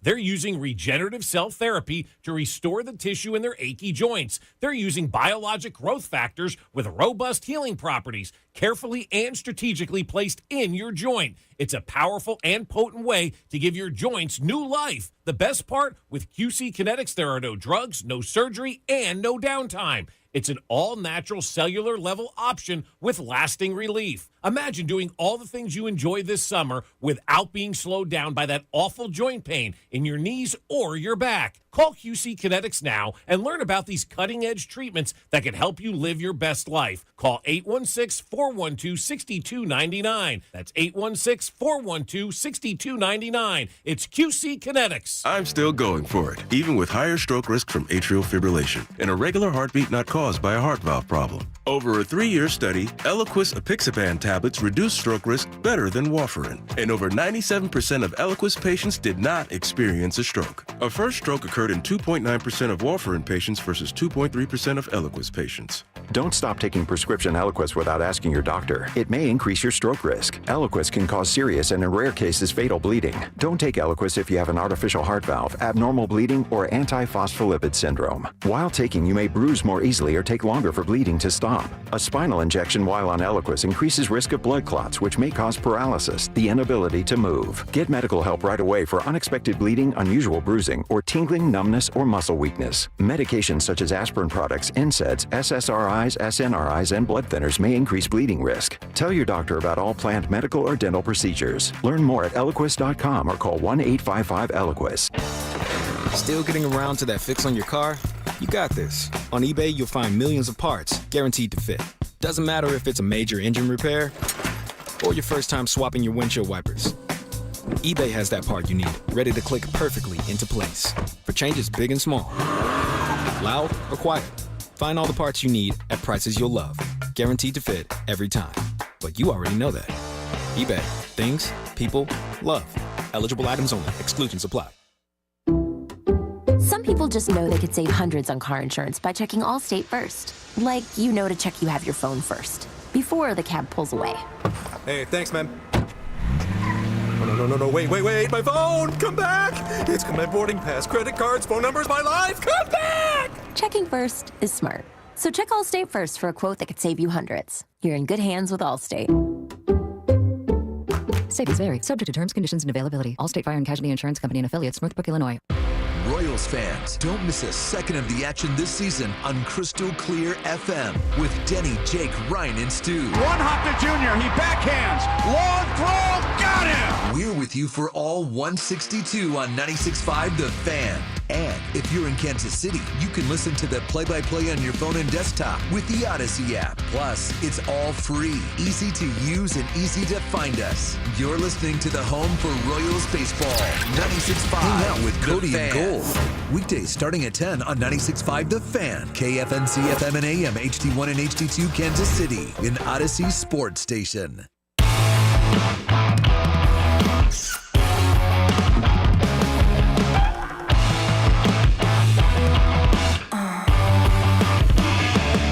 They're using regenerative cell therapy to restore the tissue in their achy joints. They're using biologic growth factors with robust healing properties, carefully and strategically placed in your joint. It's a powerful and potent way to give your joints new life. The best part, with QC Kinetics, there are no drugs, no surgery, and no downtime. It's an all-natural cellular level option with lasting relief. Imagine doing all the things you enjoy this summer without being slowed down by that awful joint pain in your knees or your back. Call QC Kinetics now and learn about these cutting-edge treatments that can help you live your best life. Call 816-412-6299. That's 816-412-6299. It's QC Kinetics. I'm still going for it, even with higher stroke risk from atrial fibrillation and a regular heartbeat not caused by a heart valve problem. Over a 3-year study, Eliquis apixaban tablets reduced stroke risk better than warfarin, and over 97% of Eliquis patients did not experience a stroke. A first stroke occurred in 2.9% of warfarin patients versus 2.3% of Eliquis patients. Don't stop taking prescription Eliquis without asking your doctor. It may increase your stroke risk. Eliquis can cause serious and, in rare cases, fatal bleeding. Don't take Eliquis if you have an artificial heart valve, abnormal bleeding, or antiphospholipid syndrome. While taking, you may bruise more easily or take longer for bleeding to stop. A spinal injection while on Eliquis increases risk of blood clots, which may cause paralysis, the inability to move. Get medical help right away for unexpected bleeding, unusual bruising, or tingling, numbness, or muscle weakness. Medications such as aspirin products, NSAIDs, SSRIs, SNRIs, and blood thinners may increase bleeding risk. Tell your doctor about all planned medical or dental procedures. Learn more at Eliquis.com or call 1-855-ELIQUIS. Still getting around to that fix on your car? You got this. On eBay, you'll find millions of parts guaranteed to fit. Doesn't matter if it's a major engine repair or your first time swapping your windshield wipers. eBay has that part you need, ready to click perfectly into place for changes big and small. Loud or quiet, find all the parts you need at prices you'll love. Guaranteed to fit every time. But you already know that. eBay. Things, people, love. Eligible items only. Exclusions apply. Some people just know they could save hundreds on car insurance by checking Allstate first. Like, you know, to check you have your phone first, before the cab pulls away. Hey, thanks, man. No, wait, my phone! Come back! It's my boarding pass, credit cards, phone numbers, my life! Come back! Checking first is smart. So check Allstate first for a quote that could save you hundreds. You're in good hands with Allstate. Savings vary, subject to terms, conditions, and availability. Allstate Fire and Casualty Insurance Company and Affiliates, Northbrook, Illinois. Royals fans, don't miss a second of the action this season on Crystal Clear FM with Denny, Jake, Ryan, and Stu. One hop to Junior, he backhands, long throw, got him! We're with you for all 162 on 96.5 The Fan. And if you're in Kansas City, you can listen to the play-by-play on your phone and desktop with the Odyssey app. Plus, it's all free, easy to use, and easy to find us. You're listening to the home for Royals baseball. 96.5 Hang out with Cody and Gold. Weekdays starting at 10 on 96.5 The Fan. KFNC FM and AM, HD1 and HD2 Kansas City. An Odyssey sports station.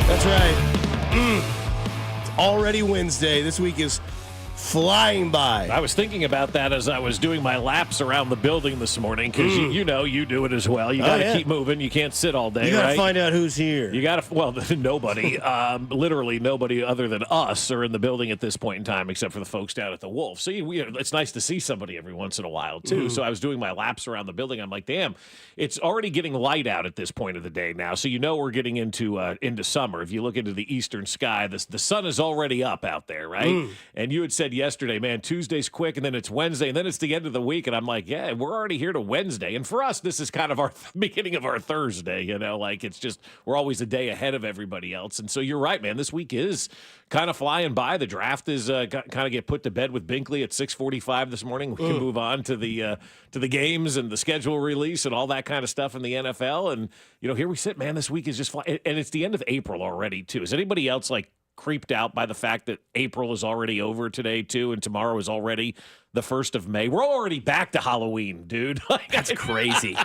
That's right. It's already Wednesday. This week is flying by. I was thinking about that as I was doing my laps around the building this morning because you know you do it as well. You got to keep moving. You can't sit all day. You got to right? find out who's here. You got to. Well, nobody. Literally nobody other than us are in the building at this point in time, except for the folks down at the Wolf. So it's nice to see somebody every once in a while too. So I was doing my laps around the building. I'm like, damn, it's already getting light out at this point of the day now. So we're getting into summer. If you look into the eastern sky, the sun is already up out there, right? And you had said yesterday, man, Tuesday's quick, and then it's Wednesday, and then it's the end of the week, and I'm like, yeah, we're already here to Wednesday. And for us, this is kind of our beginning of our Thursday, like it's just, we're always a day ahead of everybody else. And so you're right, man, this week is kind of flying by. The draft is kind of get put to bed with Binkley at 6:45 this morning. We can move on to the games and the schedule release and all that kind of stuff in the NFL. And, here we sit, man, this week is just flying. And it's the end of April already, too. Is anybody else, creeped out by the fact that April is already over today, too, and tomorrow is already the 1st of May? We're already back to Halloween, dude. That's crazy.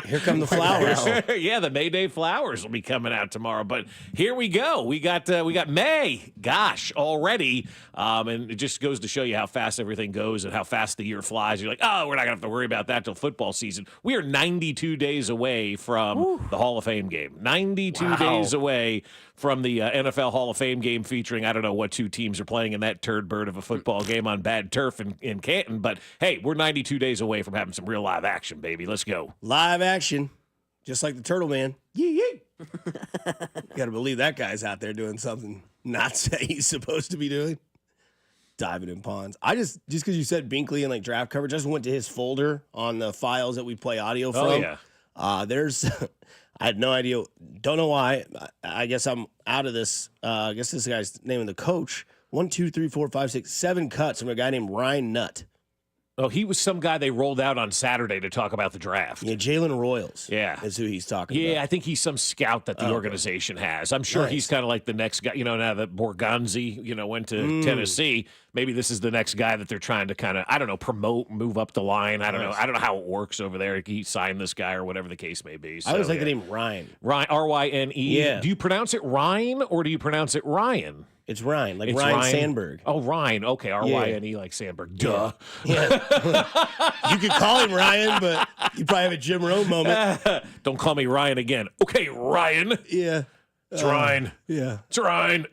Here come the flowers. Yeah, the May Day flowers will be coming out tomorrow. But here we go. We got May. Gosh, already. And it just goes to show you how fast everything goes and how fast the year flies. You're like, oh, we're not going to have to worry about that till football season. We are 92 days away from the Hall of Fame game. 92 days away from the NFL Hall of Fame game featuring, I don't know what two teams are playing in that turd bird of a football game on bad turf in Canton. But, hey, we're 92 days away from having some real live action, baby. Let's go. Live action, just like the Turtle Man. Yee. Got to believe that guy's out there doing something not say he's supposed to be doing. Diving in ponds. I just because you said Binkley and like draft coverage, I just went to his folder on the files that we play audio from. Oh, yeah. There's, I had no idea. Don't know why. I guess I'm out of this. I guess this guy's naming the coach. 1, 2, 3, 4, 5, 6, 7 cuts from a guy named Ryan Nutt. Oh, he was some guy they rolled out on Saturday to talk about the draft. Yeah, Jalen Royals. Yeah. Is who he's talking about. Yeah, I think he's some scout that the organization has. I'm sure he's kind of like the next guy. Now that Borgonzi, went to Tennessee, maybe this is the next guy that they're trying to kind of, I don't know, promote, move up the line. I don't know. I don't know how it works over there. He signed this guy or whatever the case may be. So, I always like the name Ryan. Ryan, Ryne. Yeah. Do you pronounce it Ryan or do you pronounce it Ryan? It's Ryan, like Ryan Sandberg. Oh, Ryan. Okay, Ryne, like Sandberg. Duh. Yeah. You could call him Ryan, but you probably have a Jim Rome moment. Don't call me Ryan again. Okay, Ryan. Yeah. It's Ryan. Yeah. It's Ryan.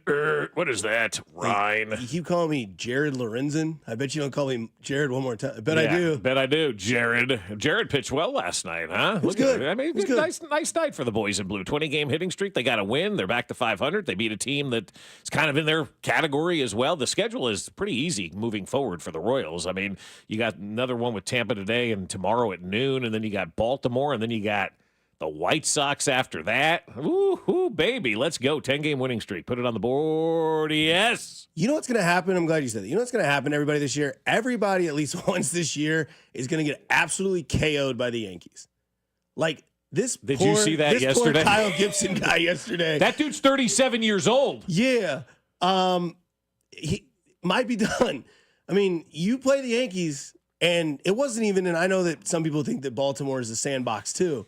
What is that? Ryan. You keep calling me Jared Lorenzen. I bet you don't call me Jared one more time. I bet I do. Bet I do. Jared pitched well last night, huh? It was good. It was good. Nice night for the boys in blue. 20-game hitting streak. They got a win. They're back to 500. They beat a team that's kind of in their category as well. The schedule is pretty easy moving forward for the Royals. I mean, you got another one with Tampa today and tomorrow at noon, and then you got Baltimore, and then you got the White Sox after that. Ooh, baby. Let's go. 10-game winning streak. Put it on the board. Yes. You know what's going to happen? I'm glad you said that. You know what's going to happen, everybody, this year? Everybody, at least once this year, is going to get absolutely KO'd by the Yankees. Like, this Did you see that yesterday? Poor Kyle Gibson guy yesterday. That dude's 37 years old. Yeah. He might be done. I mean, you play the Yankees, and it wasn't even, and I know that some people think that Baltimore is a sandbox too.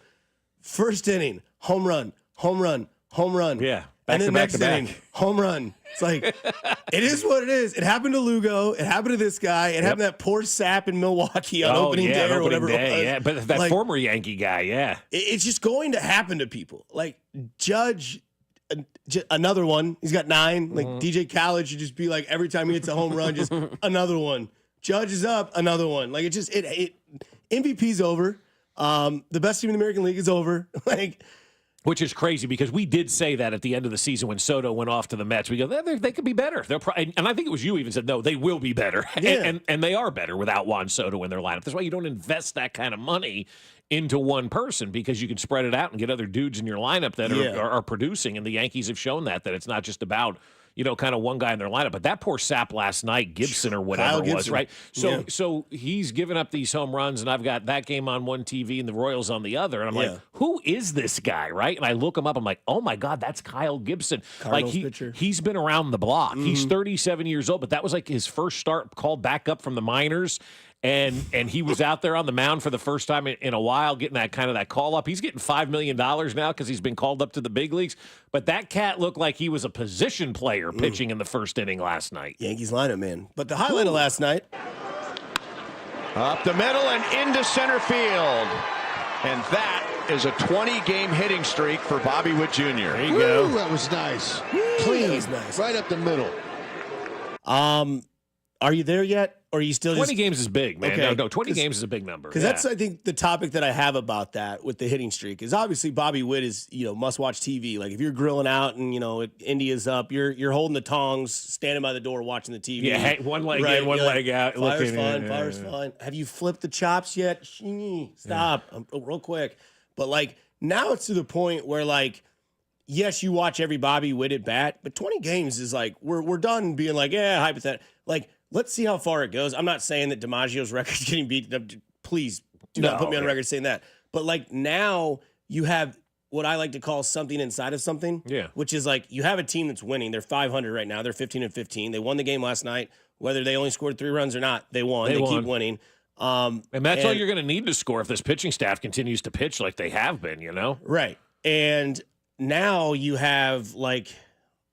First inning, home run, home run, home run. Yeah. And then next inning, home run. It's like, it is what it is. It happened to Lugo. It happened to this guy. It happened to that poor sap in Milwaukee on opening day or whatever it was. Yeah, but that former Yankee guy, yeah. It's just going to happen to people. Like, Judge, another one. He's got 9. Like, DJ Khaled should just be like, every time he hits a home run, just another one. Judge is up, another one. Like, MVP's over. The best team in the American League is over. Which is crazy because we did say that at the end of the season when Soto went off to the Mets. We go, they could be better. And I think it was you even said, no, they will be better. Yeah. And they are better without Juan Soto in their lineup. That's why you don't invest that kind of money into one person because you can spread it out and get other dudes in your lineup that are producing. And the Yankees have shown that it's not just about kind of one guy in their lineup. But that poor sap last night, Gibson or whatever it was, right? So he's given up these home runs, and I've got that game on one TV and the Royals on the other. And I'm like, who is this guy, right? And I look him up. I'm like, oh, my God, that's Kyle Gibson. Cardinals pitcher. He's been around the block. He's 37 years old, but that was like his first start called back up from the minors. And he was out there on the mound for the first time in a while, getting that kind of that call up. He's getting $5 million now because he's been called up to the big leagues. But that cat looked like he was a position player pitching in the first inning last night. Yankees lineup, man. But the highlight of last night. Up the middle and into center field. And that is a 20-game hitting streak for Bobby Witt Jr. There you go. That was nice. Clean. That was nice. Right up the middle. Are you there yet? Or are you still 20 games is big, man. Okay. No, 20 games is a big number. Because that's, I think, the topic that I have about that with the hitting streak is obviously Bobby Witt is, must-watch TV. Like, if you're grilling out and, India's up, you're holding the tongs, standing by the door watching the TV. Yeah, one leg in, one leg out. Fire's fine. Have you flipped the chops yet? Stop. Real quick. But, now it's to the point where, yes, you watch every Bobby Witt at bat, but 20 games is, we're done being hypothetical. Let's see how far it goes. I'm not saying that DiMaggio's record's getting beat. Please do not put me on record saying that. But now you have what I like to call something inside of something. Yeah. Which is you have a team that's winning. They're 500 right now. They're 15-15. They won the game last night. Whether they only scored 3 runs or not, they won. They keep winning. And that's all you're going to need to score if this pitching staff continues to pitch like they have been, Right. And now you have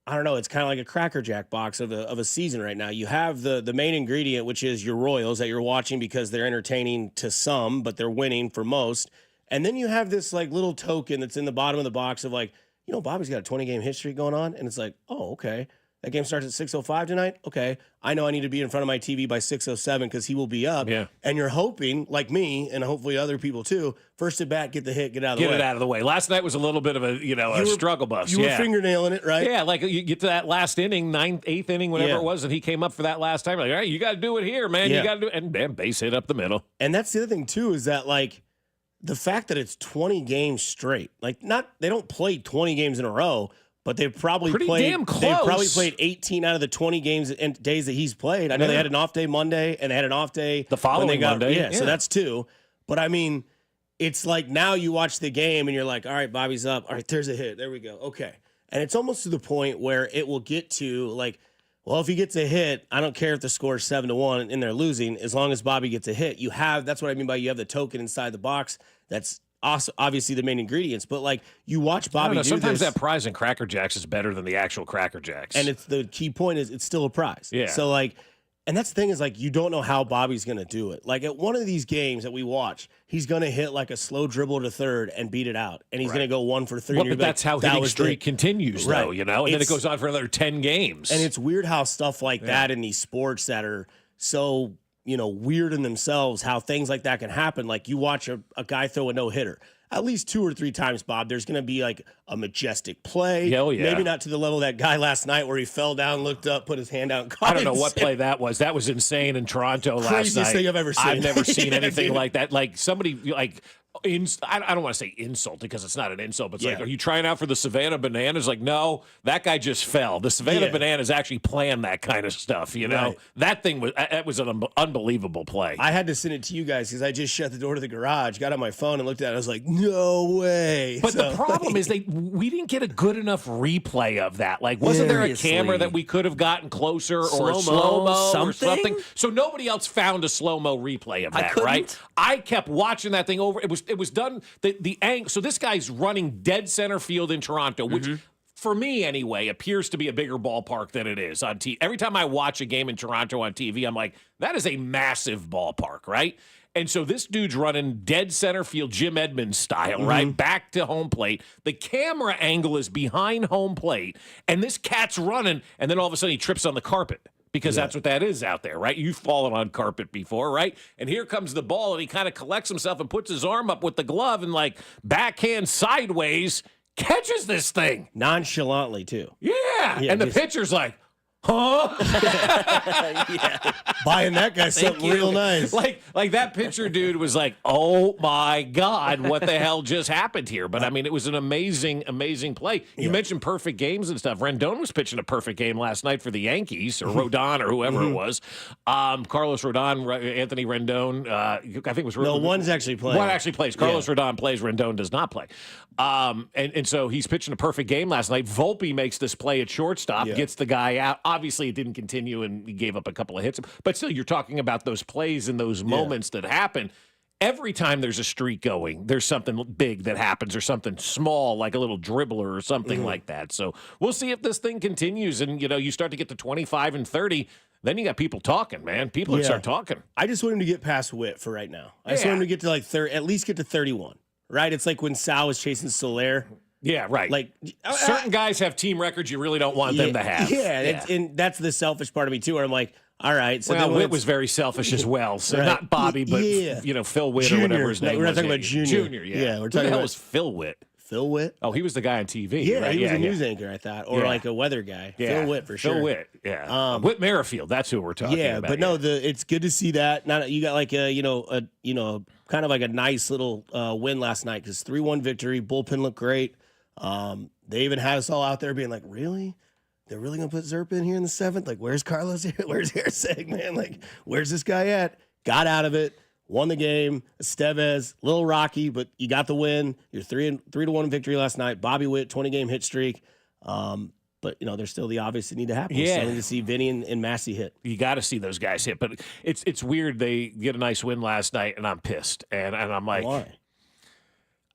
I don't know, it's kind of like a Cracker Jack box of a season right now. You have the main ingredient, which is your Royals that you're watching because they're entertaining to some, but they're winning for most. And then you have this little token that's in the bottom of the box of Bobby's got a 20-game hit streak going on. And it's oh, okay. That game starts at 6:05 tonight. Okay. I know I need to be in front of my TV by 6:07 because he will be up. Yeah. And you're hoping, like me, and hopefully other people too, first at bat, get the hit, get out of the way. Get it out of the way. Last night was a little bit of a struggle bus. You were fingernailing it, right? Yeah, you get to that last inning, 9th, 8th inning, whatever it was, and he came up for that last time. All right, you got to do it here, man. You got to do it. And bam, base hit up the middle. And that's the other thing too, is that the fact that it's 20 games straight, they don't play 20 games in a row, but they've probably damn close. They've probably played 18 out of the 20 games and days that he's played. I know they had an off day Monday and they had an off day the following Monday. Yeah, so that's 2. But I mean, it's now you watch the game and you're all right, Bobby's up. All right, there's a hit. There we go. Okay. And it's almost to the point where it will get to well, if he gets a hit, I don't care if the score is 7-1 and they're losing, as long as Bobby gets a hit. That's what I mean by you have the token inside the box. That's also obviously the main ingredients, but you watch Bobby do sometimes this, that prize in Cracker Jacks is better than the actual Cracker Jacks. and it's the key point is it's still a prize. Yeah. So and that's the thing is you don't know how Bobby's going to do it. At one of these games that we watch, he's going to hit a slow dribble to third and beat it out, and he's going to go 1 for 3. Well, but that's how hitting streak continues, though, Right. and then it goes on for another 10 games. And it's weird how stuff like that in these sports that are so weird in themselves, how things like that can happen. You watch a guy throw a no-hitter. At least 2 or 3 times, Bob, there's going to be a majestic play. Oh, yeah. Maybe not to the level of that guy last night where he fell down, looked up, put his hand out. And I don't know what play that was. That was insane in Toronto last night. Craziest thing I've ever seen. I've never seen anything like that. Somebody I don't want to say insult because it's not an insult, but it's are you trying out for the Savannah Bananas? No, that guy just fell. The Savannah Bananas actually planned that kind of stuff, Right. That thing was an unbelievable play. I had to send it to you guys because I just shut the door to the garage, got on my phone and looked at it. I was like, no way. But the problem is we didn't get a good enough replay of that. Wasn't there a camera that we could have gotten closer or a slow-mo or something? So nobody else found a slow-mo replay of that, right? I kept watching that thing over. It was done the angle. So this guy's running dead center field in Toronto, which for me anyway appears to be a bigger ballpark than it is on TV. Every time I watch a game in Toronto on TV, I'm like, that is a massive ballpark, right? And so this dude's running dead center field, Jim Edmonds style, right? Back to home plate. The camera angle is behind home plate, and this cat's running, and then all of a sudden he trips on the carpet. Because that's what that is out there, right? You've fallen on carpet before, right? And here comes the ball, and he kind of collects himself and puts his arm up with the glove and, backhand sideways, catches this thing. Nonchalantly, too. Yeah. And the pitcher's like, huh? Buying that guy something real nice. Like that pitcher dude was like, oh my God, what the hell just happened here? But I mean, it was an amazing, amazing play. You mentioned perfect games and stuff. Rendon was pitching a perfect game last night for the Yankees, or Rodon, or whoever it was. Carlos Rodon, Anthony Rendon, I think it was. No, one's actually playing. One actually plays. Carlos Rodon plays. Rendon does not play. And so he's pitching a perfect game last night. Volpe makes this play at shortstop, gets the guy out. Obviously, it didn't continue, and he gave up a couple of hits. But still, you're talking about those plays and those moments that happen. Every time there's a streak going, there's something big that happens, or something small, like a little dribbler or something like that. So we'll see if this thing continues, and you start to get to 25 and 30. Then you got people talking, man. People that start talking. I just want him to get past Witt for right now. I just want him to get to at least get to 31. Right? It's like when Sal was chasing Soler. Yeah, right. Certain guys have team records you really don't want them to have. Yeah, and that's the selfish part of me too, where I'm like, all right. So Witt was very selfish as well. So not Bobby, but Phil Witt or whatever his name was. We're not talking about Junior. Junior, we're talking Who the hell about was Phil Witt? Phil Witt? Oh, he was the guy on TV. Yeah, right? he was a news anchor, I thought, or like a weather guy. Yeah. Phil Witt for sure. Phil Witt, yeah. Whit Merrifield, that's who we're talking about. Yeah, but no, it's good to see that. Not you got like a kind of like a nice little win last night, because 3-1 victory. Bullpen looked great. They even had us all out there being like, really? They're really going to put Zerp in here in the 7th? Like, where's Carlos? Where's Harrisig, man? Like, where's this guy at? Got out of it. Won the game. Estevez, little rocky, but you got the win. Your 3-1 victory last night. Bobby Witt, 20-game hit streak. But, there's still the obvious that need to happen. Yeah. We still need to see Vinny and Massey hit. You got to see those guys hit. But it's weird. They get a nice win last night, and I'm pissed. And I'm like, why?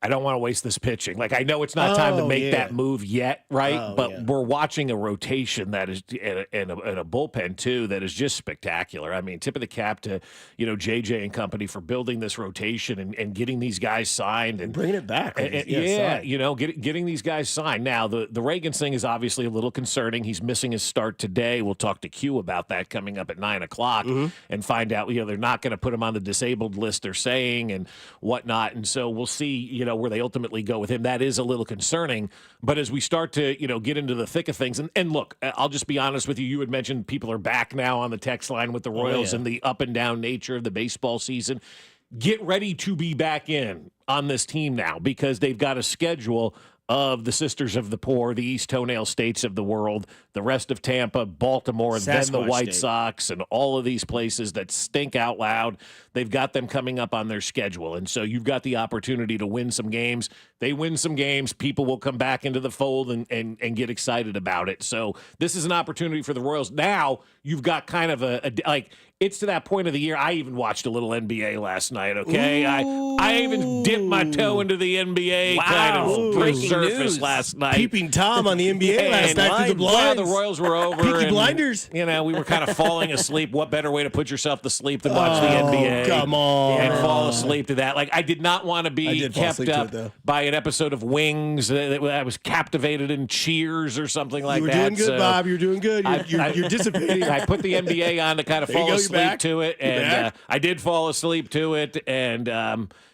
I don't want to waste this pitching. Like, I know it's not time to make that move yet, right? But we're watching a rotation that is, and a bullpen, too, that is just spectacular. I mean, tip of the cap to, JJ and company for building this rotation and getting these guys signed. And bringing it back. Getting these guys signed. Now, the Reagans thing is obviously a little concerning. He's missing his start today. We'll talk to Q about that coming up at 9 o'clock and find out, they're not going to put him on the disabled list, they're saying, and whatnot. And so we'll see, where they ultimately go with him. That is a little concerning. But as we start to, get into the thick of things, and look, I'll just be honest with you. You had mentioned people are back now on the text line with the Royals and the up and down nature of the baseball season. Get ready to be back in on this team now because they've got a schedule of the Sisters of the Poor, the East Toenail States of the world, the rest of Tampa, Baltimore, and then the White Sox, and all of these places that stink out loud. They've got them coming up on their schedule. And so you've got the opportunity to win some games. They win some games, people will come back into the fold and get excited about it. So this is an opportunity for the Royals. Now you've got kind of it's to that point of the year. I even watched a little NBA last night, okay? I even dipped my toe into the NBA kind of breaking surface last night. Peeping Tom on the NBA last night through the blinds. The Royals were over. Peaky Blinders. We were kind of falling asleep. What better way to put yourself to sleep than watch the NBA? Come on. And fall asleep to that. Like, I did not want to be kept up by an episode of Wings. I was captivated in Cheers or something like that. You were doing good, Bob. You're doing good. You're dissipating. I put the NBA on to kind of fall asleep to it, and I did fall asleep to it, and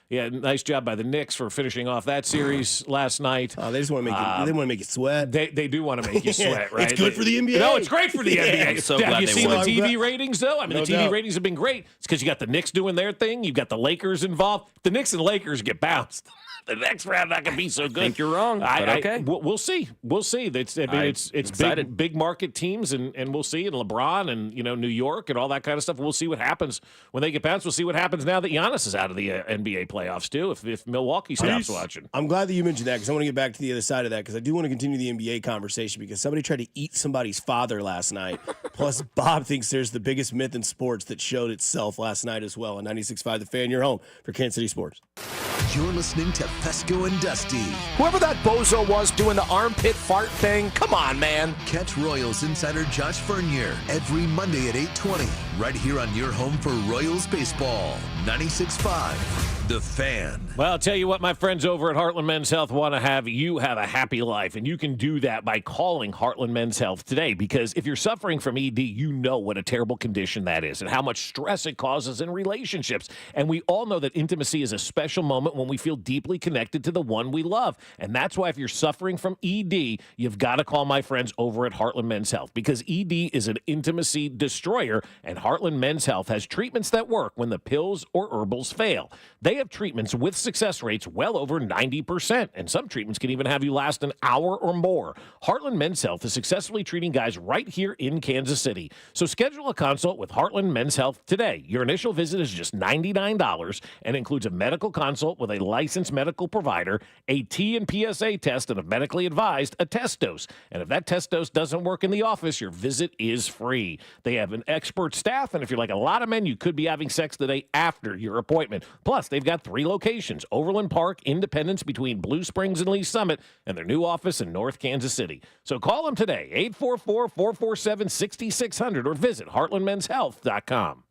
nice job by the Knicks for finishing off that series last night. They just want to make you. They want to make you sweat. They do want to make you sweat, right? It's good for the NBA. No, it's great for the NBA. I'm so Have glad you they seen won. the TV ratings though? I mean, No the TV doubt. ratings have been great. It's because you got the Knicks doing their thing. You've got the Lakers involved. The Knicks and Lakers get bounced. The next round not going to be so good. I think you're wrong, but okay. We'll see. We'll see. It's big market teams, and we'll see. And LeBron and New York and all that kind of stuff. We'll see what happens when they get bounced. We'll see what happens now that Giannis is out of the NBA playoffs too. If Milwaukee stops watching, I'm glad that you mentioned that because I want to get back to the other side of that because I do want to continue the NBA conversation because somebody tried to eat somebody's father last night. Plus, Bob thinks there's the biggest myth in sports that showed itself last night as well. On 96.5 The Fan, your home for Kansas City sports. You're listening to Fescoe and Dusty. Whoever that bozo was doing the armpit fart thing, come on, man. Catch Royals insider Josh Fernier every Monday at 8:20, right here on your home for Royals baseball. 96.5 The Fan. Well, I'll tell you what, my friends over at Heartland Men's Health want to have you have a happy life, and you can do that by calling Heartland Men's Health today, because if you're suffering from ED, you know what a terrible condition that is and how much stress it causes in relationships. And we all know that intimacy is a special moment when we feel deeply connected to the one we love. And that's why if you're suffering from ED, you've got to call my friends over at Heartland Men's Health, because ED is an intimacy destroyer, and Heartland Men's Health has treatments that work when the pills or herbals fail. They have treatments with success rates well over 90%, and some treatments can even have you last an hour or more. Heartland Men's Health is successfully treating guys right here in Kansas City. So schedule a consult with Heartland Men's Health today. Your initial visit is just $99 and includes a medical consult with a licensed medical provider, a T and PSA test, and if medically advised, a test dose. And if that test dose doesn't work in the office, your visit is free. They have an expert staff, and if you're like a lot of men, you could be having sex the day after your appointment. Plus, they've got 3 locations: Overland Park, Independence between Blue Springs and Lee Summit, and their new office in North Kansas City. So call them today, 844-447-6600, or visit heartlandmenshealth.com.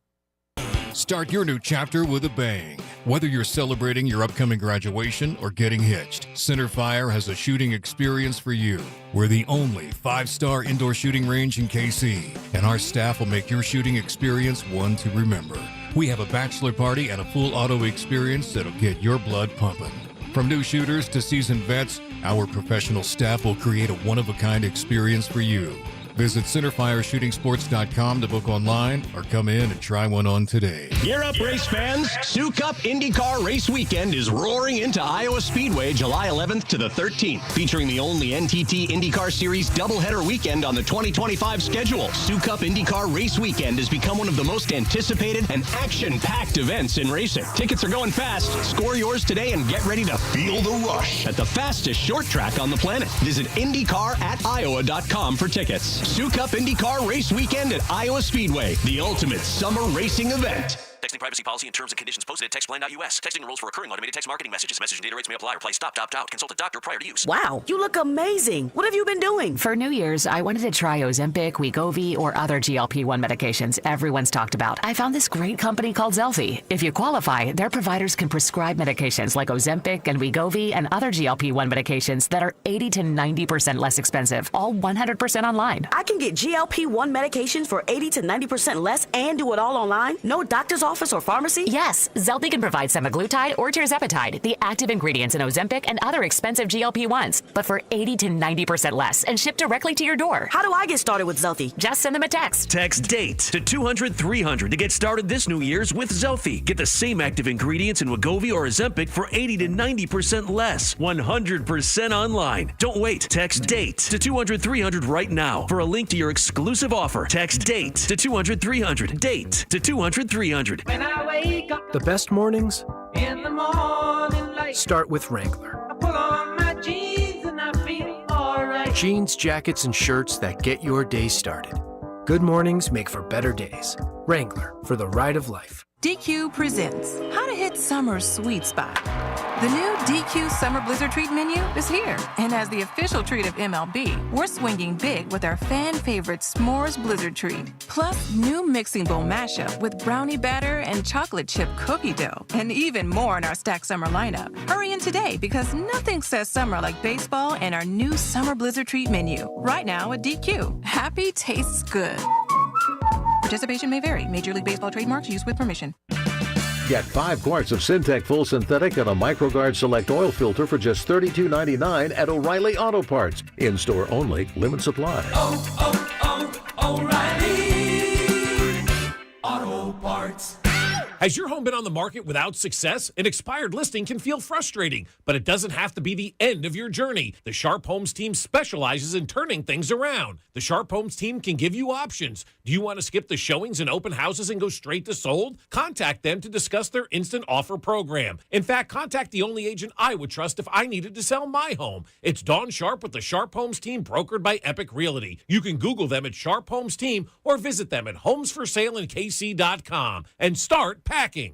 Start your new chapter with a bang. Whether you're celebrating your upcoming graduation or getting hitched, Center Fire has a shooting experience for you. We're the only 5-star indoor shooting range in KC, and our staff will make your shooting experience one to remember. We have a bachelor party and a full auto experience that'll get your blood pumping. From new shooters to seasoned vets, our professional staff will create a one-of-a-kind experience for you. Visit centerfireshootingsports.com to book online or come in and try one on today. Gear up, race fans. Sioux Cup IndyCar Race Weekend is roaring into Iowa Speedway July 11th to the 13th, featuring the only NTT IndyCar Series doubleheader weekend on the 2025 schedule. Sioux Cup IndyCar Race Weekend has become one of the most anticipated and action-packed events in racing. Tickets are going fast. Score yours today and get ready to feel the rush at the fastest short track on the planet. Visit IndyCarAtIowa.com for tickets. Sioux Cup IndyCar Race Weekend at Iowa Speedway, the ultimate summer racing event. Texting privacy policy and terms and conditions posted at textplan.us. Texting enrolls for recurring automated text marketing messages. Message and data rates may apply. Reply stop, opt out. Consult a doctor prior to use. Wow, you look amazing. What have you been doing? For New Year's, I wanted to try Ozempic, Wegovy, or other GLP-1 medications everyone's talked about. I found this great company called Zelfie. If you qualify, their providers can prescribe medications like Ozempic and Wegovy and other GLP-1 medications that are 80 to 90% less expensive, all 100% online. I can get GLP-1 medications for 80 to 90% less and do it all online? No doctor's office or pharmacy? Yes, Zelfie can provide semaglutide or tirzepatide, the active ingredients in Ozempic and other expensive GLP-1s, but for 80 to 90% less and shipped directly to your door. How do I get started with Zelfie? Just send them a text. Text DATE to 200-300 to get started this New Year's with Zelfie. Get the same active ingredients in Wegovy or Ozempic for 80 to 90% less. 100% online. Don't wait. Text DATE to 200-300 right now for a link to your exclusive offer. Text DATE to 200-300. DATE to 200-300. When I wake up The best mornings in the morning light, start with Wrangler. I pull on my jeans and I feel alright. Jeans, jackets, and shirts that get your day started. Good mornings make for better days. Wrangler, for the ride of life. DQ presents How to Hit Summer's Sweet Spot. The new DQ Summer Blizzard Treat menu is here, and as the official treat of MLB, we're swinging big with our fan-favorite S'mores Blizzard Treat. Plus, new mixing bowl mashup with brownie batter and chocolate chip cookie dough, and even more in our Stack Summer lineup. Hurry in today because nothing says summer like baseball and our new Summer Blizzard Treat menu. Right now at DQ. Happy tastes good. Participation may vary. Major League Baseball trademarks used with permission. Get 5 quarts of Syntec Full Synthetic and a MicroGuard Select Oil Filter for just $32.99 at O'Reilly Auto Parts. In-store only. Limit supply. O'Reilly Auto Parts. Has your home been on the market without success? An expired listing can feel frustrating, but it doesn't have to be the end of your journey. The Sharp Homes team specializes in turning things around. The Sharp Homes team can give you options. Do you want to skip the showings and open houses and go straight to sold? Contact them to discuss their instant offer program. In fact, contact the only agent I would trust if I needed to sell my home. It's Dawn Sharp with the Sharp Homes team, brokered by Epic Realty. You can Google them at Sharp Homes Team or visit them at homesforsaleInKC.com and start packing.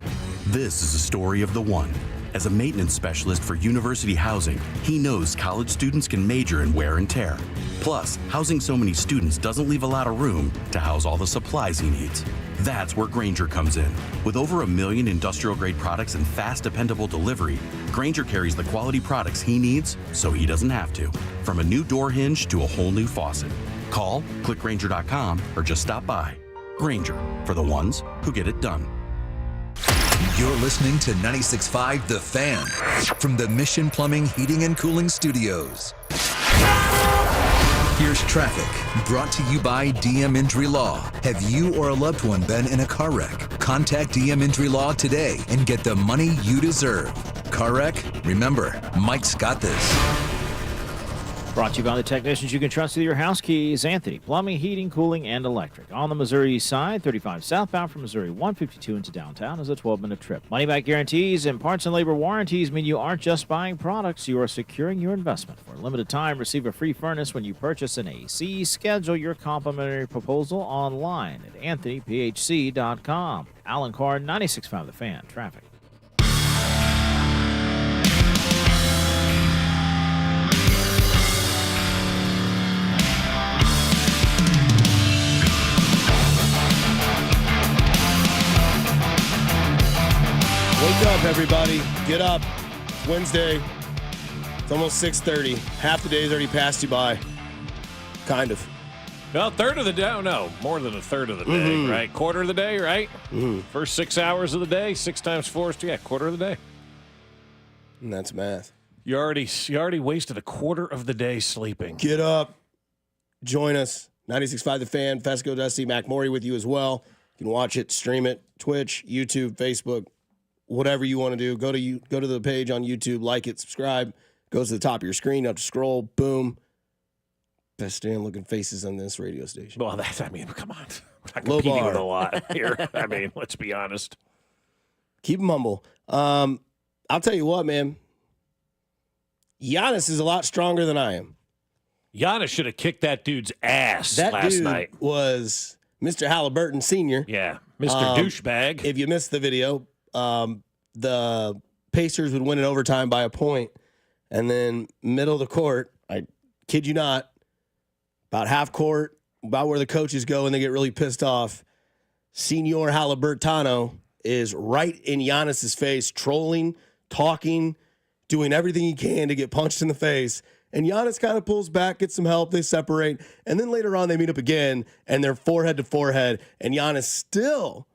This is a story of the one. As a maintenance specialist for university housing, he knows college students can major in wear and tear. Plus, housing so many students doesn't leave a lot of room to house all the supplies he needs. That's where Grainger comes in. With over 1 million industrial-grade products and fast, dependable delivery, Grainger carries the quality products he needs so he doesn't have to. From a new door hinge to a whole new faucet. Call, click Grainger.com, or just stop by. Grainger, for the ones who get it done. You're listening to 96.5 The Fan from the Mission Plumbing, Heating, and Cooling Studios. Here's traffic brought to you by DM Injury Law. Have you or a loved one been in a car wreck? Contact DM Injury Law today and get the money you deserve. Car wreck? Remember, Mike's got this. Brought to you by the technicians you can trust with your house keys. Anthony, plumbing, heating, cooling, and electric. On the Missouri east side, 35 southbound from Missouri 152 into downtown is a 12-minute trip. Money-back guarantees and parts and labor warranties mean you aren't just buying products, you are securing your investment. For a limited time, receive a free furnace when you purchase an AC. Schedule your complimentary proposal online at anthonyphc.com. Alan Carr, 96.5 The Fan. Traffic. Wake up, everybody. Get up. It's Wednesday. It's almost 6:30. Half the day's already passed you by. Kind of. Well, third of the day. Oh, no, more than a third of the day, right? Quarter of the day, right? First 6 hours of the day, 6 times 4 is, quarter of the day. And that's math. You already wasted a quarter of the day sleeping. Get up. Join us. 96.5 The Fan, Fescoe, Dusty, Mac Morey with you as well. You can watch it, stream it, Twitch, YouTube, Facebook, whatever you want to do. Go to the page on YouTube, like it, subscribe. Goes to the top of your screen. You have to scroll. Boom. Best damn-looking faces on this radio station. Well, come on. We're not Low competing bar. with a lot here. Let's be honest. Keep them humble. I'll tell you what, man. Giannis is a lot stronger than I am. Giannis should have kicked that dude's ass That last dude night. Was Mr. Halliburton Sr. Yeah, Mr. Douchebag. If you missed the video, the Pacers would win in overtime by a point, and then middle of the court, I kid you not, about half court, about where the coaches go and they get really pissed off, Senor Halliburtano is right in Giannis's face, trolling, talking, doing everything he can to get punched in the face. And Giannis kind of pulls back, gets some help, they separate, and then later on they meet up again, and they're forehead to forehead, and Giannis still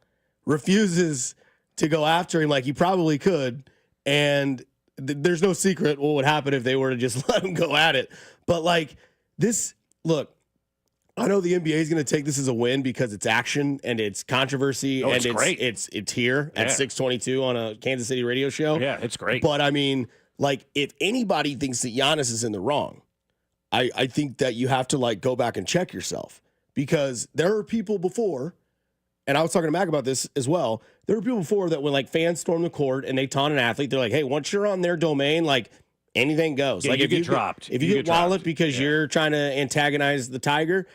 refuses to go after him like he probably could, and there's no secret what would happen if they were to just let him go at it. But like this, look, I know the NBA is going to take this as a win because it's action and it's controversy and it's great. It's here at 6:22 on a Kansas City radio show. Yeah, it's great. But I mean, like, if anybody thinks that Giannis is in the wrong, I think that you have to like go back and check yourself, because there are people before, and I was talking to Mac about this as well. There were people before that when like fans storm the court and they taunt an athlete, they're like, hey, once you're on their domain, like anything goes. Yeah, Like you if get you dropped. If you get walloped because you're trying to antagonize the tiger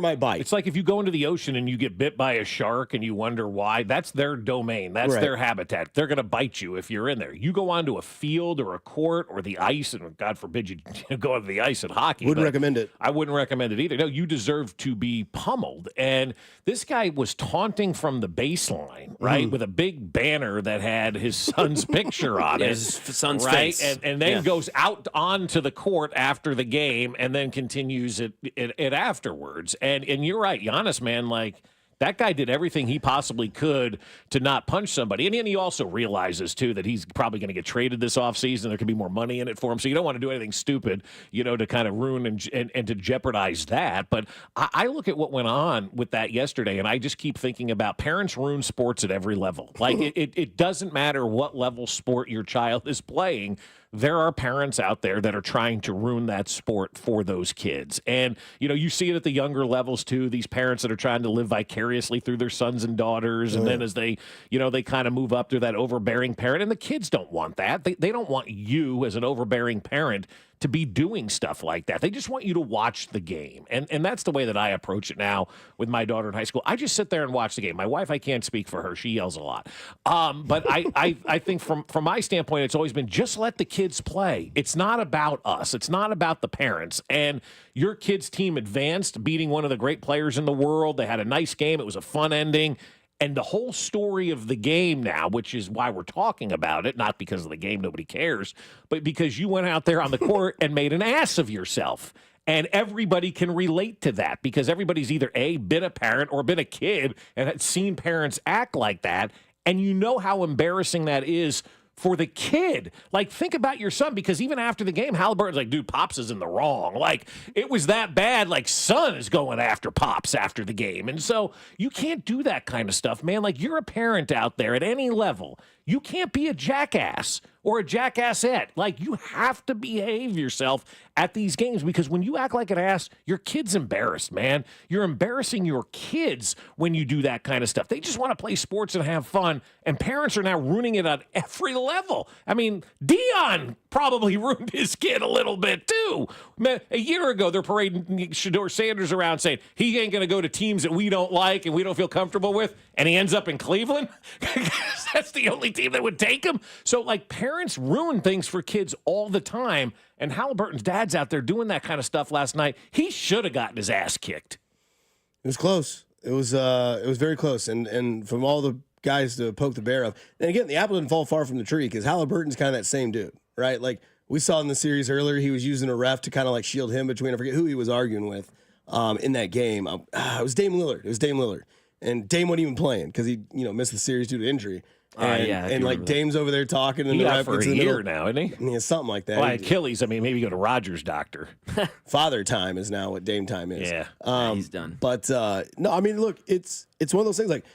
might bite. It's like if you go into the ocean and you get bit by a shark and you wonder why, that's their domain. That's Right. their habitat. They're going to bite you if you're in there. You go onto a field or a court or the ice, and God forbid you go onto the ice in hockey. Wouldn't but recommend it. I wouldn't recommend it either. No, you deserve to be pummeled. And this guy was taunting from the baseline, right, with a big banner that had his son's picture on it. His son's right? face. And then goes out onto the court after the game and then continues it afterwards. And you're right, Giannis, man, like that guy did everything he possibly could to not punch somebody. And then he also realizes, too, that he's probably going to get traded this offseason. There could be more money in it for him. So you don't want to do anything stupid, to kind of ruin and to jeopardize that. But I look at what went on with that yesterday, and I just keep thinking about parents ruin sports at every level. Like, it doesn't matter what level sport your child is playing. There are parents out there that are trying to ruin that sport for those kids. And, you see it at the younger levels, too, these parents that are trying to live vicariously through their sons and daughters. And then as they, they kind of move up to that overbearing parent. And the kids don't want that. They don't want you as an overbearing parent to be doing stuff like that. They just want you to watch the game. And that's the way that I approach it now with my daughter in high school. I just sit there and watch the game. My wife, I can't speak for her. She yells a lot. But I think from my standpoint, it's always been just let the kids play. It's not about us. It's not about the parents. And your kid's team advanced, beating one of the great players in the world. They had a nice game. It was a fun ending. And the whole story of the game now, which is why we're talking about it, not because of the game, nobody cares, but because you went out there on the court and made an ass of yourself. And everybody can relate to that because everybody's either A, been a parent or been a kid and had seen parents act like that. And you know how embarrassing that is for the kid. Like, think about your son, because even after the game, Halliburton's like, dude, Pops is in the wrong. Like, it was that bad. Like, son is going after Pops after the game. And so you can't do that kind of stuff, man. Like, you're a parent out there at any level. You can't be a jackass or a jackassette. Like, you have to behave yourself at these games, because when you act like an ass, your kid's embarrassed, man. You're embarrassing your kids when you do that kind of stuff. They just want to play sports and have fun, and parents are now ruining it on every level. I mean, Dion probably ruined his kid a little bit, too. Man, a year ago, they're parading Shedeur Sanders around saying he ain't going to go to teams that we don't like and we don't feel comfortable with, and he ends up in Cleveland. That's the only team that would take him. So, like, parents ruin things for kids all the time, and Halliburton's dad's out there doing that kind of stuff last night. He should have gotten his ass kicked. It was close. It was very close. And from all the guys to poke the bear of. And again, the apple didn't fall far from the tree, because Halliburton's kind of that same dude, right? Like, we saw in the series earlier, he was using a ref to kind of like shield him between, I forget who he was arguing with in that game. It was Dame Lillard. And Dame wasn't even playing because he, missed the series due to injury. And like Dame's over there talking, and he the got ref for gets a in the year middle. now, isn't he? Yeah, something like that. Well, Achilles. I mean, maybe go to Roger's doctor. Father time is now what Dame time is. Yeah, he's done. But no, I mean, look, it's one of those things. Like,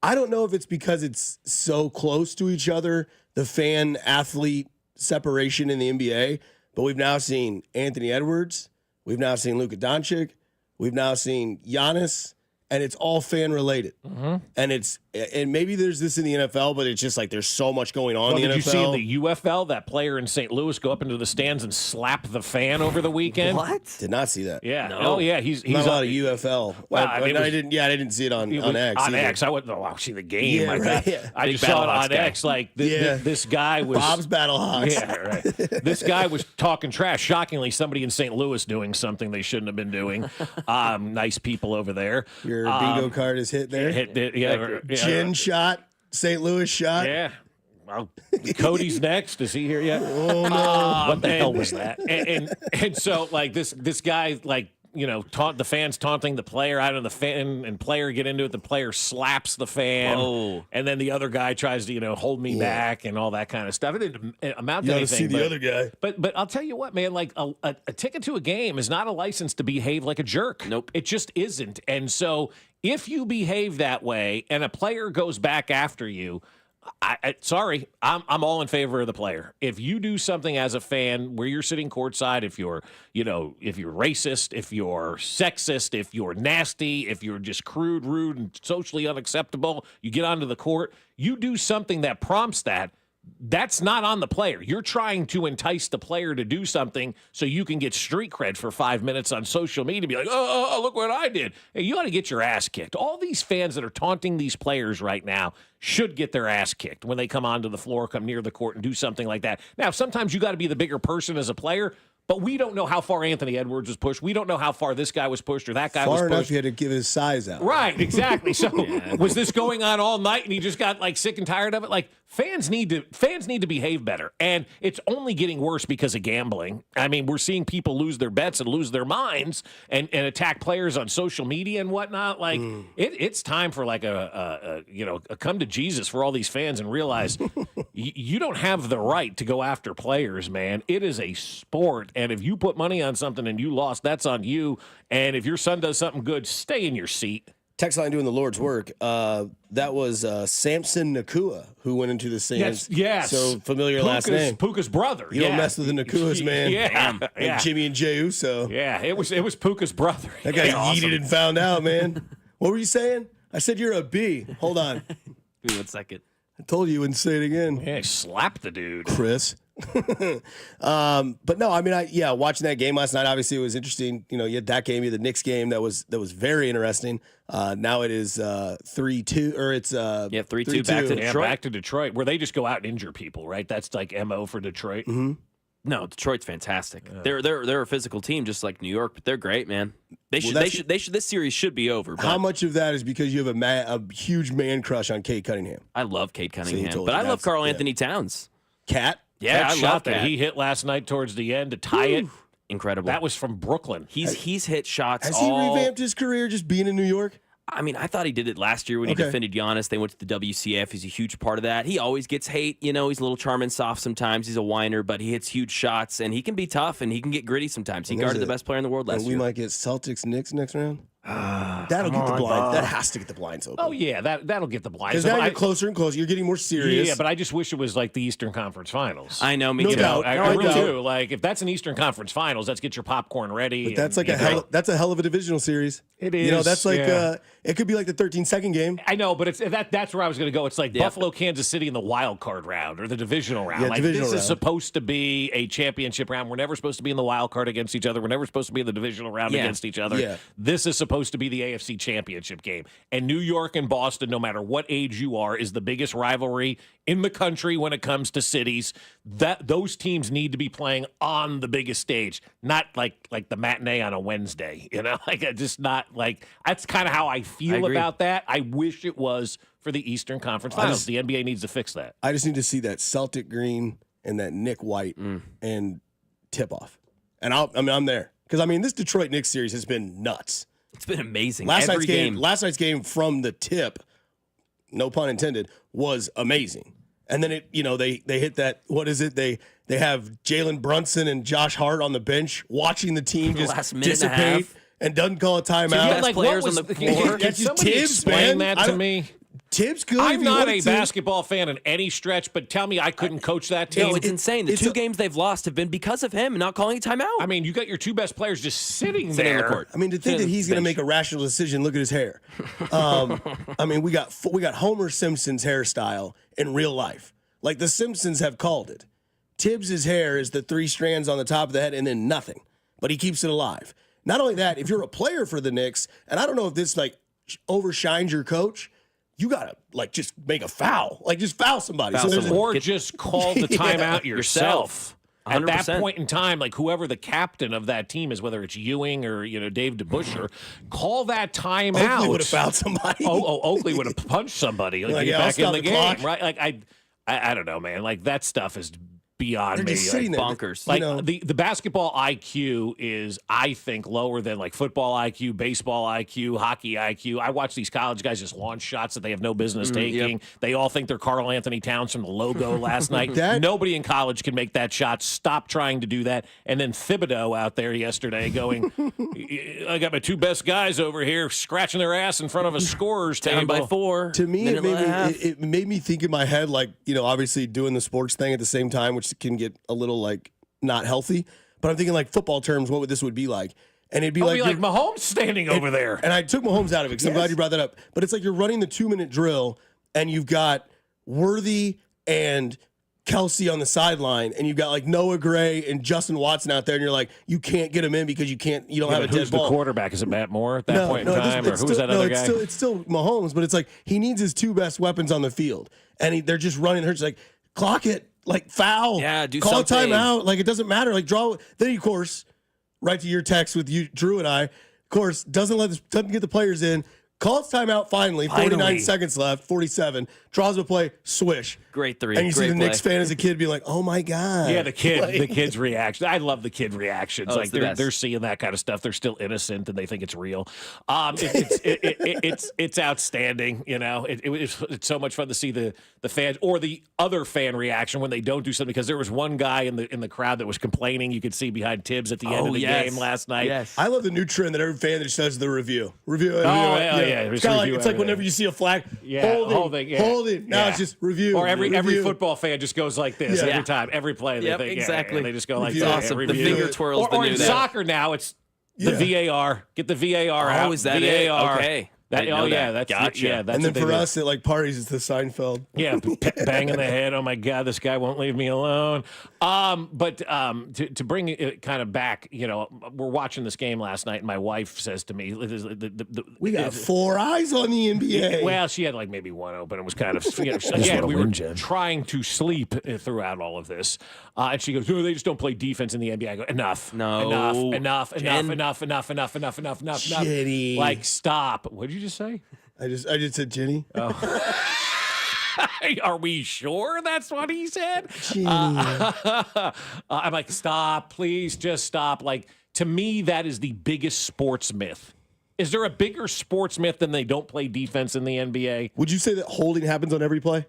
I don't know if it's because it's so close to each other, the fan athlete separation in the NBA. But we've now seen Anthony Edwards, we've now seen Luka Doncic, we've now seen Giannis. And it's all fan related, and maybe there's this in the NFL, but it's just like there's so much going on. Well, in the did NFL. you see in the UFL that player in St. Louis go up into the stands and slap the fan over the weekend? What? Did not see that. Yeah. No. Oh yeah. He's not a lot of UFL. Well, I mean, I didn't. Yeah, I didn't see it on X. On either. X, I wouldn't see the game. Yeah, I, right, yeah. I Big just saw it Battlehawks on guy. X. Like this guy was Bob's Battlehawks. Yeah, right. This guy was talking trash. Shockingly, somebody in St. Louis doing something they shouldn't have been doing. Nice people over there. Your bingo card is hit there. Gin shot, St. Louis shot. Yeah. Well, Cody's next. Is he here yet? Oh no! What the hell was that? And so like this guy like taunt the fans taunting the player out of the fan and player get into it. The player slaps the fan. Oh. And then the other guy tries to hold me back and all that kind of stuff. It didn't amount to You got to anything. see the other guy. But I'll tell you what, man. Like a ticket to a game is not a license to behave like a jerk. Nope. It just isn't. And so if you behave that way and a player goes back after you, sorry, I'm all in favor of the player. If you do something as a fan where you're sitting courtside, if you're racist, if you're sexist, if you're nasty, if you're just crude, rude, and socially unacceptable, you get onto the court, you do something that prompts that. That's not on the player. You're trying to entice the player to do something so you can get street cred for 5 minutes on social media. Be like, oh, look what I did. Hey, you ought to get your ass kicked. All these fans that are taunting these players right now should get their ass kicked when they come onto the floor, come near the court, and do something like that. Now, sometimes you got to be the bigger person as a player, but we don't know how far Anthony Edwards was pushed. We don't know how far this guy was pushed or that guy was Far pushed. enough, he had to give his size out. Right, exactly. So was this going on all night and he just got like sick and tired of it? Like fans need to behave better. And it's only getting worse because of gambling. I mean, we're seeing people lose their bets and lose their minds and attack players on social media and whatnot. Like it's time for like a come to Jesus for all these fans and realize you don't have the right to go after players, man. It is a sport. And if you put money on something and you lost, that's on you. And if your son does something good, stay in your seat. Text line doing the Lord's work. That was Samson Nakua who went into the Sands. Yes. So familiar last name. Puka's brother. You don't mess with the Nakuas, man. Yeah. And Jimmy and Jey Uso. Yeah, it was Puka's brother. That guy awesome. yeeted and found out, man. What were you saying? I said you're a B. Hold on. Give me 1 second. I told you you wouldn't say it again. Yeah, slap the dude. Chris. But no, I mean, watching that game last night, obviously it was interesting. You had that game, you had the Knicks game that was very interesting. Now it is 3-2, or it's 3-2 back to Detroit. Back to Detroit, where they just go out and injure people, right? That's like MO for Detroit. Mm-hmm. No, Detroit's fantastic. They're a physical team, just like New York, but they're great, man. This series should be over. But how much of that is because you have a huge man crush on Cade Cunningham? I love Cade Cunningham, told but you I love that's- Karl yeah. Anthony Towns. Cat? Yeah, that I shot love that Cat. he hit last night towards the end to tie it. Incredible. That was from Brooklyn. He's hit shots. Has he revamped his career just being in New York? I mean, I thought he did it last year when he defended Giannis. They went to the WCF. He's a huge part of that. He always gets hate. He's a little charm and soft sometimes. He's a whiner, but he hits huge shots, and he can be tough, and he can get gritty sometimes. He guarded the best player in the world last And year. we might get Celtics Knicks next round. That'll get the blinds. That has to get the blinds open. Oh yeah, that'll get the blinds. Because now you're closer and closer. You're getting more serious. Yeah, but I just wish it was like the Eastern Conference Finals. I know, me No too. doubt. I No really doubt. do. Like if that's an Eastern Conference Finals, let's get your popcorn ready. But that's like that's a hell of a divisional series. It is. That's like it could be like the 13-second game. I know, but that's where I was going to go. It's like Buffalo, Kansas City in the wild card round or the divisional round. Yeah, like divisional this is round. supposed to be a championship round. We're never supposed to be in the wild card against each other. We're never supposed to be in the divisional round against each other. Yeah. This is supposed to be the AFC championship game. And New York and Boston, no matter what age you are, is the biggest rivalry in the country when it comes to cities. Those teams need to be playing on the biggest stage, not like the matinee on a Wednesday. Just not like that's kind of how I feel about that. I wish it was for the Eastern Conference Finals. The NBA needs to fix that. I just need to see that Celtic green and that Nick White and tip off. And I'm there. Because this Detroit Knicks series has been nuts. It's been amazing. Last Every night's game from the tip, no pun intended, was amazing. And then they hit that, what is it? They have Jalen Brunson and Josh Hart on the bench watching the team just Last minute and a dissipate half. and doesn't call a timeout. Best players on the floor. Can somebody explain that to me? Tibbs good. I'm not a basketball fan in any stretch, but tell me I couldn't coach that team. No, it's insane. The two games they've lost have been because of him not calling a timeout. I mean, you got your two best players just sitting on there. the court. I mean, to think that he's going to make a rational decision, look at his hair. I mean, we got Homer Simpson's hairstyle in real life. Like the Simpsons have called it. Tibbs' hair is the 3 strands on the top of the head and then nothing, but he keeps it alive. Not only that, if you're a player for the Knicks, and I don't know if this overshines your coach, you gotta just make a foul, just foul somebody. Just call the timeout yourself. 100%. At that point in time, whoever the captain of that team is, whether it's Ewing or Dave DeBusschere, call that timeout. Oakley would have fouled somebody. Oakley would have punched somebody. Get back in the game, right? I don't know, man. That stuff is beyond They're me. just sitting there. Bonkers. The basketball IQ is, I think, lower than football IQ, baseball IQ, hockey IQ. I watch these college guys just launch shots that they have no business taking. Yep. They all think they're Karl Anthony Towns from the logo last night. Nobody in college can make that shot. Stop trying to do that. And then Thibodeau out there yesterday going, I got my 2 best guys over here scratching their ass in front of a scorer's Down table. by 4. To me, it made me think in my head, obviously doing the sports thing at the same time, which can get a little not healthy. But I'm thinking football terms, what this would be like. And it'd be like Mahomes standing over there. And I took Mahomes out of it because I'm glad you brought that up. But it's you're running the 2-minute drill and you've got Worthy and Kelsey on the sideline, and you've got Noah Gray and Justin Watson out there, and you're you can't get him in because you don't have a dead ball. Who's the quarterback? Is it Matt Moore at that point in time? Or who's that other guy? It's still Mahomes, but it's he needs his 2 best weapons on the field. And they're just running. They're just clock it. Foul. Yeah, do call something. a timeout. It doesn't matter. Draw. Then, of course, right to your text with you, Drew and I, of course, doesn't get the players in. Calls timeout finally. 49 seconds left. 47. Draws a play. Swish. Great 3. And you see the Knicks fan as a kid be oh my God. Yeah, the kid's reaction. I love the kid reactions. They're seeing that kind of stuff. They're still innocent and they think it's real. It's outstanding. It's so much fun to see the fans or the other fan reaction when they don't do something, because there was one guy in the crowd that was complaining. You could see behind Tibbs at the end of the game last night. Yes. I love the new trend that every fan just does the review. It's like whenever you see a flag, holding. Now it's just review. Or every football fan just goes like this every time, every play. They think, exactly. they just go like It's that. awesome. The finger twirls. Or in soccer now, it's the VAR. Get the VAR out. Oh, is that VAR. It? Okay. That's gotcha. That's and then for us at parties, it's the Seinfeld. Yeah, banging the head. Oh my God, this guy won't leave me alone. But to bring it kind of back, we're watching this game last night, and my wife says to me, "We got 4 eyes on the NBA." Well, she had maybe one open. It was kind of again, we were trying to sleep throughout all of this, and she goes, "No, they just don't play defense in the NBA." I go, "Enough, enough." Jenny. Stop. What did you just say? I just said Jenny. Oh. Are we sure that's what he said? I'm stop, please, just stop. To me, that is the biggest sports myth. Is there a bigger sports myth than they don't play defense in the NBA? Would you say that holding happens on every play?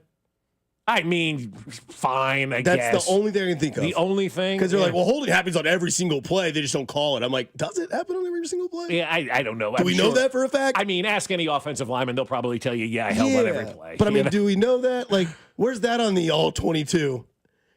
I mean, fine, I guess. That's the only thing I can think of. The only thing? Because they're holding happens on every single play. They just don't call it. I'm does it happen on every single play? Yeah, I don't know. Do we know that for a fact? I mean, ask any offensive lineman. They'll probably tell you, I held on every play. But, do we know that? Where's that on the all 22?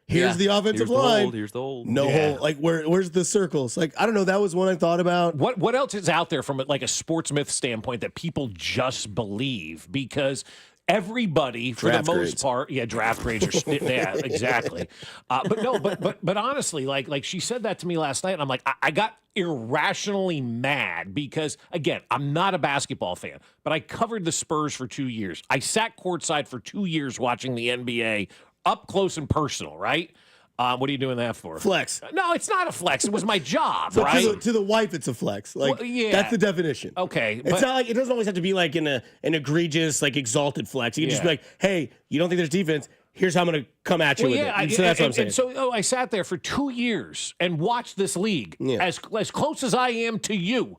Here's the offensive line. Here's the hold. No hold. Where's the circles? I don't know. That was one I thought about. What else is out there from a sports myth standpoint that people just believe? Because everybody, for the most part, draft grades are, exactly. But honestly, like she said that to me last night, and I'm I got irrationally mad because, again, I'm not a basketball fan, but I covered the Spurs for 2 years. I sat courtside for 2 years watching the NBA up close and personal, right? What are you doing that for? Flex. No, it's not a flex. It was my job, so right? To the wife, it's a flex. That's the definition. Okay. It's not it doesn't always have to be an egregious, exalted flex. You can just be hey, you don't think there's defense? Here's how I'm going to come at you with it. So that's what I'm saying. And so I sat there for 2 years and watched this league as close as I am to you.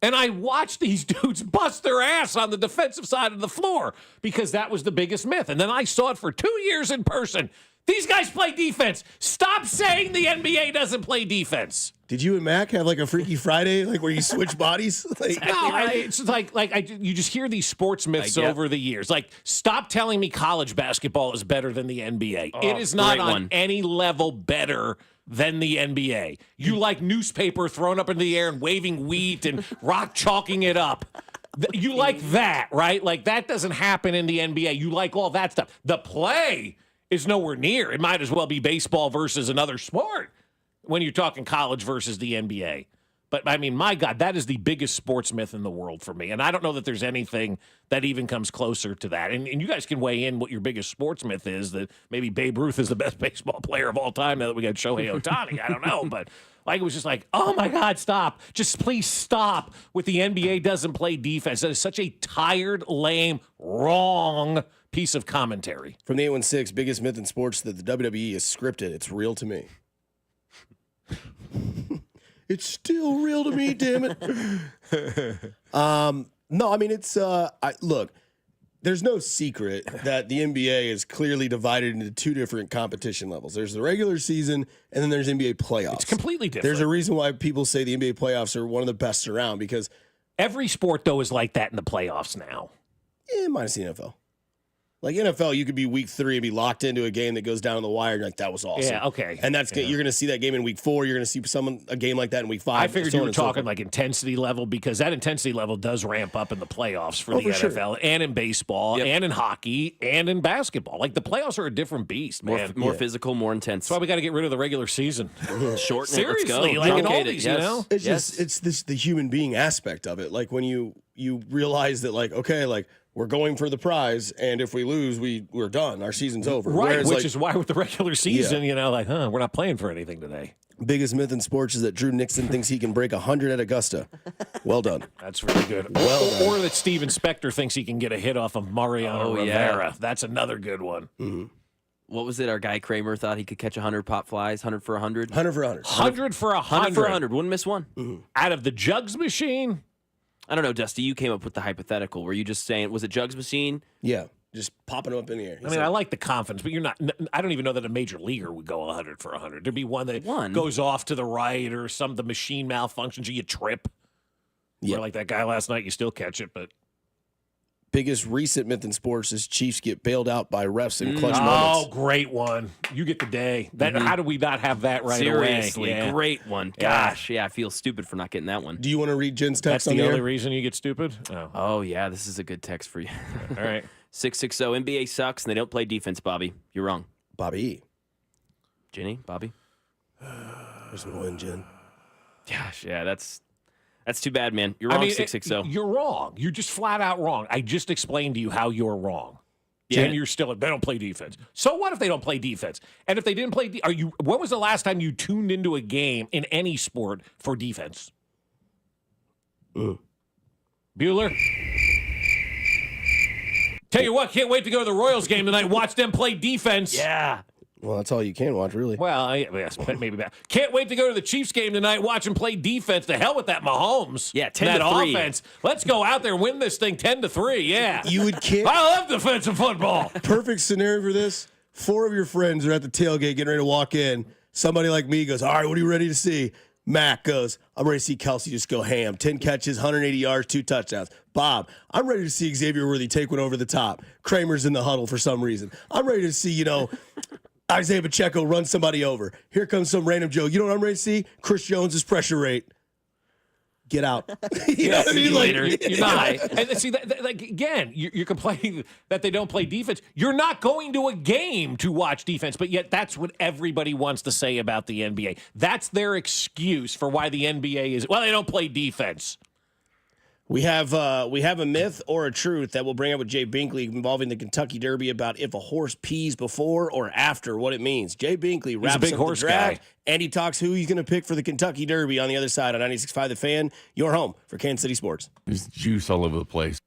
And I watched these dudes bust their ass on the defensive side of the floor because that was the biggest myth. And then I saw it for 2 years in person. These guys play defense. Stop saying the NBA doesn't play defense. Did you and Mac have like a Freaky Friday, like where you switch bodies? It's you just hear these sports myths over the years. Like, stop telling me college basketball is better than the NBA. It is not on any level better than the NBA. You like newspaper thrown up in the air and waving wheat and rock chalking it up. You like that, right? Like, that doesn't happen in the NBA. You like all that stuff. The play is nowhere near. It might as well be baseball versus another sport when you're talking college versus the NBA. But, I mean, my God, that is the biggest sports myth in the world for me. And I don't know that there's anything that even comes closer to that. And you guys can weigh in what your biggest sports myth is, that maybe Babe Ruth is the best baseball player of all time now that we got Shohei Ohtani. I don't know. But, like, it was just like, oh, my God, stop. Just please stop with the NBA doesn't play defense. That is such a tired, lame, wrong piece of commentary. From the 816, biggest myth in sports that the WWE is scripted. It's real to me. It's still real to me, damn it. No, I mean, it's, look, there's no secret that the NBA is clearly divided into two different competition levels. There's the regular season, and then there's NBA playoffs. It's completely different. There's a reason why people say the NBA playoffs are one of the best around, because every sport, though, is like that in the playoffs now. Minus the NFL. Like NFL, you could be week 3 and be locked into a game that goes down the wire. And you're like, that was awesome. Yeah, okay. And you're going to see that game in week 4. You're going to see a game like that in week 5. I figured you were talking like intensity level, because that intensity level does ramp up in the playoffs for the NFL and in baseball and in hockey and in basketball. Like, the playoffs are a different beast, man. More physical, more intense. That's why we got to get rid of the regular season. Shorten it. Seriously, Let's go. like in all these, you know? It's just it's the human being aspect of it. Like, when you realize that, like, okay, like, we're going for the prize, and if we lose, we're done. Our season's over. Right, Whereas, which is why with the regular season, you know, like, we're not playing for anything today. Biggest myth in sports is that Drew Nixon thinks he can break 100 at Augusta. Well done. That's really good. Or that Steven Spector thinks he can get a hit off of Mariano Rivera. Yeah. That's another good one. Mm-hmm. What was it? Our guy Kramer thought he could catch 100 pop flies, 100 for 100? 100 for 100. 100 for 100. 100 for 100. Wouldn't miss one. Mm-hmm. Out of the jugs machine? I don't know, Dusty. You came up with the hypothetical. Were you just saying, was it jugs machine? Yeah, just popping them up in the air. I mean, I like the confidence, but you're not. I don't even know that a major leaguer would go 100 for 100. There'd be one that goes off to the right, or the machine malfunctions, or you trip. Yeah, or like that guy last night. You still catch it, but. Biggest recent myth in sports is Chiefs get bailed out by refs in clutch moments. Oh, great one. You get the day. That How do we not have that right Seriously, away? great one. Gosh, I feel stupid for not getting that one. Do you want to read Jen's text? That's the only reason you get stupid? Oh, yeah, this is a good text for you. All right. 660, NBA sucks and they don't play defense, Bobby. You're wrong. Bobby. Jenny, Bobby? There's no win, Jen. Gosh, yeah, that's too bad, man. You're wrong, 660. You're wrong. You're just flat out wrong. I just explained to you how you're wrong. Yeah. And you're still, they don't play defense. So what if they don't play defense? And if they didn't play, when was the last time you tuned into a game in any sport for defense? Bueller? Tell you what, can't wait to go to the Royals game tonight. Watch them play defense. Yeah. Well, that's all you can watch, really. Well, yes, maybe bad. Can't wait to go to the Chiefs game tonight. Watch them play defense. To hell with that Mahomes. Yeah, 10-3. That offense. Let's go out there and win this thing 10-3. Yeah. You would can't. I love defensive football. Perfect scenario for this. 4 of your friends are at the tailgate getting ready to walk in. Somebody like me goes, all right, what are you ready to see? Mac goes, I'm ready to see Kelsey just go ham. 10 catches, 180 yards, 2 touchdowns. Bob, I'm ready to see Xavier Worthy take one over the top. Kramer's in the huddle for some reason. I'm ready to see, Isaiah Pacheco run somebody over. Here comes some random Joe. You know what I'm ready to see? Chris Jones' pressure rate. Get out. You know what I mean? Later. You're not. And see, again, you're complaining that they don't play defense. You're not going to a game to watch defense, but yet that's what everybody wants to say about the NBA. That's their excuse for why the NBA is, they don't play defense. We have a myth or a truth that we'll bring up with Jay Binkley involving the Kentucky Derby about if a horse pees before or after, what it means. Jay Binkley wraps up the draft, and he talks who he's going to pick for the Kentucky Derby on the other side on 96.5 The Fan, your home for Kansas City sports. There's juice all over the place.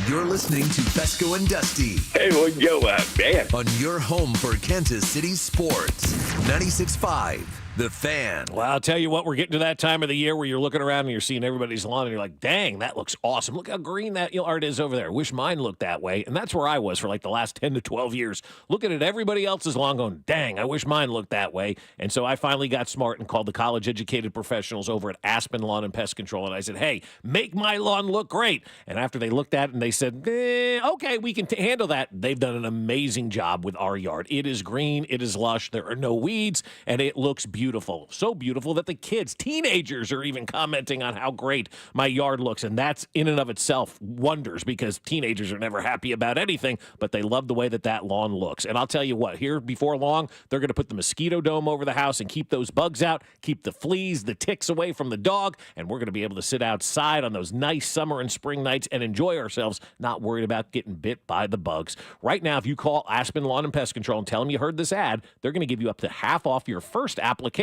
You're listening to Fescoe and Dusty. Hey, what yo, man? On your home for Kansas City sports. 96.5 The Fan. Well, I'll tell you what, we're getting to that time of the year where you're looking around and you're seeing everybody's lawn and you're like, dang, that looks awesome. Look how green that yard is over there. Wish mine looked that way. And that's where I was for like the last 10 to 12 years, looking at everybody else's lawn going, dang, I wish mine looked that way. And so I finally got smart and called the college-educated professionals over at Aspen Lawn and Pest Control. And I said, hey, make my lawn look great. And after they looked at it and they said, okay, we can handle that. They've done an amazing job with our yard. It is green. It is lush. There are no weeds. And it looks beautiful. So beautiful that the kids, teenagers, are even commenting on how great my yard looks. And that's in and of itself wonders, because teenagers are never happy about anything, but they love the way that lawn looks. And I'll tell you what, here before long, they're going to put the mosquito dome over the house and keep those bugs out, keep the fleas, the ticks away from the dog, and we're going to be able to sit outside on those nice summer and spring nights and enjoy ourselves, not worried about getting bit by the bugs. Right now, if you call Aspen Lawn and Pest Control and tell them you heard this ad, they're going to give you up to half off your first application,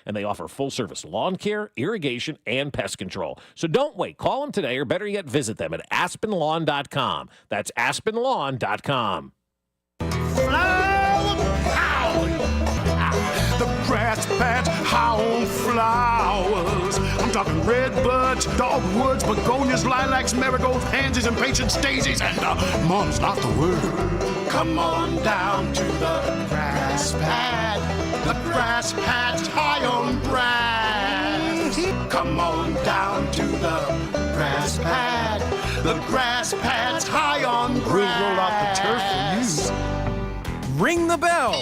and they offer full-service lawn care, irrigation, and pest control. So don't wait. Call them today, or better yet, visit them at aspenlawn.com. That's aspenlawn.com. The grass patch, hound flowers. I'm talking redbuds, dogwoods, begonias, lilacs, marigolds, pansies, impatient daisies, and mom's not the word. Come on down to the grass patch. The grass patch high on grass. Come on down to the grass patch. The grass patch high on grass. We'll roll out the turf for you. Ring the bell.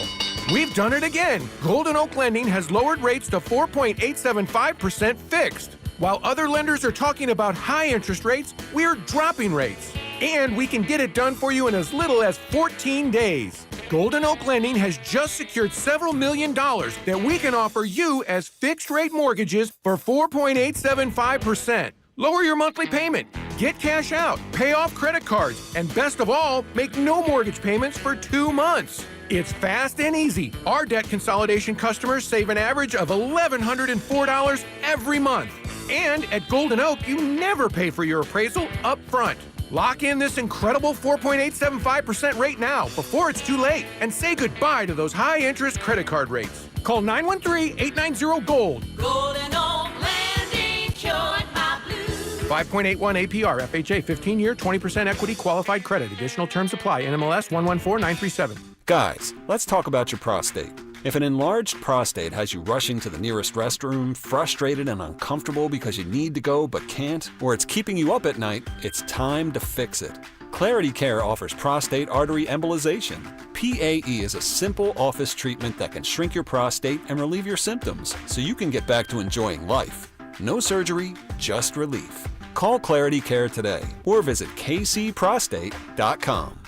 We've done it again. Golden Oak Lending has lowered rates to 4.875% fixed. While other lenders are talking about high interest rates, we're dropping rates. And we can get it done for you in as little as 14 days. Golden Oak Lending has just secured several $1 million that we can offer you as fixed-rate mortgages for 4.875%. Lower your monthly payment, get cash out, pay off credit cards, and best of all, make no mortgage payments for 2 months. It's fast and easy. Our debt consolidation customers save an average of $1,104 every month. And at Golden Oak, you never pay for your appraisal up front. Lock in this incredible 4.875% rate now before it's too late, and say goodbye to those high-interest credit card rates. Call 913-890-GOLD. Golden Oak Landing, cured my blues. 5.81 APR, FHA, 15-year, 20% equity, qualified credit. Additional terms apply. NMLS 114937. Guys, let's talk about your prostate. If an enlarged prostate has you rushing to the nearest restroom, frustrated and uncomfortable because you need to go but can't, or it's keeping you up at night, it's time to fix it. Clarity Care offers prostate artery embolization. PAE is a simple office treatment that can shrink your prostate and relieve your symptoms so you can get back to enjoying life. No surgery, just relief. Call Clarity Care today or visit kcprostate.com.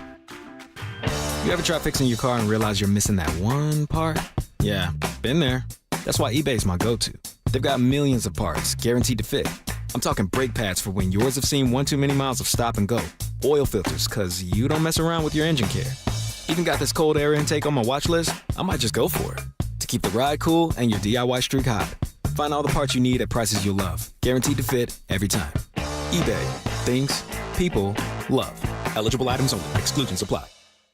You ever try fixing your car and realize you're missing that one part? Yeah, been there. That's why eBay's my go-to. They've got millions of parts, guaranteed to fit. I'm talking brake pads for when yours have seen one too many miles of stop and go. Oil filters, cause you don't mess around with your engine care. Even got this cold air intake on my watch list. I might just go for it. To keep the ride cool and your DIY streak hot. Find all the parts you need at prices you'll love. Guaranteed to fit every time. eBay. Things people love. Eligible items only. Exclusions apply.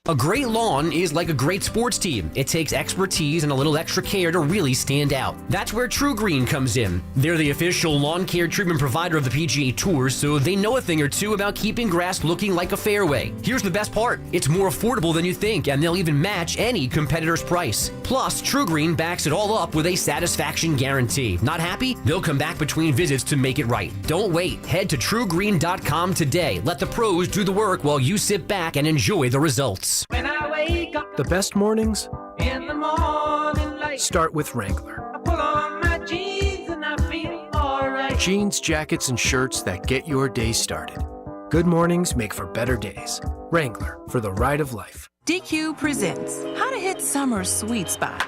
A great lawn is like a great sports team. It takes expertise and a little extra care to really stand out. That's where True Green comes in. They're the official lawn care treatment provider of the PGA Tour, so they know a thing or two about keeping grass looking like a fairway. Here's the best part. It's more affordable than you think, and they'll even match any competitor's price. Plus, True Green backs it all up with a satisfaction guarantee. Not happy? They'll come back between visits to make it right. Don't wait. Head to truegreen.com today. Let the pros do the work while you sit back and enjoy the results. When I wake up The best mornings in the morning light, start with Wrangler. I pull on my jeans and I feel alright. Jeans, jackets, and shirts that get your day started. Good mornings make for better days. Wrangler, for the ride of life. DQ presents How to Hit Summer's Sweet Spot.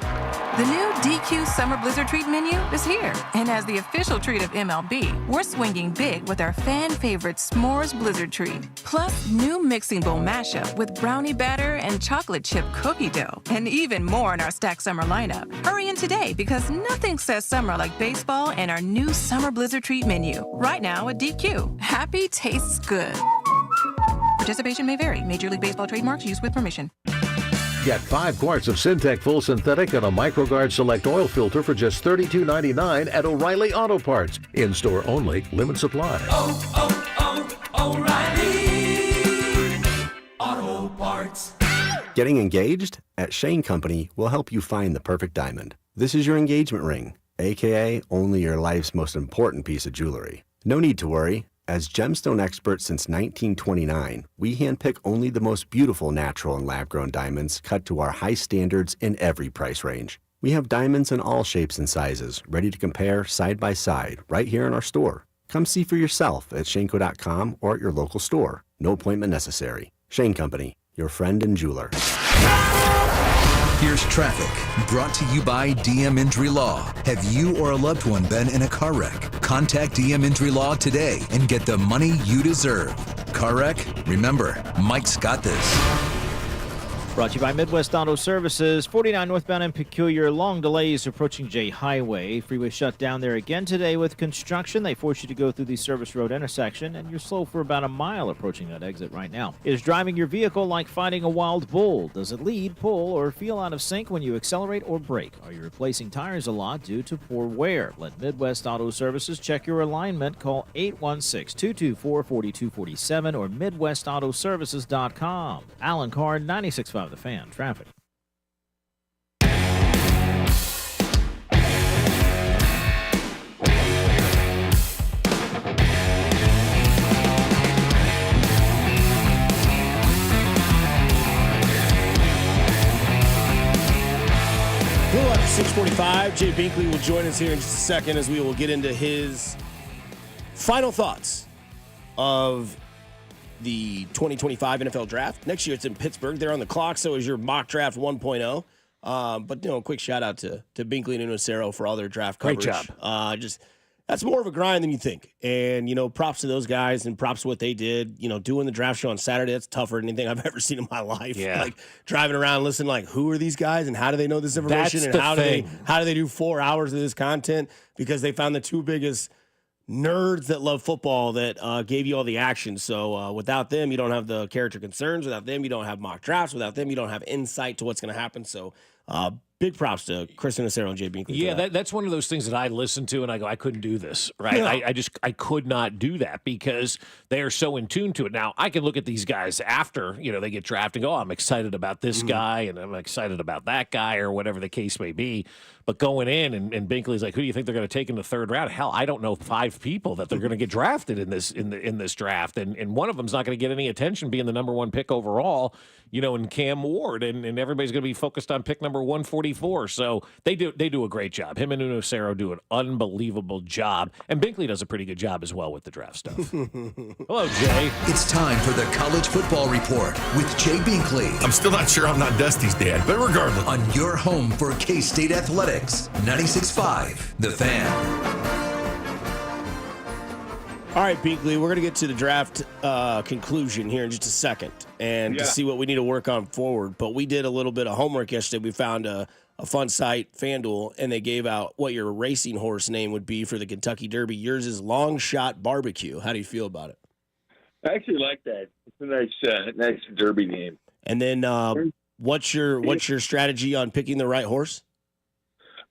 The new DQ Summer Blizzard Treat menu is here. And as the official treat of MLB, we're swinging big with our fan favorite S'mores Blizzard Treat. Plus, new mixing bowl mashup with brownie batter and chocolate chip cookie dough. And even more in our Stack Summer lineup. Hurry in today because nothing says summer like baseball and our new Summer Blizzard Treat menu. Right now at DQ. Happy tastes good. Participation may vary. Major League Baseball trademarks used with permission. Get 5 quarts of Syntec Full Synthetic and a MicroGuard Select Oil Filter for just $32.99 at O'Reilly Auto Parts. In-store only, limit supply. O'Reilly Auto Parts. Getting engaged? At Shane Company, we'll help you find the perfect diamond. This is your engagement ring, aka only your life's most important piece of jewelry. No need to worry. As gemstone experts since 1929, we handpick only the most beautiful natural and lab-grown diamonds cut to our high standards in every price range. We have diamonds in all shapes and sizes, ready to compare side by side right here in our store. Come see for yourself at Shaneco.com or at your local store. No appointment necessary. Shane Company, your friend and jeweler. Here's traffic, brought to you by DM Injury Law. Have you or a loved one been in a car wreck? Contact DM Injury Law today and get the money you deserve. Car wreck? Remember, Mike's got this. Brought to you by Midwest Auto Services. 49 northbound and peculiar. Long delays approaching J Highway. Freeway shut down there again today with construction. They force you to go through the service road intersection, and you're slow for about a mile approaching that exit right now. Is driving your vehicle like fighting a wild bull? Does it lead, pull, or feel out of sync when you accelerate or brake? Are you replacing tires a lot due to poor wear? Let Midwest Auto Services check your alignment. Call 816-224-4247 or MidwestAutoservices.com. Alan Carr, 96.5 The Fan. Traffic. Well, after 6:45, Jay Binkley will join us here in just a second as we will get into his final thoughts of the 2025 NFL Draft. Next year it's in Pittsburgh. They're on the clock, so is your mock draft 1.0. But a quick shout out to Binkley and Unocero for all their draft coverage. Great job. That's more of a grind than you think. And, props to those guys and props to what they did. Doing the draft show on Saturday, that's tougher than anything I've ever seen in my life. Yeah. Like driving around listening, who are these guys and how do they know this information? That's And how the do they do 4 hours of this content? Because they found the two biggest nerds that love football that gave you all the action. So without them, you don't have the character concerns. Without them, you don't have mock drafts. Without them, you don't have insight to what's going to happen. So big props to Chris Unocero and Jay Binkley. Yeah, that's one of those things that I listen to and I go, I couldn't do this, right? Yeah. I could not do that because they are so in tune to it. Now, I can look at these guys after, they get drafted and go, I'm excited about this guy and I'm excited about that guy or whatever the case may be. But going in and Binkley's like, who do you think they're going to take in the third round? Hell, I don't know 5 people that they're going to get drafted in this draft. And one of them's not going to get any attention being the number 1 pick overall, in Cam Ward. And everybody's going to be focused on pick number 144. So they do a great job. Him and Unocero do an unbelievable job. And Binkley does a pretty good job as well with the draft stuff. Hello, Jay. It's time for the College Football Report with Jay Binkley. I'm still not sure I'm not Dusty's dad, but regardless. On your home for K-State Athletics, 96.5 The Fan. All right, Binkley, we're going to get to the draft conclusion here in just a second and to see what we need to work on forward. But we did a little bit of homework yesterday. We found a fun site, FanDuel, and they gave out what your racing horse name would be for the Kentucky Derby. Yours is Long Shot Barbecue. How do you feel about it? I actually like that. It's a nice Derby name. And then what's your strategy on picking the right horse?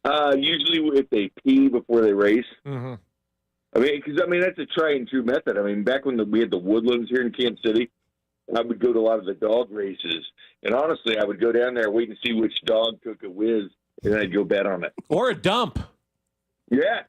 Usually if they pee before they race. Mm-hmm. That's a tried and true method. Back when we had the Woodlands here in Kansas City, I would go to a lot of the dog races. And honestly, I would go down there, wait and see which dog took a whiz, and then I'd go bet on it. Or a dump. Yeah.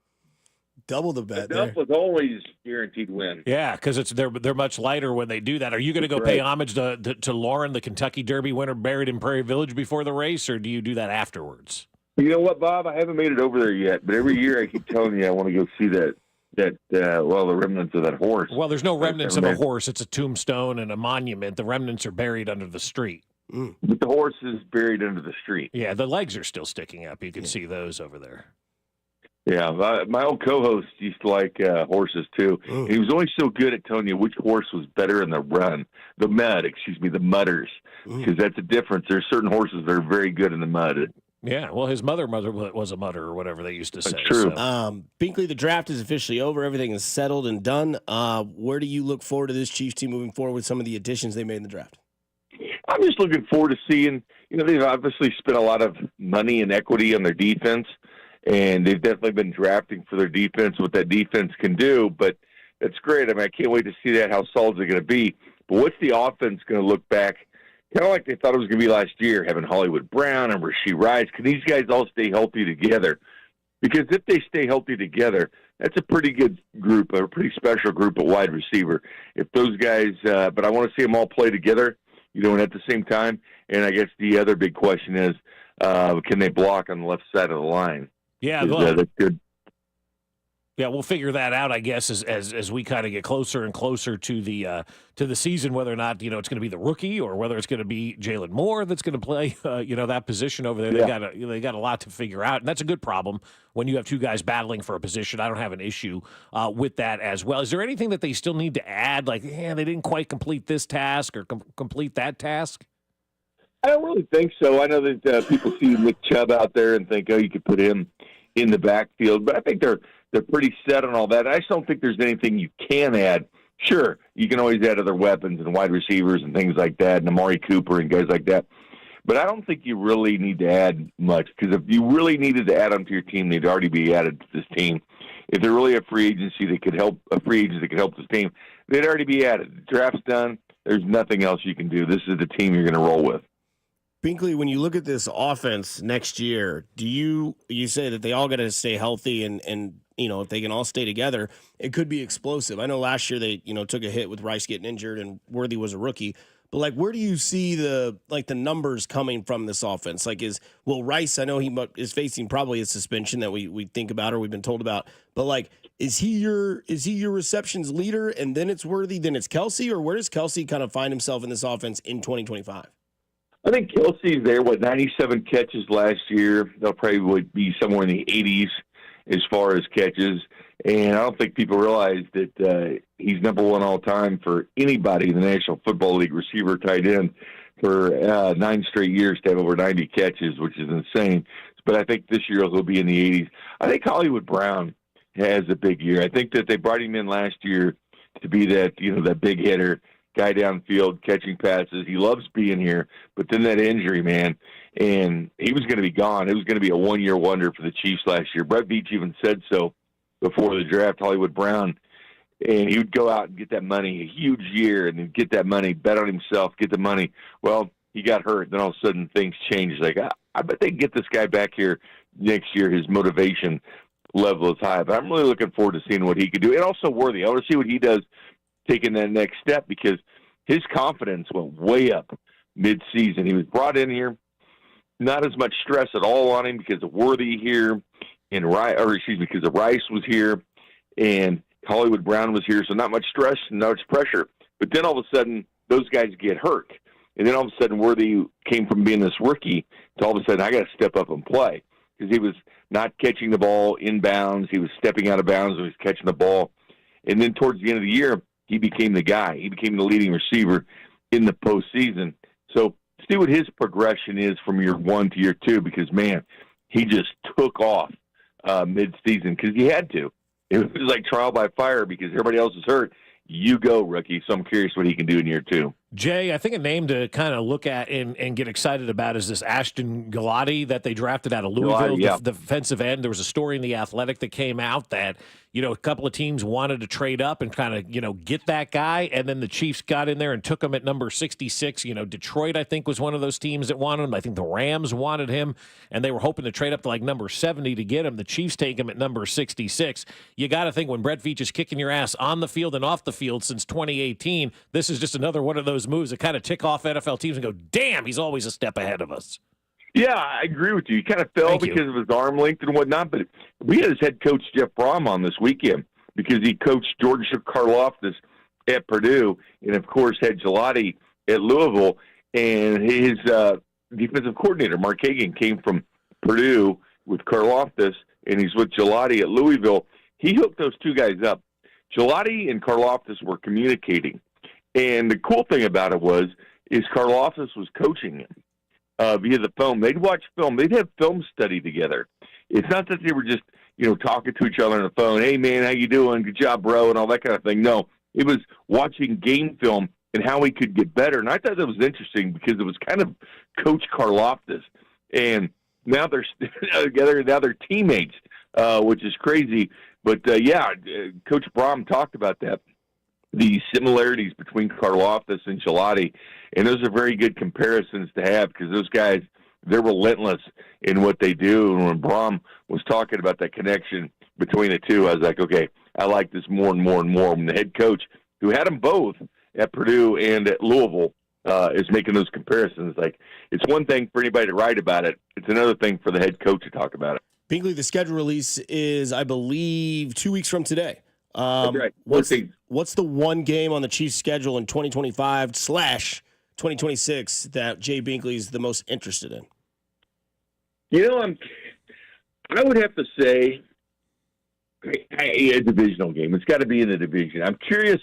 Double the bet. The dump was always guaranteed win. Yeah, because they're much lighter when they do that. Are you going to go pay homage to Lauren, the Kentucky Derby winner buried in Prairie Village before the race, or do you do that afterwards? You know what, Bob? I haven't made it over there yet, but every year I keep telling you I want to go see the remnants of that horse. Well, there's no remnants of a horse. It's a tombstone and a monument. The remnants are buried under the street. But the horse is buried under the street. Yeah, the legs are still sticking up. You can see those over there. Yeah, my old co-host used to like horses too. And he was always so good at telling you which horse was better in the run. The mudders. Because that's the difference. There's certain horses that are very good in the mud. Yeah, well, his mother was a mudder or whatever they used to say. That's true. So. Binkley, the draft is officially over. Everything is settled and done. Where do you look forward to this Chiefs team moving forward with some of the additions they made in the draft? I'm just looking forward to seeing, they've obviously spent a lot of money and equity on their defense, and they've definitely been drafting for their defense, what that defense can do. But that's great. I mean, I can't wait to see that, how solid they're going to be. But what's the offense going to look back? Kind of like they thought it was going to be last year, having Hollywood Brown and Rashee Rice. Can these guys all stay healthy together? Because if they stay healthy together, that's a pretty good group, a pretty special group at wide receiver. If those guys, but I want to see them all play together, and at the same time. And I guess the other big question is, can they block on the left side of the line? Yeah, that's good. Yeah, we'll figure that out, I guess, as we kind of get closer and closer to the season, whether or not it's going to be the rookie or whether it's going to be Jalen Moore that's going to play that position over there. They got a lot to figure out, and that's a good problem when you have two guys battling for a position. I don't have an issue with that as well. Is there anything that they still need to add? Like, they didn't quite complete this task or complete that task? I don't really think so. I know that people see Nick Chubb out there and think, you could put him in the backfield, but I think they're pretty set on all that. I just don't think there's anything you can add. Sure, you can always add other weapons and wide receivers and things like that, and Amari Cooper and guys like that. But I don't think you really need to add much, because if you really needed to add them to your team, they'd already be added to this team. If they're really a free agency that could help this team, they'd already be added. The draft's done. There's nothing else you can do. This is the team you're going to roll with. Binkley, when you look at this offense next year, do you say that they all got to stay healthy and if they can all stay together, it could be explosive. I know last year they took a hit with Rice getting injured and Worthy was a rookie, but where do you see the numbers coming from this offense? Rice, I know he is facing probably a suspension that we think about or we've been told about, but is he your receptions leader and then it's Worthy, then it's Kelsey, or where does Kelsey kind of find himself in this offense in 2025? I think Kelsey's there, 97 catches last year. They'll probably be somewhere in the 80s as far as catches. And I don't think people realize that he's number one all time for anybody in the National Football League receiver tight end for 9 straight years to have over 90 catches, which is insane. But I think this year he'll be in the 80s. I think Hollywood Brown has a big year. I think that they brought him in last year to be that, that big hitter, guy downfield, catching passes. He loves being here, but then that injury, man, and he was going to be gone. It was going to be a one-year wonder for the Chiefs last year. Brett Veach even said so before the draft, Hollywood Brown, and he would go out and get that money, a huge year, and then get that money, bet on himself, get the money. Well, he got hurt. Then all of a sudden things changed. I bet they can get this guy back here next year. His motivation level is high, but I'm really looking forward to seeing what he could do. And also Worthy. I want to see what he does taking that next step, because his confidence went way up mid-season. He was brought in here, not as much stress at all on him because of Worthy here, because of Rice was here, and Hollywood Brown was here, so not much stress, not much pressure. But then all of a sudden, those guys get hurt, and then all of a sudden, Worthy came from being this rookie to all of a sudden, I got to step up and play, because he was not catching the ball in bounds. He was stepping out of bounds when he was catching the ball. And then towards the end of the year, he became the guy. He became the leading receiver in the postseason. So see what his progression is from year 1 to year 2, because, man, he just took off mid-season because he had to. It was like trial by fire because everybody else is hurt. You go, rookie. So I'm curious what he can do in year 2. Jay, I think a name to kind of look at and get excited about is this Ashton Galati that they drafted out of Louisville, the defensive end. There was a story in The Athletic that came out that, a couple of teams wanted to trade up and kind of, get that guy, and then the Chiefs got in there and took him at number 66. Detroit, I think, was one of those teams that wanted him. I think the Rams wanted him, and they were hoping to trade up to number 70 to get him. The Chiefs take him at number 66. You got to think when Brett Veach is kicking your ass on the field and off the field since 2018, this is just another one of those moves that kind of tick off NFL teams and go, damn, he's always a step ahead of us. Yeah, I agree with you. He kind of fell because of his arm length and whatnot, but we had his head coach, Jeff Brom, on this weekend because he coached George Karlaftis at Purdue and, of course, had Gelati at Louisville. And his defensive coordinator, Mark Hagan, came from Purdue with Karlaftis, and he's with Gelati at Louisville. He hooked those two guys up. Gelati and Karlaftis were communicating. And the cool thing about it is Karlaftis was coaching him via the phone. They'd watch film. They'd have film study together. It's not that they were just, talking to each other on the phone. Hey, man, how you doing? Good job, bro, and all that kind of thing. No, it was watching game film and how he could get better. And I thought that was interesting because it was kind of Coach Karlaftis. And now they're together, now they're teammates, which is crazy. But, Coach Brom talked about that, the similarities between Karlaftis and Gelati. And those are very good comparisons to have because those guys, they're relentless in what they do. And when Brom was talking about that connection between the two, I was like, okay, I like this more and more and more. And the head coach, who had them both at Purdue and at Louisville, is making those comparisons. Like, it's one thing for anybody to write about it. It's another thing for the head coach to talk about it. Binkley, the schedule release is, I believe, 2 weeks from today. That's right. What's the one game on the Chiefs' schedule in 2025/2026 that Jay Binkley is the most interested in? I would have to say a divisional game. It's got to be in the division. I'm curious.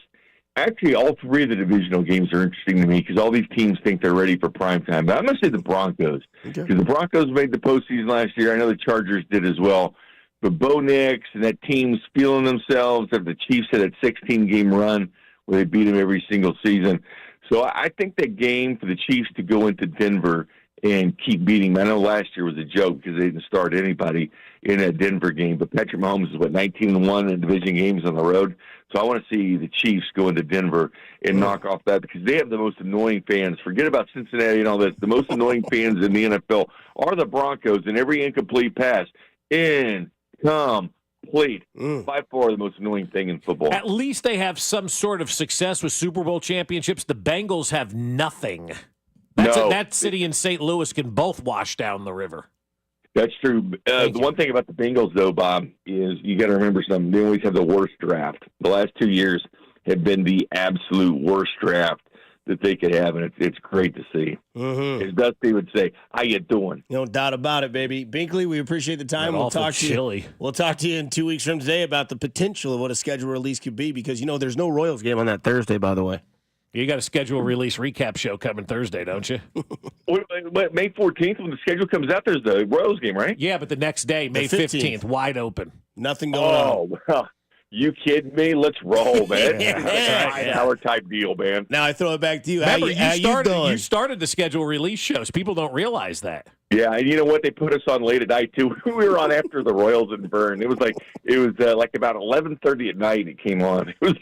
Actually, all three of the divisional games are interesting to me because all these teams think they're ready for prime time. But I'm going to say the Broncos because the Broncos made the postseason last year. I know the Chargers did as well. But Bo Nix and that team's feeling themselves after the Chiefs had that 16-game run where they beat them every single season. So I think that game for the Chiefs to go into Denver and keep beating them. I know last year was a joke because they didn't start anybody in that Denver game. But Patrick Mahomes is, 19-1 in division games on the road. So I want to see the Chiefs go into Denver and knock off that because they have the most annoying fans. Forget about Cincinnati and all that. The most annoying fans in the NFL are the Broncos, and every incomplete pass, incomplete. By far the most annoying thing in football. At least they have some sort of success with Super Bowl championships. The Bengals have nothing. That city and St. Louis can both wash down the river. That's true. The one thing about the Bengals, though, Bob, is you got to remember something. They always have the worst draft. The last 2 years have been the absolute worst draft that they could have, and it's great to see. As Dusty would say, how you doing? No doubt about it, baby. Binkley, we appreciate the time. We'll talk to you. We'll talk to you in 2 weeks from today about the potential of what a schedule release could be because, there's no Royals game on that Thursday, by the way. You got a schedule release recap show coming Thursday, don't you? May 14th, when the schedule comes out, there's the Royals game, right? Yeah, but the next day, May 15th, wide open. Nothing going on. Oh, well, you kidding me? Let's roll, man. Hour type deal, man. Now I throw it back to you. Remember, you started the schedule release shows. People don't realize that. Yeah, and you know what? They put us on late at night, too. We were on after the Royals and Byrne. It was like about 11:30 at night it came on. It was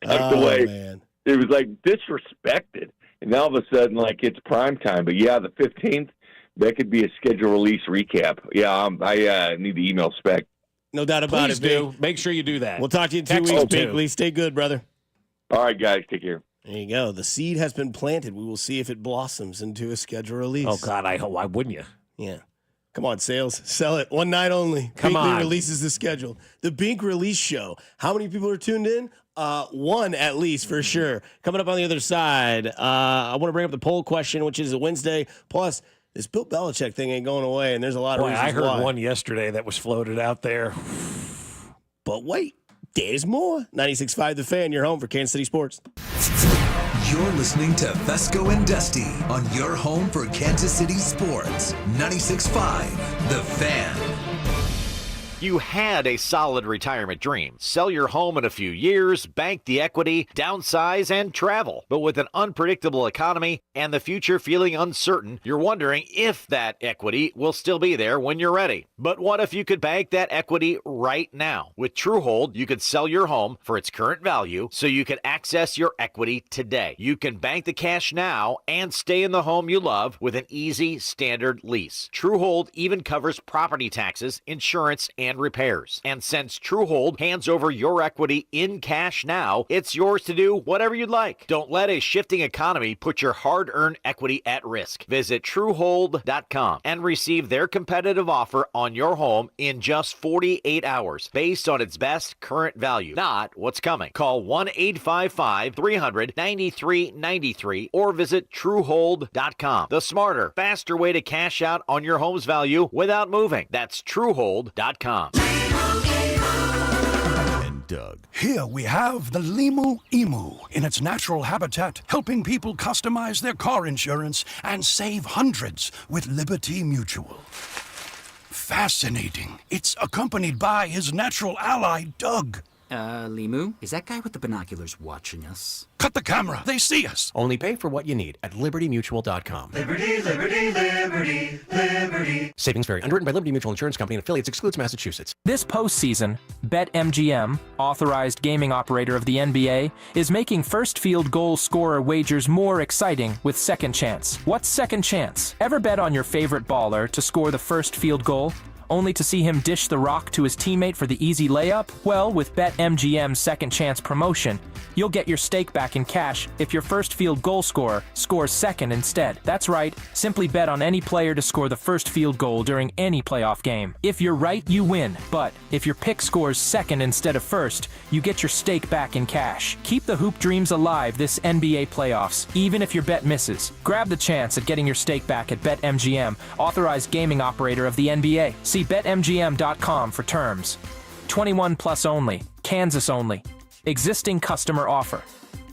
tucked away. Man. It was like disrespected. And now all of a sudden, it's prime time. But, yeah, the 15th, that could be a schedule release recap. Yeah, I need the email spec. No doubt about Please it. Do. Make sure you do that. We'll talk to you in 2 weeks, Binkley. Stay good, brother. All right, guys. Take care. There you go. The seed has been planted. We will see if it blossoms into a schedule release. Oh, God, why wouldn't you? Yeah. Come on, sales. Sell it. One night only. Come Binkley on. releases the schedule. The Bink Release Show. How many people are tuned in? One at least for sure. Coming up on the other side, I want to bring up the poll question, which is a Wednesday. Plus, this Bill Belichick thing ain't going away, and there's a lot of reasons I heard why. one yesterday that was floated out there. But wait, there's more. 96.5 The Fan, your home for Kansas City sports. You're listening to Fescoe and Dusty on your home for Kansas City sports. 96.5 The Fan. You had a solid retirement dream. Sell your home in a few years, bank the equity, downsize, and travel. But with an unpredictable economy and the future feeling uncertain, you're wondering if that equity will still be there when you're ready. But what if you could bank that equity right now? With TrueHold, you could sell your home for its current value so you can access your equity today. You can bank the cash now and stay in the home you love with an easy standard lease. TrueHold even covers property taxes, insurance, and repairs. And since TrueHold hands over your equity in cash now, it's yours to do whatever you'd like. Don't let a shifting economy put your hard-earned equity at risk. Visit TrueHold.com and receive their competitive offer on your home in just 48 hours based on its best current value, not what's coming. Call 1-855-300-9393 or visit TrueHold.com. The smarter, faster way to cash out on your home's value without moving. That's TrueHold.com. And Doug. Here we have the Limu Emu in its natural habitat, helping people customize their car insurance and save hundreds with Liberty Mutual. Fascinating. It's accompanied by his natural ally, Doug. Limu, is that guy with the binoculars watching us? Cut the camera. They see us. Only pay for what you need at libertymutual.com. Liberty, liberty, liberty, liberty. Savings vary. Underwritten by Liberty Mutual Insurance Company and affiliates. Excludes Massachusetts. This postseason, BetMGM, authorized gaming operator of the NBA, is making first field goal scorer wagers more exciting with Second Chance. What's Second Chance? Ever bet on your favorite baller to score the first field goal, only to see him dish the rock to his teammate for the easy layup? Well, with BetMGM's Second Chance promotion, you'll get your stake back in cash if your first field goal scorer scores second instead. That's right, simply bet on any player to score the first field goal during any playoff game. If you're right, you win, but if your pick scores second instead of first, you get your stake back in cash. Keep the hoop dreams alive this NBA playoffs, even if your bet misses. Grab the chance at getting your stake back at BetMGM, authorized gaming operator of the NBA. See BetMGM.com for terms. 21 plus only. Kansas only. Existing customer offer.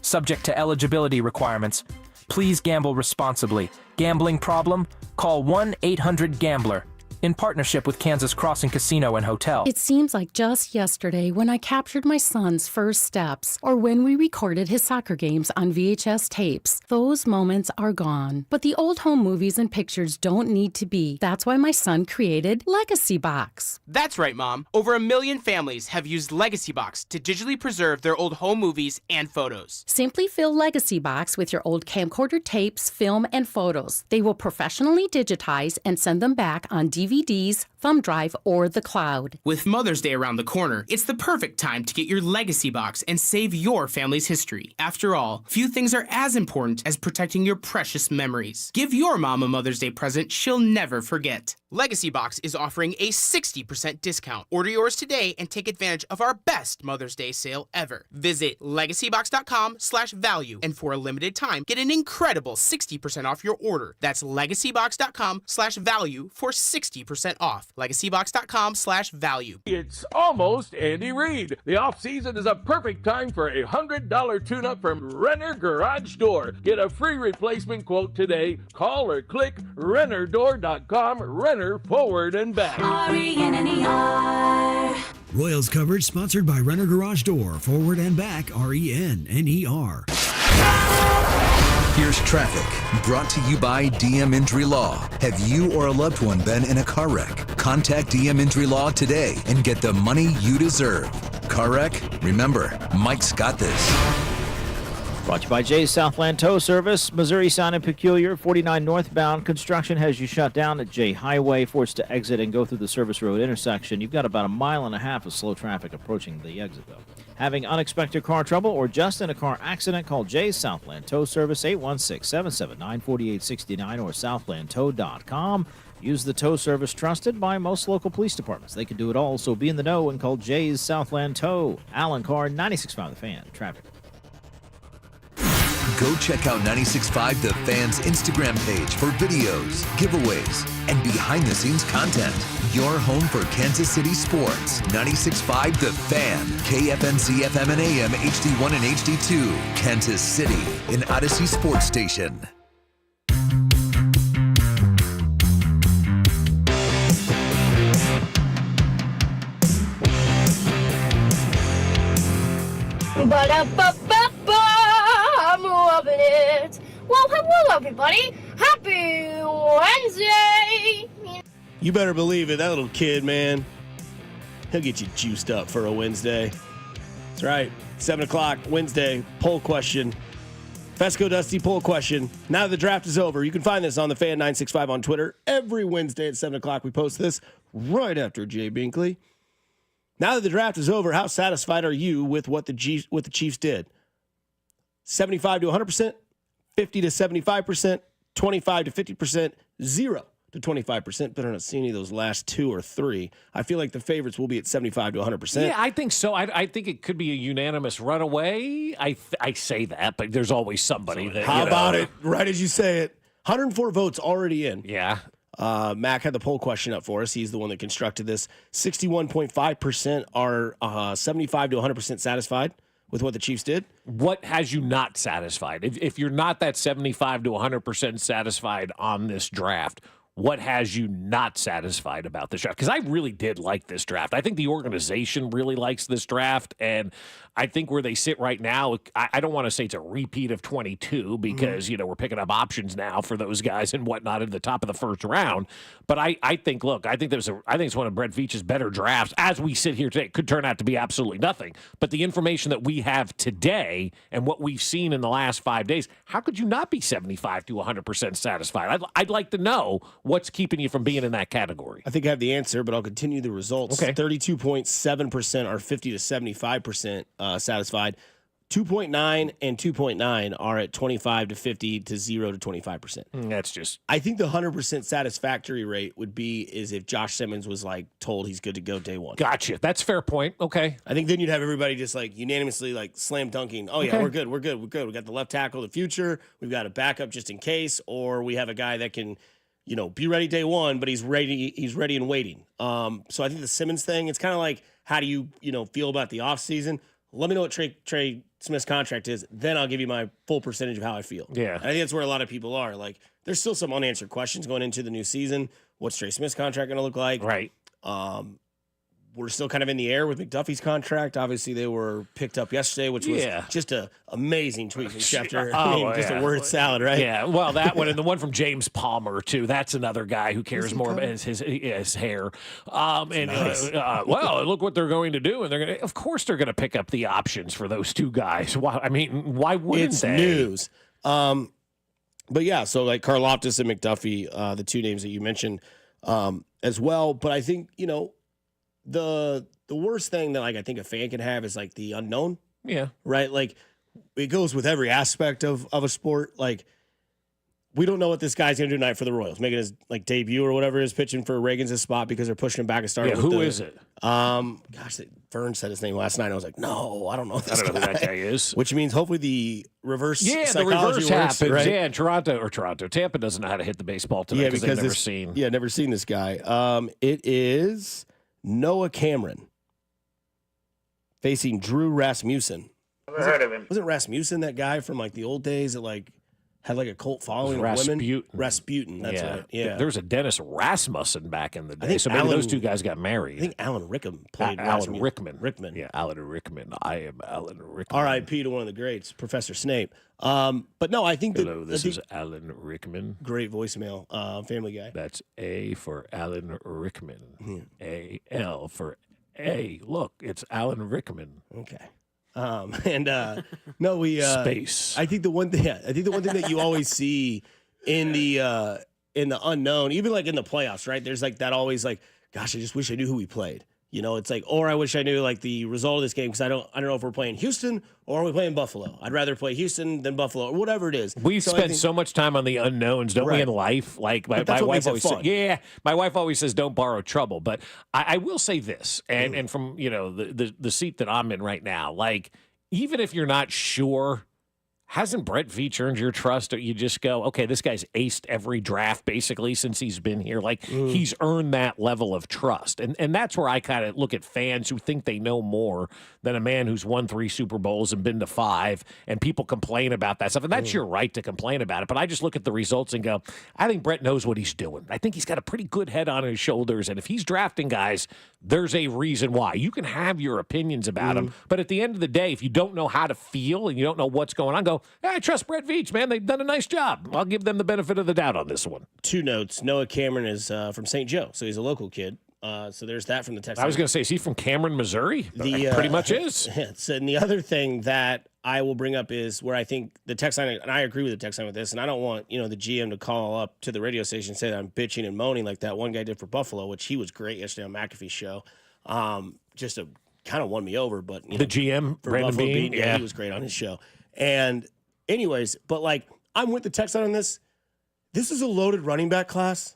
Subject to eligibility requirements. Please gamble responsibly. Gambling problem? Call 1-800-GAMBLER. In partnership with Kansas Crossing Casino and Hotel. It seems like just yesterday when I captured my son's first steps, or when we recorded his soccer games on VHS tapes. Those moments are gone. But the old home movies and pictures don't need to be. That's why my son created Legacy Box. That's right, Mom. Over 1 million families have used Legacy Box to digitally preserve their old home movies and photos. Simply fill Legacy Box with your old camcorder tapes, film, and photos. They will professionally digitize and send them back on DVDs, thumb drive, or the cloud. With Mother's Day around the corner, it's the perfect time to get your Legacy Box and save your family's history. After all, few things are as important as protecting your precious memories. Give your mom a Mother's Day present she'll never forget. Legacy Box is offering a 60% discount. Order yours today and take advantage of our best Mother's Day sale ever. Visit legacybox.com/value, and for a limited time, get an incredible 60% off your order. That's legacybox.com/value for 60% off. legacybox.com/value. It's almost Andy Reid. The off-season is a perfect time for a $100 tune-up from Renner Garage Door. Get a free replacement quote today. Call or click rennerdoor.com. Renner forward and back. RENNER. Royals coverage sponsored by Renner Garage Door. Forward and back. RENNER. Here's traffic, brought to you by DM Injury Law. Have you or a loved one been in a car wreck? Contact DM Injury Law today and get the money you deserve. Car wreck? Remember, Mike's got this. Brought to you by Jay's Southland Tow Service. Missouri Sound and Peculiar, 49 northbound. Construction has you shut down at Jay Highway, forced to exit and go through the Service Road intersection. You've got about 1.5 miles of slow traffic approaching the exit, though. Having unexpected car trouble or just in a car accident, call Jay's Southland Tow Service, 816-779-4869 or southlandtow.com. Use the tow service trusted by most local police departments. They can do it all, so be in the know and call Jay's Southland Tow. Alan Carr, 96.5 The Fan. Traffic. Go check out 96.5 The Fan's Instagram page for videos, giveaways, and behind-the-scenes content. Your home for Kansas City sports. 96.5 The Fan, KFNC FM and AM, HD1 and HD2. Kansas City, an Odyssey sports station. I'm loving it. Well, hello, everybody. Happy Wednesday. You better believe it. That little kid, man, he'll get you juiced up for a Wednesday. That's right. 7 o'clock, Wednesday, poll question. Fescoe Dusty poll question. Now that the draft is over, you can find this on the Fan 965 on Twitter. Every Wednesday at 7 o'clock, we post this right after Jay Binkley. Now that the draft is over, how satisfied are you with what the Chiefs did? 75 to 100%, 50 to 75%, 25 to 50%, 0 to 25%. But I don't see any of those last two or three. I feel like the favorites will be at 75 to 100%. Yeah, I think so. I think it could be a unanimous runaway. I say that, but there's always somebody that. How about it? Right as you say it. 104 votes already in. Yeah. Mac had the poll question up for us. He's the one that constructed this. 61.5% are 75 to 100% satisfied with what the Chiefs did. What has you not satisfied? If you're not that 75 to 100% satisfied on this draft, what has you not satisfied about this draft? Because I really did like this draft. I think the organization really likes this draft, and I think where they sit right now, I don't want to say it's a repeat of 22 because, we're picking up options now for those guys and whatnot at the top of the first round. But I think it's one of Brett Veach's better drafts as we sit here today. It could turn out to be absolutely nothing. But the information that we have today and what we've seen in the last 5 days, how could you not be 75 to 100% satisfied? I'd like to know what's keeping you from being in that category. I think I have the answer, but I'll continue the results. Okay. 32.7% are 50 to 75% satisfied. 2.9 and 2.9 are at 25 to 50 to 0 to 25%. That's just. I think the 100% satisfactory rate would be is if Josh Simmons was told he's good to go day one. Gotcha. That's a fair point. Okay. I think then you'd have everybody just unanimously slam dunking. Oh yeah, Okay. we're good. We got the left tackle of the future. We've got a backup just in case, or we have a guy that can, be ready day one, but he's ready and waiting. So I think the Simmons thing, it's kind of like, how do you, feel about the offseason? Let me know what Trey Smith's contract is, then I'll give you my full percentage of how I feel. Yeah. And I think that's where a lot of people are. There's still some unanswered questions going into the new season. What's Trey Smith's contract going to look like? Right. We're still kind of in the air with McDuffie's contract. Obviously, they were picked up yesterday, which was just an amazing tweet from Schefter. Just a word salad, right? Yeah, well, that one and the one from James Palmer, too. That's another guy who cares more about his hair. Well, look what they're going to do. And of course, they're going to pick up the options for those two guys. Why wouldn't It's they? news. But yeah, so Karlaftis and McDuffie, the two names that you mentioned as well. But I think, the worst thing that I think a fan can have is the unknown. Yeah. Right? It goes with every aspect of a sport. We don't know what this guy's going to do tonight for the Royals, making his debut or whatever is pitching for Reagan's spot because they're pushing him back a start. Yeah, who is it? Vern said his name last night. I was like, no, I don't know this I don't know who that guy is. Which means hopefully the reverse the reverse works, happens. right? Yeah, in Toronto. Tampa doesn't know how to hit the baseball tonight because they've never seen. Yeah, never seen this guy. It is Noah Cameron facing Drew Rasmussen. Never heard of him. Wasn't Rasmussen that guy from the old days that had a cult following of women? Rasputin, that's right. Yeah. There was a Dennis Rasmussen back in the day. think So maybe Alan- those two guys got married. I think Alan Rickman played Alan Rasmussen. Rickman. Yeah, Alan Rickman. I am Alan Rickman. R.I.P. to one of the greats, Professor Snape. But no, I think that Hello, this is Alan Rickman. great voicemail, Family Guy. That's A for Alan Rickman. A-L for A. Look, it's Alan Rickman. Okay. No, we Space. I think the one thing that you always see in the unknown, even in the playoffs, right? There's that always gosh, I just wish I knew who we played. It's or I wish I knew the result of this game because I don't know if we're playing Houston or are we playing Buffalo. I'd rather play Houston than Buffalo or whatever it is. We've spent so much time on the unknowns, don't we, in life? My wife always says, my wife always says, don't borrow trouble. But I will say this, and from the seat that I'm in right now, even if you're not sure, hasn't Brett Veach earned your trust? Or you just go, okay, this guy's aced every draft basically since he's been here. He's earned that level of trust. And that's where I kind of look at fans who think they know more than a man who's won 3 Super Bowls and been to 5, and people complain about that stuff. And that's your right to complain about it. But I just look at the results and go, I think Brett knows what he's doing. I think he's got a pretty good head on his shoulders. And if he's drafting guys, there's a reason why. You can have your opinions about him, but at the end of the day, if you don't know how to feel and you don't know what's going on, go, I trust Brett Veach, man. They've done a nice job. I'll give them the benefit of the doubt on this one. 2 notes. Noah Cameron is from St. Joe, so he's a local kid. So there's that from the text. I was going to say, is he from Cameron, Missouri? Pretty much is. So, and the other thing that I will bring up is where I think the text line, and I agree with the text line with this, and I don't want the GM to call up to the radio station and say that I'm bitching and moaning like that one guy did for Buffalo, which he was great yesterday on McAfee's show. Just to kind of won me over, but the GM, for Brandon Buffalo Bean, he was great on his show. And anyways, but I'm with the text line on this. This is a loaded running back class.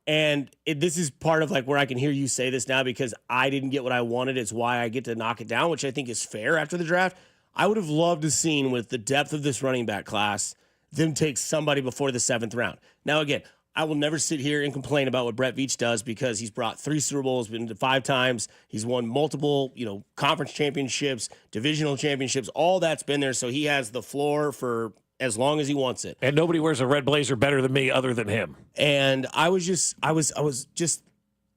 And this is part of where I can hear you say this now because I didn't get what I wanted. It's why I get to knock it down, which I think is fair after the draft. I would have loved to seen with the depth of this running back class, them take somebody before the 7th round. Now, again, I will never sit here and complain about what Brett Veach does because he's brought 3 Super Bowls, been to 5 times. He's won multiple, conference championships, divisional championships. All that's been there. So he has the floor for as long as he wants it. And nobody wears a red blazer better than me other than him. And I was just,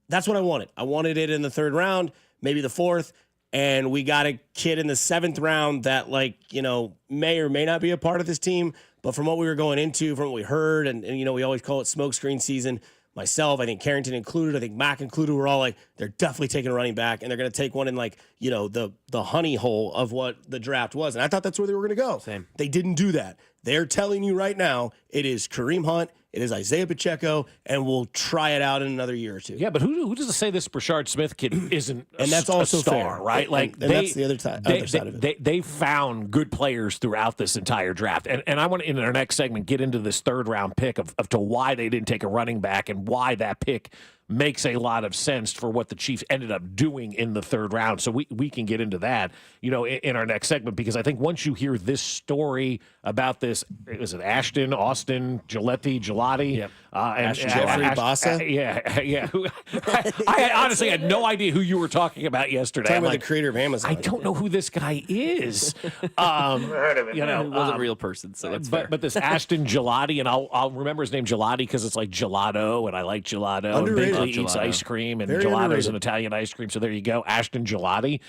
that's what I wanted. I wanted it in the 3rd round, maybe the 4th. And we got a kid in the 7th round that, like, you know, may or may not be a part of this team. But from what we were going into, from what we heard, and you know, we always call it smokescreen season. Myself, I think Carrington included, I think Mac included, we're all like, they're definitely taking a running back, and they're going to take one in, like, you know, the honey hole of what the draft was. And I thought that's where they were going to go. Same. They didn't do that. They're telling you right now, it is Kareem Hunt, it is Isaiah Pacheco, and we'll try it out in another year or two. Yeah, but who does it say this Brashard Smith kid isn't and that's also a star, fair, right? Like, and that's the other side of it. They found good players throughout this entire draft. And I want to, in our next segment, get into this 3rd round pick of to why they didn't take a running back and why that pick makes a lot of sense for what the Chiefs ended up doing in the 3rd round. So we can get into that, you know, in our next segment, because I think once you hear this story about this, is it Ashton, Austin, Gelati? Yep. Ashton Jeffrey Bassa? Yeah. I honestly had no idea who you were talking about yesterday. Talking about the creator of Amazon. I don't know who this guy is. Heard of it. You know, He wasn't a real person, so that's fair. But this Ashton Gelati, and I'll remember his name Gelati because it's like gelato, and I like gelato. Underrated. And Bigley eats ice cream, and Very gelato's underrated. an Italian ice cream. So there you go, Ashton Gelati.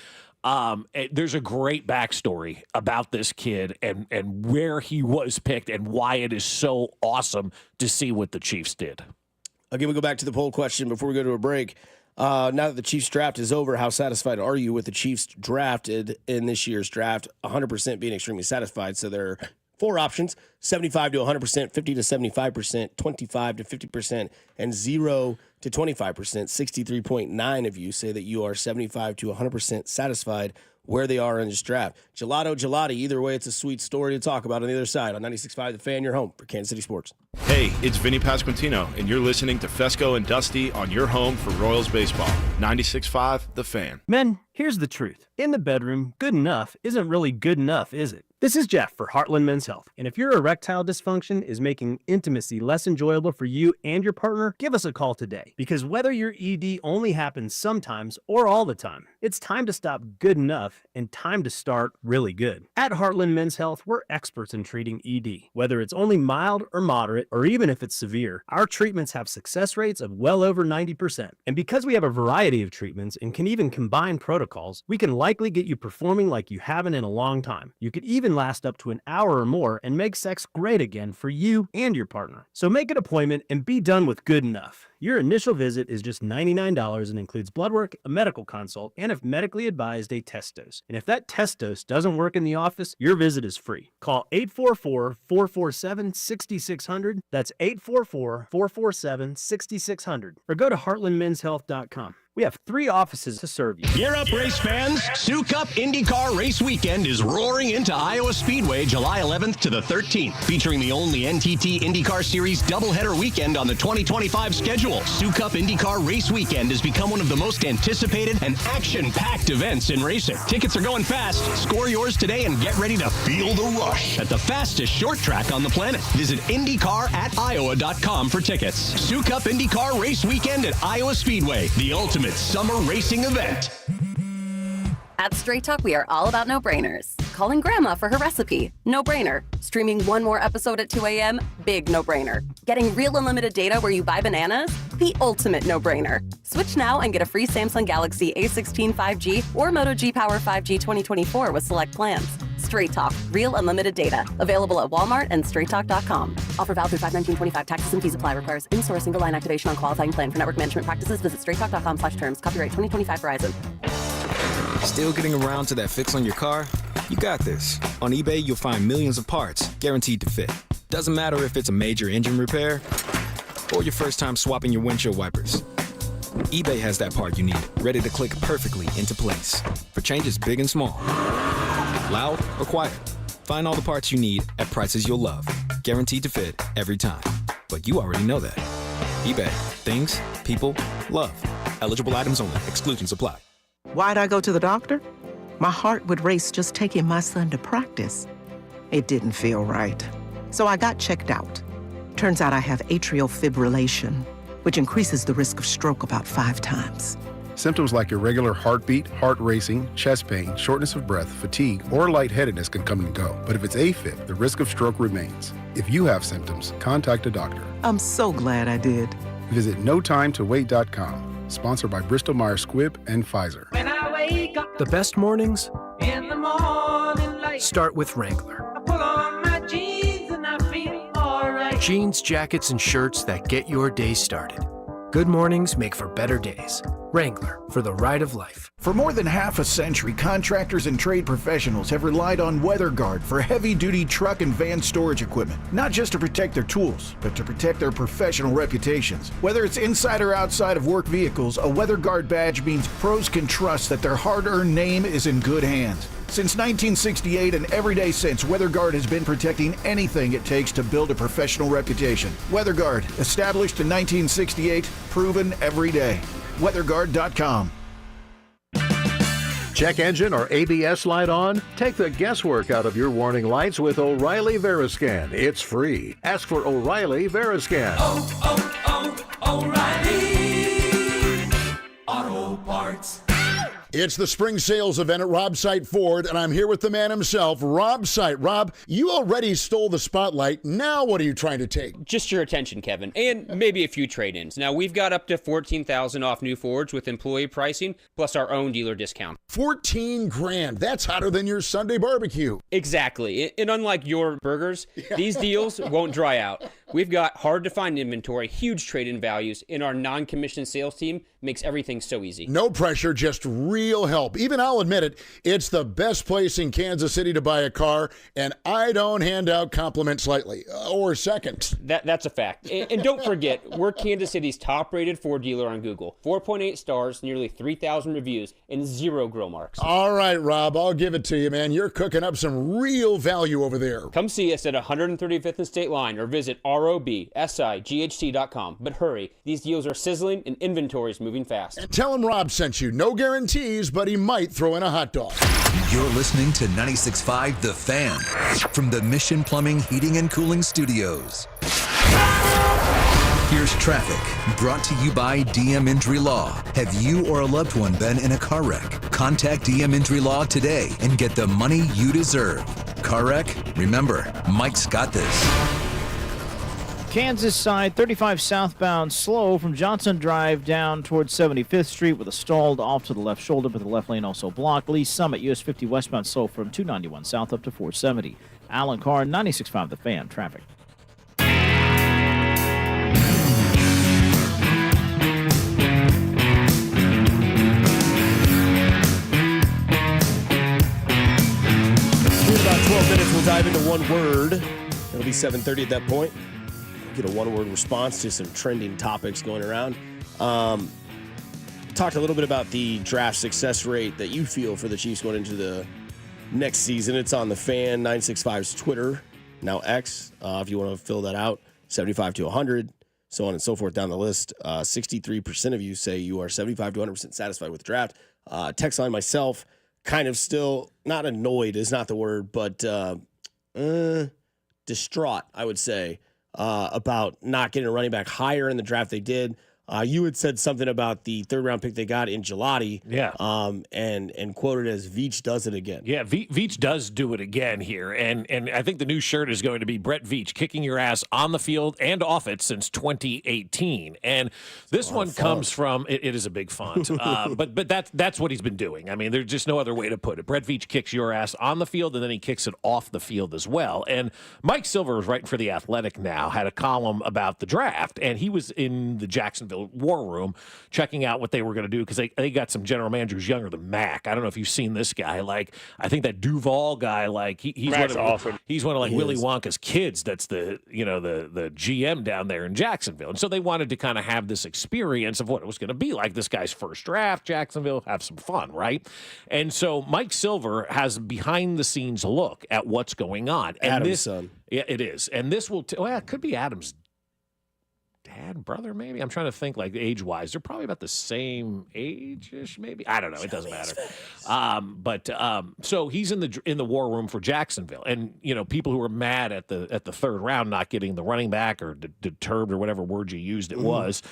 There's a great backstory about this kid and where he was picked and why it is so awesome to see what the Chiefs did. Again, we go back to the poll question before we go to a break. Now that the Chiefs draft is over, how satisfied are you with the Chiefs drafted in this year's draft? 100% being extremely satisfied. So there are 4 options: 75 to 100%, 50 to 75%, 25 to 50%, and 0 to 25%. 63.9 of you say that you are 75 to 100% satisfied where they are in this draft. Gelato, gelati, either way, it's a sweet story to talk about on the other side. On 96.5 The Fan, your home for Kansas City Sports. Hey, it's Vinny Pasquantino, and you're listening to Fescoe and Dusty on your home for Royals baseball. 96.5 The Fan. Men, here's the truth. In the bedroom, good enough isn't really good enough, is it? This is Jeff for Heartland Men's Health. And if your erectile dysfunction is making intimacy less enjoyable for you and your partner, give us a call today. Because whether your ED only happens sometimes or all the time, it's time to stop good enough and time to start really good. At Heartland Men's Health, we're experts in treating ED. Whether it's only mild or moderate, or even if it's severe, our treatments have success rates of well over 90%. And because we have a variety of treatments and can even combine protocols, we can likely get you performing like you haven't in a long time. You could even last up to an hour or more and make sex great again for you and your partner. So make an appointment and be done with good enough. Your initial visit is just $99 and includes blood work, a medical consult, and if medically advised, a test dose. And if that test dose doesn't work in the office, your visit is free. Call 844-447-6600. That's 844-447-6600. Or go to heartlandmenshealth.com. We have 3 offices to serve you. Gear up, race fans. Sioux Cup IndyCar Race Weekend is roaring into Iowa Speedway July 11th to the 13th, featuring the only NTT IndyCar Series doubleheader weekend on the 2025 schedule. Sioux Cup IndyCar Race Weekend has become one of the most anticipated and action-packed events in racing. Tickets are going fast. Score yours today and get ready to feel the rush at the fastest short track on the planet. Visit IndyCar@Iowa.com for tickets. Sioux Cup IndyCar Race Weekend at Iowa Speedway, the ultimate summer racing event. At Straight Talk, we are all about no-brainers. Calling Grandma for her recipe, no-brainer. Streaming one more episode at 2 a.m., big no-brainer. Getting real unlimited data where you buy bananas, the ultimate no-brainer. Switch now and get a free Samsung Galaxy A16 5G or Moto G Power 5G 2024 with select plans. Straight Talk, real unlimited data. Available at Walmart and straighttalk.com. Offer valid through 5/19/25. Taxes and fees apply. Requires in-source single line activation on qualifying plan. For network management practices, visit straighttalk.com/terms. Copyright 2025 Verizon. Still getting around to that fix on your car? You got this. On eBay, you'll find millions of parts guaranteed to fit. Doesn't matter if it's a major engine repair or your first time swapping your windshield wipers. eBay has that part you need, ready to click perfectly into place for changes big and small. Loud or quiet, find all the parts you need at prices you'll love. Guaranteed to fit every time. But you already know that. eBay. Things, people, love. Eligible items only. Exclusions apply. Why'd I go to the doctor? My heart would race just taking my son to practice. It didn't feel right. So I got checked out. Turns out I have atrial fibrillation, which increases the risk of stroke about 5 times. Symptoms like irregular heartbeat, heart racing, chest pain, shortness of breath, fatigue, or lightheadedness can come and go. But if it's AFib, the risk of stroke remains. If you have symptoms, contact a doctor. I'm so glad I did. Visit notimetowait.com. Sponsored by Bristol-Myers Squibb and Pfizer. When I wake up The best mornings in the morning light, start with Wrangler. I pull on my jeans and I feel alright. Jeans, jackets, and shirts that get your day started. Good mornings make for better days. Wrangler, for the ride of life. For more than half a century, contractors and trade professionals have relied on WeatherGuard for heavy-duty truck and van storage equipment, not just to protect their tools, but to protect their professional reputations. Whether it's inside or outside of work vehicles, a WeatherGuard badge means pros can trust that their hard-earned name is in good hands. Since 1968 and every day since, WeatherGuard has been protecting anything it takes to build a professional reputation. WeatherGuard, established in 1968, proven every day. WeatherGuard.com. Check engine or ABS light on? Take the guesswork out of your warning lights with O'Reilly Veriscan. It's free. Ask for O'Reilly Veriscan. O'Reilly Auto Parts. It's the spring sales event at Rob Sight Ford, and I'm here with the man himself, Rob Sight. Rob, you already stole the spotlight. Now what are you trying to take? Just your attention, Kevin, and maybe a few trade-ins. Now, we've got up to $14,000 off new Fords with employee pricing, plus our own dealer discount. $14,000. That's hotter than your Sunday barbecue. Exactly. And unlike your burgers, these deals won't dry out. We've got hard-to-find inventory, huge trade-in values, and our non-commissioned sales team makes everything so easy. No pressure, just real help. Even I'll admit it, it's the best place in Kansas City to buy a car, and I don't hand out compliments lightly, or seconds. That's a fact. And don't forget, we're Kansas City's top-rated Ford dealer on Google. 4.8 stars, nearly 3,000 reviews, and 0 grill marks. All right, Rob, I'll give it to you, man. You're cooking up some real value over there. Come see us at 135th and State Line or visit robsight.com. But hurry, these deals are sizzling and inventory is moving fast. And tell him Rob sent you. No guarantees, but he might throw in a hot dog. You're listening to 96.5 The Fan from the Mission Plumbing, Heating, and Cooling Studios. Here's traffic, brought to you by DM Injury Law. Have you or a loved one been in a car wreck? Contact DM Injury Law today and get the money you deserve. Car wreck? Remember, Mike's got this. Kansas side, 35 southbound, slow from Johnson Drive down towards 75th Street with a stalled off to the left shoulder, but the left lane also blocked. Lee Summit, US 50 westbound, slow from 291 south up to 470. Alan Carr, 96.5 The Fan, traffic. In about 12 minutes, we'll dive into one word. It'll be 7:30 at that point. Get a one-word response to some trending topics going around. Talked a little bit about the draft success rate that you feel for the Chiefs going into the next season. It's on the Fan 965's Twitter, now X. If you want to fill that out, 75 to 100, so on and so forth down the list. 63% of you say you are 75 to 100% satisfied with the draft. Text line myself, kind of still not annoyed is not the word, but distraught, I would say. About not getting a running back higher in the draft they did. You had said something about the third-round pick they got in Gelati. Yeah. And quoted as Veach does it again. Yeah, Veach does do it again here. And I think the new shirt is going to be Brett Veach kicking your ass on the field and off it since 2018. And this one comes from, it is a big font, but that's what he's been doing. I mean, there's just no other way to put it. Brett Veach kicks your ass on the field, and then he kicks it off the field as well. And Mike Silver is writing for The Athletic now, had a column about the draft, and he was in the Jacksonville war room checking out what they were going to do because they got some general managers younger than Mac. I don't know if you've seen this guy. Like, I think that Duval guy, like he's awesome. He's one of Willy Wonka's kids. That's the GM down there in Jacksonville. And so they wanted to kind of have this experience of what it was going to be like. This guy's first draft, Jacksonville, have some fun, right? And so Mike Silver has behind the scenes look at what's going on. And Adam's son. Yeah, it is. And this will it could be Adam's dad, brother, maybe. I'm trying to think, like, age-wise. They're probably about the same age-ish, maybe. I don't know. It doesn't matter. So he's in the war room for Jacksonville, and people who were mad at the third round not getting the running back or deterred or whatever word you used it was.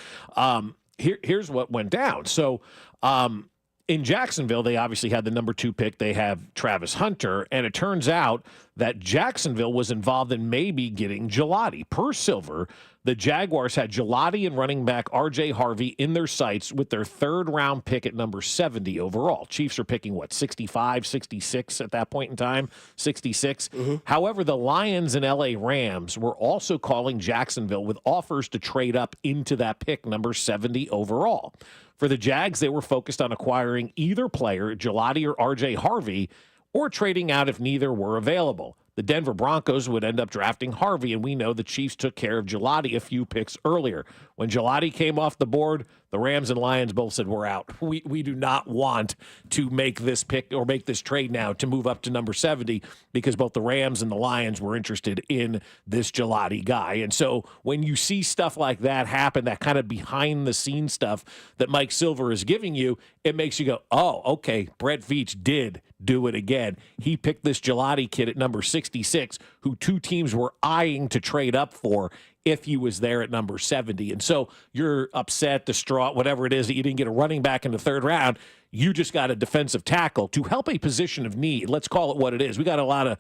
here's what went down. So in Jacksonville, they obviously had the number 2 pick. They have Travis Hunter, and it turns out that Jacksonville was involved in maybe getting Gelati. Per Silver, the Jaguars had Gelati and running back R.J. Harvey in their sights with their 3rd-round pick at number 70 overall. Chiefs are picking, 65, 66 at that point in time? 66. However, the Lions and L.A. Rams were also calling Jacksonville with offers to trade up into that pick, number 70 overall. For the Jags, they were focused on acquiring either player, Gelati or R.J. Harvey, or trading out if neither were available. The Denver Broncos would end up drafting Harvey, and we know the Chiefs took care of Gelati a few picks earlier. When Gelati came off the board, the Rams and Lions both said, we're out. We do not want to make this pick or make this trade now to move up to number 70 because both the Rams and the Lions were interested in this Gelati guy. And so when you see stuff like that happen, that kind of behind-the-scenes stuff that Mike Silver is giving you, it makes you go, oh, okay, Brett Veach did do it again. He picked this Gelati kid at number 66, who 2 teams were eyeing to trade up for if he was there at number 70. And so you're upset, distraught, whatever it is that you didn't get a running back in the 3rd round. You just got a defensive tackle to help a position of need. Let's call it what it is. We got a lot of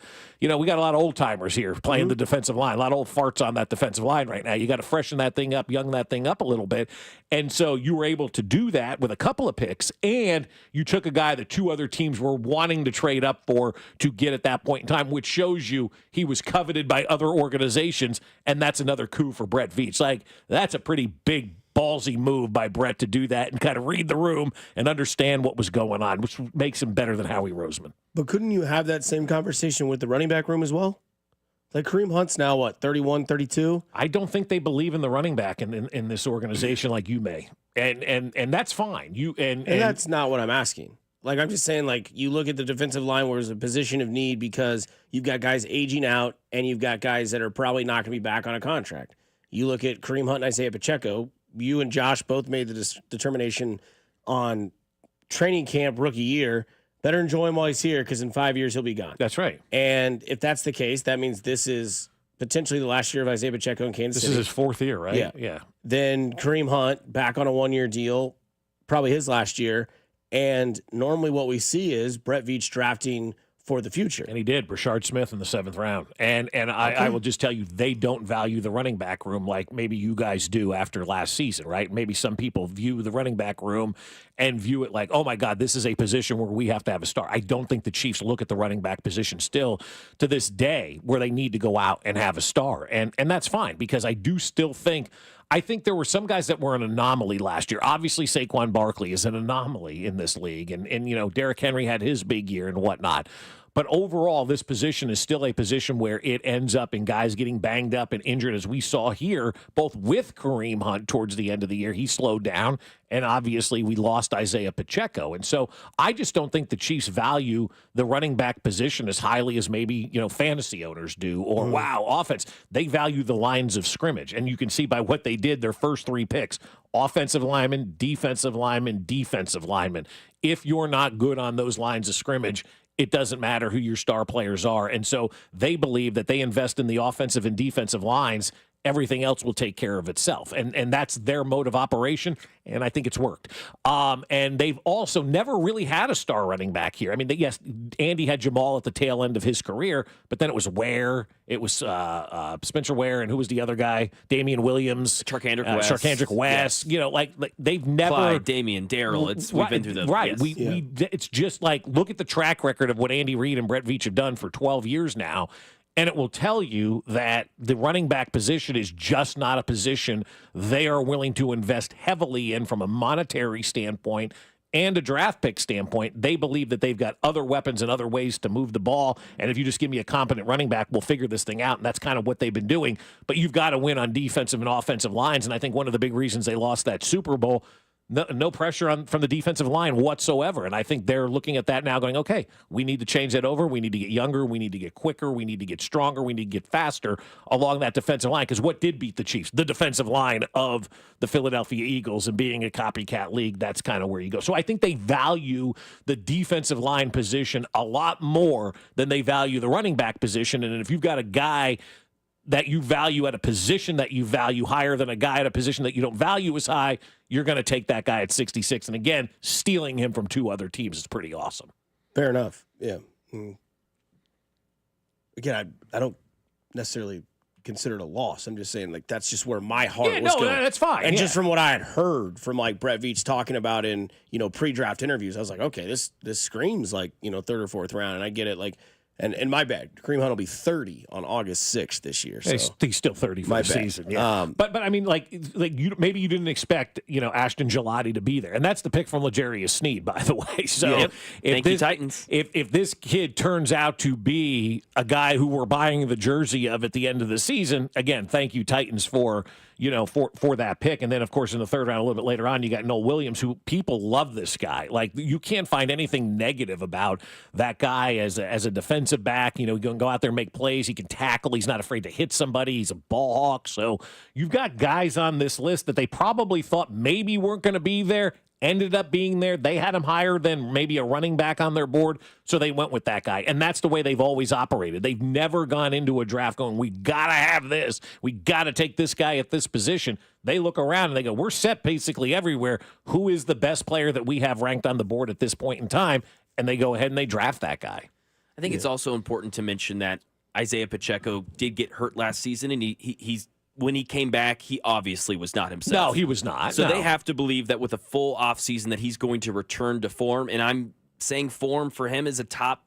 old timers here playing the defensive line. A lot of old farts on that defensive line right now. You got to freshen that thing up, young that thing up a little bit. And so you were able to do that with a couple of picks, and you took a guy that 2 other teams were wanting to trade up for to get at that point in time, which shows you he was coveted by other organizations, and that's another coup for Brett Veach. Like, that's a pretty big ballsy move by Brett to do that and kind of read the room and understand what was going on, which makes him better than Howie Roseman. But couldn't you have that same conversation with the running back room as well? Like Kareem Hunt's now, 31, 32? I don't think they believe in the running back in this organization like you may. And that's fine. And that's not what I'm asking. Like, I'm just saying, like, you look at the defensive line where there's a position of need because you've got guys aging out and you've got guys that are probably not going to be back on a contract. You look at Kareem Hunt and Isaiah Pacheco. You and Josh both made the determination on training camp rookie year. Better enjoy him while he's here because in 5 years he'll be gone. That's right. And if that's the case, that means this is potentially the last year of Isaiah Pacheco in Kansas City. This is his 4th year, right? Yeah. Then Kareem Hunt back on a 1-year deal, probably his last year. And normally what we see is Brett Veach drafting for the future. And he did. Brashard Smith in the 7th round. And I will just tell you, they don't value the running back room like maybe you guys do after last season, right? Maybe some people view the running back room and view it like, oh, my God, this is a position where we have to have a star. I don't think the Chiefs look at the running back position still to this day where they need to go out and have a star. And that's fine because I do still think I think there were some guys that were an anomaly last year. Obviously, Saquon Barkley is an anomaly in this league. And you know, Derrick Henry had his big year and whatnot. But overall, this position is still a position where it ends up in guys getting banged up and injured, as we saw here, both with Kareem Hunt towards the end of the year. He slowed down, and obviously we lost Isaiah Pacheco. And so I just don't think the Chiefs value the running back position as highly as maybe, you know, fantasy owners do, or wow, offense. They value the lines of scrimmage, and you can see by what they did their first 3 picks. Offensive lineman, defensive lineman, defensive lineman. If you're not good on those lines of scrimmage, it doesn't matter who your star players are. And so they believe that they invest in the offensive and defensive lines, everything else will take care of itself. And that's their mode of operation, and I think it's worked. And they've also never really had a star running back here. I mean, yes, Andy had Jamal at the tail end of his career, but then it was Ware, it was Spencer Ware, and who was the other guy? Damian Williams. Charkandrick West. You know, like they've never... Clyde, Damian, Darrell. We've been through those. Right. Yes. It's just like, look at the track record of what Andy Reid and Brett Veach have done for 12 years now. And it will tell you that the running back position is just not a position they are willing to invest heavily in from a monetary standpoint and a draft pick standpoint. They believe that they've got other weapons and other ways to move the ball. And if you just give me a competent running back, we'll figure this thing out. And that's kind of what they've been doing. But you've got to win on defensive and offensive lines. And I think one of the big reasons they lost that Super Bowl, no pressure from the defensive line whatsoever. And I think they're looking at that now going, okay, we need to change that over. We need to get younger. We need to get quicker. We need to get stronger. We need to get faster along that defensive line. Because what did beat the Chiefs? The defensive line of the Philadelphia Eagles, and being a copycat league, that's kind of where you go. So I think they value the defensive line position a lot more than they value the running back position. And if you've got a guy that you value at a position that you value higher than a guy at a position that you don't value as high, you're going to take that guy at 66. And again, stealing him from 2 other teams is pretty awesome. Fair enough. Yeah. Again, I don't necessarily consider it a loss. I'm just saying, like, that's just where my heart was going. That's fine. And just from what I had heard from, like, Brett Veach talking about in, pre-draft interviews, I was like, okay, this screams like, 3rd or 4th round. And I get it. Like, and my bad, Kareem Hunt will be 30 on August 6th this year. So he's still 30 for my the bad. season. Yeah. But I mean, maybe you didn't expect, Ashton Gelati to be there. And that's the pick from L'Jarius Sneed, by the way. So Thank you, Titans. If this kid turns out to be a guy who we're buying the jersey of at the end of the season, again, thank you, Titans, for that pick. And then, of course, in the 3rd round, a little bit later on, you got Noel Williams, who people love this guy. Like, you can't find anything negative about that guy as a defensive back. He can go out there and make plays. He can tackle. He's not afraid to hit somebody. He's a ball hawk. So you've got guys on this list that they probably thought maybe weren't going to be there, ended up being there. They had him higher than maybe a running back on their board, so they went with that guy. And that's the way they've always operated. They've never gone into a draft going, we got to have this. We got to take this guy at this position. They look around and they go, we're set basically everywhere. Who is the best player that we have ranked on the board at this point in time? And they go ahead and they draft that guy. I think it's also important to mention that Isaiah Pacheco did get hurt last season, and he's when he came back, he obviously was not himself. No, he was not. So they have to believe that with a full offseason that he's going to return to form, and I'm saying form for him is a top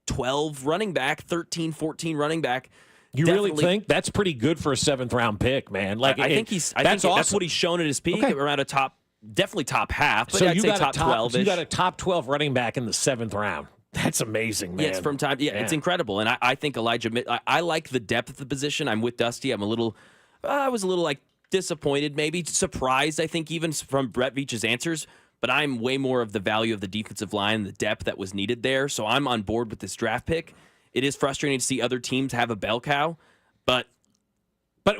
12 running back, 13, 14 running back. You really think that's pretty good for a 7th round pick, man? Like, I think that's what he's shown at his peak, around a top, definitely top half, but so I'd say top 12. So you got a top 12 running back in the 7th round. That's amazing, man. Yeah, it's from time. Yeah, it's incredible. And I think I like the depth of the position. I'm with Dusty. I was a little like disappointed, maybe surprised, I think, even from Brett Veach's answers. But I'm way more of the value of the defensive line, the depth that was needed there. So I'm on board with this draft pick. It is frustrating to see other teams have a bell cow, but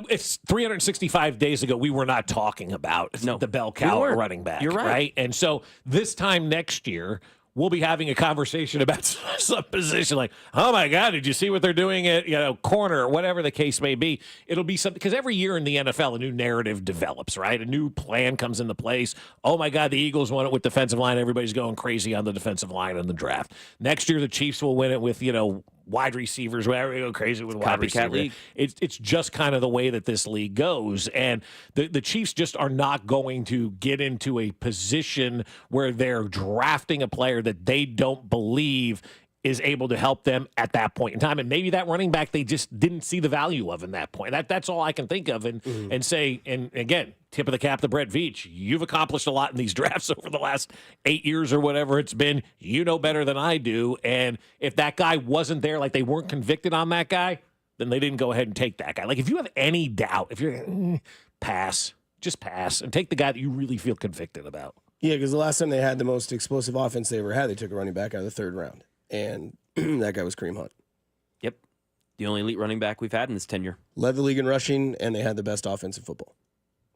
it's 365 days ago, we were not talking about the bell cow running back. You're right. And so this time next year, we'll be having a conversation about some position like, oh my God, did you see what they're doing at corner or whatever the case may be? It'll be something, because every year in the NFL, a new narrative develops, right? A new plan comes into place. Oh my God, the Eagles won it with defensive line. Everybody's going crazy on the defensive line in the draft. Next year, the Chiefs will win it with, wide receivers, whatever, you go crazy with wide receivers. League. It's just kind of the way that this league goes. And the Chiefs just are not going to get into a position where they're drafting a player that they don't believe is able to help them at that point in time. And maybe that running back they just didn't see the value of in that point. That's all I can think of and say, and again, tip of the cap to Brett Veach. You've accomplished a lot in these drafts over the last 8 years or whatever it's been. You know better than I do. And if that guy wasn't there, like they weren't convicted on that guy, then they didn't go ahead and take that guy. Like if you have any doubt, if you're pass, just pass and take the guy that you really feel convicted about. Yeah, because the last time they had the most explosive offense they ever had, they took a running back out of the 3rd round. And that guy was Kareem Hunt. Yep. The only elite running back we've had in this tenure. Led the league in rushing, and they had the best offense in football.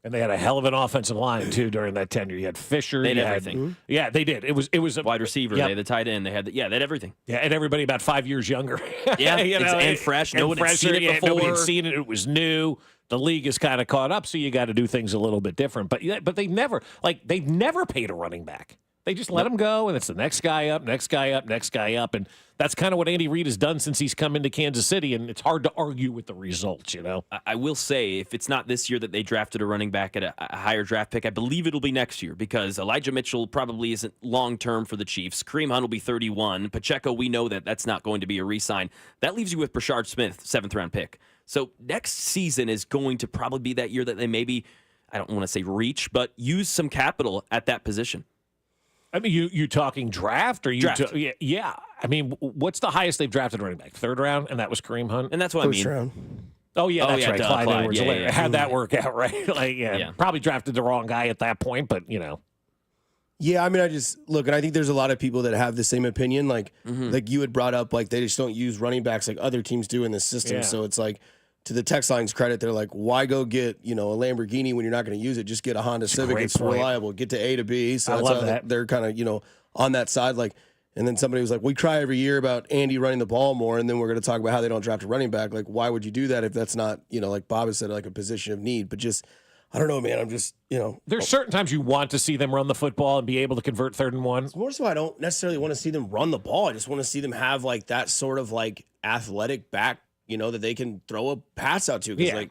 And they had a hell of an offensive line, too, during that tenure. You had Fisher. They had everything. Yeah, they did. It was a wide receiver. They had the tight end. They had they had everything. Yeah, and everybody about 5 years younger. Yeah, and fresh. No one had seen it before. Nobody had seen it. It was new. The league is kind of caught up, so you got to do things a little bit different. But they've never paid a running back. They just let him go, and it's the next guy up, next guy up, next guy up. And that's kind of what Andy Reid has done since he's come into Kansas City, and it's hard to argue with the results, I will say, if it's not this year that they drafted a running back at a higher draft pick, I believe it'll be next year because Elijah Mitchell probably isn't long-term for the Chiefs. Kareem Hunt will be 31. Pacheco, we know that that's not going to be a re-sign. That leaves you with Brashard Smith, 7th-round pick. So next season is going to probably be that year that they maybe, I don't want to say reach, but use some capital at that position. I mean, you talking draft or you? Draft. Yeah. I mean, what's the highest they've drafted running back? 3rd round, and that was Kareem Hunt. And that's what First I mean. round. Oh yeah, that's right. Clyde Edwards. Yeah. Had that work out right? Probably drafted the wrong guy at that point, but Yeah, I mean, I just look, and I think there's a lot of people that have the same opinion. Like you had brought up, like they just don't use running backs like other teams do in this system. Yeah. So it's like, to the text line's credit, they're like, why go get a Lamborghini when you're not going to use it? Just get a Honda Civic. It's reliable. Get to A to B. So I that's love how that. they're kind of on that side. Like And then somebody was like, we cry every year about Andy running the ball more, and then we're going to talk about how they don't draft a running back. Like, why would you do that if that's not, like Bob has said, like a position of need? But just, I don't know, man. I'm just, There's certain times you want to see them run the football and be able to convert 3rd and 1. It's more so I don't necessarily want to see them run the ball. I just want to see them have like that sort of like athletic back, that they can throw a pass out to. Because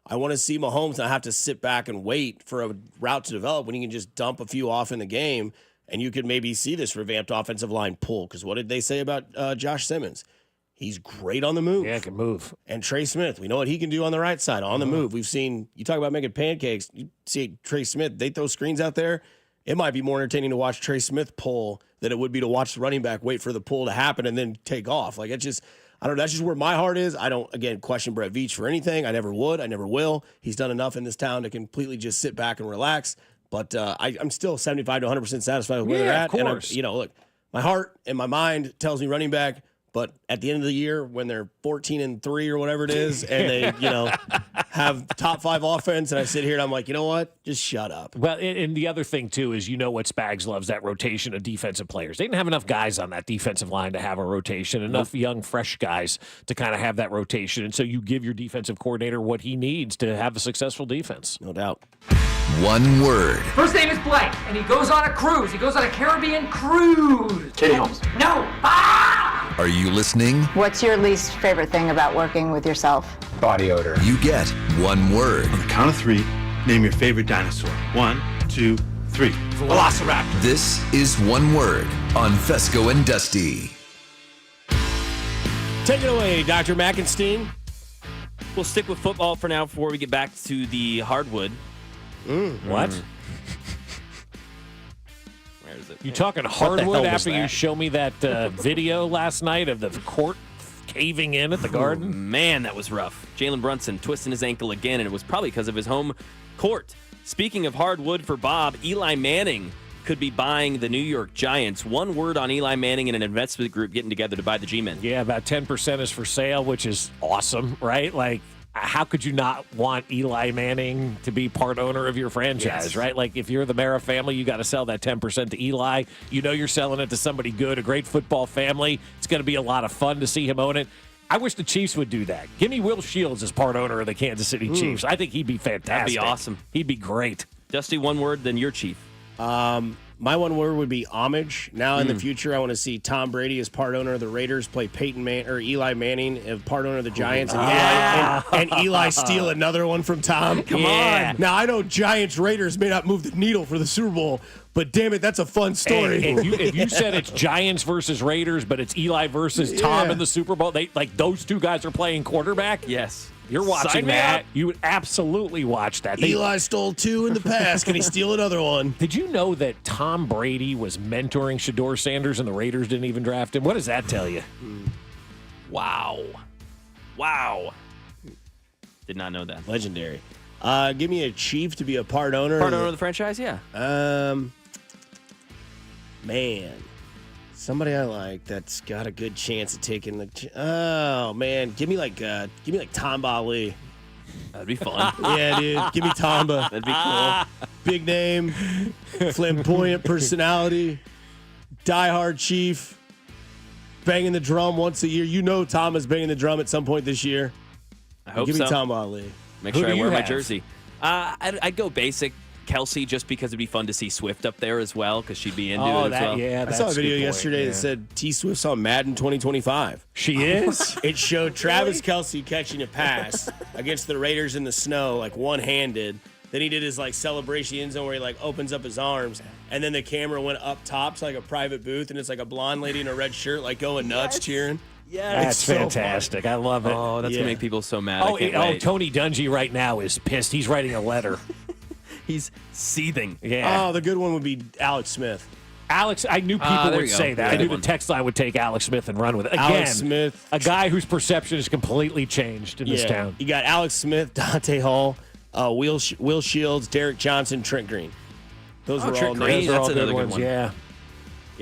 I want to see Mahomes not have to sit back and wait for a route to develop when he can just dump a few off in the game. And you could maybe see this revamped offensive line pull. Because what did they say about Josh Simmons? He's great on the move. Yeah, can move. And Trey Smith, we know what he can do on the right side, on the move. We've seen, you talk about making pancakes, you see Trey Smith, they throw screens out there. It might be more entertaining to watch Trey Smith pull than it would be to watch the running back wait for the pull to happen and then take off. Like, it's just, I don't know, that's just where my heart is. I don't, again, question Brett Veach for anything. I never would. I never will. He's done enough in this town to completely just sit back and relax. But I'm still 75 to 100% satisfied with where they're at. Of course. And look, my heart and my mind tells me running back. But at the end of the year, when they're 14-3 or whatever it is, and they, have top 5 offense, and I sit here and I'm like, you know what? Just shut up. Well, and the other thing, too, is what Spags loves, that rotation of defensive players. They didn't have enough guys on that defensive line to have a rotation, enough young, fresh guys to kind of have that rotation. And so you give your defensive coordinator what he needs to have a successful defense. No doubt. One word. First name is Blake, and he goes on a cruise. He goes on a Caribbean cruise. Katie Holmes. No. Are you listening? What's your least favorite thing about working with yourself? Body odor. You get one word. On the count of 3, name your favorite dinosaur. 1, 2, 3. Velociraptor. This is One Word on Fescoe and Dusty. Take it away, Dr. Mackenstein. We'll stick with football for now before we get back to the hardwood. What? Where is it? You talking hardwood after you show me that video last night of the court caving in at the Garden? Man, that was rough. Jalen Brunson twisting his ankle again, and it was probably because of his home court. Speaking of hardwood for Bob, Eli Manning could be buying the New York Giants. One word on Eli Manning and an investment group getting together to buy the G-Men. Yeah, about 10% is for sale, which is awesome, right? Like, how could you not want Eli Manning to be part owner of your franchise, right? Like, if you're the Mara family, you got to sell that 10% to Eli. You're selling it to somebody good, a great football family. It's going to be a lot of fun to see him own it. I wish the Chiefs would do that. Give me Will Shields as part owner of the Kansas City Chiefs. I think he'd be fantastic. That'd be awesome. He'd be great. Dusty, one word, then your chief. My one word would be homage. Now in the future, I want to see Tom Brady as part owner of the Raiders play Eli Manning as part owner of the Giants, and Eli steal another one from Tom. Come on. Now I know Giants Raiders may not move the needle for the Super Bowl, but damn it, that's a fun story. Hey, if you said it's Giants versus Raiders, but it's Eli versus Tom in the Super Bowl, those two guys are playing quarterback. Yes. You're watching that. You would absolutely watch that. Eli stole 2 in the past. Can he steal another one? Did you know that Tom Brady was mentoring Shedeur Sanders and the Raiders didn't even draft him? What does that tell you? Wow. Did not know that. Legendary. Give me a chief to be a part owner. Part owner of the franchise, yeah. Man. Somebody I like that's got a good chance of taking the. Oh man, give me like Tamba Ali. That'd be fun. Yeah, dude, give me Tamba. That'd be cool. Big name, flamboyant personality, diehard chief, banging the drum once a year. Tama's banging the drum at some point this year. I hope give so. me Tamba Ali. Make sure I wear my jersey. I'd go basic. Kelsey, just because it'd be fun to see Swift up there as well, because she'd be into it as well. Yeah, I saw a video yesterday that said T Swift's on Madden 2025. She is? It showed Travis Kelsey catching a pass against the Raiders in the snow, like one-handed. Then he did his celebration end zone where he opens up his arms, and then the camera went up top to a private booth, and it's a blonde lady in a red shirt going nuts cheering. Yeah, that's fantastic. I love it. Oh, that's gonna make people so mad. I can't wait. Tony Dungy right now is pissed. He's writing a letter. He's seething. Yeah. Oh, the good one would be Alex Smith. Alex, I knew people would say that. I knew the text line would take Alex Smith and run with it. Again, Alex Smith, a guy whose perception has completely changed in this town. You got Alex Smith, Dante Hall, Will Shields, Derek Johnson, Trent Green. Those were all Green. That's another good one. Yeah.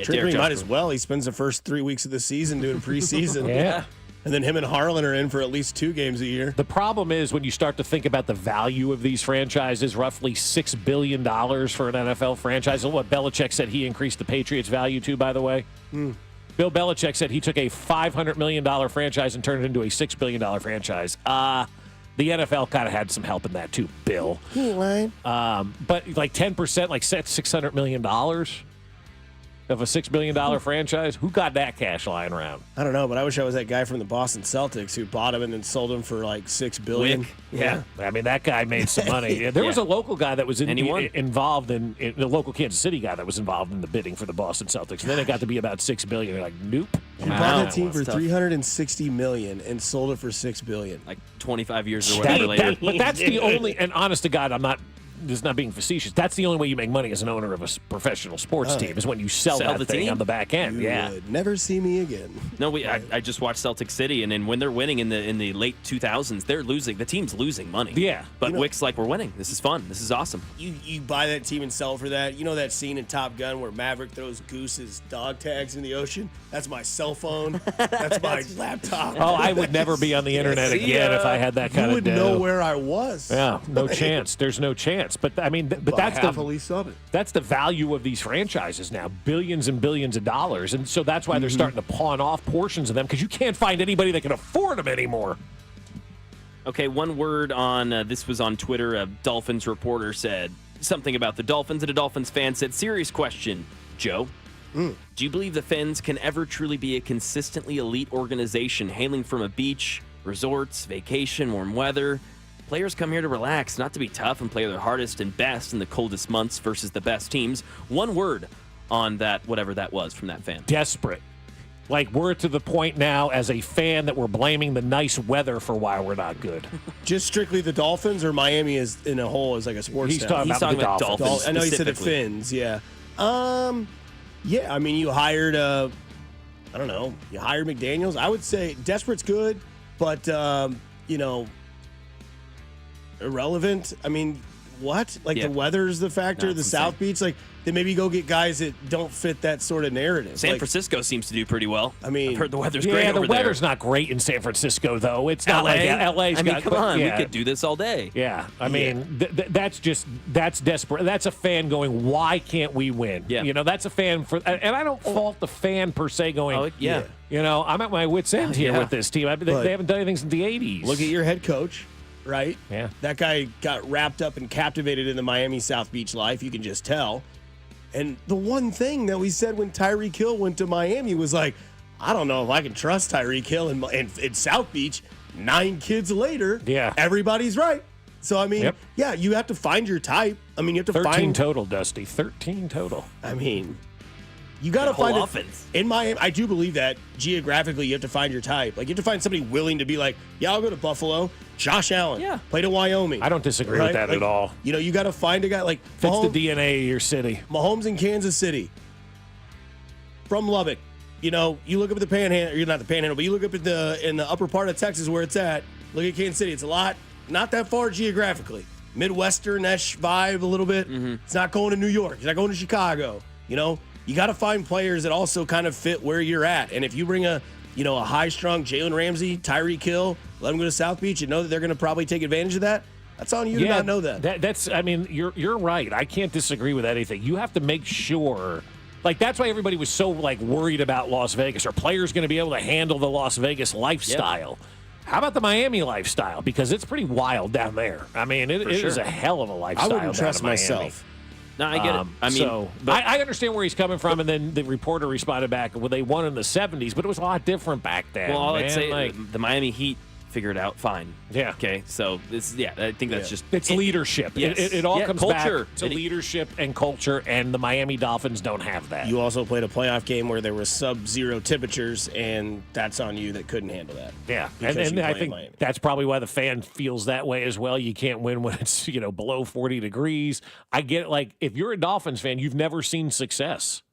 Trent Green might as well. He spends the first 3 weeks of the season doing preseason. Yeah. And then him and Harlan are in for at least 2 games a year. The problem is when you start to think about the value of these franchises, roughly $6 billion for an NFL franchise. And what Belichick said he increased the Patriots' value to, by the way. Bill Belichick said he took a $500 million franchise and turned it into a $6 billion franchise. The NFL kind of had some help in that too, Bill. Right. But like 10%, like $600 million of a $6 billion franchise. Who got that cash lying around? I don't know, but I wish I was that guy from the Boston Celtics who bought him and then sold him for like $6 billion. Wick. Yeah. I mean, that guy made some money. There was a local guy that was involved in the local Kansas City guy that was involved in the bidding for the Boston Celtics. And then it got to be about $6 billion. They're like, nope. He bought the team for $360 million and sold it for $6 billion. Like 25 years or whatever later. But that's the only, and honest to God, this is not being facetious. That's the only way you make money as an owner of a professional sports team is when you sell that the thing team on the back end. You would never see me again. No, I just watched Celtic City, and then when they're winning in the late 2000s, they're losing. The team's losing money. Yeah. But Wick's like, we're winning. This is fun. This is awesome. You buy that team and sell for that. You know that scene in Top Gun where Maverick throws Goose's dog tags in the ocean? That's my cell phone. That's my laptop. Oh, I would never be on the internet again if I had that kind you of would know where I was. Yeah, no chance. There's no chance. But I mean, but that's half a lease of it. That's the value of these franchises now, billions and billions of dollars, and so that's why they're starting to pawn off portions of them because you can't find anybody that can afford them anymore. Okay, one word on this was on Twitter. A Dolphins reporter said something about the Dolphins, and a Dolphins fan said, "Serious question, Joe. Do you believe the Fins can ever truly be a consistently elite organization, hailing from a beach, resorts, vacation, warm weather? Players come here to relax, not to be tough and play their hardest and best in the coldest months versus the best teams." One word on that, whatever that was from that fan. Desperate. Like, we're to the point now as a fan that we're blaming the nice weather for why we're not good. Just strictly the Dolphins, or Miami is in a whole as like a sports He's town? talking about the Dolphins. I know he said the Fins, yeah. Yeah, I mean, you hired, I don't know, you hired McDaniels. I would say desperate's good, but, irrelevant. I mean, what? Like the weather's the factor, the South Beach? Like, then maybe go get guys that don't fit that sort of narrative. San Francisco seems to do pretty well. I mean, I've heard the weather's great over the there. weather's not great in San Francisco, though. It's not like LA's got. Come on, we could do this all day. Yeah, I mean, that's desperate. That's a fan going, why can't we win? Yeah. You know, that's a fan for, and I don't fault the fan per se going, yeah. You know, I'm at my wit's end here with this team. They haven't done anything since the 80s. Look at your head coach, right? Yeah. That guy got wrapped up and captivated in the Miami South Beach life. You can just tell. And the one thing that we said when Tyreek Hill went to Miami was like, I don't know if I can trust Tyreek Hill in South Beach. 9 kids later, everybody's right. So, I mean, you have to find your type. I mean, you have to 13 total, Dusty. 13 total. I mean, you got to find offense. In Miami, I do believe that geographically you have to find your type. Like, you have to find somebody willing to be like, yeah, I'll go to Buffalo. Josh Allen played at Wyoming. I don't disagree with that at all. You know, you got to find a guy like fits Mahomes, the DNA of your city. Mahomes in Kansas City, from Lubbock. You know, you look up at the Panhandle. You're not the Panhandle, but you look up at in the upper part of Texas where it's at. Look at Kansas City. It's a lot, not that far geographically. Midwestern-ish vibe a little bit. It's not going to New York. It's not going to Chicago. You know, you got to find players that also kind of fit where you're at. And if you bring a high-strung Jalen Ramsey, Tyreek Hill, let them go to South Beach and know that they're going to probably take advantage of that, that's on you to not know that. That's, I mean, you're right. I can't disagree with anything. You have to make sure, like, that's why everybody was so, like, worried about Las Vegas. Are players going to be able to handle the Las Vegas lifestyle? How about the Miami lifestyle? Because it's pretty wild down there. I mean, it is a hell of a lifestyle. I wouldn't trust myself. No, I get it. I mean, I understand where he's coming from, and then the reporter responded back, well, they won in the 70s, but it was a lot different back then. Well, man. I'd say the Miami Heat figured out fine. Yeah. Okay, so I think that's just... It's leadership. Yes. It all comes culture. back to leadership and culture, and the Miami Dolphins don't have that. You also played a playoff game where there was sub-zero temperatures, and that's on you that couldn't handle that. Yeah, and I think that's probably why the fan feels that way as well. You can't win when it's below 40 degrees. I get it. Like, if you're a Dolphins fan, you've never seen success.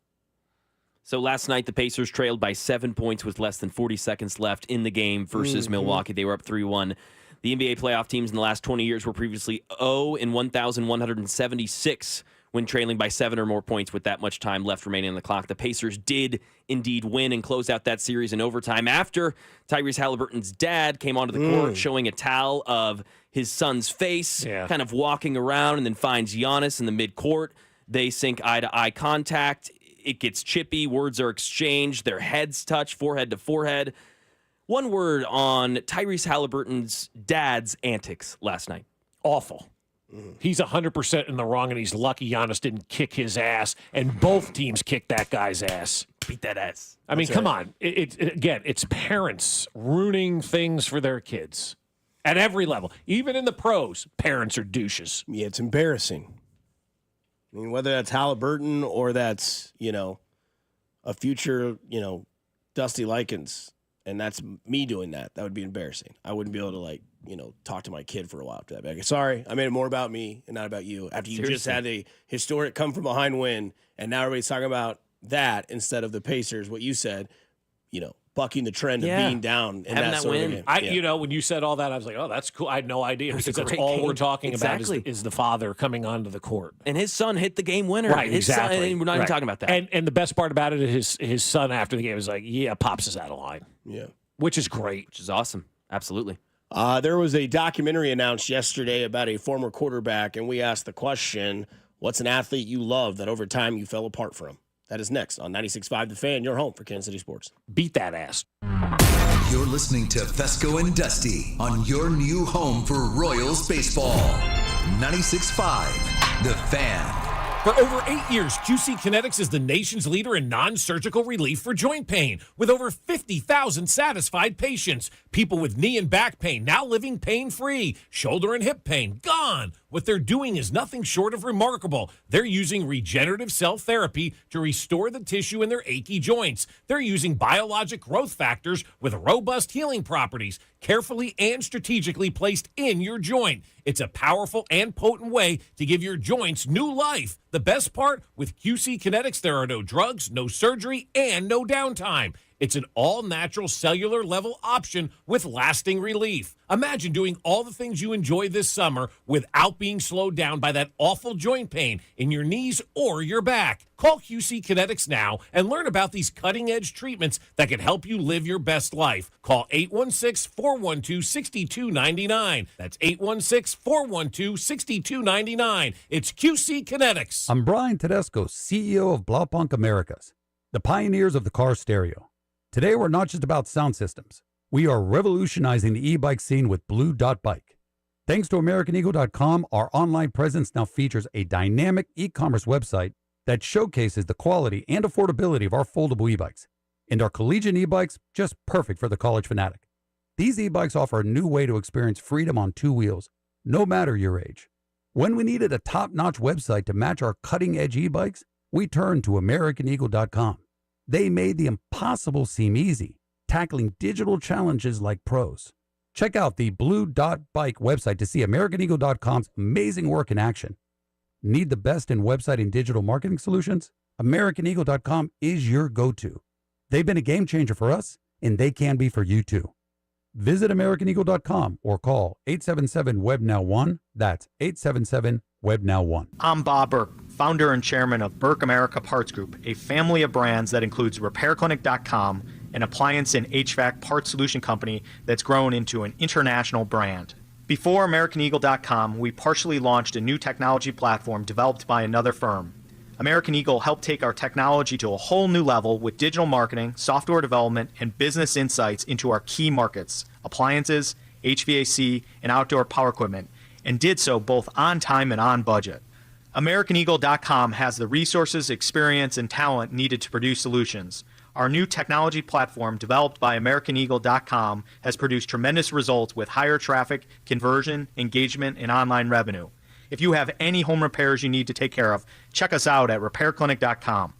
So last night, the Pacers trailed by 7 points with less than 40 seconds left in the game versus Milwaukee. They were up 3-1. The NBA playoff teams in the last 20 years were previously 0 in 1,176 when trailing by 7 or more points with that much time left remaining on the clock. The Pacers did indeed win and close out that series in overtime after Tyrese Halliburton's dad came onto the court showing a towel of his son's face, kind of walking around, and then finds Giannis in the midcourt. They sync eye-to-eye contact. It gets chippy. Words are exchanged. Their heads touch, forehead to forehead. One word on Tyrese Halliburton's dad's antics last night. Awful. He's 100% in the wrong, and he's lucky Giannis didn't kick his ass, and both teams kicked that guy's ass. Beat that ass. I mean, come on. Again, it's parents ruining things for their kids at every level. Even in the pros, parents are douches. Yeah, it's embarrassing. I mean, whether that's Halliburton or that's, a future, Dusty Likens, and that's me doing that would be embarrassing. I wouldn't be able to, talk to my kid for a while after that. Like, sorry, I made it more about me and not about you. After you just had a historic come-from-behind win, and now everybody's talking about that instead of the Pacers, what you said, bucking the trend of being down in that sort win. of game. When you said all that, I was like, oh, that's cool. I had no idea because that's all we're talking about is the father coming onto the court. And his son hit the game winner. Right, his exactly. Son, and we're not even talking about that. And the best part about it is his son after the game was like, yeah, Pops is out of line. Yeah. Which is great. Which is awesome. Absolutely. There was a documentary announced yesterday about a former quarterback, and we asked the question, what's an athlete you love that over time you fell apart from? That is next on 96.5 The Fan, your home for Kansas City sports. Beat that ass. You're listening to Fescoe and Dusty on your new home for Royals baseball. 96.5 The Fan. For over 8 years, QC Kinetics is the nation's leader in non-surgical relief for joint pain, with over 50,000 satisfied patients. People with knee and back pain now living pain-free. Shoulder and hip pain gone. What they're doing is nothing short of remarkable. They're using regenerative cell therapy to restore the tissue in their achy joints. They're using biologic growth factors with robust healing properties, carefully and strategically placed in your joint. It's a powerful and potent way to give your joints new life. The best part, with QC Kinetics, there are no drugs, no surgery, and no downtime. It's an all-natural cellular level option with lasting relief. Imagine doing all the things you enjoy this summer without being slowed down by that awful joint pain in your knees or your back. Call QC Kinetics now and learn about these cutting-edge treatments that can help you live your best life. Call 816-412-6299. That's 816-412-6299. It's QC Kinetics. I'm Brian Tedesco, CEO of Blaupunk Americas, the pioneers of the car stereo. Today, we're not just about sound systems. We are revolutionizing the e-bike scene with Blue Dot Bike. Thanks to AmericanEagle.com, our online presence now features a dynamic e-commerce website that showcases the quality and affordability of our foldable e-bikes. And our collegiate e-bikes, just perfect for the college fanatic. These e-bikes offer a new way to experience freedom on two wheels, no matter your age. When we needed a top-notch website to match our cutting-edge e-bikes, we turned to AmericanEagle.com. They made the impossible seem easy, tackling digital challenges like pros. Check out the Blue Dot Bike website to see AmericanEagle.com's amazing work in action. Need the best in website and digital marketing solutions? AmericanEagle.com is your go-to. They've been a game changer for us, and they can be for you too. Visit AmericanEagle.com or call 877-WEB-NOW-1. That's 877-WEB-NOW-1. I'm Bob Burke, founder and chairman of Burke America Parts Group, a family of brands that includes RepairClinic.com, an appliance and HVAC parts solution company that's grown into an international brand. Before AmericanEagle.com, we partially launched a new technology platform developed by another firm. American Eagle helped take our technology to a whole new level with digital marketing, software development, and business insights into our key markets, appliances, HVAC, and outdoor power equipment, and did so both on time and on budget. AmericanEagle.com has the resources, experience, and talent needed to produce solutions. Our new technology platform, developed by AmericanEagle.com, has produced tremendous results with higher traffic, conversion, engagement, and online revenue. If you have any home repairs you need to take care of, check us out at RepairClinic.com.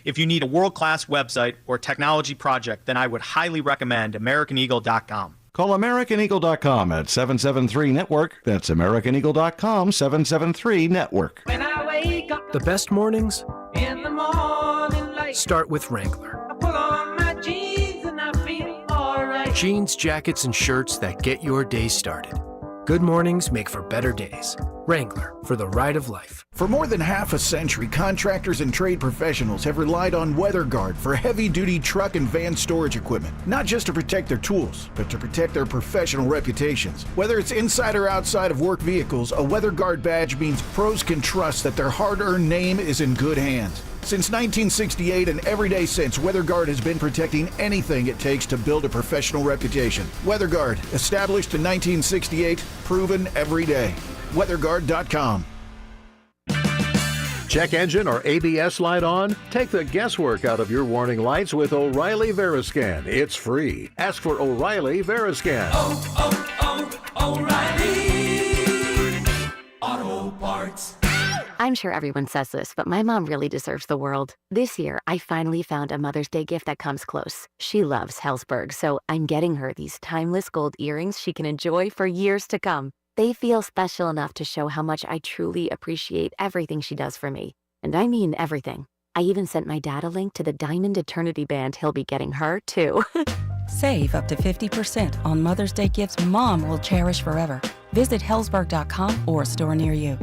If you need a world-class website or technology project, then I would highly recommend AmericanEagle.com. Call AmericanEagle.com at 773-NETWORK. That's AmericanEagle.com, 773-NETWORK. When I wake up The best mornings in the morning light, start with Wrangler. I pull on my jeans and I feel alright. Jeans, jackets, and shirts that get your day started. Good mornings make for better days. Wrangler, for the ride of life. For more than half a century, contractors and trade professionals have relied on WeatherGuard for heavy-duty truck and van storage equipment, not just to protect their tools, but to protect their professional reputations. Whether it's inside or outside of work vehicles, a WeatherGuard badge means pros can trust that their hard-earned name is in good hands. Since 1968 and every day since, WeatherGuard has been protecting anything it takes to build a professional reputation. WeatherGuard, established in 1968, proven every day. WeatherGuard.com. Check engine or ABS light on? Take the guesswork out of your warning lights with O'Reilly Veriscan. It's free. Ask for O'Reilly Veriscan. O'Reilly Auto Parts. I'm sure everyone says this, but my mom really deserves the world. This year, I finally found a Mother's Day gift that comes close. She loves Helzberg, so I'm getting her these timeless gold earrings she can enjoy for years to come. They feel special enough to show how much I truly appreciate everything she does for me. And I mean everything. I even sent my dad a link to the Diamond Eternity band he'll be getting her, too. Save up to 50% on Mother's Day gifts Mom will cherish forever. Visit Helzberg.com or a store near you.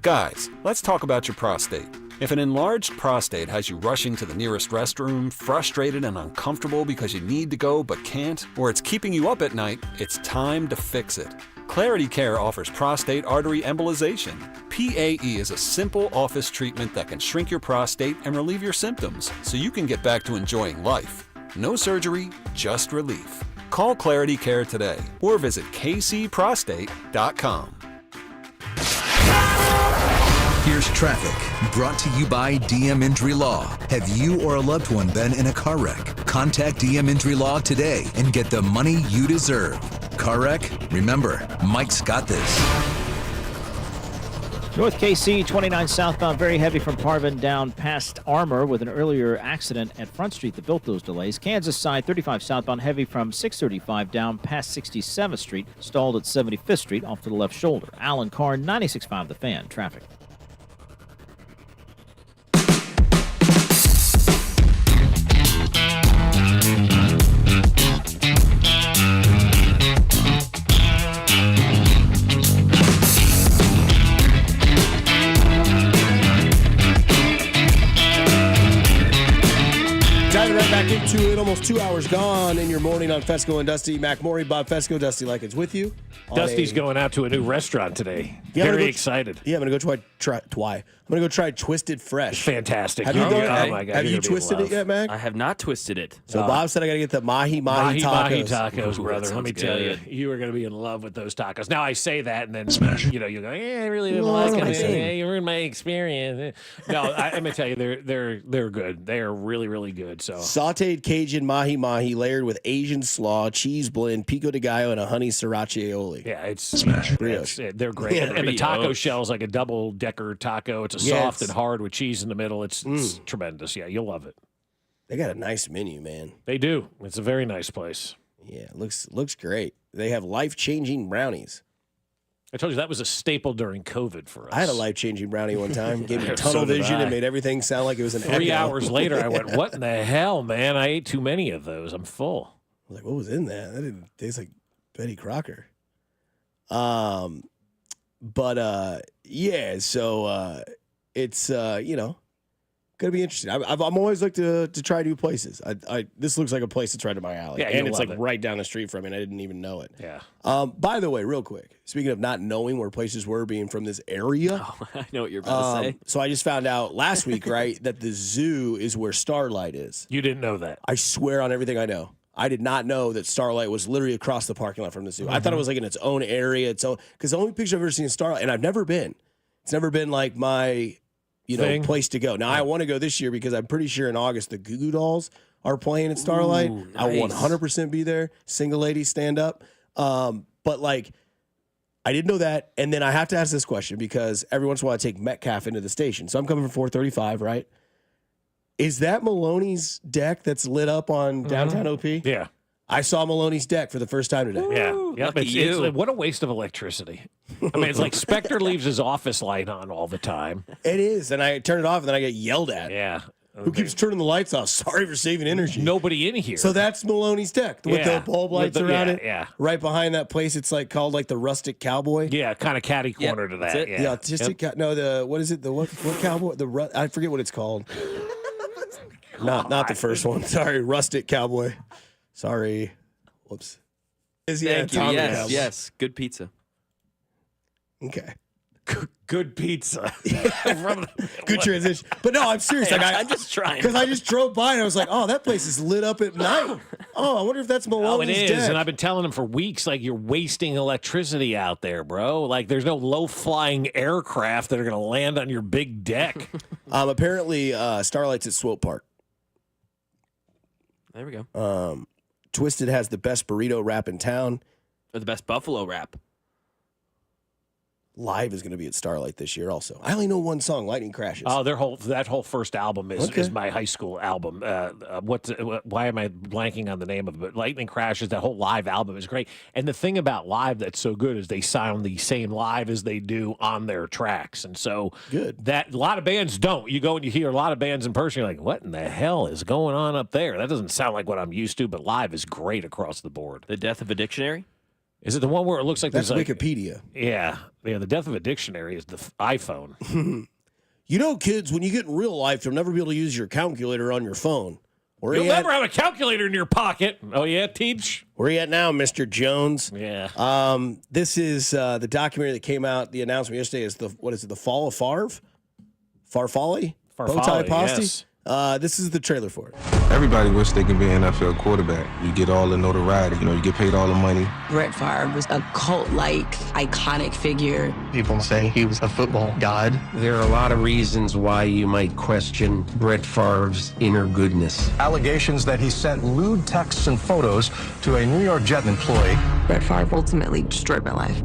Guys, let's talk about your prostate. If an enlarged prostate has you rushing to the nearest restroom, frustrated and uncomfortable because you need to go but can't, or it's keeping you up at night, it's time to fix it. Clarity Care offers prostate artery embolization. PAE is a simple office treatment that can shrink your prostate and relieve your symptoms so you can get back to enjoying life. No surgery, just relief. Call Clarity Care today or visit kcprostate.com. Here's traffic, brought to you by DM Injury Law. Have you or a loved one been in a car wreck? Contact DM Injury Law today and get the money you deserve. Car wreck? Remember, Mike's got this. North KC 29 southbound, very heavy from Parvin down past Armour with an earlier accident at Front Street that built those delays. Kansas side 35 southbound, heavy from 635 down past 67th Street, stalled at 75th Street off to the left shoulder. Alan Carr 96.5 The Fan, traffic. Back into it, almost 2 hours gone in your morning on Fescoe and Dusty. Mac Maury, Bob Fescoe, Dusty Likens with you. Dusty's going out to a new restaurant today. Very excited. Yeah, I'm going to go try I'm going to go try Twisted Fresh. Fantastic. Have you oh my God, have you twisted it yet, Mac? I have not twisted it. So Bob said I got to get the mahi tacos. Mahi tacos, brother. Let me tell good. you are going to be in love with those tacos. Now I say that, and then you go, yeah, I really didn't like them. Yeah, you ruined my experience. No, I'm going to tell you, they're good. They are really, really good. So sautéed Cajun mahi layered with Asian slaw, cheese blend, pico de gallo, and a honey sriracha aioli. Yeah, it's smash. They're great. Yeah, and the taco shell's like a double-decker taco. It's a soft and hard with cheese in the middle. It's tremendous. Yeah, you'll love it. They got a nice menu, man. They do. It's a very nice place. Yeah, looks great. They have life-changing brownies. I told you that was a staple during COVID for us. I had a life-changing brownie one time. Gave me tunnel vision and made everything sound like it was an 3 echo. hours later, I went, what in the hell, man? I ate too many of those. I'm full. I was like, what was in that? That didn't taste like Betty Crocker. Yeah, so it's gonna be interesting. I'm always like to try new places. This looks like a place that's right in my alley, yeah, and it's like right down the street from me. And I didn't even know it. Yeah. By the way, real quick, speaking of not knowing where places were, being from this area, I know what you're about to say. So I just found out last week, right, that the zoo is where Starlight is. You didn't know that? I swear on everything I know. I did not know that Starlight was literally across the parking lot from the zoo. I thought it was like in its own area. Because the only picture I've ever seen of Starlight, and I've never been. It's never been like my, place to go. Now I want to go this year because I'm pretty sure in August the Goo Goo Dolls are playing at Starlight. Ooh, nice. I will 100% be there. Single lady stand up. But like, I didn't know that. And then I have to ask this question because every once in a while I take Metcalf into the station. So I'm coming from 435, right? Is that Maloney's deck that's lit up on downtown OP? Yeah. I saw Maloney's deck for the first time today. Yeah. It's what a waste of electricity. I mean, it's like Spectre leaves his office light on all the time. It is. And I turn it off and then I get yelled at. Yeah. Who keeps turning the lights off? Sorry for saving energy. Nobody in here. So that's Maloney's deck with the bulb lights around it. Yeah. Right behind that place, it's like called like the Rustic Cowboy. Yeah, kind of catty corner to that. Yeah, what is it? The what cowboy? I forget what it's called. Not the first one. Sorry, Rustic Cowboy. Sorry. Whoops. Thank you. Yes. Good pizza. Okay. Good pizza. Good transition. But no, I'm serious. Like, I'm just trying. Because I just drove by and I was like, oh, that place is lit up at night. Oh, I wonder if that's Maloney's it is. deck. And I've been telling them for weeks, like, you're wasting electricity out there, bro. Like, there's no low-flying aircraft that are going to land on your big deck. Apparently, Starlight's at Swope Park. There we go. Twisted has the best burrito wrap in town. Or the best buffalo wrap. Live is going to be at Starlight this year also. I only know one song, Lightning Crashes. Oh, that whole first album is my high school album. Why am I blanking on the name of it? But Lightning Crashes, that whole live album is great. And the thing about live that's so good is they sound the same live as they do on their tracks. And so that a lot of bands don't. You go and you hear a lot of bands in person, you're like, what in the hell is going on up there? That doesn't sound like what I'm used to, but live is great across the board. The Death of a Dictionary? Is it the one where it looks like that's there's Wikipedia? Yeah. The Death of a Dictionary is the iPhone. You know, kids, when you get in real life, you'll never be able to use your calculator on your phone. You'll never have a calculator in your pocket. Oh, yeah, Teach? Where are you at now, Mr. Jones? Yeah. This is the documentary that came out. The announcement yesterday is the Fall of Favre? Farfalle? Bowtie Posty? Yes. This is the trailer for it. Everybody wish they could be an NFL quarterback. You get all the notoriety, you get paid all the money. Brett Favre was a cult-like, iconic figure. People say he was a football god. There are a lot of reasons why you might question Brett Favre's inner goodness. Allegations that he sent lewd texts and photos to a New York Jet employee. Brett Favre ultimately destroyed my life.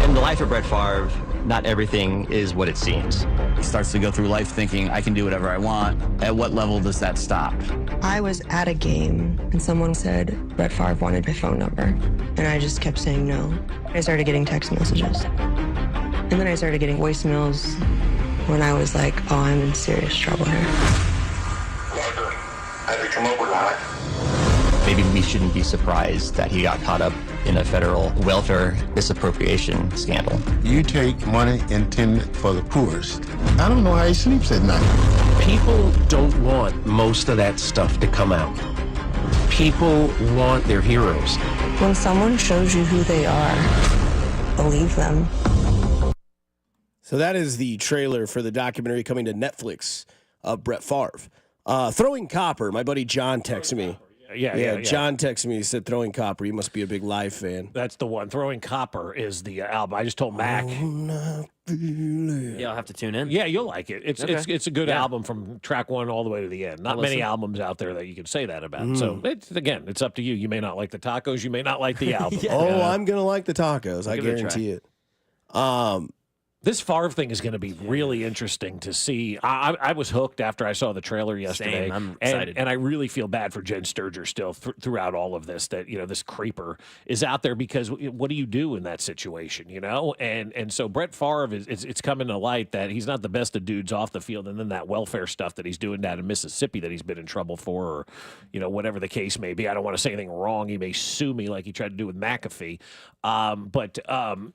In the life of Brett Favre, not everything is what it seems. He starts to go through life thinking, I can do whatever I want. At what level does that stop? I was at a game and someone said Brett Favre wanted my phone number. And I just kept saying no. I started getting text messages. And then I started getting voicemails when I was like, oh, I'm in serious trouble here. Have you come up with that? Maybe we shouldn't be surprised that he got caught up in a federal welfare misappropriation scandal. You take money intended for the poorest. I don't know how he sleeps at night. People don't want most of that stuff to come out. People want their heroes. When someone shows you who they are, believe them. So that is the trailer for the documentary coming to Netflix of Brett Favre. Throwing Copper, my buddy John texted me. Yeah. John texted me. He said, Throwing Copper. You must be a big Live fan. That's the one. Throwing Copper is the album. I just told Mac. Yeah, I'll have to tune in. Yeah, you'll like it. It's a good Yeah. album from track one all the way to the end. Not many albums out there that you can say that about. So it's up to you. You may not like the tacos. You may not like the album. I'm going to like the tacos. I guarantee it. This Favre thing is going to be really interesting to see. I was hooked after I saw the trailer yesterday. Same. I'm excited. And I really feel bad for Jen Sturger still throughout all of this, that, this creeper is out there, because what do you do in that situation, And so Brett Favre, it's coming to light that he's not the best of dudes off the field, and then that welfare stuff that he's doing down in Mississippi that he's been in trouble for, or, whatever the case may be. I don't want to say anything wrong. He may sue me like he tried to do with McAfee. But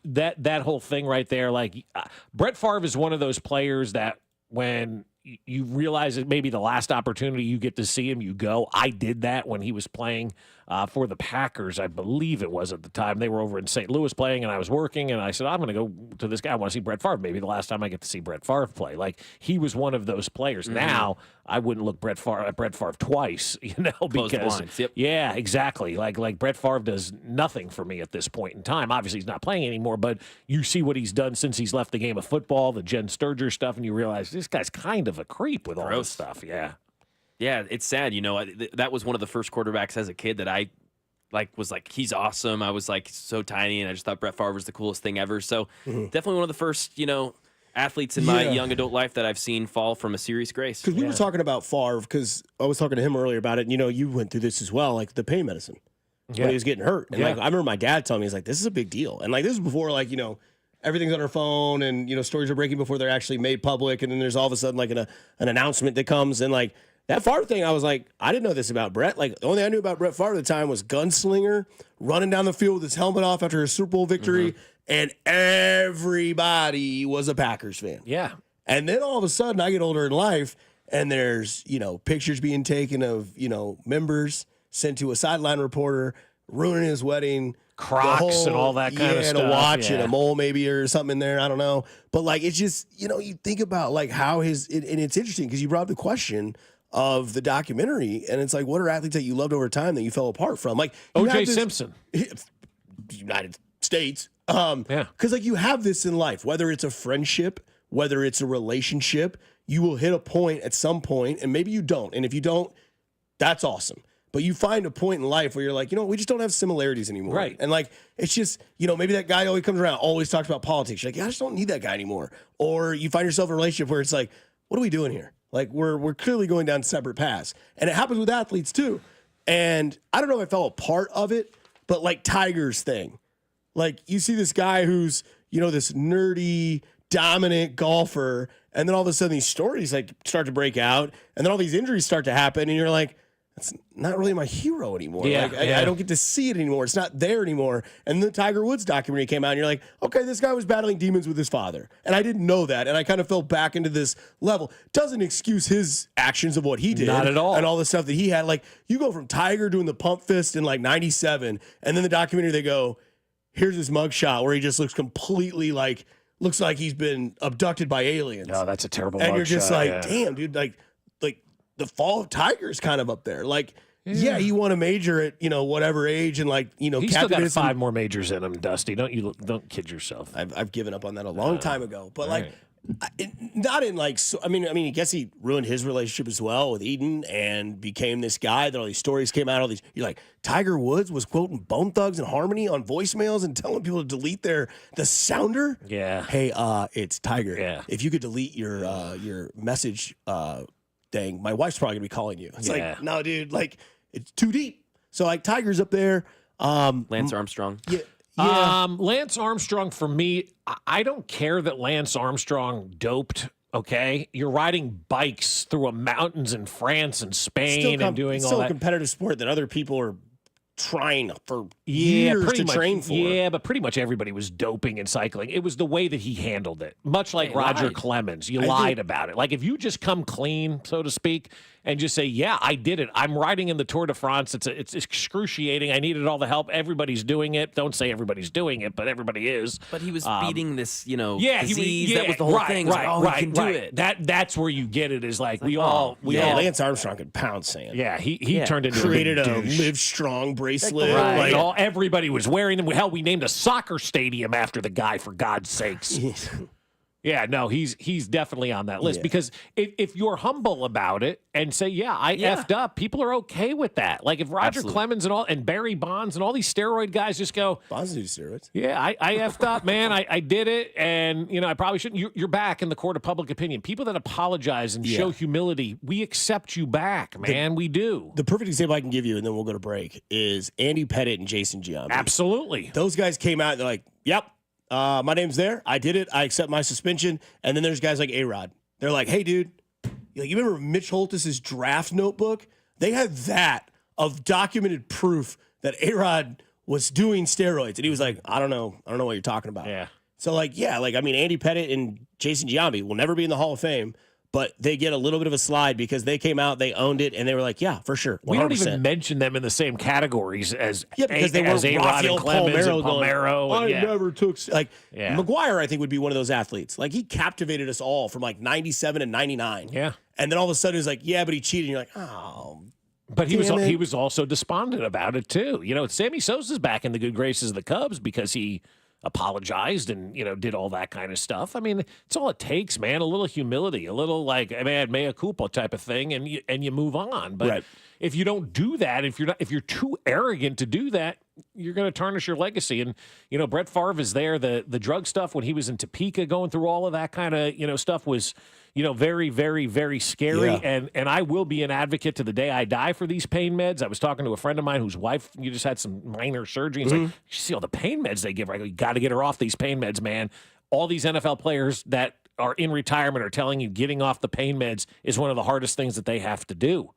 that whole thing right there, like, Brett Favre is one of those players that when you realize it may be the last opportunity you get to see him, you go. I did that when he was playing for the Packers, I believe it was at the time. They were over in St. Louis playing, and I was working, and I said, I'm going to go to this guy. I want to see Brett Favre. Maybe the last time I get to see Brett Favre play. Like, he was one of those players. Now, I wouldn't look Brett Favre twice, because yeah, exactly. Like Brett Favre does nothing for me at this point in time. Obviously, he's not playing anymore, but you see what he's done since he's left the game of football, the Jen Sturger stuff, and you realize this guy's kind of a creep with all this stuff. Yeah. Yeah, it's sad. That was one of the first quarterbacks as a kid that I was like, he's awesome. I was like so tiny, and I just thought Brett Favre was the coolest thing ever. So definitely one of the first, athletes in my young adult life that I've seen fall from a serious grace. Because we were talking about Favre, because I was talking to him earlier about it. And, you went through this as well, like the pain medicine when he was getting hurt. And I remember my dad telling me, he's like, this is a big deal. And like, this is before, everything's on our phone, and stories are breaking before they're actually made public, and then there's all of a sudden like an announcement that comes, and like that Favre thing, I was like, I didn't know this about Brett. Like the only thing I knew about Brett Favre at the time was gunslinger, running down the field with his helmet off after a Super Bowl victory, and everybody was a Packers fan. Yeah. And then all of a sudden, I get older in life, and there's, pictures being taken of, members sent to a sideline reporter, ruining his wedding. Crocs and all that kind of stuff. And a watch and a mole maybe or something in there. I don't know. But, like, it's just, you think about, like, how and it's interesting because you brought up the question of the documentary, and it's like, what are athletes that you loved over time that you fell apart from? Like, O.J. Simpson. United States. Because, like, you have this in life, whether it's a friendship, whether it's a relationship, you will hit a point at some point, and maybe you don't. And if you don't, that's awesome. But you find a point in life where you're like, we just don't have similarities anymore. Right. And like, it's just, maybe that guy always comes around, always talks about politics. You're like, I just don't need that guy anymore. Or you find yourself in a relationship where it's like, what are we doing here? Like, we're clearly going down separate paths. And it happens with athletes too. And I don't know if I fell a part of it, but like Tiger's thing. Like, you see this guy who's, this nerdy, dominant golfer, and then all of a sudden these stories like start to break out, and then all these injuries start to happen, and you're like, that's not really my hero anymore. Yeah, like, I don't get to see it anymore. It's not there anymore. And the Tiger Woods documentary came out, and you're like, okay, this guy was battling demons with his father. And I didn't know that. And I kind of fell back into this level. Doesn't excuse his actions of what he did. Not at all. And all the stuff that he had. Like, you go from Tiger doing the pump fist in like 97, and then the documentary, they go, here's his mugshot where he just looks completely like, looks like he's been abducted by aliens. No, that's a terrible And mugshot. you're just like, damn, dude, like the fall of Tiger is kind of up there. Like, yeah, he won a major at, whatever age, and like, He's still got captivated 5 more majors in him, Dusty. Don't kid yourself. I've given up on that a long time ago. But like, not in like, so, I mean, I guess he ruined his relationship as well with Eden and became this guy that all these stories came out. All these, you're like, Tiger Woods was quoting Bone Thugs and Harmony on voicemails and telling people to delete the sounder. Yeah. Hey, it's Tiger. Yeah. If you could delete your message thing, my wife's probably gonna be calling you. It's like, no, dude, like it's too deep. So like Tiger's up there. Lance Armstrong. Yeah. Lance Armstrong, for me, I don't care that Lance Armstrong doped. Okay, you're riding bikes through mountains in France and Spain and doing all that. Still a competitive sport that other people are trying for years to train for. Yeah, but pretty much everybody was doping and cycling. It was the way that he handled it. Much like Roger Clemens. You lied about it. Like, if you just come clean, so to speak, and just say, yeah, I did it. I'm riding in the Tour de France. It's excruciating. I needed all the help. Everybody's doing it. Don't say everybody's doing it, but everybody is. But he was beating this, disease. That was the whole thing. He can do it. That's where you get it, is like, we all. Lance Armstrong could pound sand. Yeah, he turned into created a Live Strong bracelet. Right. Everybody was wearing them. Hell, we named a soccer stadium after the guy, for God's sakes. Yeah, no, he's definitely on that list, because if you're humble about it and say, I effed up, people are okay with that. Like, if Roger Clemens and Barry Bonds and all these steroid guys just go, Bonds do steroids. Yeah, I effed up, man. I did it, and I probably shouldn't. You're back in the court of public opinion. People that apologize and show humility, we accept you back, man. We do. The perfect example I can give you, and then we'll go to break, is Andy Pettitte and Jason Giambi. Absolutely. Those guys came out and they're like, yep. My name's there. I did it. I accept my suspension. And then there's guys like A-Rod. They're like, hey, dude, you remember Mitch Holtis's draft notebook? They had that of documented proof that A-Rod was doing steroids. And he was like, I don't know what you're talking about. Yeah. So, Andy Pettitte and Jason Giambi will never be in the Hall of Fame, but they get a little bit of a slide because they came out, they owned it, and they were like, yeah, for sure. 100%. We don't even mention them in the same categories as because they were A-Rod and Clemens and Palmeiro. I never took McGuire, I think, would be one of those athletes. Like, he captivated us all from like 97 and 99. Yeah. And then all of a sudden it's like, yeah, but he cheated. And you're like, oh. But he was also despondent about it too. Sammy Sosa's back in the good graces of the Cubs because he apologized and did all that kind of stuff. I mean, it's all it takes, man. A little humility, a little mea culpa type of thing, and you move on. But if you don't do that, if you're too arrogant to do that, you're going to tarnish your legacy. And Brett Favre is there. The drug stuff when he was in Topeka, going through all of that kind of stuff was very, very, very scary. Yeah. And I will be an advocate to the day I die for these pain meds. I was talking to a friend of mine whose wife, just had some minor surgery. He's like, you see all the pain meds they give her. I go, you got to get her off these pain meds, man. all these NFL players that are in retirement are telling you getting off the pain meds is one of the hardest things that they have to do.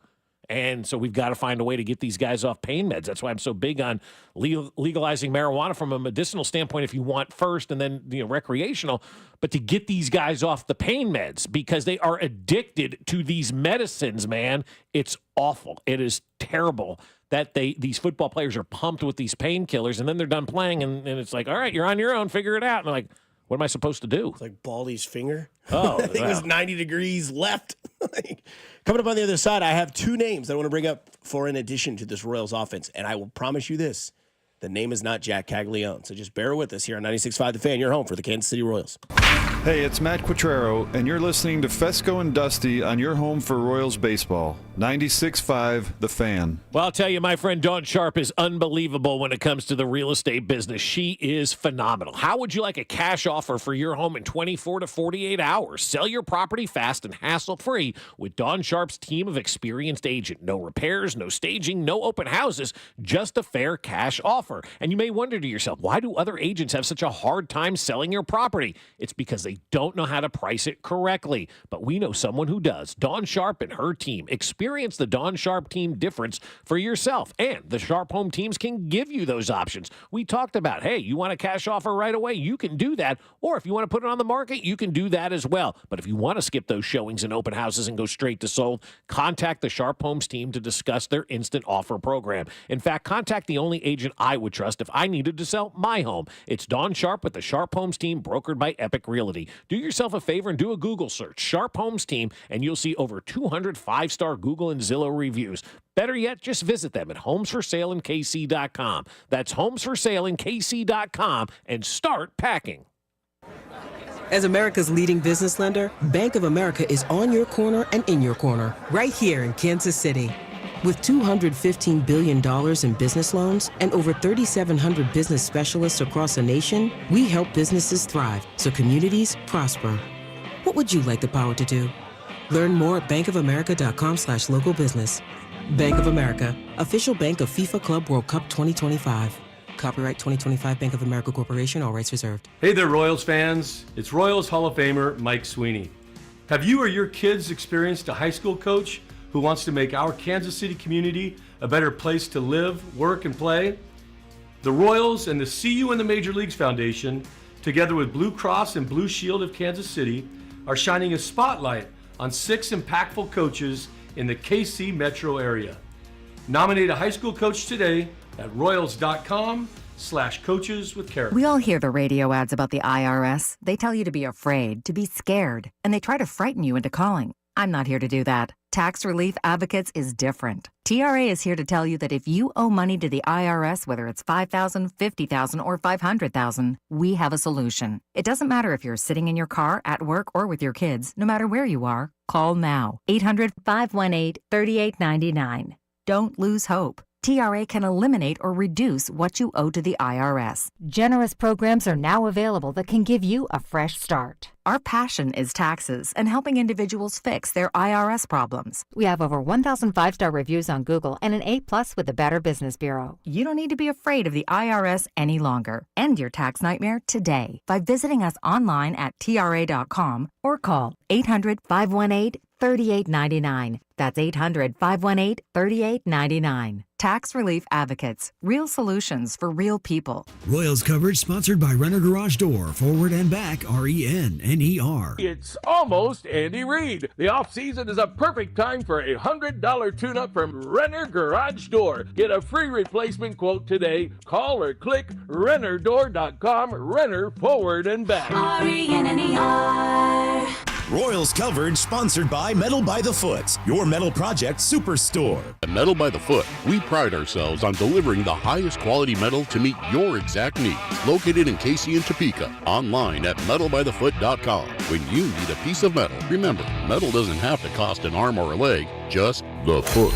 And so we've got to find a way to get these guys off pain meds. That's why I'm so big on legalizing marijuana from a medicinal standpoint if you want first and then recreational, but to get these guys off the pain meds because they are addicted to these medicines, man. It's awful. It is terrible that these football players are pumped with these painkillers and then they're done playing and it's like, all right, you're on your own, figure it out. And they're like, what am I supposed to do? It's like Baldy's finger. Oh, I think it was 90 degrees left. Coming up on the other side, I have two names that I want to bring up for in addition to this Royals offense. And I will promise you this. The name is not Jack Caglione. So just bear with us here on 96.5 The Fan. You're home for the Kansas City Royals. Hey, it's Matt Quattrero, and you're listening to Fescoe and Dusty on your home for Royals baseball. 96.5 The Fan. Well, I'll tell you, my friend Dawn Sharp is unbelievable when it comes to the real estate business. She is phenomenal. How would you like a cash offer for your home in 24 to 48 hours? Sell your property fast and hassle-free with Dawn Sharp's team of experienced agents. No repairs, no staging, no open houses, just a fair cash offer. And you may wonder to yourself, why do other agents have such a hard time selling your property? It's because they don't know how to price it correctly. But we know someone who does. Dawn Sharp and her team. Experience the Dawn Sharp team difference for yourself. And the Sharp Home teams can give you those options. We talked about, hey, you want a cash offer right away? You can do that. Or if you want to put it on the market, you can do that as well. But if you want to skip those showings and open houses and go straight to sold, contact the Sharp Homes team to discuss their instant offer program. In fact, contact the only agent I would trust if I needed to sell my home. It's Dawn Sharp with the Sharp Homes team, brokered by Epic Realty. Do yourself a favor and do a Google search, Sharp Homes team, and you'll see over 200 5-star Google and Zillow reviews. Better yet, just visit them at homesforsaleinkc.com. That's homesforsaleinkc.com and start packing. As America's leading business lender, Bank of America is on your corner and in your corner, right here in Kansas City. With $215 billion in business loans and over 3,700 business specialists across the nation, we help businesses thrive so communities prosper. What would you like the power to do? Learn more at bankofamerica.com/local business. Bank of America, official bank of FIFA Club World Cup 2025. Copyright 2025 Bank of America Corporation, all rights reserved. Hey there, Royals fans. It's Royals Hall of Famer Mike Sweeney. Have you or your kids experienced a high school coach who wants to make our Kansas City community a better place to live, work, and play? The Royals and the See You in the Major Leagues Foundation, together with Blue Cross and Blue Shield of Kansas City, are shining a spotlight on 6 impactful coaches in the KC metro area. Nominate a high school coach today at royals.com/coaches with character. We all hear the radio ads about the IRS. They tell you to be afraid, to be scared, and they try to frighten you into calling. I'm not here to do that. Tax Relief Advocates is different. TRA is here to tell you that if you owe money to the IRS, whether it's $5,000, $50,000, or $500,000, we have a solution. It doesn't matter if you're sitting in your car, at work, or with your kids. No matter where you are, call now. 800-518-3899. Don't lose hope. TRA can eliminate or reduce what you owe to the IRS. Generous programs are now available that can give you a fresh start. Our passion is taxes and helping individuals fix their IRS problems. We have over 1,000 5-star reviews on Google and an A+ with the Better Business Bureau. You don't need to be afraid of the IRS any longer. End your tax nightmare today by visiting us online at TRA.com or call 800-518-3899. That's 800-518-3899. Tax Relief Advocates. Real solutions for real people. Royals coverage sponsored by Renner Garage Door. Forward and back, RENNER. It's almost Andy Reid. The off-season is a perfect time for a $100 tune-up from Renner Garage Door. Get a free replacement quote today. Call or click rennerdoor.com. Renner forward and back. RENNER. Royals coverage sponsored by Metal by the Foot, your metal project superstore. At Metal by the Foot, we pride ourselves on delivering the highest quality metal to meet your exact needs. Located in KC and Topeka, online at metalbythefoot.com. When you need a piece of metal, remember, metal doesn't have to cost an arm or a leg, just the foot.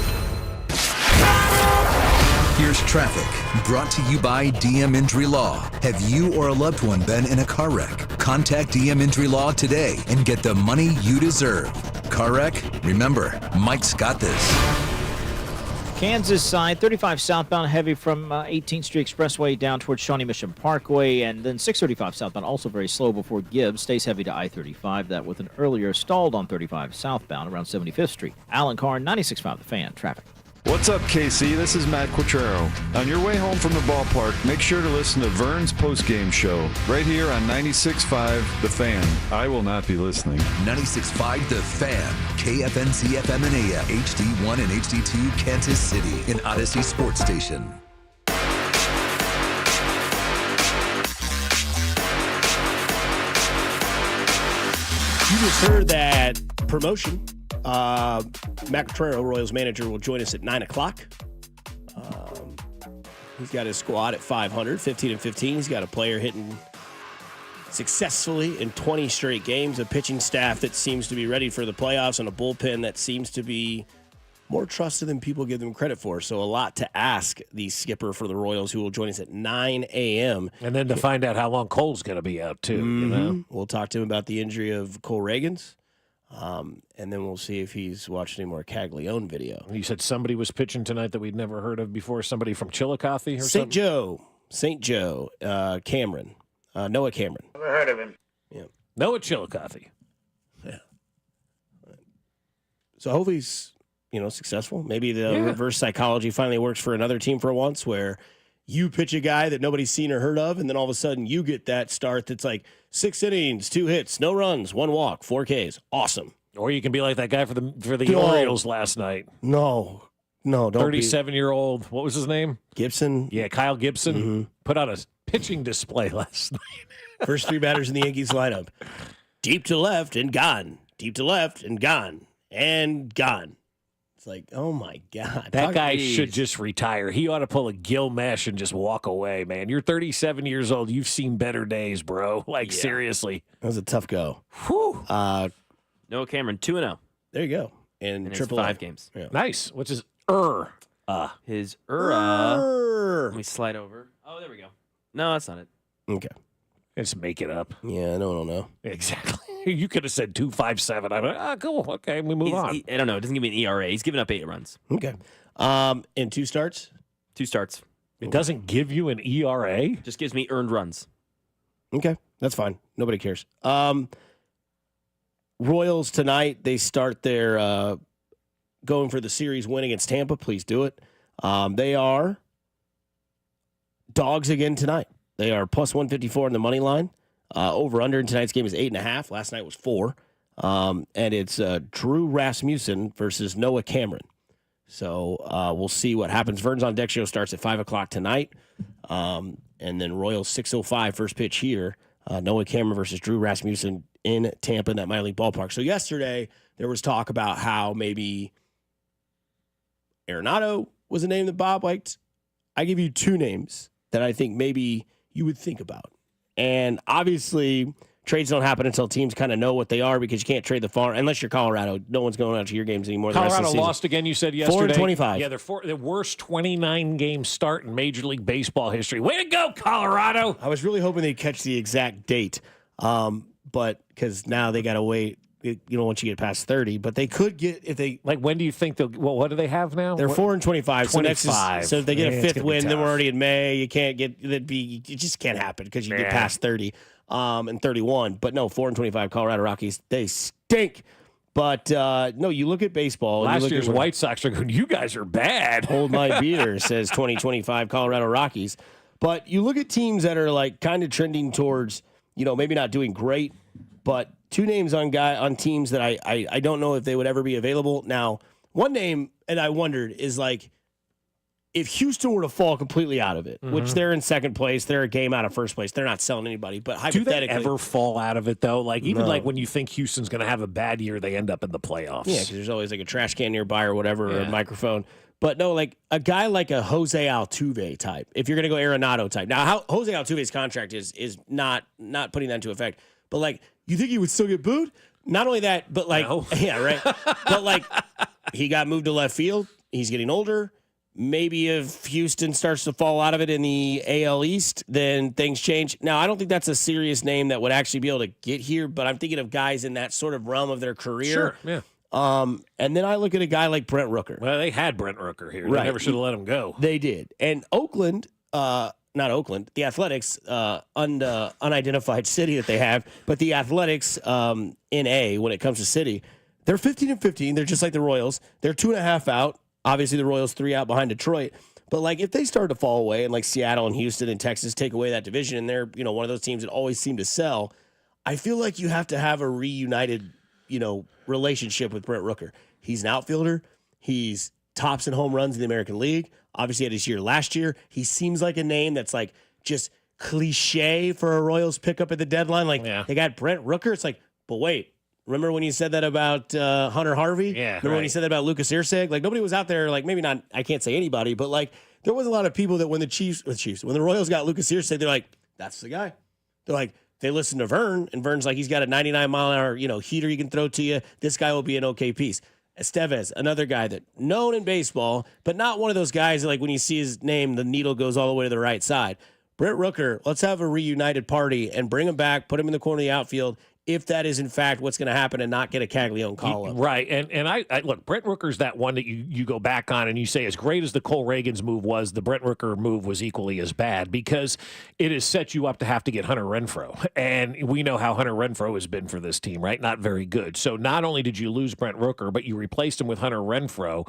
Here's traffic, brought to you by DM Injury Law. Have you or a loved one been in a car wreck? Contact DM Injury Law today and get the money you deserve. Car wreck? Remember, Mike's got this. Kansas side, 35 southbound heavy from 18th Street Expressway down towards Shawnee Mission Parkway, and then 635 southbound also very slow before Gibbs. Stays heavy to I-35. That with an earlier stalled on 35 southbound around 75th Street. Alan Carr, 96.5 The Fan. Traffic. What's up, KC? This is Matt Quattrero. On your way home from the ballpark, make sure to listen to Vern's postgame show right here on 96.5 The Fan. I will not be listening. 96.5 The Fan, KFNC FM and AM, HD1 and HD2 Kansas City, an Odyssey sports station. You just heard that promotion. Matt Quattrero, Royals manager, will join us at 9 o'clock. He's got his squad at 500, 15 and 15. He's got a player hitting successfully in 20 straight games, a pitching staff that seems to be ready for the playoffs, and a bullpen that seems to be more trusted than people give them credit for. So a lot to ask the skipper for the Royals, who will join us at 9 a.m. And then to find out how long Cole's going to be out, too. You know? We'll talk to him about the injury of Cole Reagans. And then we'll see if he's watched any more Caglione video. You said somebody was pitching tonight that we'd never heard of before. Somebody from Chillicothe or St. Joe. St. Joe. Cameron. Noah Cameron. Never heard of him. Yeah. Noah Chillicothe. Yeah. So hopefully he's, successful. Maybe the reverse psychology finally works for another team for once, where you pitch a guy that nobody's seen or heard of, and then all of a sudden you get that start that's like 6 innings, 2 hits, no runs, 1 walk, 4 Ks. Awesome. Or you can be like that guy for the Orioles last night. No, don't 37-year-old, what was his name? Gibson. Yeah, Kyle Gibson. Put out a pitching display last night. First 3 batters in the Yankees lineup. Deep to left and gone. Deep to left and gone. And gone. It's like, oh, my God. That guy should just retire. He ought to pull a Gil Mesh and just walk away, man. You're 37 years old. You've seen better days, bro. Seriously. That was a tough go. Whew. Noah Cameron, 2-0. There you go. And triple 5 games. Yeah. Nice. What's his His Let me slide over. Oh, there we go. No, that's not it. Okay. Just make it up. Yeah, no one will know. Exactly. You could have said 2.57. I'm like, cool. Okay, we move on. I don't know. It doesn't give me an ERA. He's given up 8 runs. Okay. And 2 starts? 2 starts. It doesn't give you an ERA? Just gives me earned runs. Okay. That's fine. Nobody cares. Royals tonight, they start their going for the series win against Tampa. Please do it. They are dogs again tonight. They are plus 154 in the money line. Over-under in tonight's game is 8.5. Last night was 4. And it's Drew Rasmussen versus Noah Cameron. So we'll see what happens. Vern's on Deck show starts at 5 o'clock tonight. And then Royals 6:05 first pitch here. Noah Cameron versus Drew Rasmussen in Tampa in that minor league ballpark. So yesterday there was talk about how maybe Arenado was a name that Bob liked. I give you 2 names that I think maybe you would think about. And obviously, trades don't happen until teams kind of know what they are, because you can't trade the farm unless you're Colorado. No one's going out to your games anymore. Colorado lost again, you said yesterday. 4-25. Yeah, they're the worst 29-game start in Major League Baseball history. Way to go, Colorado! I was really hoping they'd catch the exact date, but because now they got to wait. Once you get past 30, but they could get if they like. When do you think they'll? Well, what do they have now? They're 4-25. So next so if they get a 5th win, then we're already in May. You can't get it just can't happen because you get past 30 and 31. But no, 4-25 Colorado Rockies, they stink. But no, you look at baseball. Last year's White Sox are going. You guys are bad. Hold my beer, says 2025 Colorado Rockies. But you look at teams that are like kind of trending towards maybe not doing great, but 2 names on teams that I don't know if they would ever be available. Now, one name, and I wondered, is like if Houston were to fall completely out of it, which they're in 2nd place, they're a game out of 1st place. They're not selling anybody. But hypothetically, do they ever fall out of it though? Like even like when you think Houston's going to have a bad year, they end up in the playoffs. Yeah, because there's always like a trash can nearby or whatever, or a microphone. But no, like a guy like a Jose Altuve type. If you're going to go Arenado type. Now, how Jose Altuve's contract is not putting that into effect. But like, you think he would still get booed? Not only that, but like, yeah, right. But like, he got moved to left field. He's getting older. Maybe if Houston starts to fall out of it in the AL East, then things change. Now, I don't think that's a serious name that would actually be able to get here, but I'm thinking of guys in that sort of realm of their career. Sure, yeah. And then I look at a guy like Brent Rooker. Well, they had Brent Rooker here. Right. They never should have let him go. They did. And Oakland, not Oakland, the Athletics, unidentified city that they have, but the Athletics in A, when it comes to city, they're 15-15. They're just like the Royals. They're 2.5 out. Obviously, the Royals 3 out behind Detroit. But like if they start to fall away and like Seattle and Houston and Texas take away that division and they're, one of those teams that always seem to sell, I feel like you have to have a reunited, relationship with Brent Rooker. He's an outfielder. He's tops in home runs in the American League. Obviously had his year last year. He seems like a name that's like just cliche for a Royals pickup at the deadline. Like they got Brent Rooker. It's like, but wait, remember when you said that about Hunter Harvey? Yeah. Remember when you said that about Lucas Irseg? Like nobody was out there, like maybe not, I can't say anybody, but like there was a lot of people that when the Royals got Lucas Irseg, they're like, that's the guy. They're like, they listened to Vern, and Vern's like, he's got a 99-mile-an-hour, heater he can throw to you. This guy will be an okay piece. Estevez, another guy that known in baseball, but not one of those guys that, like, when you see his name, the needle goes all the way to the right side. Brent Rooker, let's have a reunited party and bring him back, put him in the corner of the outfield, if that is, in fact, what's going to happen and not get a Caglione call-up. Right. And I look, Brent Rooker's that one that you go back on and you say, as great as the Cole Reagans move was, the Brent Rooker move was equally as bad because it has set you up to have to get Hunter Renfroe. And we know how Hunter Renfroe has been for this team, right? Not very good. So not only did you lose Brent Rooker, but you replaced him with Hunter Renfroe,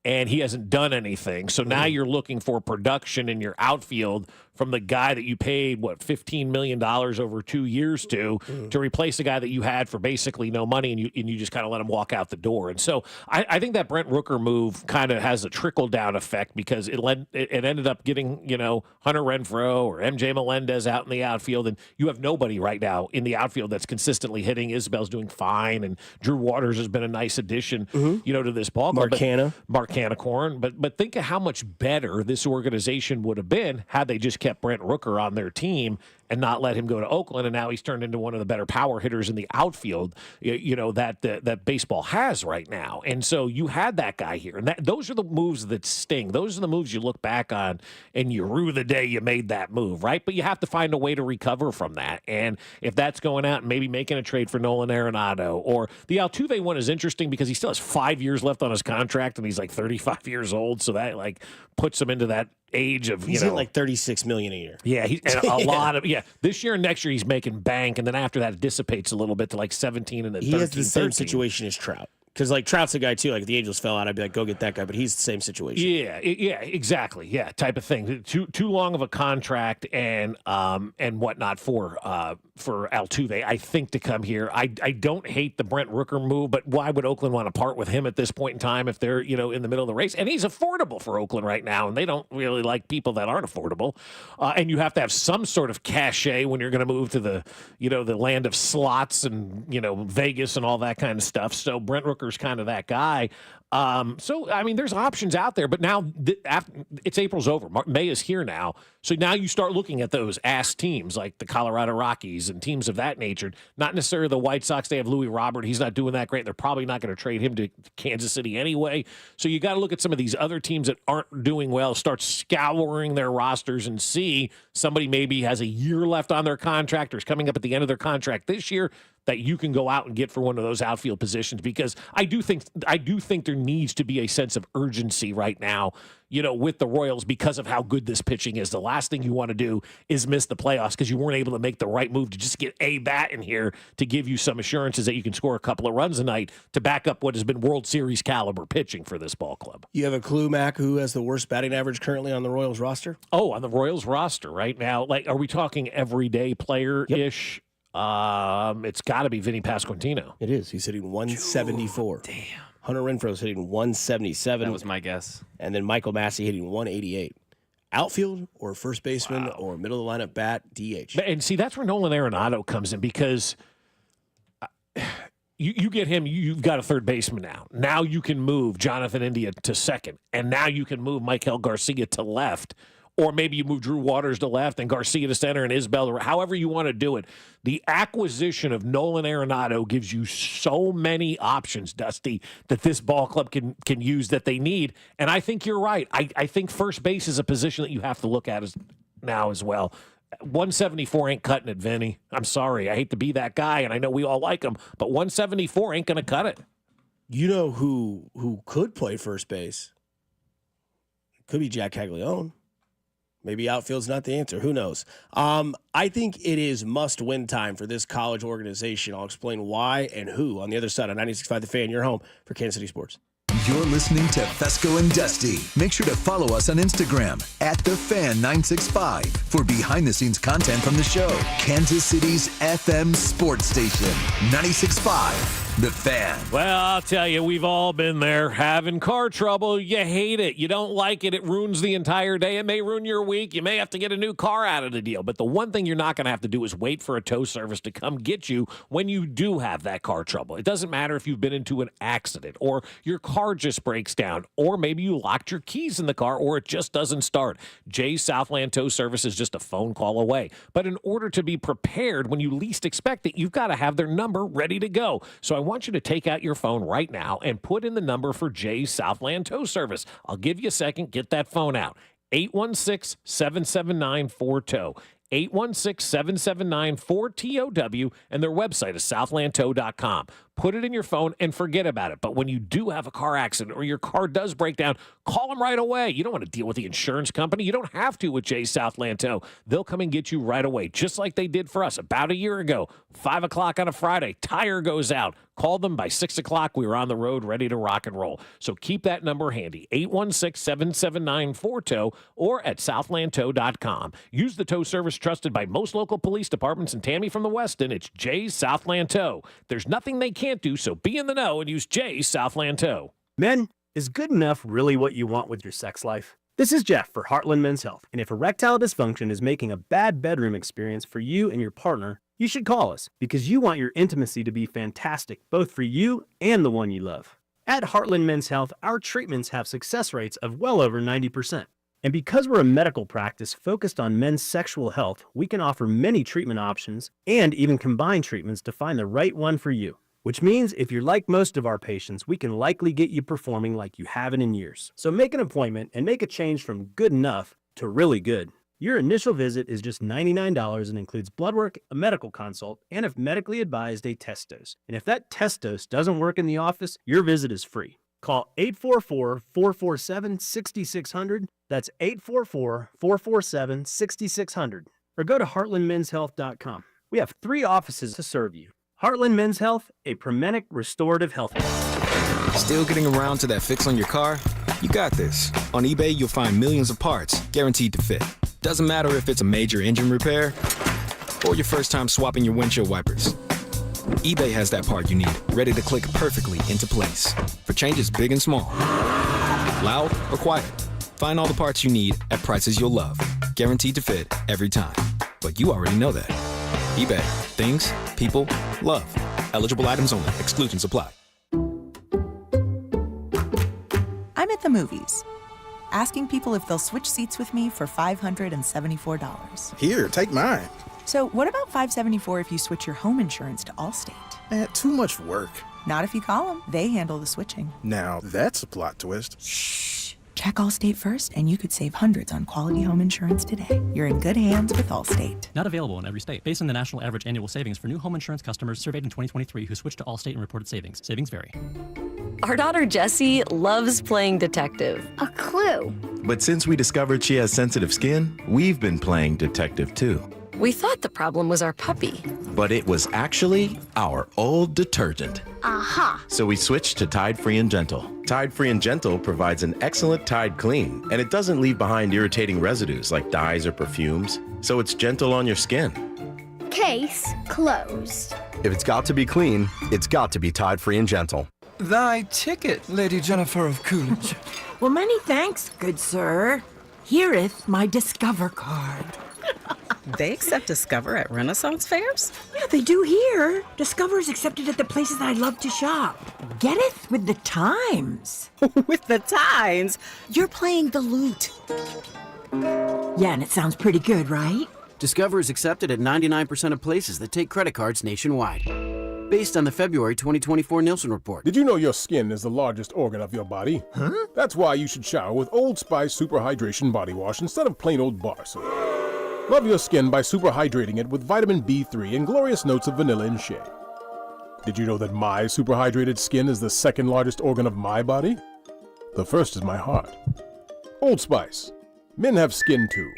and he hasn't done anything. So now you're looking for production in your outfield from the guy that you paid, $15 million over 2 years to replace the guy that you had for basically no money, and you just kind of let him walk out the door. And so I think that Brent Rooker move kind of has a trickle-down effect because it ended up getting, Hunter Renfroe or MJ Melendez out in the outfield, and you have nobody right now in the outfield that's consistently hitting. Isabel's doing fine, and Drew Waters has been a nice addition, to this ball club. Marcana Corn. But think of how much better this organization would have been had they just kept Brent Rooker on their team and not let him go to Oakland, and now he's turned into one of the better power hitters in the outfield, that baseball has right now. And so you had that guy here, and those are the moves that sting. Those are the moves you look back on, and you rue the day you made that move, right? But you have to find a way to recover from that, and if that's going out and maybe making a trade for Nolan Arenado, or the Altuve one is interesting because he still has 5 years left on his contract, and he's like 35 years old, so that like puts him into that age of he's getting like $36 million a year. Yeah, and a lot of this year and next year he's making bank, and then after that it dissipates a little bit to like 17 and then 13. He has the same situation as Trout. Because like Trout's a guy too. Like if the Angels fell out, I'd be like, go get that guy. But he's the same situation. Yeah, exactly. Yeah, type of thing. Too long of a contract and whatnot for Altuve, I think, to come here. I don't hate the Brent Rooker move, but why would Oakland want to part with him at this point in time if they're in the middle of the race? And he's affordable for Oakland right now, and they don't really like people that aren't affordable. And you have to have some sort of cachet when you're going to move to the the land of slots and Vegas and all that kind of stuff. So Brent Rooker's kind of that guy. So, I mean, there's options out there, but now it's April's over. May is here now. So now you start looking at those ass teams like the Colorado Rockies and teams of that nature. Not necessarily the White Sox. They have Louis Robert. He's not doing that great. They're probably not going to trade him to Kansas City anyway. So you got to look at some of these other teams that aren't doing well, start scouring their rosters and see somebody maybe has a year left on their contract or is coming up at the end of their contract this year that you can go out and get for one of those outfield positions, because I do think there needs to be a sense of urgency right now, with the Royals because of how good this pitching is. The last thing you want to do is miss the playoffs because you weren't able to make the right move to just get a bat in here to give you some assurances that you can score a couple of runs a night to back up what has been World Series caliber pitching for this ball club. You have a clue, Mac, who has the worst batting average currently on the Royals roster? Oh, on the Royals roster right now, like, are we talking everyday player-ish? Yep. It's got to be Vinny Pasquantino. It is. He's hitting 174. Damn. Hunter Renfroe's hitting 177. That was my guess. And then Michael Massey hitting 188. Outfield or first baseman or middle of the lineup bat, DH. And see, that's where Nolan Arenado comes in, because you get him, you've got a third baseman now. Now you can move Jonathan India to second, and now you can move Maikel Garcia to left. Or maybe you move Drew Waters to left and Garcia to center and Isbell, or however you want to do it. The acquisition of Nolan Arenado gives you so many options, Dusty, that this ball club can use that they need. And I think you're right. I think first base is a position that you have to look at now as well. 174 ain't cutting it, Vinny. I'm sorry. I hate to be that guy, and I know we all like him, but 174 ain't going to cut it. You know who could play first base? Could be Jack Caglione. Maybe outfield's not the answer. Who knows? I think it is must-win time for this college organization. I'll explain why and who on the other side of 96.5 The Fan, your home for Kansas City Sports. You're listening to Fescoe and Dusty. Make sure to follow us on Instagram @TheFan965 for behind-the-scenes content from the show. Kansas City's FM sports station, 96.5 The Fan. Well, I'll tell you, we've all been there. Having car trouble, you hate it. You don't like it. It ruins the entire day. It may ruin your week. You may have to get a new car out of the deal. But the one thing you're not going to have to do is wait for a tow service to come get you when you do have that car trouble. It doesn't matter if you've been into an accident or your car just breaks down or maybe you locked your keys in the car or it just doesn't start. Jay's Southland Tow Service is just a phone call away. But in order to be prepared when you least expect it, you've got to have their number ready to go. So I want you to take out your phone right now and put in the number for Jay's Southland Tow Service. I'll give you a second. Get that phone out. 816-779-4TOW. 816-779-4TOW, and their website is southlandtow.com. Put it in your phone and forget about it. But when you do have a car accident or your car does break down, call them right away. You don't want to deal with the insurance company. You don't have to with Jay's Southland Tow. They'll come and get you right away, just like they did for us about a year ago. 5 o'clock on a Friday, tire goes out. Called them by 6 o'clock. We were on the road ready to rock and roll. So keep that number handy, 816-779-4TOW or at southlandtow.com. Use the tow service trusted by most local police departments. And Tammy from the Westin, it's Jay's Southland Tow. There's nothing they can't do, so be in the know and use Jay's Southland Tow. Men, is good enough really what you want with your sex life? This is Jeff for Heartland Men's Health, and if erectile dysfunction is making a bad bedroom experience for you and your partner, you should call us because you want your intimacy to be fantastic, both for you and the one you love. At Heartland Men's Health, our treatments have success rates of well over 90%. And because we're a medical practice focused on men's sexual health, we can offer many treatment options and even combine treatments to find the right one for you. Which means if you're like most of our patients, we can likely get you performing like you haven't in years. So make an appointment and make a change from good enough to really good. Your initial visit is just $99 and includes blood work, a medical consult, and if medically advised, a test dose. And if that test dose doesn't work in the office, your visit is free. Call 844-447-6600. That's 844-447-6600. Or go to heartlandmenshealth.com. We have 3 offices to serve you. Heartland Men's Health, a Promenic restorative health. Still getting around to that fix on your car? You got this. On eBay, you'll find millions of parts guaranteed to fit. Doesn't matter if it's a major engine repair or your first time swapping your windshield wipers. eBay has that part you need, ready to click perfectly into place for changes big and small. Loud or quiet, find all the parts you need at prices you'll love. Guaranteed to fit every time. But you already know that. eBay. Things, people, love. Eligible items only. Exclusions apply. I'm at the movies, asking people if they'll switch seats with me for $574. Here, take mine. So what about $574 if you switch your home insurance to Allstate? Too much work. Not if you call them. They handle the switching. Now, that's a plot twist. Shh. Check Allstate first, and you could save hundreds on quality home insurance today. You're in good hands with Allstate. Not available in every state. Based on the national average annual savings for new home insurance customers surveyed in 2023 who switched to Allstate and reported savings. Savings vary. Our daughter Jessie loves playing detective. A clue. But since we discovered she has sensitive skin, we've been playing detective too. We thought the problem was our puppy. But it was actually our old detergent. Aha! So we switched to Tide Free and Gentle. Tide Free and Gentle provides an excellent Tide clean, and it doesn't leave behind irritating residues like dyes or perfumes, so it's gentle on your skin. Case closed. If it's got to be clean, it's got to be Tide Free and Gentle. Thy ticket, Lady Jennifer of Coolidge. Well, many thanks, good sir. Hereth my Discover card. They accept Discover at Renaissance fairs? Yeah, they do here. Discover is accepted at the places I love to shop. Getteth with the times. With the times? You're playing the lute. Yeah, and it sounds pretty good, right? Discover is accepted at 99% of places that take credit cards nationwide. Based on the February 2024 Nielsen report. Did you know your skin is the largest organ of your body? Huh? That's why you should shower with Old Spice Super Hydration Body Wash instead of plain old bar soap. Love your skin by super hydrating it with vitamin B3 and glorious notes of vanilla and shea. Did you know that my superhydrated skin is the second largest organ of my body? The first is my heart. Old Spice. Men have skin too.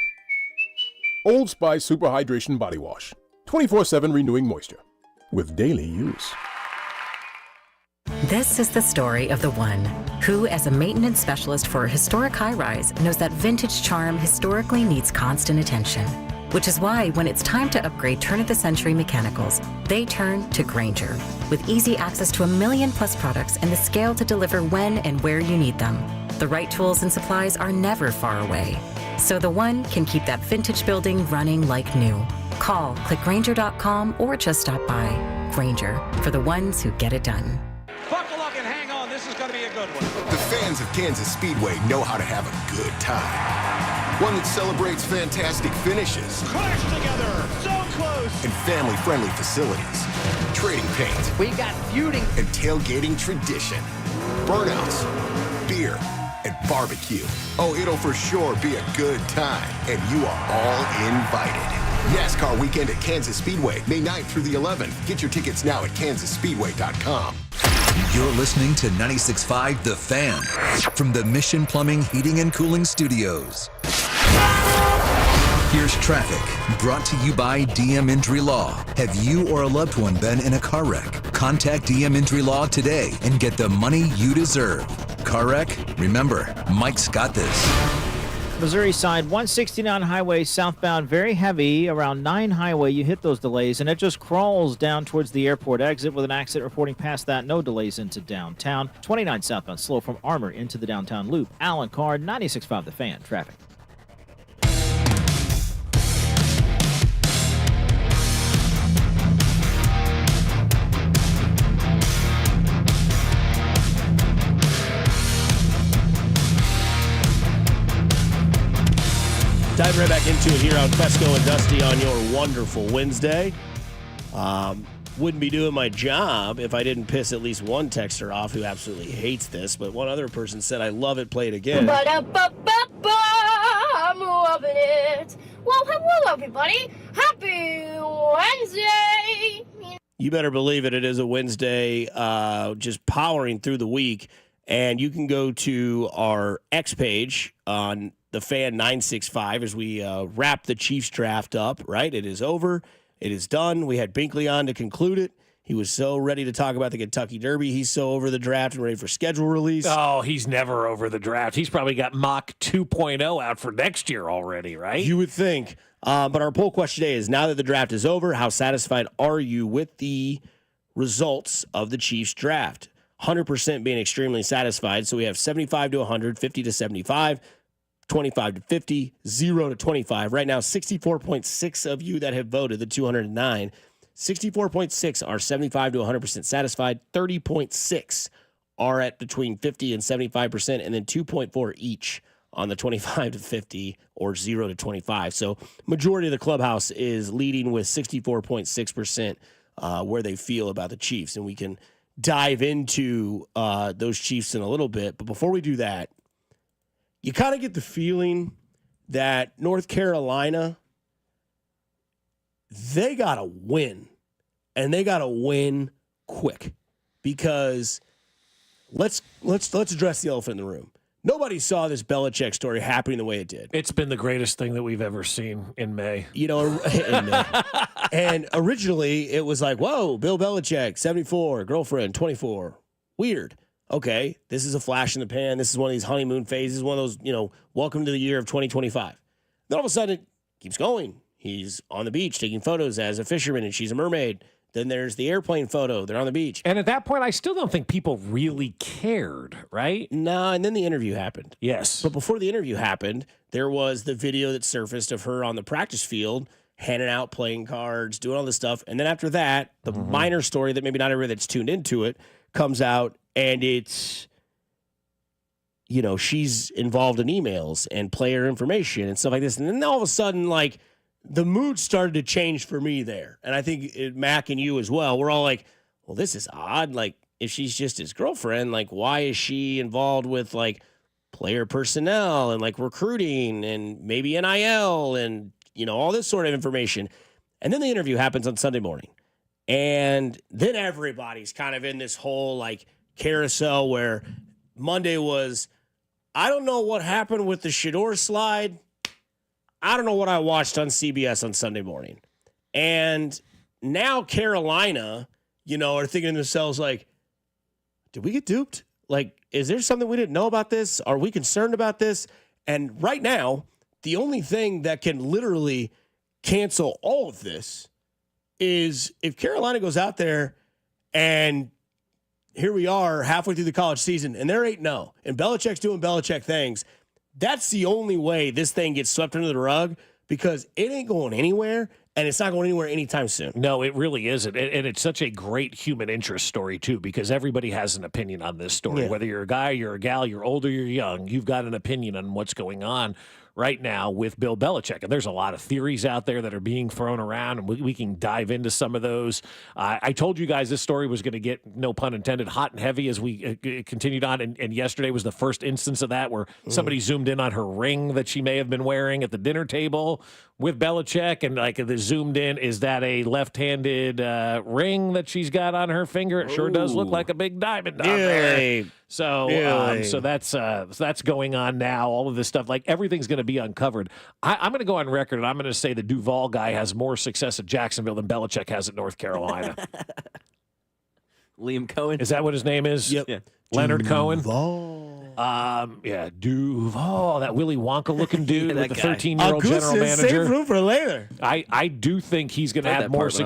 Old Spice Superhydration Body Wash. 24/7 renewing moisture. With daily use. This is the story of the one who, as a maintenance specialist for a historic high-rise, knows that vintage charm historically needs constant attention. Which is why when it's time to upgrade turn-of-the-century mechanicals, they turn to Grainger. With easy access to 1 million-plus products and the scale to deliver when and where you need them. The right tools and supplies are never far away. So the one can keep that vintage building running like new. Call, click Grainger.com, or just stop by. Grainger, for the ones who get it done. Buckle up and hang on. This is going to be a good one. The fans of Kansas Speedway know how to have a good time. One that celebrates fantastic finishes. Crash together. So close. And family-friendly facilities. Trading paint. We got feuding. And tailgating tradition. Burnouts. Beer. And barbecue. Oh, it'll for sure be a good time. And you are all invited. NASCAR weekend at Kansas Speedway, May 9th through the 11th. Get your tickets now at kansasspeedway.com. You're listening to 96.5 The Fan from the Mission Plumbing, Heating, and Cooling Studios. Here's traffic brought to you by DM Injury Law. Have you or a loved one been in a car wreck? Contact DM Injury Law today and get the money you deserve. Car wreck? Remember, Mike's got this. Missouri side, 169 highway southbound, very heavy. Around 9 highway, you hit those delays, and it just crawls down towards the airport exit with an accident reporting past that. No delays into downtown. 29 southbound, slow from Armour into the downtown loop. Alan Card, 96.5 The Fan. Traffic. Dive right back into it here on Fescoe and Dusty on your wonderful Wednesday. Wouldn't be doing my job if I didn't piss at least one texter off who absolutely hates this, but one other person said, I love it, play it again. Ba-da-ba-ba-ba, I'm loving it. Well, hello, everybody. Happy Wednesday. You better believe it. It is a Wednesday, just powering through the week. And you can go to our X page on the Fan 965 as we wrap the Chiefs draft up, right? It is over. It is done. We had Binkley on to conclude it. He was so ready to talk about the Kentucky Derby. He's so over the draft and ready for schedule release. Oh, he's never over the draft. He's probably got mock 2.0 out for next year already, right? You would think. But our poll question today is, now that the draft is over, how satisfied are you with the results of the Chiefs draft? 100% being extremely satisfied. So we have 75 to 100, 50 to 75, 25 to 50, 0 to 25. Right now, 64.6 of you that have voted, the 209, 64.6 are 75 to 100% satisfied. 30.6 are at between 50 and 75%, and then 2.4 each on the 25 to 50 or 0 to 25. So majority of the clubhouse is leading with 64.6% where they feel about the Chiefs. And we can dive into those Chiefs in a little bit. But before we do that, you kind of get the feeling that North Carolina, they got to win. And they got to win quick. Because let's address the elephant in the room. Nobody saw this Belichick story happening the way it did. It's been the greatest thing that we've ever seen in May. You know, and originally it was like, whoa, Bill Belichick, 74, girlfriend, 24. Weird. Okay, this is a flash in the pan. This is one of these honeymoon phases, one of those, welcome to the year of 2025. Then all of a sudden it keeps going. He's on the beach taking photos as a fisherman and she's a mermaid. Then there's the airplane photo. They're on the beach. And at that point, I still don't think people really cared, right? No, and then the interview happened. Yes. But before the interview happened, there was the video that surfaced of her on the practice field, handing out playing cards, doing all this stuff. And then after that, the minor story that maybe not everybody that's tuned into it comes out, and it's, she's involved in emails and player information and stuff like this. And then all of a sudden, the mood started to change for me there. And I think Mac and you as well, we're all like, well, this is odd. If she's just his girlfriend, why is she involved with player personnel and recruiting and maybe NIL and, all this sort of information. And then the interview happens on Sunday morning. And then everybody's kind of in this whole like carousel where Monday was, I don't know what happened with the Shador slide. I don't know what I watched on CBS on Sunday morning. And now Carolina, are thinking to themselves like, did we get duped? Like, is there something we didn't know about this? Are we concerned about this? And right now, the only thing that can literally cancel all of this is if Carolina goes out there and here we are halfway through the college season and they're 8-0 and Belichick's doing Belichick things. That's the only way this thing gets swept under the rug because it ain't going anywhere. And it's not going anywhere anytime soon. No, it really isn't. And it's such a great human interest story, too, because everybody has an opinion on this story. Yeah. Whether you're a guy, you're a gal, you're older, you're young, you've got an opinion on what's going on right now with Bill Belichick. And there's a lot of theories out there that are being thrown around, and we can dive into some of those. I told you guys this story was going to get, no pun intended, hot and heavy as we continued on. And yesterday was the first instance of that where somebody zoomed in on her ring that she may have been wearing at the dinner table with Belichick. And like they zoomed in, is that a left-handed ring that she's got on her finger? It sure does look like a big diamond on there. So, so that's going on now. All of this stuff, like everything's going to be uncovered. I'm going to go on record and I'm going to say the Duval guy has more success at Jacksonville than Belichick has at North Carolina. Liam Cohen. Is that what his name is? Yep. Yeah. Leonard Duval. Cohen. Duval, that Willy Wonka looking dude with the guy. 13-year-old general manager. Save room for later. I do think he's going to Heard have that more part when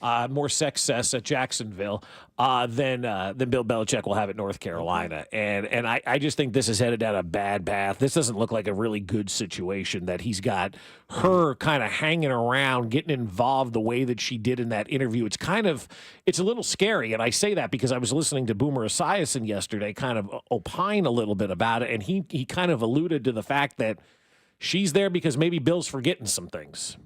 I was success at Jacksonville than Bill Belichick will have at North Carolina. And I just think this is headed down a bad path. This doesn't look like a really good situation that he's got her kind of hanging around, getting involved the way that she did in that interview. It's a little scary. And I say that because I was listening to Boomer Esiason yesterday kind of opine a little bit about it. And he kind of alluded to the fact that she's there because maybe Bill's forgetting some things.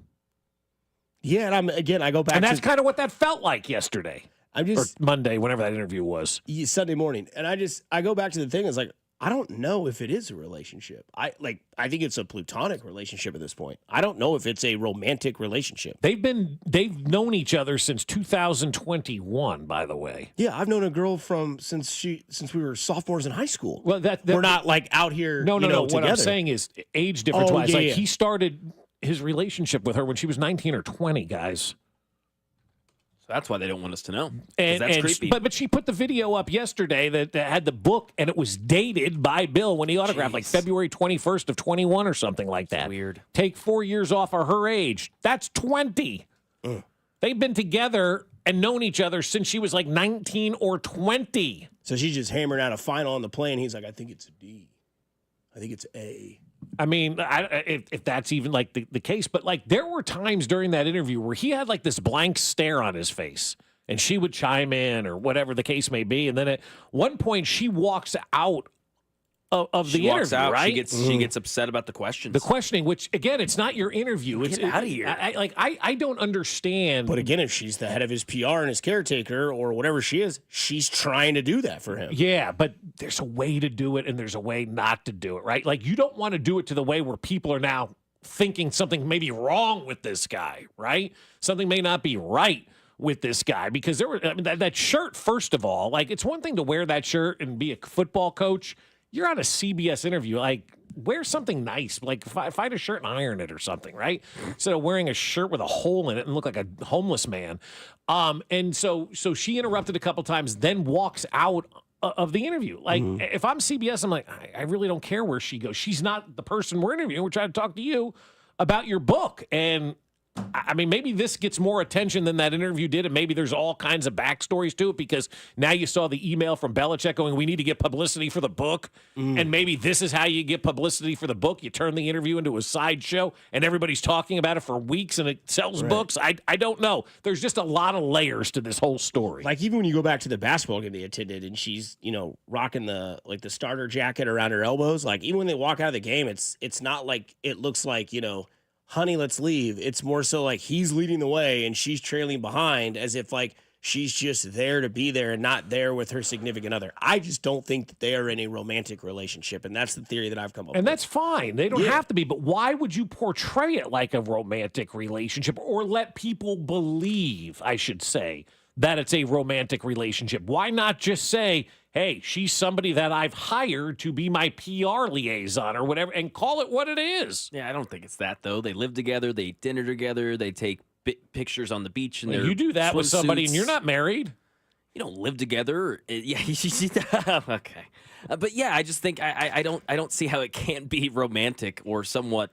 Yeah, and I go back and that's kind of what that felt like yesterday. Or Monday, whenever that interview was. Sunday morning. And I go back to the thing. It's like, I don't know if it is a relationship. I think it's a platonic relationship at this point. I don't know if it's a romantic relationship. They've known each other since 2021, by the way. Yeah, I've known a girl since we were sophomores in high school. Well, we're not like out here. No. Together. What I'm saying is age difference wise. Yeah. He started his relationship with her when she was 19 or 20, guys. So that's why they don't want us to know. And that's creepy. But she put the video up yesterday that had the book, and it was dated by Bill when he autographed, like February 21st of 21 or something like that. Weird. Take 4 years off of her age. That's 20. They've been together and known each other since she was like 19 or 20. So she just hammered out a final on the plane. He's like, I think it's a D. I think it's A. I mean, if that's even like the case, but like there were times during that interview where he had like this blank stare on his face and she would chime in or whatever the case may be. And then at one point she walks out of the interview, right? She gets upset about the questions. The questioning, which again, it's not your interview. Get out of here. I don't understand. But again, if she's the head of his PR and his caretaker or whatever she is, she's trying to do that for him. Yeah, but there's a way to do it and there's a way not to do it, right? Like you don't want to do it to the way where people are now thinking something may be wrong with this guy, right? Something may not be right with this guy because that shirt, first of all, like it's one thing to wear that shirt and be a football coach. You're on a CBS interview, like wear something nice, like find a shirt and iron it or something, right? Instead of wearing a shirt with a hole in it and look like a homeless man. And so she interrupted a couple times, then walks out of the interview. Like if I'm CBS, I'm like, I really don't care where she goes. She's not the person we're interviewing. We're trying to talk to you about your book. And I mean, maybe this gets more attention than that interview did, and maybe there's all kinds of backstories to it because now you saw the email from Belichick going, we need to get publicity for the book, and maybe this is how you get publicity for the book. You turn the interview into a sideshow, and everybody's talking about it for weeks, and it sells books. I don't know. There's just a lot of layers to this whole story. Like even when you go back to the basketball game they attended, and she's rocking the starter jacket around her elbows, like even when they walk out of the game, it's not like it looks like honey, let's leave. It's more so like he's leading the way and she's trailing behind as if like she's just there to be there and not there with her significant other. I just don't think that they are in a romantic relationship, and that's the theory that I've come up with. And that's fine. They don't have to be, but why would you portray it like a romantic relationship or let people believe, I should say, that it's a romantic relationship? Why not just say, hey, she's somebody that I've hired to be my PR liaison or whatever, and call it what it is? Yeah, I don't think it's that, though. They live together. They eat dinner together. They take pictures on the beach. And you do that with somebody and you're not married. You don't live together. Yeah, okay. But yeah, I just think I don't see how it can't be romantic or somewhat.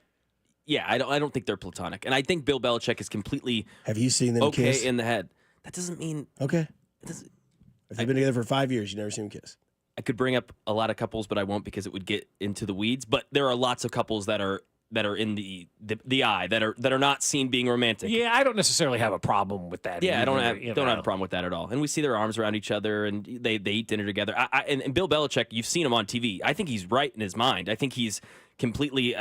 Yeah, I don't think they're platonic, and I think Bill Belichick is completely. Have you seen them kiss? In the head? That doesn't mean okay. If they've been together for 5 years, you never seen them kiss. I could bring up a lot of couples, but I won't because it would get into the weeds. But there are lots of couples that are in the eye that are not seen being romantic. Yeah, I don't necessarily have a problem with that. Yeah, either, I don't have a problem with that at all. And we see their arms around each other, and they eat dinner together. And Bill Belichick, you've seen him on TV. I think he's right in his mind. I think he's completely.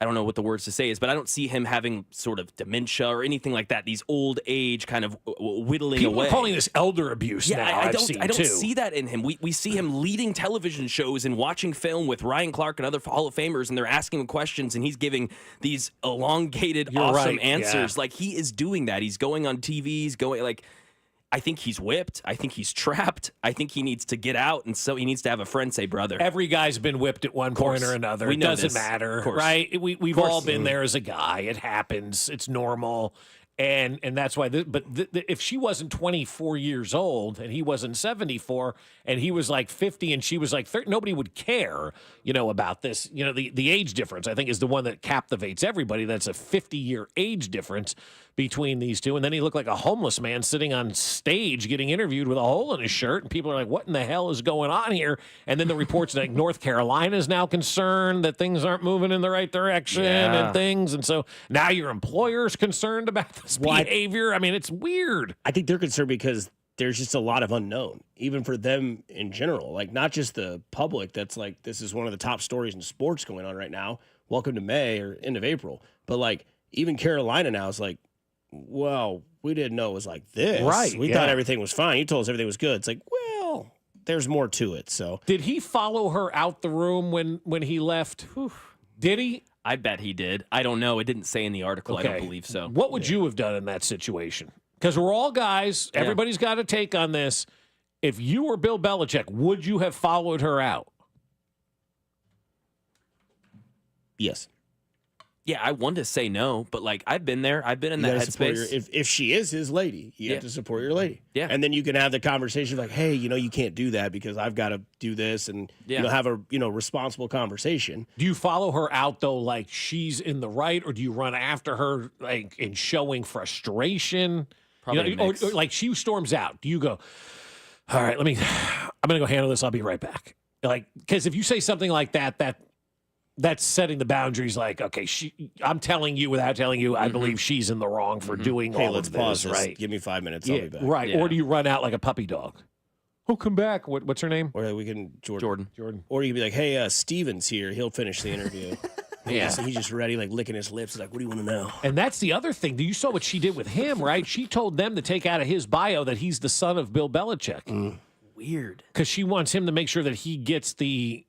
I don't know what the words to say is, but I don't see him having sort of dementia or anything like that. These old age kind of whittling People away. are calling this elder abuse now. I I've don't see that in him. We see him leading television shows and watching film with Ryan Clark and other Hall of Famers, and they're asking him questions, and he's giving these elongated, awesome answers. Yeah. Like, he is doing that. He's going on TV. He's going, like, I think he's whipped. I think he's trapped. I think he needs to get out, and so he needs to have a friend say, brother. Every guy's been whipped at one point or another. It doesn't matter, right? We've all been there as a guy. It happens. It's normal. And that's why, if she wasn't 24 years old and he wasn't 74 and he was like 50 and she was like 30, nobody would care, about this. The age difference, I think, is the one that captivates everybody. That's a 50-year age difference between these two. And then he looked like a homeless man sitting on stage getting interviewed with a hole in his shirt. And people are like, what in the hell is going on here? And then the reports that North Carolina is now concerned that things aren't moving in the right direction and things. And so now your employer's concerned about this behavior. I mean, it's weird. I think they're concerned because there's just a lot of unknown, even for them in general. Like, not just the public that's like, this is one of the top stories in sports going on right now. Welcome to May or end of April. But like, even Carolina now is like, well, we didn't know it was like this. Right. We thought everything was fine. You told us everything was good. It's like, well, there's more to it. So did he follow her out the room when he left? Did he? I bet he did. I don't know. It didn't say in the article. Okay. I don't believe so. What would you have done in that situation? Because we're all guys. Everybody's got a take on this. If you were Bill Belichick, would you have followed her out? Yes. Yeah, I want to say no, but like, I've been there. I've been in that headspace. If she is his lady, you have to support your lady. Yeah. And then you can have the conversation like, hey, you can't do that because I've got to do this, and have a responsible conversation. Do you follow her out though, like she's in the right, or do you run after her like in showing frustration? Probably or like she storms out. Do you go, all right, I'm gonna go handle this. I'll be right back. Like, because if you say something like that's setting the boundaries. Like, okay, I'm telling you without telling you, I believe she's in the wrong for doing all let's of pause this, this. right? Give me 5 minutes. I'll be back. Right. Yeah. Or do you run out like a puppy dog? Oh, come back. What's her name? Or we can Jordan. Jordan. Or you can be like, hey, Steven's here. He'll finish the interview. Yeah. So he's just ready, like licking his lips. Like, what do you want to know? And that's the other thing. You saw what she did with him, right? She told them to take out of his bio that he's the son of Bill Belichick. Weird. Because she wants him to make sure that he gets the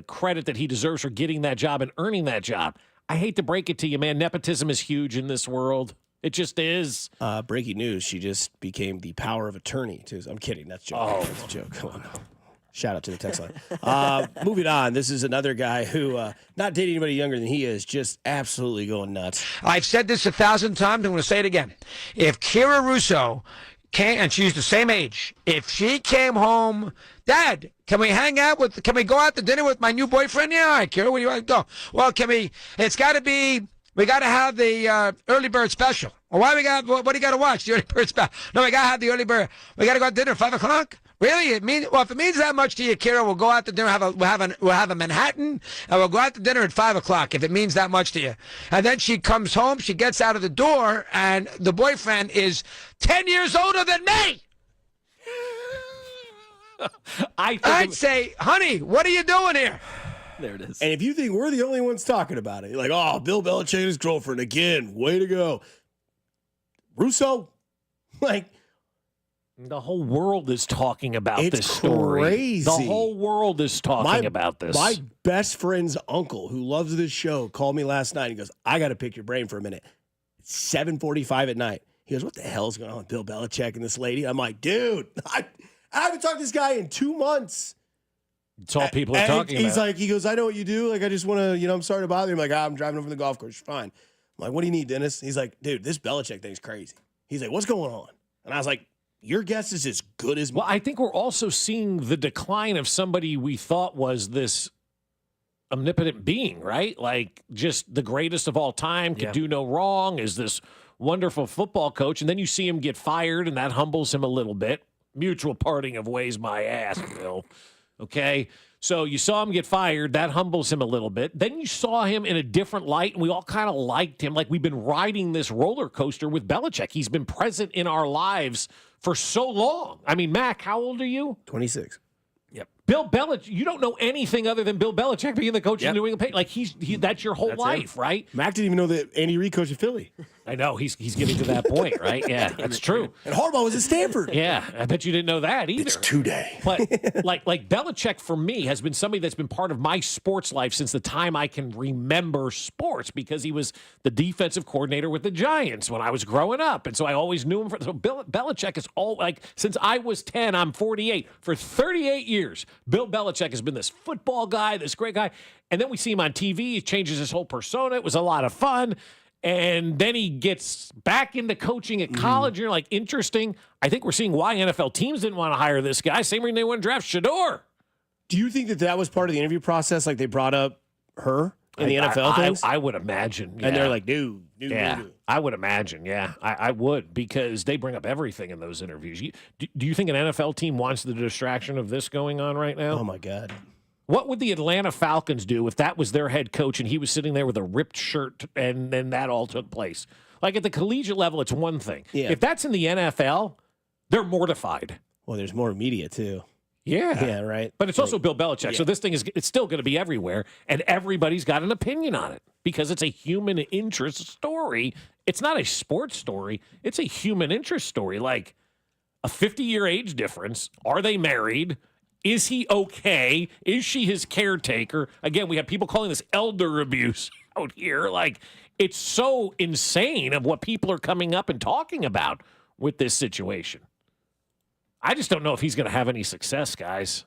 credit that he deserves for getting that job and earning that job. I hate to break it to you, man. Nepotism is huge in this world. It just is. Breaking news. She just became the power of attorney. I'm kidding. That's a joke. That's a joke. Come on. Shout out to the text line. Moving on. This is another guy who, not dating anybody younger than he is, just absolutely going nuts. I've said this 1,000 times. I'm going to say it again. If Kira Russo and she's the same age, if she came home, Dad, can we go out to dinner with my new boyfriend? Yeah, all right, Kira, where do you want to go? Well, we got to have the early bird special. Well, what do you got to watch? The early bird special. No, we got to have the early bird. We got to go out to dinner at 5 o'clock? Really? If it means that much to you, Kira, we'll go out to dinner, we'll have a Manhattan, and we'll go out to dinner at 5 o'clock if it means that much to you. And then she comes home, she gets out of the door, and the boyfriend is 10 years older than me. I'd say, honey, what are you doing here? There it is. And if you think we're the only ones talking about it, you're like, oh, Bill Belichick and his girlfriend again. Way to go. Russo, Like, the whole world is talking about it's this story. crazy. The whole world is talking about this. My best friend's uncle, who loves this show, called me last night. He goes, I got to pick your brain for a minute. It's 7:45 at night. He goes, what the hell's going on with Bill Belichick and this lady? I'm like, dude, I haven't talked to this guy in 2 months. It's all people are talking He's about. like, he goes, I know what you do. Like, I just want to, I'm sorry to bother you. I'm like, I'm driving over the golf course. You're fine. I'm like, what do you need, Dennis? He's like, dude, this Belichick thing's crazy. He's like, what's going on? And I was like, your guess is as good as mine. Well, I think we're also seeing the decline of somebody we thought was this omnipotent being, right? Like just the greatest of all time, could do no wrong, is this wonderful football coach. And then you see him get fired, and that humbles him a little bit. Mutual parting of ways, my ass, Bill. Okay? So you saw him get fired. That humbles him a little bit. Then you saw him in a different light, and we all kind of liked him. Like we've been riding this roller coaster with Belichick. He's been present in our lives for so long. I mean, Mac, how old are you? 26. Yep. Bill Belichick, you don't know anything other than Bill Belichick being the coach of the New England Patriots. Like that's your whole life, right? Mac didn't even know that Andy Reid coached at Philly. I know he's getting to that point, right? Yeah, that's true. And Harbaugh was at Stanford. Yeah, I bet you didn't know that either. It's today. But like Belichick for me has been somebody that's been part of my sports life since the time I can remember sports, because he was the defensive coordinator with the Giants when I was growing up, and so I always knew him. So Belichick is all like since I was 10, I'm 48. For 38 years, Bill Belichick has been this football guy, this great guy, and then we see him on TV. He changes his whole persona. It was a lot of fun. And then he gets back into coaching at college. You're like, interesting. I think we're seeing why NFL teams didn't want to hire this guy. Same reason they wouldn't draft Shador. Do you think that was part of the interview process? Like they brought up her in the NFL things? I would imagine. Yeah. And they're like, dude. I would imagine. Yeah, I would, because they bring up everything in those interviews. Do you think an NFL team wants the distraction of this going on right now? Oh, my God. What would the Atlanta Falcons do if that was their head coach and he was sitting there with a ripped shirt and then that all took place? Like at the collegiate level, it's one thing. Yeah. If that's in the NFL, they're mortified. Well, there's more media, too. Yeah. Yeah, right. But it's also Bill Belichick. So this thing it's still going to be everywhere, and everybody's got an opinion on it because it's a human interest story. It's not a sports story. It's a human interest story. Like a 50-year age difference. Are they married? Is he okay? Is she his caretaker? Again, we have people calling this elder abuse out here. Like, it's so insane of what people are coming up and talking about with this situation. I just don't know if he's going to have any success, guys.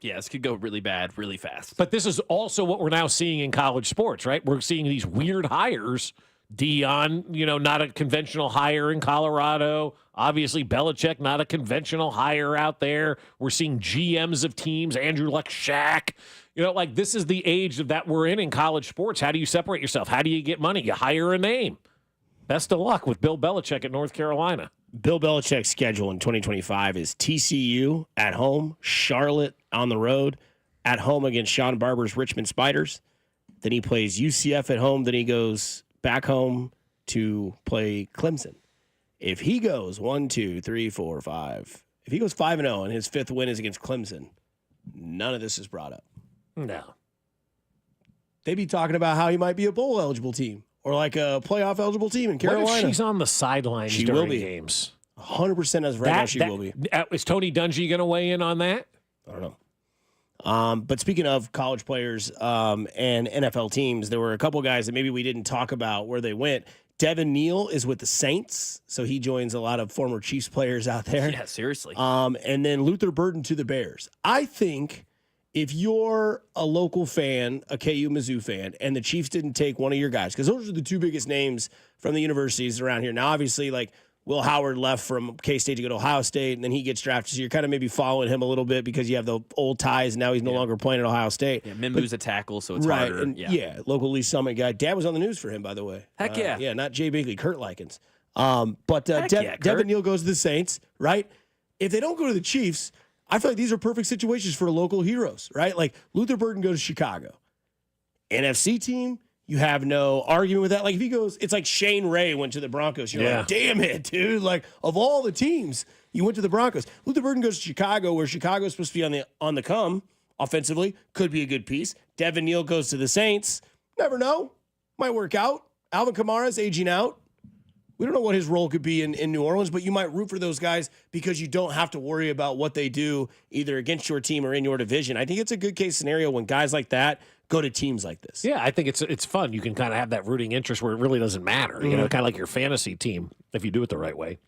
Yeah, this could go really bad really fast. But this is also what we're now seeing in college sports, right? We're seeing these weird hires. Dion, not a conventional hire in Colorado. Obviously, Belichick, not a conventional hire out there. We're seeing GMs of teams, Andrew Luck, Shaq. This is the age that we're in college sports. How do you separate yourself? How do you get money? You hire a name. Best of luck with Bill Belichick at North Carolina. Bill Belichick's schedule in 2025 is TCU at home, Charlotte on the road, at home against Sean Barber's Richmond Spiders. Then he plays UCF at home. Then he goes back home to play Clemson. If he goes 1, 2, 3, 4, 5, if he goes 5-0 and his fifth win is against Clemson, none of this is brought up. No. They'd be talking about how he might be a bowl eligible team or like a playoff eligible team in Carolina. What if she's on the sidelines She during will be. games? 100% as of right now, she will be. Is Tony Dungy going to weigh in on that? I don't know. But speaking of college players and NFL teams, there were a couple guys that maybe we didn't talk about where they went. Devin Neal is with the Saints, so he joins a lot of former Chiefs players out there. Yeah, seriously. And then Luther Burden to the Bears. I think if you're a local fan, a KU Mizzou fan, and the Chiefs didn't take one of your guys, because those are the two biggest names from the universities around here. Now, obviously, like Will Howard left from K-State to go to Ohio State, and then he gets drafted. So you're kind of maybe following him a little bit because you have the old ties, and now he's no longer playing at Ohio State. Yeah, Mimbu's a tackle, so it's right, harder. And local Lee Summit guy. Dad was on the news for him, by the way. Heck yeah. Yeah, not Jay Bigley, Kurt Likens. But Kurt. Devin Neal goes to the Saints, right? If they don't go to the Chiefs, I feel like these are perfect situations for local heroes, right? Like Luther Burden goes to Chicago. NFC team, you have no argument with that. Like if he goes, it's like Shane Ray went to the Broncos. You're like, damn it, dude. Like of all the teams, you went to the Broncos. Luther Burden goes to Chicago, where Chicago's supposed to be on the come offensively. Could be a good piece. Devin Neal goes to the Saints. Never know. Might work out. Alvin Kamara's aging out. We don't know what his role could be in New Orleans, but you might root for those guys because you don't have to worry about what they do either against your team or in your division. I think it's a good case scenario when guys like that go to teams like this. Yeah, I think it's fun. You can kind of have that rooting interest where it really doesn't matter. You know, kind of like your fantasy team if you do it the right way.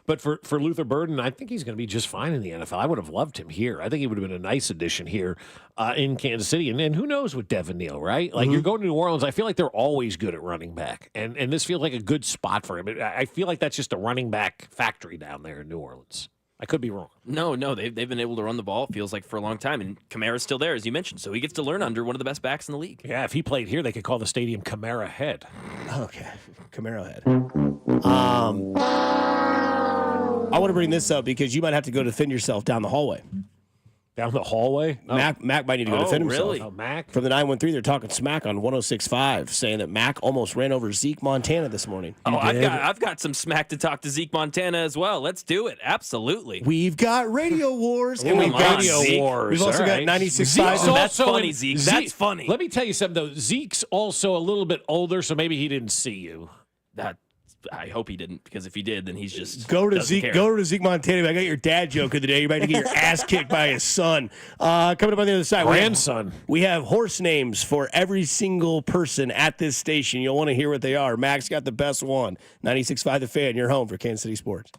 But for Luther Burden, I think he's going to be just fine in the NFL. I would have loved him here. I think he would have been a nice addition here in Kansas City. And who knows with Devin Neal, right? Like you're going to New Orleans. I feel like they're always good at running back. And this feels like a good spot for him. I feel like that's just a running back factory down there in New Orleans. I could be wrong. No, they've been able to run the ball, it feels like, for a long time. And Kamara's still there, as you mentioned. So he gets to learn under one of the best backs in the league. Yeah, if he played here, they could call the stadium Kamara Head. Okay, Kamara Head. I want to bring this up because you might have to go defend yourself down the hallway. Down the hallway? Mac might need to go defend himself. Really? Oh, Mac? From the 913, they're talking smack on 106.5, saying that Mac almost ran over Zeke Montana this morning. Oh, I've got some smack to talk to Zeke Montana as well. Let's do it. Absolutely. We've got Radio Wars. And we've got Radio Wars. We've also got 96.5. That's funny, Zeke. That's funny. Let me tell you something, though. Zeke's also a little bit older, so maybe he didn't see you. I hope he didn't, because if he did, then he's just Go to Zeke Montana. I got your dad joke of the day. You're about to get your ass kicked by his son. Coming up on the other side, grandson. We have horse names for every single person at this station. You'll want to hear what they are. Max got the best one. 96.5 The Fan. You're home for Kansas City Sports.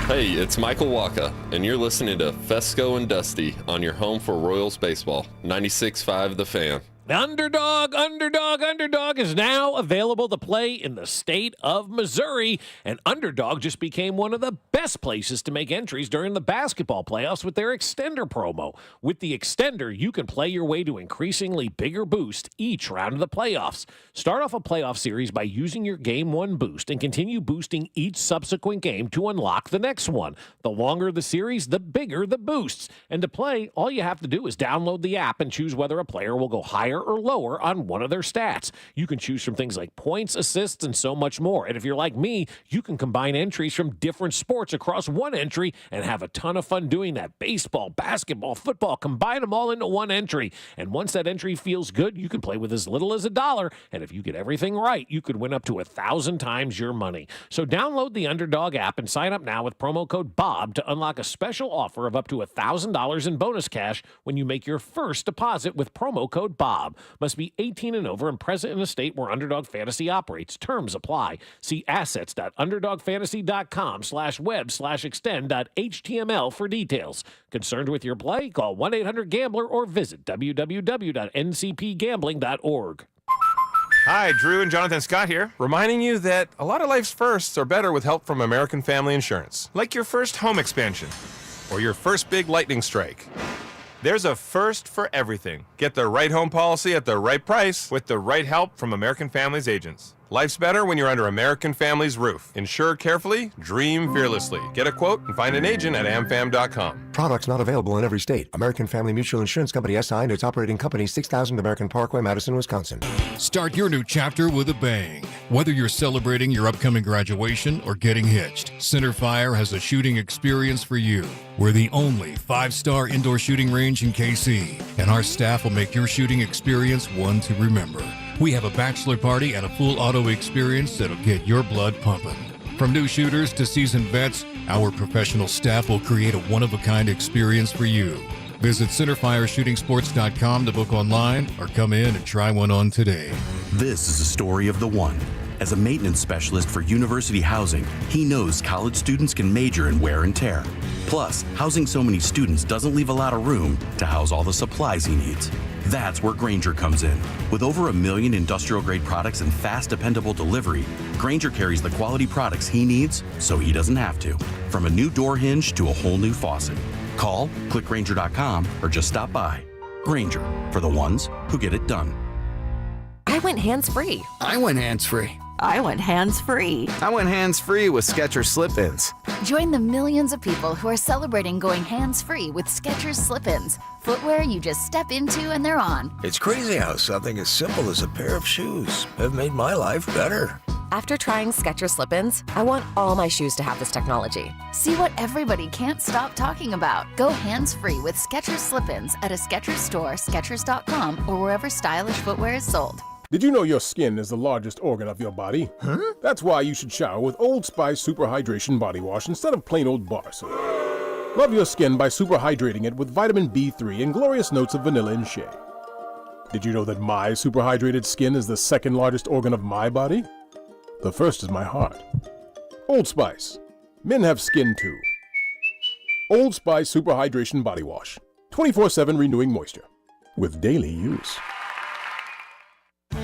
Hey, it's Michael Waka, and you're listening to Fescoe and Dusty on your home for Royals baseball. 96.5 The Fan. Underdog is now available to play in the state of Missouri. And Underdog just became one of the best places to make entries during the basketball playoffs with their Extender promo. With the Extender, you can play your way to increasingly bigger boost each round of the playoffs. Start off a playoff series by using your Game 1 boost and continue boosting each subsequent game to unlock the next one. The longer the series, the bigger the boosts. And to play, all you have to do is download the app and choose whether a player will go higher or lower on one of their stats. You can choose from things like points, assists, and so much more. And if you're like me, you can combine entries from different sports across one entry and have a ton of fun doing that. Baseball, basketball, football, combine them all into one entry. And once that entry feels good, you can play with as little as $1. And if you get everything right, you could win up to 1,000 times your money. So download the Underdog app and sign up now with promo code BOB to unlock a special offer of up to $1,000 in bonus cash when you make your first deposit with promo code BOB. Must be 18 and over and present in a state where Underdog Fantasy operates. Terms apply. See assets.underdogfantasy.com/web/extend.html for details. Concerned with your play? Call 1-800-GAMBLER or visit www.ncpgambling.org. Hi, Drew and Jonathan Scott here, reminding you that a lot of life's firsts are better with help from American Family Insurance. Like your first home expansion or your first big lightning strike. There's a first for everything. Get the right home policy at the right price with the right help from American Family's agents. Life's better when you're under American Family's roof. Insure carefully, dream fearlessly. Get a quote and find an agent at amfam.com. Products not available in every state. American Family Mutual Insurance Company SI and its operating company 6000 American Parkway, Madison, Wisconsin. Start your new chapter with a bang. Whether you're celebrating your upcoming graduation or getting hitched, Centerfire has a shooting experience for you. We're the only 5-star indoor shooting range in KC, and our staff will make your shooting experience one to remember. We have a bachelor party and a full auto experience that'll get your blood pumping. From new shooters to seasoned vets, our professional staff will create a one-of-a-kind experience for you. Visit CenterfireShootingSports.com to book online or come in and try one on today. This is the story of the one. As a maintenance specialist for university housing, he knows college students can major in wear and tear. Plus, housing so many students doesn't leave a lot of room to house all the supplies he needs. That's where Grainger comes in. With over 1 million industrial-grade products and fast, dependable delivery, Grainger carries the quality products he needs so he doesn't have to. From a new door hinge to a whole new faucet. Call, click Grainger.com, or just stop by. Grainger, for the ones who get it done. I went hands-free. I went hands-free. I went hands-free. I went hands-free with Skechers Slip-ins. Join the millions of people who are celebrating going hands-free with Skechers Slip-ins. Footwear you just step into and they're on. It's crazy how something as simple as a pair of shoes have made my life better. After trying Skechers Slip-ins, I want all my shoes to have this technology. See what everybody can't stop talking about. Go hands-free with Skechers Slip-ins at a Skechers store, Skechers.com, or wherever stylish footwear is sold. Did you know your skin is the largest organ of your body? Huh? That's why you should shower with Old Spice Super Hydration Body Wash instead of plain old bar soap. Love your skin by super hydrating it with vitamin B3 and glorious notes of vanilla and shea. Did you know that my super hydrated skin is the second largest organ of my body? The first is my heart. Old Spice. Men have skin too. Old Spice Super Hydration Body Wash. 24/7 renewing moisture. With daily use.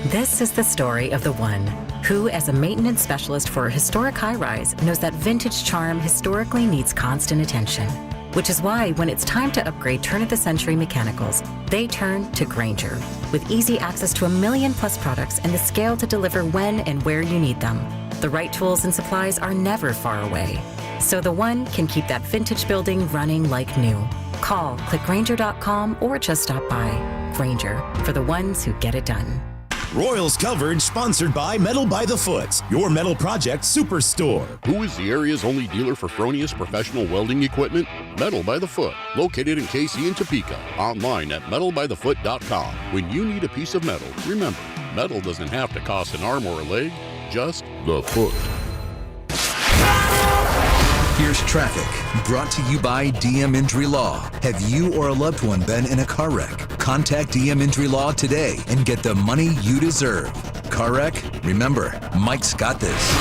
This is the story of the one who, as a maintenance specialist for a historic high-rise, knows that vintage charm historically needs constant attention. Which is why when it's time to upgrade turn-of-the-century mechanicals, they turn to Grainger. With easy access to 1 million+ products and the scale to deliver when and where you need them. The right tools and supplies are never far away. So the one can keep that vintage building running like new. Call, click Grainger.com, or just stop by. Grainger, for the ones who get it done. Royals coverage sponsored by Metal by the Foot, your metal project superstore. Who is the area's only dealer for Fronius professional welding equipment? Metal by the Foot, located in KC and Topeka. Online at metalbythefoot.com. When you need a piece of metal, remember, metal doesn't have to cost an arm or a leg, just the foot. Here's traffic, brought to you by DM Injury Law. Have you or a loved one been in a car wreck? Contact DM Injury Law today and get the money you deserve. Car wreck? Remember, Mike's got this.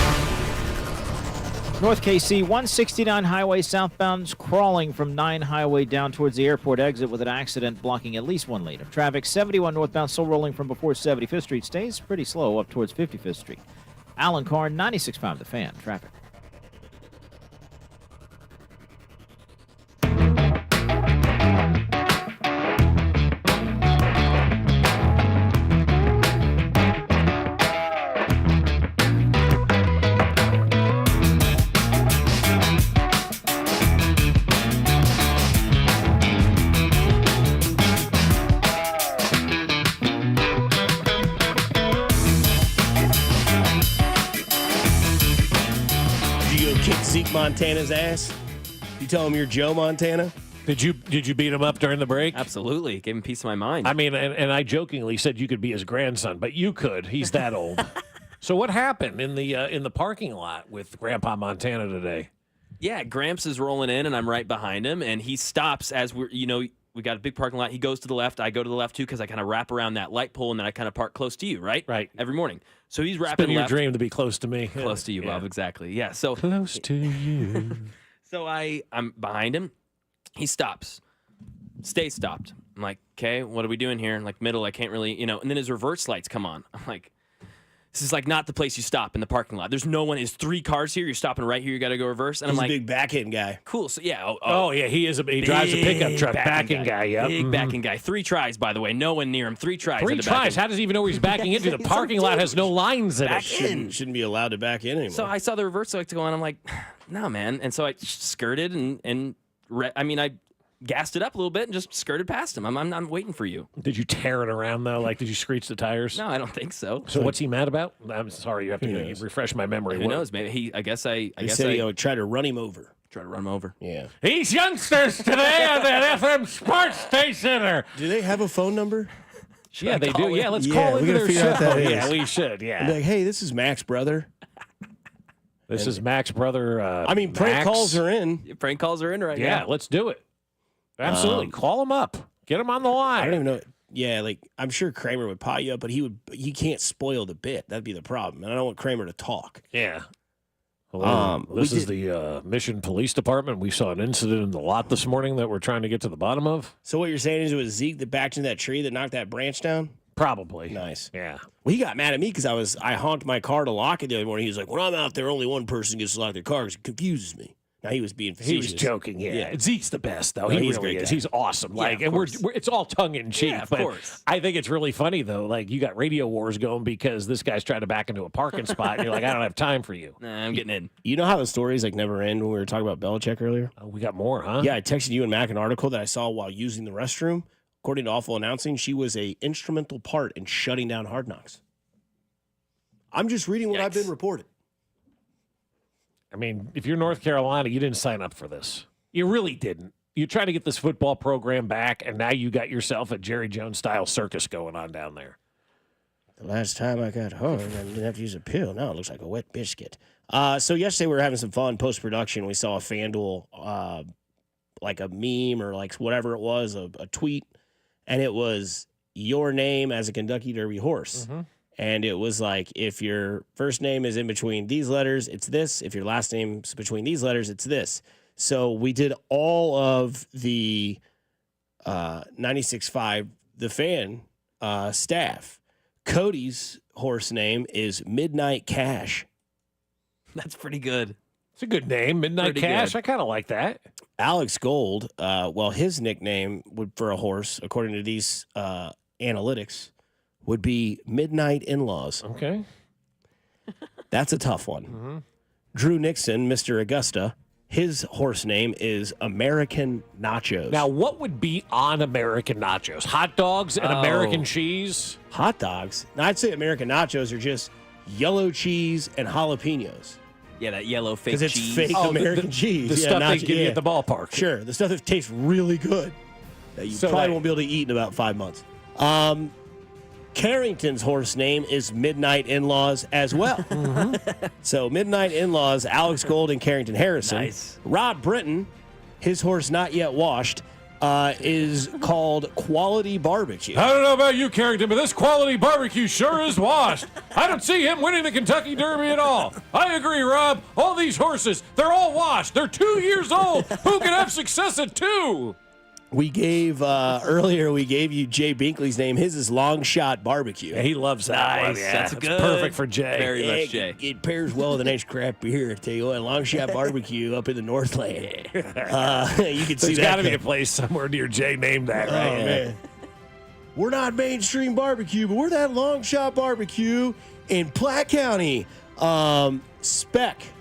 North KC 169 highway southbound crawling from 9 highway down towards the airport exit with an accident blocking at least one lane of traffic. 71 northbound still rolling from before 75th Street. Stays pretty slow up towards 55th Street. Alan Carr, 96.5 The Fan. Traffic. Montana's ass? You tell him you're Joe Montana? Did you beat him up during the break? Absolutely. Gave him a piece of my mind. I mean, and I jokingly said you could be his grandson, but you could. He's that old. So what happened in the parking lot with Grandpa Montana today? Yeah, Gramps is rolling in, and I'm right behind him, and he stops as we got a big parking lot. He goes to the left. I go to the left, too, because I kind of wrap around that light pole, and then I kind of park close to you, right? Right. Every morning. So he's It's wrapping been your left. dream to be close to me. Close to you, Bob, exactly. Yeah, so close to you. So I'm behind him. He stops. Stay stopped. I'm like, okay, what are we doing here? Like middle, I can't really, and then his reverse lights come on. I'm like, this is like not the place you stop in the parking lot. There's no one. There's 3 cars here. You're stopping right here. You got to go reverse. And He's I'm like, a big backhand guy. Cool. So yeah. Oh yeah, he is. He drives a pickup truck. Backing guy. Yep. Big backing guy. 3 tries, by the way. No one near him. 3 tries. 3 tries. How does he even know where he's backing into? The parking lot has no lines in it. Shouldn't be allowed to back in anymore. So I saw the reverse lights go on. I'm like, no, man. And so I skirted I gassed it up a little bit and just skirted past him. I'm waiting for you. Did you tear it around though? Like, did you screech the tires? No, I don't think so. So what's he mad about? I'm sorry, you have to refresh my memory. Who knows? Maybe I guess I tried to run him over. Try to run him over. Yeah. These youngsters today on that FM sports station. Do they have a phone number? Yeah, they do. Yeah, let's call into their show. Yeah, we should. Yeah. Be like, hey, this is Mac's brother. This is Mac's brother. prank Max. calls are in. Prank calls are in right now. Yeah, let's do it. Absolutely. Call him up. Get him on the line. I don't even know. Yeah, like I'm sure Kramer would pot you up, but he can't spoil the bit. That'd be the problem. And I don't want Kramer to talk. Yeah. Hello. This is the Mission Police Department. We saw an incident in the lot this morning that we're trying to get to the bottom of. So what you're saying is it was Zeke that backed into that tree that knocked that branch down? Probably. Nice. Yeah. Well, he got mad at me because I honked my car to lock it the other morning. He was like, when I'm out there, only one person gets to lock their car because it confuses me. Now, he was being facetious. He was joking, yeah. Zeke's the best, though. He really is. Guy. He's awesome. Yeah, and we're it's all tongue-in-cheek. Yeah, of but course. I think it's really funny, though. Like, you got radio wars going because this guy's trying to back into a parking spot, and you're like, I don't have time for you. Nah, I'm getting in. You know how the stories never end when we were talking about Belichick earlier? Oh, we got more, huh? Yeah, I texted you and Mac an article that I saw while using the restroom. According to Awful Announcing, she was a instrumental part in shutting down Hard Knocks. I'm just reading what I've been reported. I mean, if you're North Carolina, you didn't sign up for this. You really didn't. You tried to get this football program back, and now you got yourself a Jerry Jones-style circus going on down there. The last time I got home, I didn't have to use a pill. Now it looks like a wet biscuit. So yesterday we were having some fun post-production. We saw a FanDuel, like a meme or like whatever it was, a tweet, and it was your name as a Kentucky Derby horse. Mm-hmm. And it was like, if your first name is in between these letters, it's this. If your last name's between these letters, it's this. So we did all of the 96.5, the fan staff. Cody's horse name is Midnight Cash. That's pretty good. It's a good name, Midnight Pretty Cash. good. I kind of like that. Alex Gold, his nickname for a horse, according to these analytics, would be Midnight In-Laws. Okay. That's a tough one. Mm-hmm. Drew Nixon, Mr. Augusta, his horse name is American Nachos. Now, what would be on American Nachos? Hot dogs and American cheese? Hot dogs? Now, I'd say American Nachos are just yellow cheese and jalapenos. Yeah, that yellow fake Because it's cheese. fake American cheese. The stuff they give you at the ballpark. Sure, the stuff that tastes really good that you probably won't be able to eat in about 5 months. Carrington's horse name is Midnight In-Laws as well. Mm-hmm. So Midnight In-Laws, Alex Gold and Carrington Harrison. Nice. Rob Britton, his horse not yet washed, is called Quality Barbecue. I don't know about you, Carrington, but this Quality Barbecue sure is washed. I don't see him winning the Kentucky Derby at all. I agree, Rob. All these horses, they're all washed. They're 2 years old. Who can have success at 2? We gave earlier. We gave you Jay Binkley's name. His is Long Shot Barbecue. Yeah, he loves that one. Yeah, That's good. perfect for Jay. Very much Jay. It pairs well with a nice craft beer. I tell you what, Long Shot Barbecue up in the Northland. You can see There's that. got to be a place somewhere near Jay named that, Oh, right? man. We're not mainstream barbecue, but we're that Long Shot Barbecue in Platte County.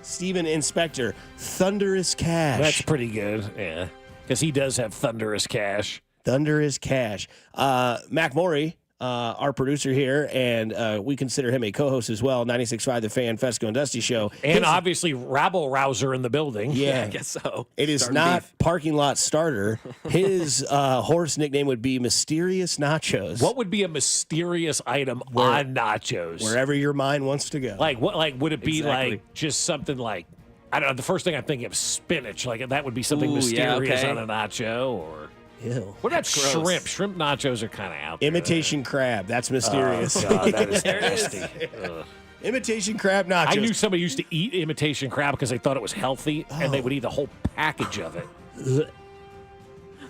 Stephen Inspector, Thunderous Cash. That's pretty good. Yeah, because he does have thunderous cash. Thunderous Cash. Mac Morey, our producer here, and we consider him a co-host as well. 96.5 The Fan, Fescoe and Dusty Show. And obviously, rabble rouser in the building. Yeah, I guess so. It is Starting not beef. parking lot starter. His horse nickname would be Mysterious Nachos. What would be a mysterious item on nachos? Wherever your mind wants to go. Like what? Like would it be Exactly. like just something like I don't know? The first thing I'm thinking of is spinach. Like that would be something Ooh, yeah, mysterious okay. on a nacho. Or Ew. what about That's gross. shrimp? Shrimp nachos are kind of out there. Imitation crab. That's mysterious. Oh, God, that is There it is. nasty. Ugh. Imitation crab nachos. I knew somebody used to eat imitation crab because they thought it was healthy, and they would eat the whole package of it.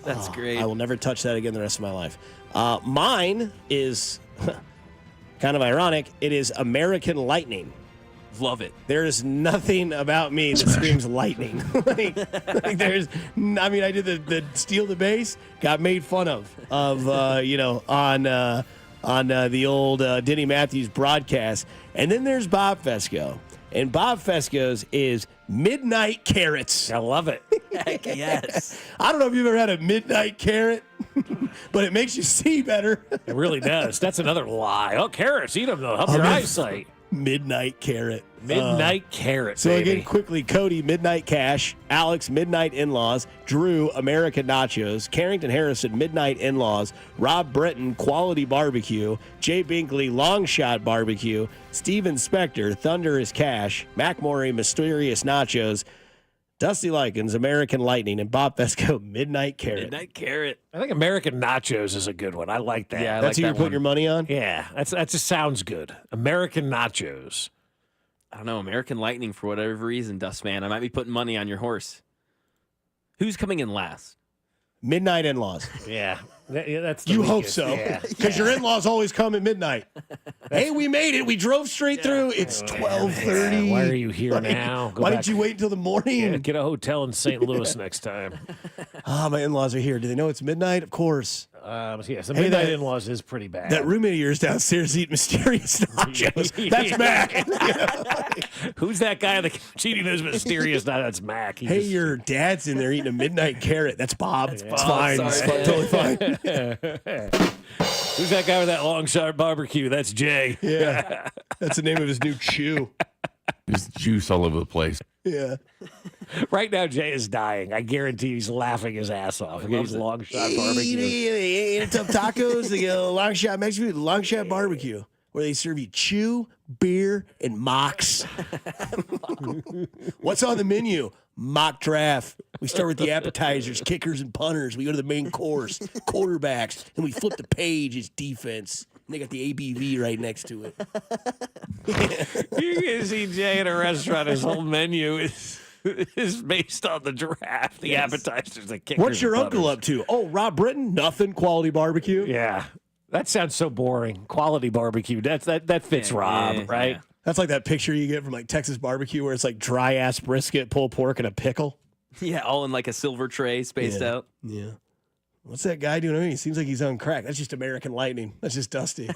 That's great. I will never touch that again the rest of my life. Mine is kind of ironic. It is American Lightning. Love it. There is nothing about me that screams lightning. like there's, I mean, I did the steal the base, got made fun of on the old Denny Matthews broadcast, and then there's Bob Fescoe, and Bob Fescoe's is Midnight Carrots. I love it. Heck yes. I don't know if you've ever had a midnight carrot, but it makes you see better. It really does. That's another lie. Oh, carrots, eat them though. Help your eyesight. Midnight carrot. Midnight carrot. So baby. again, quickly, Cody, Midnight Cash, Alex, Midnight In-Laws, Drew, American Nachos, Carrington Harrison, Midnight In-Laws, Rob Britton, Quality Barbecue, Jay Binkley, Long Shot Barbecue, Steven Spector, Thunderous Cash, Mac Morey, Mysterious Nachos, Dusty Likens, American Lightning, and Bob Fescoe, Midnight Carrot. Midnight Carrot. I think American Nachos is a good one. I like that. Yeah, I That's like who you're that putting one. your money on? Yeah, that just sounds good. American Nachos. I don't know. American Lightning for whatever reason, Dustman. I might be putting money on your horse. Who's coming in last? Midnight In-Laws. Yeah, that's the You hope weakest. so. Yeah. Because your in-laws always come at midnight. Hey, we made it. We drove straight through. It's 12:30. Why are you here now? Go Why back. didn't you wait until the morning? Yeah, get a hotel in St. Louis next time. My in-laws are here. Do they know it's midnight? Of course. Yes, the Hey, Midnight that- In-Laws is pretty bad. That roommate of yours downstairs eating mysterious nachos. That's Mac. Who's that guy that keeps eating those mysterious? No, that's Mac. He Hey, just- your dad's in there eating a midnight carrot. That's Bob. It's Bob. fine. Sorry, It's man. totally fine. Who's that guy with that long shot barbecue? That's Jay. Yeah. That's the name of his new chew. There's juice all over the place. Yeah. Right now, Jay is dying. I guarantee he's laughing his ass off. He's long shot barbecue. Eat tough tacos. They get a long shot Mexican food. Long shot barbecue. where they serve you chew, beer, and mocks. What's on the menu? Mock draft. We start with the appetizers, kickers, and punters. We go to the main course, quarterbacks, and we flip the page. It's defense. And they got the ABV right next to it. You can see Jay at a restaurant. His whole menu is based on the draft, the appetizers, the kickers. What's your uncle up to? Oh, Rob Britton? Nothing. Quality barbecue? Yeah. That sounds so boring. Quality barbecue. That fits Rob, right? Yeah. That's like that picture you get from like Texas barbecue where it's like dry ass brisket, pulled pork, and a pickle. Yeah, all in like a silver tray spaced out. Yeah. What's that guy doing? I mean, he seems like he's on crack. That's just American Lightning. That's just Dusty.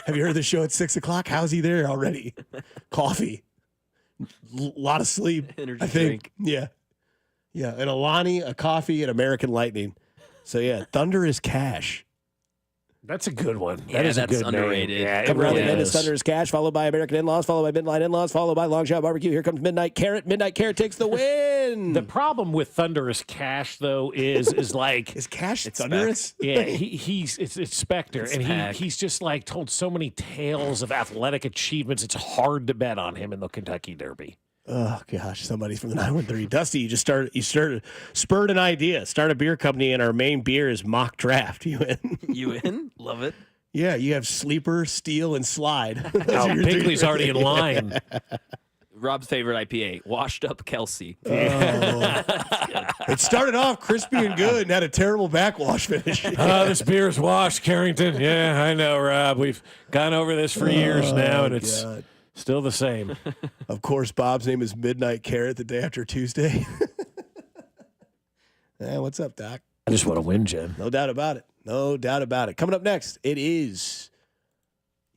Have you heard the show at 6 o'clock? How's he there already? Coffee. Lot of sleep. Energy I think. drink. Yeah. Yeah. And Alani, a coffee, and American Lightning. So yeah, Thunder is cash. That's a good one. Yeah, That is that's a good underrated. name. Yeah, it Come around the really bend is is. Thunder is cash, followed by American In-Laws, followed by Midnight In-Laws, followed by Long Shot Barbecue. Here comes Midnight Carrot. Midnight Carrot takes the win. The problem with Thunderous Cash, though, is like is Cash thunderous? Yeah, it's Spectre, It's and Pack. he's just like told so many tales of athletic achievements. It's hard to bet on him in the Kentucky Derby. Oh gosh, somebody from the 913. Dusty, you spurred an idea. Start a beer company, and our main beer is Mock Draft. You in? You in? Love it. Yeah, you have Sleeper, Steel, and Slide. Oh, Pinkley's already in line. Rob's favorite IPA, Washed Up Kelsey. It started off crispy and good and had a terrible backwash finish. This beer's washed, Carrington. Yeah, I know, Rob. We've gone over this for years now, and it's still the same. Of course, Bob's name is Midnight Carrot the day after Tuesday. What's up, Doc? I just want to win, Jim. No doubt about it. No doubt about it. Coming up next, it is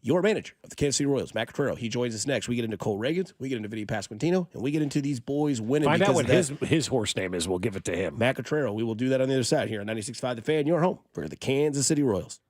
your manager of the Kansas City Royals, Matt Cottrell. He joins us next. We get into Cole Reagans, we get into Vinny Pasquantino, and we get into these boys winning. Find out because what of that. his horse name is. We'll give it to him. Matt Cottrell. We will do that on the other side here on 96.5 The Fan, your home for the Kansas City Royals.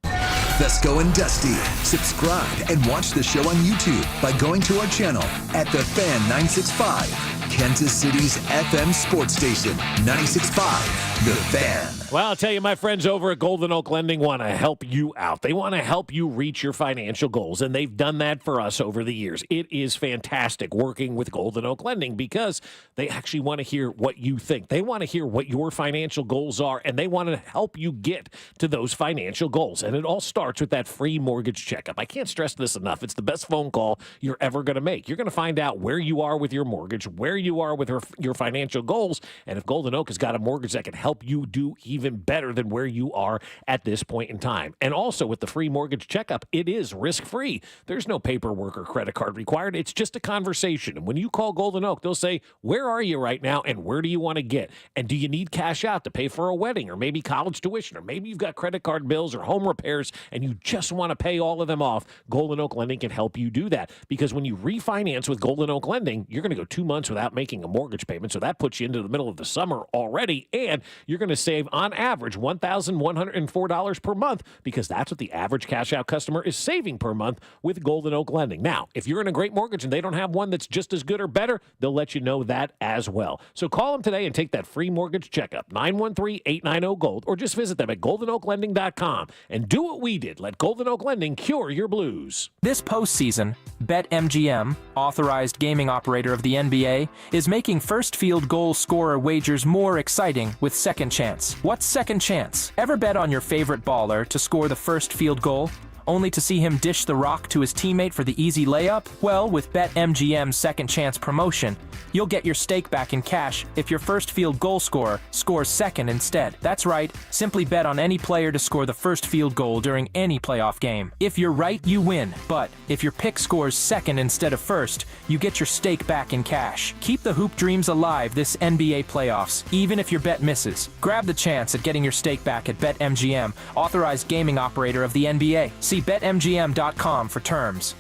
Fescoe and Dusty. Subscribe and watch the show on YouTube by going to our channel at The Fan 965, Kansas City's FM sports station. 96.5 The Fan. Well, I'll tell you, my friends over at Golden Oak Lending want to help you out. They want to help you reach your financial goals, and they've done that for us over the years. It is fantastic working with Golden Oak Lending because they actually want to hear what you think. They want to hear what your financial goals are, and they want to help you get to those financial goals. And it all starts with that free mortgage checkup. I can't stress this enough. It's the best phone call you're ever going to make. You're going to find out where you are with your mortgage, where you are with your financial goals, and if Golden Oak has got a mortgage that can help you do even better than where you are at this point in time. And also with the free mortgage checkup, it is risk-free. There's no paperwork or credit card required. It's just a conversation. And when you call Golden Oak, they'll say, where are you right now and where do you want to get? And do you need cash out to pay for a wedding or maybe college tuition or maybe you've got credit card bills or home repairs and you just want to pay all of them off? Golden Oak Lending can help you do that because when you refinance with Golden Oak Lending, you're going to go 2 months without making a mortgage payment. So that puts you into the middle of the summer already. And you're going to save on average $1,104 per month because that's what the average cash out customer is saving per month with Golden Oak Lending. Now, if you're in a great mortgage and they don't have one that's just as good or better, they'll let you know that as well. So call them today and take that free mortgage checkup, 913-890-GOLD, or just visit them at goldenoaklending.com and do what we did. Let Golden Oak Lending cure your blues. This postseason, BetMGM, authorized gaming operator of the NBA, is making first field goal scorer wagers more exciting with Second Chance. What's Second Chance? Ever bet on your favorite baller to score the first field goal, only to see him dish the rock to his teammate for the easy layup? Well, with BetMGM's Second Chance promotion, you'll get your stake back in cash if your first field goal scorer scores second instead. That's right, simply bet on any player to score the first field goal during any playoff game. If you're right, you win, but if your pick scores second instead of first, you get your stake back in cash. Keep the hoop dreams alive this NBA playoffs, even if your bet misses. Grab the chance at getting your stake back at BetMGM, authorized gaming operator of the NBA. See BetMGM.com for terms.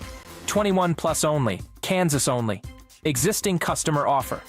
21 plus only. Kansas only. Existing customer offer.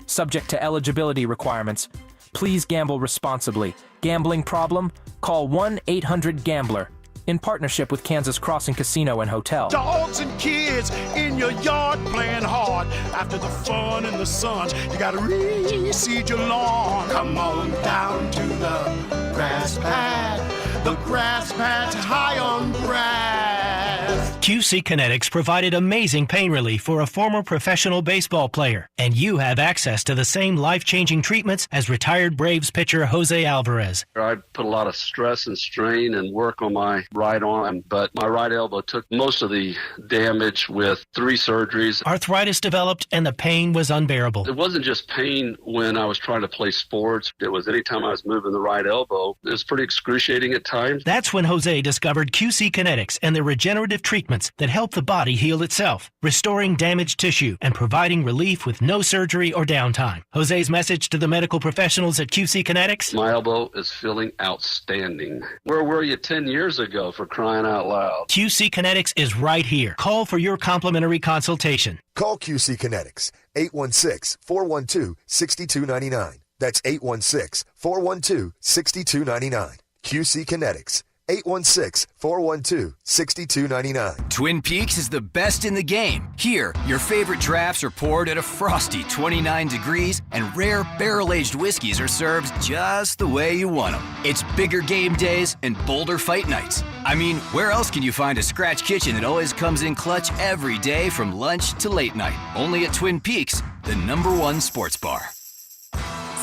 Subject to eligibility requirements. Please gamble responsibly. Gambling problem? Call 1-800-GAMBLER. In partnership with Kansas Crossing Casino and Hotel. Dogs and kids in your yard playing hard. After the fun and the sun, you gotta reseed your lawn. Come on down to the grass pad. The grass pad's high on grass. QC Kinetics provided amazing pain relief for a former professional baseball player, and you have access to the same life-changing treatments as retired Braves pitcher Jose Alvarez. I put a lot of stress and strain and work on my right arm, but my right elbow took most of the damage with 3 surgeries. Arthritis developed, and the pain was unbearable. It wasn't just pain when I was trying to play sports. It was anytime I was moving the right elbow. It was pretty excruciating at times. That's when Jose discovered QC Kinetics and the regenerative treatments that help the body heal itself, restoring damaged tissue and providing relief with no surgery or downtime. Jose's message to the medical professionals at QC Kinetics? My elbow is feeling outstanding. Where were you 10 years ago, for crying out loud? QC Kinetics is right here. Call for your complimentary consultation. Call QC Kinetics, 816-412-6299. That's 816-412-6299. QC Kinetics, 816-412-6299. Twin Peaks is the best in the game. Here, your favorite drafts are poured at a frosty 29 degrees, and rare barrel-aged whiskeys are served just the way you want them. It's bigger game days and bolder fight nights. I mean, where else can you find a scratch kitchen that always comes in clutch every day from lunch to late night? Only at Twin Peaks, the #1 sports bar.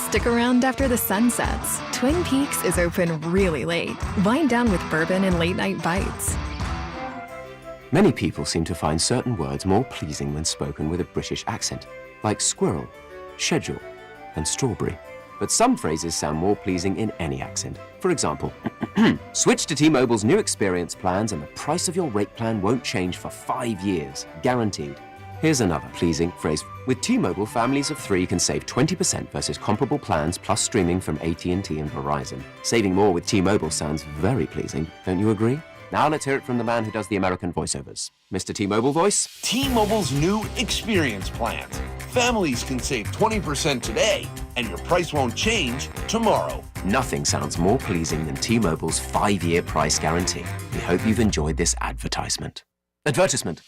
Stick around after the sun sets. Twin Peaks is open really late. Wind down with bourbon and late night bites. Many people seem to find certain words more pleasing when spoken with a British accent, like squirrel, schedule, and strawberry. But some phrases sound more pleasing in any accent. For example, switch to T-Mobile's new experience plans and the price of your rate plan won't change for 5 years, guaranteed. Here's another pleasing phrase. With T-Mobile, families of 3 can save 20% versus comparable plans plus streaming from AT&T and Verizon. Saving more with T-Mobile sounds very pleasing, don't you agree? Now let's hear it from the man who does the American voiceovers. Mr. T-Mobile voice. T-Mobile's new experience plans. Families can save 20% today, and your price won't change tomorrow. Nothing sounds more pleasing than T-Mobile's 5-year price guarantee. We hope you've enjoyed this advertisement. Advertisement.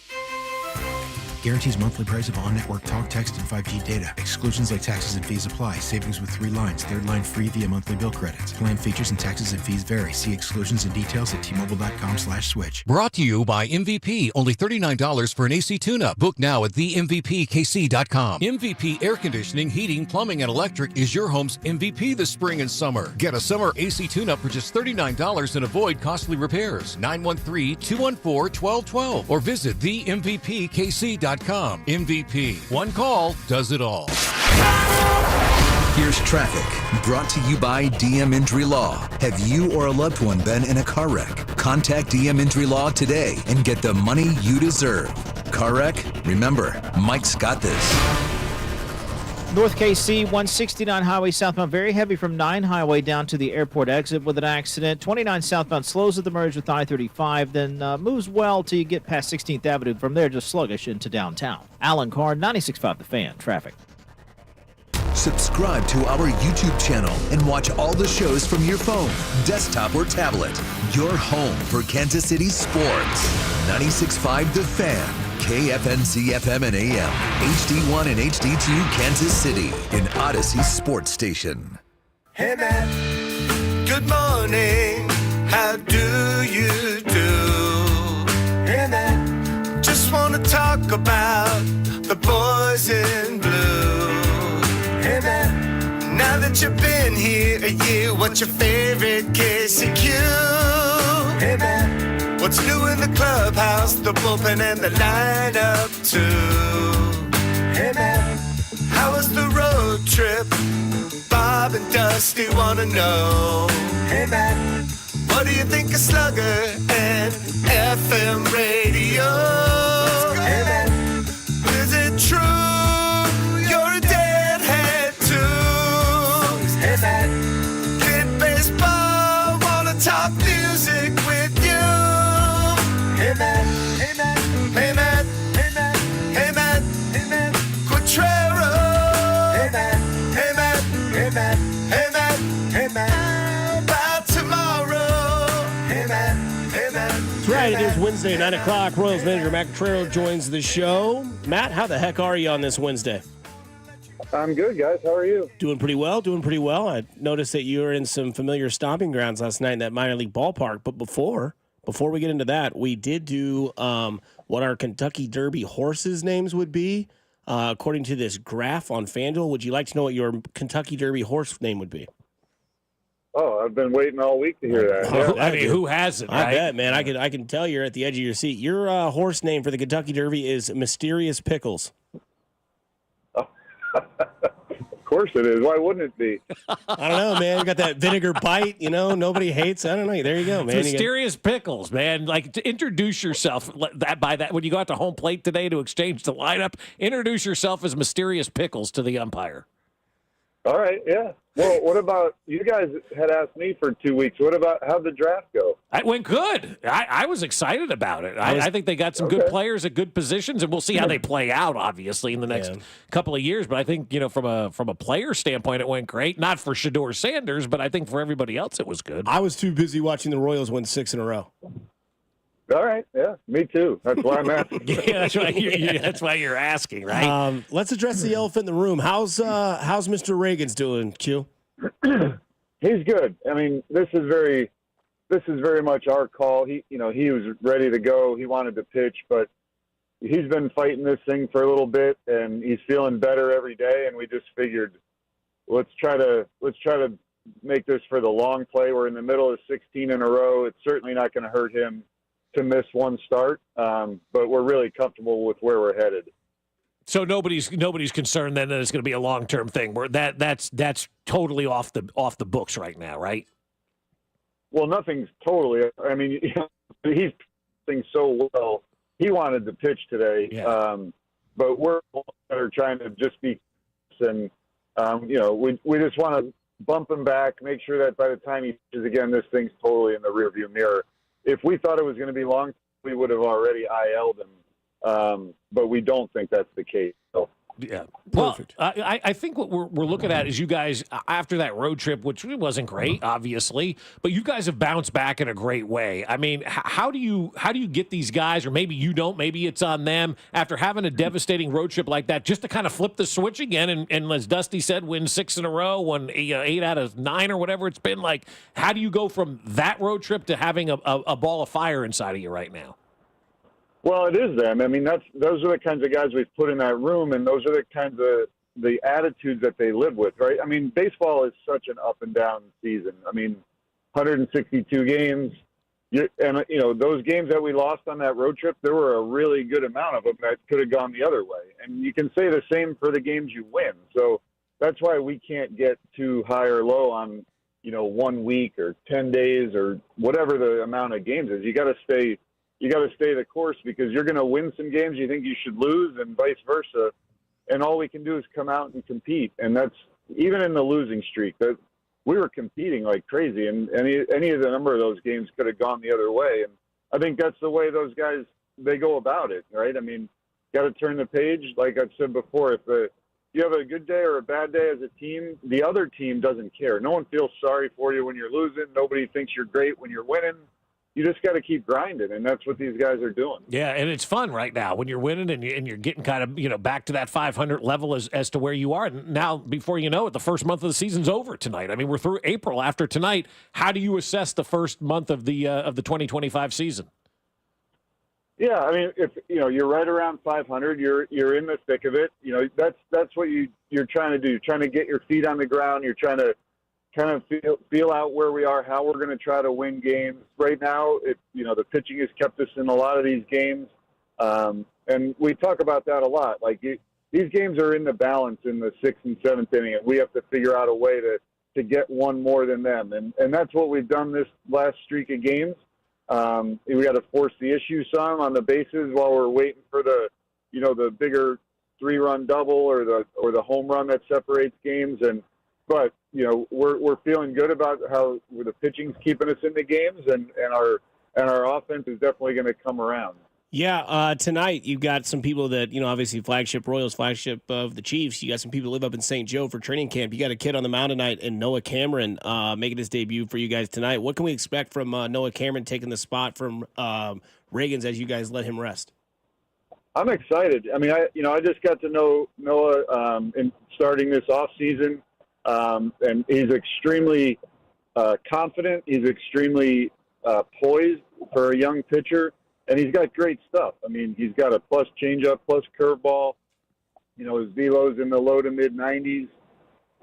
Guarantees monthly price of on-network talk, text, and 5G data. Exclusions like taxes and fees apply. Savings with 3 lines. 3rd line free via monthly bill credits. Plan features and taxes and fees vary. See exclusions and details at T-Mobile.com/switch. Brought to you by MVP. Only $39 for an AC tune-up. Book now at themvpkc.com. MVP Air Conditioning, Heating, Plumbing, and Electric is your home's MVP this spring and summer. Get a summer AC tune-up for just $39 and avoid costly repairs. 913-214-1212 or visit themvpkc.com. MVP. One call does it all. Here's traffic brought to you by DM Injury Law. Have you or a loved one been in a car wreck? Contact DM Injury Law today and get the money you deserve. Car wreck? Remember, Mike's got this. North KC 169 highway southbound, very heavy from 9 highway down to the airport exit with an accident. 29 southbound slows at the merge with I-35, then moves well till you get past 16th Avenue. From there, just sluggish into downtown. Alan Carr, 96.5 The Fan. Traffic. Subscribe to our YouTube channel and watch all the shows from your phone, desktop, or tablet. Your home for Kansas City sports. 96.5 The Fan. KFNC FM and AM, HD1 and HD2 Kansas City, an Odyssey sports station. Hey man, good morning, how do you do? Hey man, just wanna talk about the boys in blue. Hey man, now that you've been here a year, what's your favorite KCQ? Hey man, what's new in the clubhouse, the bullpen, and the lineup, too? Hey, man, how was the road trip? Bob and Dusty want to know. Hey, man, what do you think of Slugger and FM radio? Hey, man, is it true you're a deadhead, too? Hey, man, kid baseball, want to talk music with you? Hey man, hey man, hey man, hey man, hey man, hey man, Quattrero. Hey man, hey man, hey man, hey man, hey man, how about tomorrow? Hey man, hey man. That's right, it is Wednesday, 9 o'clock. Royals manager Matt Quattrero joins the show. Matt, how the heck are you on this Wednesday? I'm good, guys. How are you? Doing pretty well, doing pretty well. I noticed that you were in some familiar stomping grounds last night in that minor league ballpark, but before before we get into that, we did do what our Kentucky Derby horses' names would be. According to this graph on FanDuel, would you like to know what your Kentucky Derby horse name would be? Oh, I've been waiting all week to hear that. Yeah. I mean, who hasn't? I Right? bet, man. I can tell you're at the edge of your seat. Your horse name for the Kentucky Derby is Mysterious Pickles. Of course it is. Why wouldn't it be? I don't know, man. You got that vinegar bite, nobody hates. I don't know. There you go, man. Mysterious Pickles, man. Like, to introduce yourself by that when you go out to home plate today to exchange the lineup, introduce yourself as Mysterious Pickles to the umpire. All right, yeah. Well, what about, you guys had asked me for 2 weeks. What about, how'd the draft go? It went good. I was excited about it. I think they got some good players at good positions, and we'll see how they play out, obviously, in the next couple of years. But I think, from a player standpoint, it went great. Not for Shedeur Sanders, but I think for everybody else, it was good. I was too busy watching the Royals win 6 in a row. All right, yeah, me too. That's why I'm asking. That's why you're asking, right? Let's address the elephant in the room. How's Mr. Reagan's doing, Q? He's good. I mean, this is very much our call. He was ready to go. He wanted to pitch, but he's been fighting this thing for a little bit, and he's feeling better every day. And we just figured, let's try to make this for the long play. We're in the middle of 16 in a row. It's certainly not going to hurt him to miss one start, but we're really comfortable with where we're headed. So nobody's concerned then that it's going to be a long-term thing. Where that's totally off the books right now, right? Well, nothing's totally. I mean, he's playing so well. He wanted to pitch today, but we're trying to just be, and we just want to bump him back, make sure that by the time he pitches again, this thing's totally in the rearview mirror. If we thought it was going to be long, we would have already IL'd him. But we don't think that's the case. So. Yeah. Perfect. Well, I think what we're looking at is you guys, after that road trip, which wasn't great, obviously, but you guys have bounced back in a great way. I mean, how do you get these guys, or maybe you don't, maybe it's on them, after having a devastating road trip like that, just to kind of flip the switch again and as Dusty said, win 6 in a row, won 8 out of 9 or whatever it's been. Like, how do you go from that road trip to having a ball of fire inside of you right now? Well, it is them. I mean, those are the kinds of guys we've put in that room, and those are the kinds of the attitudes that they live with, right? I mean, baseball is such an up and down season. I mean, 162 games, and those games that we lost on that road trip, there were a really good amount of them that could have gone the other way. And you can say the same for the games you win. So that's why we can't get too high or low on 1 week or 10 days or whatever the amount of games is. You got to stay the course, because you're going to win some games you think you should lose, and vice versa. And all we can do is come out and compete. And that's even in the losing streak, that we were competing like crazy, and any of the number of those games could have gone the other way. And I think that's the way those guys, they go about it, right? I mean, got to turn the page. Like I've said before, if you have a good day or a bad day as a team, the other team doesn't care. No one feels sorry for you when you're losing. Nobody thinks you're great when you're winning. You just got to keep grinding, and that's what these guys are doing. Yeah, and it's fun right now when you're winning and you're getting kind of back to that 500 level as to where you are. And now, before you know it, the first month of the season's over tonight. I mean, we're through April after tonight. How do you assess the first month of the 2025 season? Yeah, I mean, if you're right around 500, you're in the thick of it. That's what you're trying to do. You're trying to get your feet on the ground. You're trying to kind of feel out where we are, how we're going to try to win games. Right now, the pitching has kept us in a lot of these games, and we talk about that a lot. Like these games are in the balance in the 6th and 7th inning, and we have to figure out a way to get one more than them, and that's what we've done this last streak of games. We got to force the issue some on the bases while we're waiting for the bigger 3-run double or the home run that separates games, But we're feeling good about how the pitching's keeping us in the games, and our offense is definitely going to come around. Yeah, tonight you've got some people that obviously Royals flagship of the Chiefs. You got some people who live up in St. Joe for training camp. You got a kid on the mound tonight, and Noah Cameron making his debut for you guys tonight. What can we expect from Noah Cameron taking the spot from Reagan's as you guys let him rest? I'm excited. I mean, I just got to know Noah in starting this off season. And he's extremely confident. He's extremely poised. for a young pitcher, and he's got great stuff. I mean, he's got a plus changeup, plus curveball. You know, his velo's in the low to mid 90s,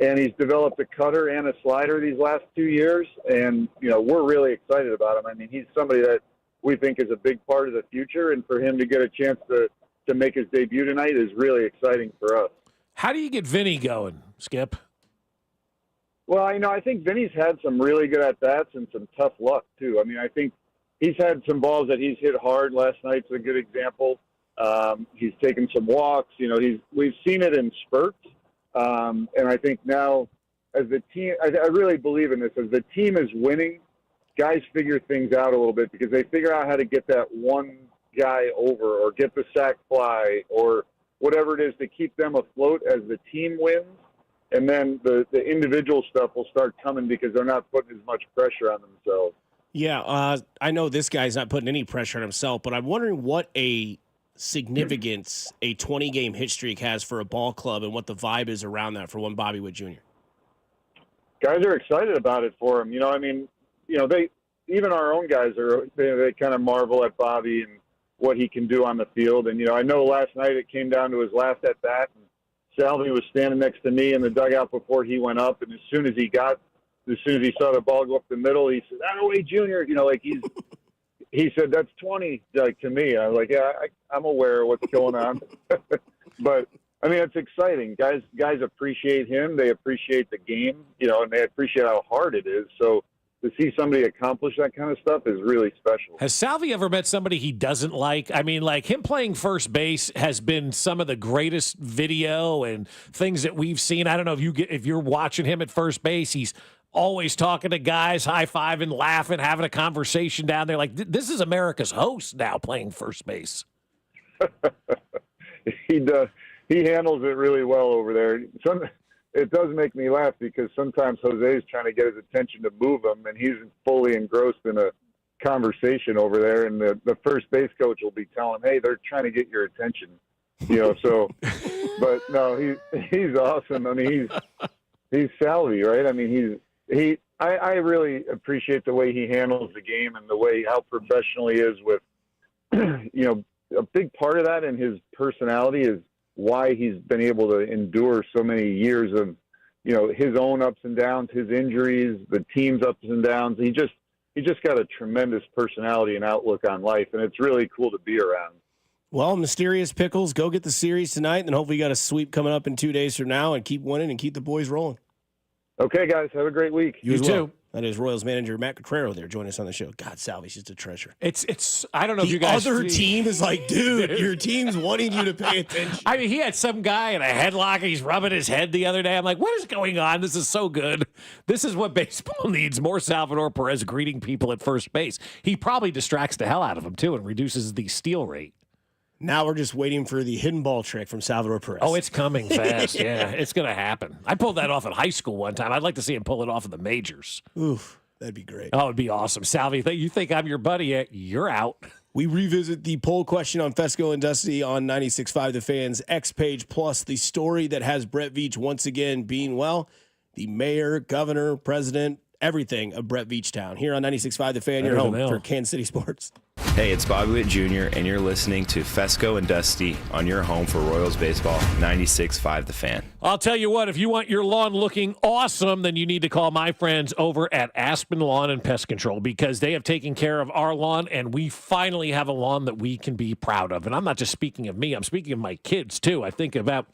and he's developed a cutter and a slider these last 2 years. And you know, we're really excited about him. I mean, he's somebody that we think is a big part of the future, and for him to get a chance to make his debut tonight is really exciting for us. How do you get Vinny going, Skip? Well, you know, I think Vinny's had some really good at-bats and some tough luck, too. I mean, I think he's had some balls that he's hit hard. Last night's a good example. He's taken some walks. You know, we've seen it in spurts. And I think now as the team, I really believe in this, as the team is winning, guys figure things out a little bit because they figure out how to get that one guy over or get the sac fly or whatever it is to keep them afloat as the team wins. And then the individual stuff will start coming because they're not putting as much pressure on themselves. Yeah, I know this guy's not putting any pressure on himself, but I'm wondering what a significance a 20-game hit streak has for a ball club and what the vibe is around that for one Bobby Witt Jr. Guys are excited about it for him. You know, I mean, you know, even our own guys they kind of marvel at Bobby and what he can do on the field. And, you know, I know last night it came down to his last at-bat, and Salvi was standing next to me in the dugout before he went up, and as soon as he saw the ball go up the middle, he said, "Attaway, Junior," you know, like he said, "That's 20," like to me. I was like, "Yeah, I'm aware of what's going on," but I mean, it's exciting. Guys appreciate him. They appreciate the game, you know, and they appreciate how hard it is. So to see somebody accomplish that kind of stuff is really special. Has Salvi ever met somebody he doesn't like? I mean, like him playing first base has been some of the greatest video and things that we've seen. I don't know if you're watching him at first base, he's always talking to guys, high-fiving, laughing, having a conversation down there. Like, this is America's host now playing first base. He does. He handles it really well over there. It does make me laugh because sometimes Jose's trying to get his attention to move him, and he's fully engrossed in a conversation over there, and the first base coach will be telling him, "Hey, they're trying to get your attention." You know, so, but no, he's awesome. I mean, he's Salvi, right? I mean, I really appreciate the way he handles the game and the way how professional he is with, you know, a big part of that and his personality is why he's been able to endure so many years of, you know, his own ups and downs, his injuries, the team's ups and downs. He just got a tremendous personality and outlook on life, and it's really cool to be around. Well, Mysterious Pickles, go get the series tonight, and then hopefully you got a sweep coming up in 2 days from now and keep winning and keep the boys rolling. Okay, guys, have a great week. You too. That is Royals manager Matt Cotrero there joining us on the show. God, Salvi's just a treasure. It's. I don't know if you guys. The other team is like, dude, your team's wanting you to pay attention. I mean, he had some guy in a headlock. He's rubbing his head the other day. I'm like, what is going on? This is so good. This is what baseball needs. More Salvador Perez greeting people at first base. He probably distracts the hell out of them too and reduces the steal rate. Now we're just waiting for the hidden ball trick from Salvador Perez. Oh, it's coming fast. Yeah, it's going to happen. I pulled that off in high school one time. I'd like to see him pull it off in the majors. Oof, that'd be great. Oh, it'd be awesome. Salvi, you think I'm your buddy? You're out. We revisit the poll question on Fescoe and Dusty on 96.5 The Fans X page, plus the story that has Brett Veach once again being, well, the mayor, governor, president, everything of Brett Veach Town. Here on 96.5 The Fan, your home for Kansas City sports. Hey, it's Bobby Witt Jr., and you're listening to Fescoe and Dusty on your home for Royals baseball, 96.5 The Fan. I'll tell you what, if you want your lawn looking awesome, then you need to call my friends over at Aspen Lawn and Pest Control because they have taken care of our lawn, and we finally have a lawn that we can be proud of. And I'm not just speaking of me, I'm speaking of my kids, too. I think about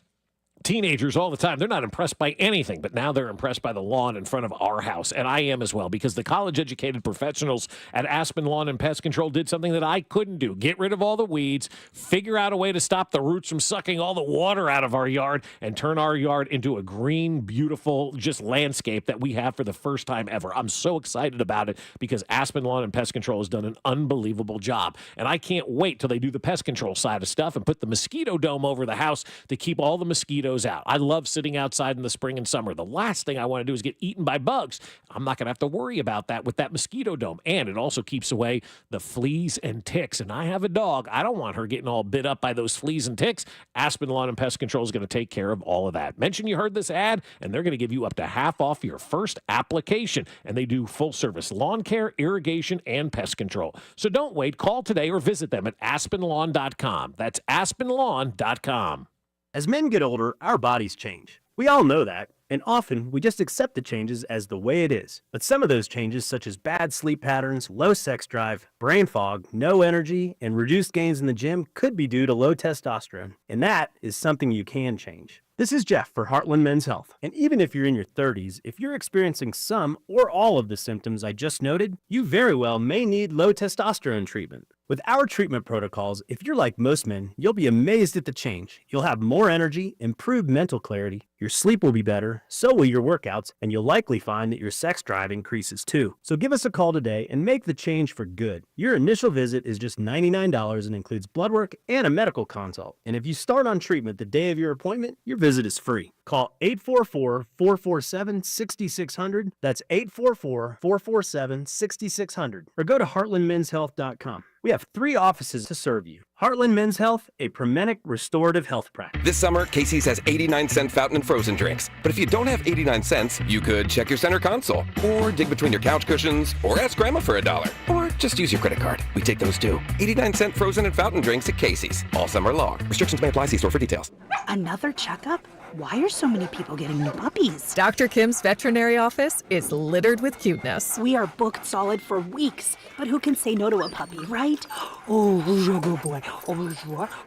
teenagers all the time. They're not impressed by anything, but now they're impressed by the lawn in front of our house. And I am as well, because the college-educated professionals at Aspen Lawn and Pest Control did something that I couldn't do. Get rid of all the weeds, figure out a way to stop the roots from sucking all the water out of our yard, and turn our yard into a green, beautiful, just landscape that we have for the first time ever. I'm so excited about it because Aspen Lawn and Pest Control has done an unbelievable job. And I can't wait till they do the pest control side of stuff and put the mosquito dome over the house to keep all the mosquitoes mosquitoes out. I love sitting outside in the spring and summer. The last thing I want to do is get eaten by bugs. I'm not going to have to worry about that with that mosquito dome. And it also keeps away the fleas and ticks. And I have a dog. I don't want her getting all bit up by those fleas and ticks. Aspen Lawn and Pest Control is going to take care of all of that. Mention you heard this ad, and they're going to give you up to half off your first application. And they do full-service lawn care, irrigation, and pest control. So don't wait. Call today or visit them at aspenlawn.com. That's aspenlawn.com. As men get older, our bodies change. We all know that, and often we just accept the changes as the way it is. But some of those changes, such as bad sleep patterns, low sex drive, brain fog, no energy, and reduced gains in the gym, could be due to low testosterone. And that is something you can change. This is Jeff for Heartland Men's Health. And even if you're in your 30s, if you're experiencing some or all of the symptoms I just noted, you very well may need low testosterone treatment. With our treatment protocols, if you're like most men, you'll be amazed at the change. You'll have more energy, improved mental clarity, your sleep will be better, so will your workouts, and you'll likely find that your sex drive increases too. So give us a call today and make the change for good. Your initial visit is just $99 and includes blood work and a medical consult. And if you start on treatment the day of your appointment, your visit is free. Call 844-447-6600. That's 844-447-6600. Or go to heartlandmenshealth.com. We have 3 offices to serve you. Heartland Men's Health, a Promenic restorative health practice. This summer, Casey's has 89-cent fountain and frozen drinks. But if you don't have 89 cents, you could check your center console, or dig between your couch cushions, or ask Grandma for $1, or just use your credit card. We take those too. 89-cent frozen and fountain drinks at Casey's all summer long. Restrictions may apply. See store for details. Another checkup? Why are so many people getting new puppies? Dr. Kim's veterinary office is littered with cuteness. We are booked solid for weeks, but who can say no to a puppy, right? Oh, good boy.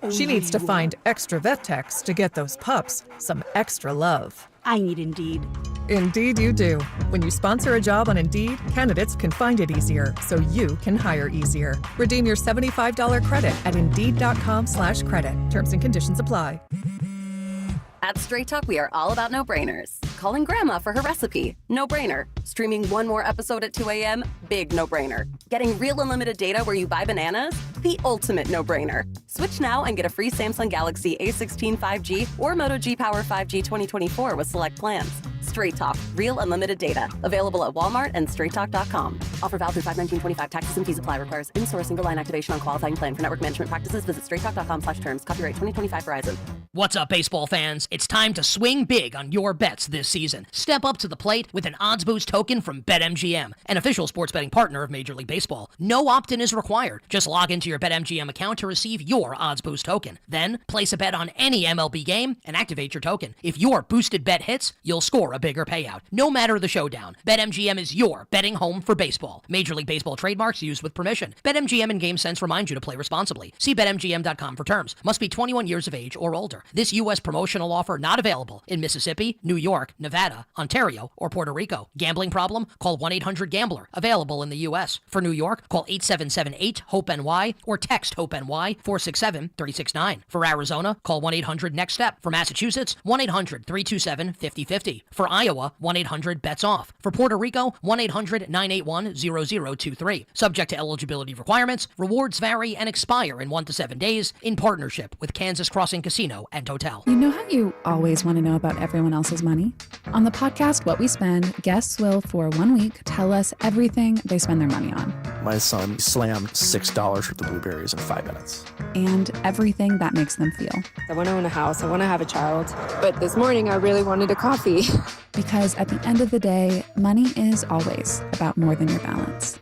She needs to find extra vet techs to get those pups some extra love. I need Indeed. Indeed you do. When you sponsor a job on Indeed, candidates can find it easier, so you can hire easier. Redeem your $75 credit at Indeed.com/credit. Terms and conditions apply. At Straight Talk, we are all about no-brainers. Calling Grandma for her recipe, no-brainer. Streaming one more episode at 2 a.m., big no-brainer. Getting real unlimited data where you buy bananas, the ultimate no-brainer. Switch now and get a free Samsung Galaxy A16 5G or Moto G Power 5G 2024 with select plans. Straight Talk, real unlimited data. Available at Walmart and straighttalk.com. Offer valid through 5/19/25. Taxes and fees apply. Requires in-store single line activation on qualifying plan. For network management practices, visit straighttalk.com/terms. Copyright 2025 Verizon. What's up, baseball fans? It's time to swing big on your bets this season. Step up to the plate with an odds boost token from BetMGM, an official sports betting partner of Major League Baseball. No opt-in is required. Just log into your BetMGM account to receive your odds boost token. Then place a bet on any MLB game and activate your token. If your boosted bet hits, you'll score a bigger payout. No matter the showdown, BetMGM is your betting home for baseball. Major League Baseball trademarks used with permission. BetMGM and GameSense remind you to play responsibly. See BetMGM.com for terms. Must be 21 years of age or older. This U.S. promotional offer not available in Mississippi, New York, Nevada, Ontario, or Puerto Rico. Gambling problem? Call 1-800-GAMBLER. Available in the U.S. For New York, call 8778-HOPE-NY or text HOPE-NY 467-369. For Arizona, call 1-800-NEXT-STEP. For Massachusetts, 1-800-327-5050. For Iowa, 1-800-BETS-OFF. For Puerto Rico, 1-800-981-0023. Subject to eligibility requirements. Rewards vary and expire in 1 to 7 days in partnership with Kansas Crossing Casino and Hotel. You know how you always want to know about everyone else's money? On the podcast What We Spend, guests will, for 1 week, tell us everything they spend their money on. My son slammed $6 worth of blueberries in 5 minutes. And everything that makes them feel. I want to own a house. I want to have a child. But this morning, I really wanted a coffee. Because at the end of the day, money is always about more than your balance.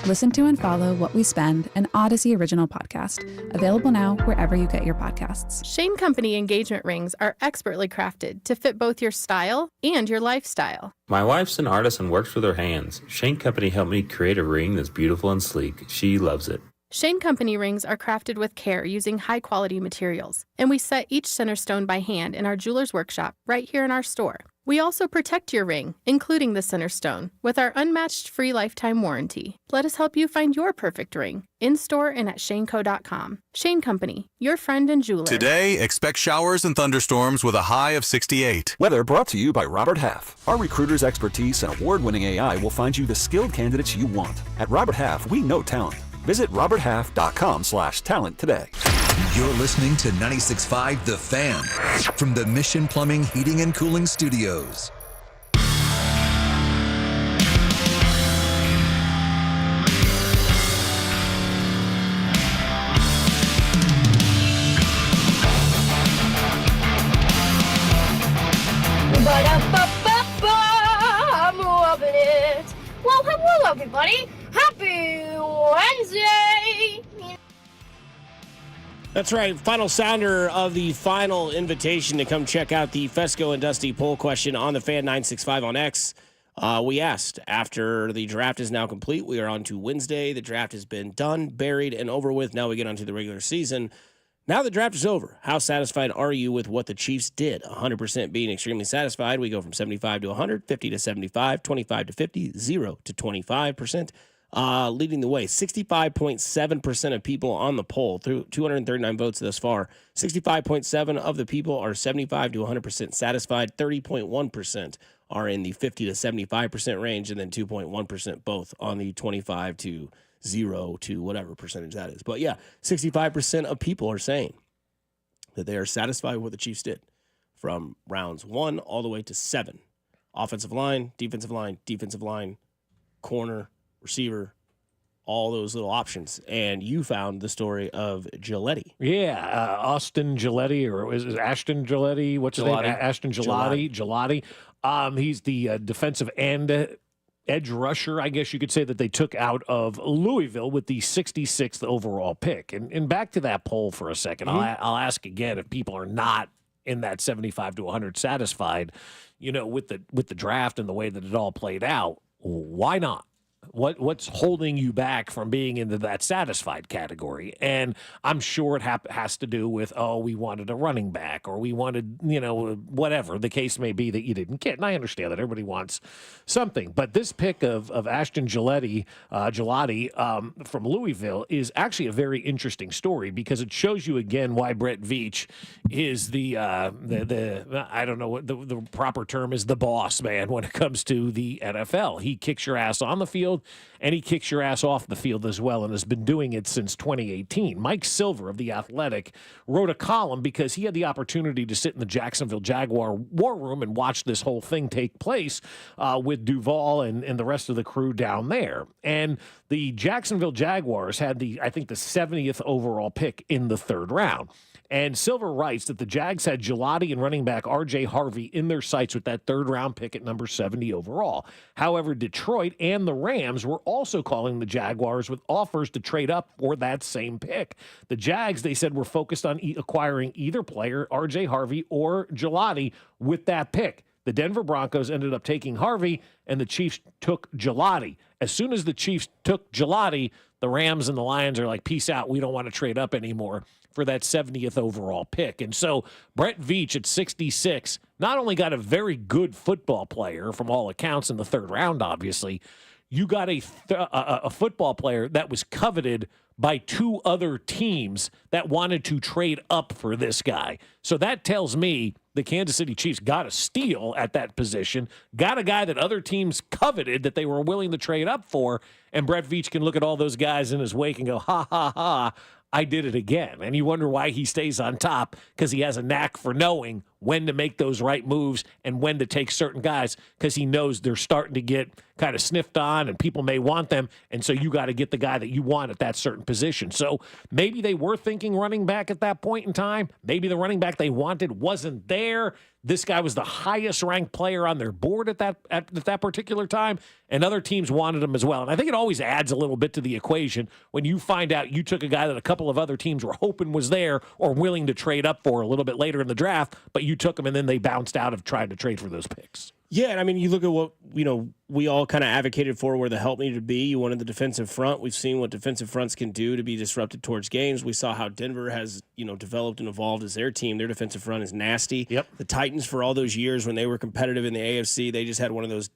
Listen to and follow What We Spend, an Odyssey original podcast. Available now wherever you get your podcasts. Shane Company engagement rings are expertly crafted to fit both your style and your lifestyle. My wife's an artist and works with her hands. Shane Company helped me create a ring that's beautiful and sleek. She loves it. Shane Company rings are crafted with care using high-quality materials, and we set each center stone by hand in our jeweler's workshop right here in our store. We also protect your ring, including the center stone, with our unmatched free lifetime warranty. Let us help you find your perfect ring, in-store and at shaneco.com. Shane Company, your friend and jeweler. Today, expect showers and thunderstorms with a high of 68. Weather brought to you by Robert Half. Our recruiters' expertise and award-winning AI will find you the skilled candidates you want. At Robert Half, we know talent. Visit roberthalf.com/talent today. You're listening to 96.5 The Fan from the Mission Plumbing, Heating, and Cooling Studios. I'm loving it. Well, hello, everybody. Happy Wednesday. That's right. Final sounder of the final invitation to come check out the Fescoe and Dusty poll question on the Fan 965 on X. We asked, after the draft is now complete, we are on to Wednesday. The draft has been done, buried, and over with. Now we get on to the regular season. Now the draft is over. How satisfied are you with what the Chiefs did? 100% being extremely satisfied. We go from 75 to 100, 50 to 75, 25 to 50, 0 to 25%. Leading the way, 65.7% of people on the poll through 239 votes thus far. 65.7% of the people are 75 to 100% satisfied. 30.1% are in the 50 to 75% range, and then 2.1% both on the 25 to 0 to whatever percentage that is. But yeah, 65% of people are saying that they are satisfied with what the Chiefs did from rounds 1 all the way to 7. Offensive line, defensive line, corner, receiver, all those little options. And you found the story of Gilletti. Yeah, Austin Gilletti, or is it Ashton Gilletti? What's his name? Ashton Gilletti. He's the defensive end edge rusher, I guess you could say, that they took out of Louisville with the 66th overall pick. And back to that poll for a second. I'll ask again, if people are not in that 75 to 100 satisfied, with the draft and the way that it all played out, why not? What's holding you back from being into that satisfied category? And I'm sure it has to do with, we wanted a running back, or we wanted, whatever the case may be that you didn't get. And I understand that everybody wants something. But this pick of Ashton Gilletti from Louisville is actually a very interesting story, because it shows you again why Brett Veach is the I don't know what the proper term is, the boss man when it comes to the NFL. He kicks your ass on the field, and he kicks your ass off the field as well, and has been doing it since 2018. Mike Silver of The Athletic wrote a column because he had the opportunity to sit in the Jacksonville Jaguar war room and watch this whole thing take place with Duval and the rest of the crew down there. And the Jacksonville Jaguars had the 70th overall pick in the 3rd round. And Silver writes that the Jags had Gilletti and running back R.J. Harvey in their sights with that 3rd round pick at number 70 overall. However, Detroit and the Rams were also calling the Jaguars with offers to trade up for that same pick. The Jags, they said, were focused on acquiring either player, R.J. Harvey or Gilletti, with that pick. The Denver Broncos ended up taking Harvey, and the Chiefs took Gilletti. As soon as the Chiefs took Gilletti, the Rams and the Lions are like, peace out, we don't want to trade up anymore for that 70th overall pick. And so Brett Veach at 66 not only got a very good football player from all accounts in the 3rd round, obviously, you got a football player that was coveted by 2 other teams that wanted to trade up for this guy. So that tells me the Kansas City Chiefs got a steal at that position, got a guy that other teams coveted that they were willing to trade up for, and Brett Veach can look at all those guys in his wake and go, ha, ha, ha, I did it again. And you wonder why he stays on top, because he has a knack for knowing when to make those right moves and when to take certain guys, because he knows they're starting to get kind of sniffed on and people may want them. And so you got to get the guy that you want at that certain position. So maybe they were thinking running back at that point in time. Maybe the running back they wanted wasn't there. This guy was the highest ranked player on their board at that particular time, and other teams wanted him as well. And I think it always adds a little bit to the equation when you find out you took a guy that a couple of other teams were hoping was there or willing to trade up for a little bit later in the draft, but you took him and then they bounced out of trying to trade for those picks. Yeah, and I mean, you look at what, we all kind of advocated for where the help needed to be. You wanted the defensive front. We've seen what defensive fronts can do to be disrupted towards games. We saw how Denver has, developed and evolved as their team. Their defensive front is nasty. Yep. The Titans, for all those years when they were competitive in the AFC, they just had one of those,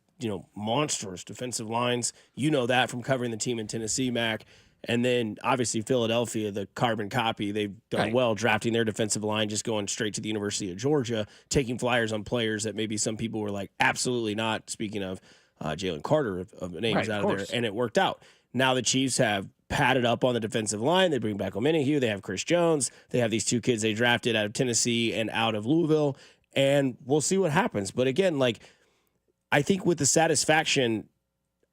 monstrous defensive lines. You know that from covering the team in Tennessee, Mac. And then, obviously, Philadelphia, the carbon copy, they've done well drafting their defensive line, just going straight to the University of Georgia, taking flyers on players that maybe some people were like, absolutely not. Speaking of Jalen Carter of names out of there, and it worked out. Now the Chiefs have padded up on the defensive line. They bring back Omenihu. They have Chris Jones. They have these two kids they drafted out of Tennessee and out of Louisville. And we'll see what happens. But again, like, I think with the satisfaction,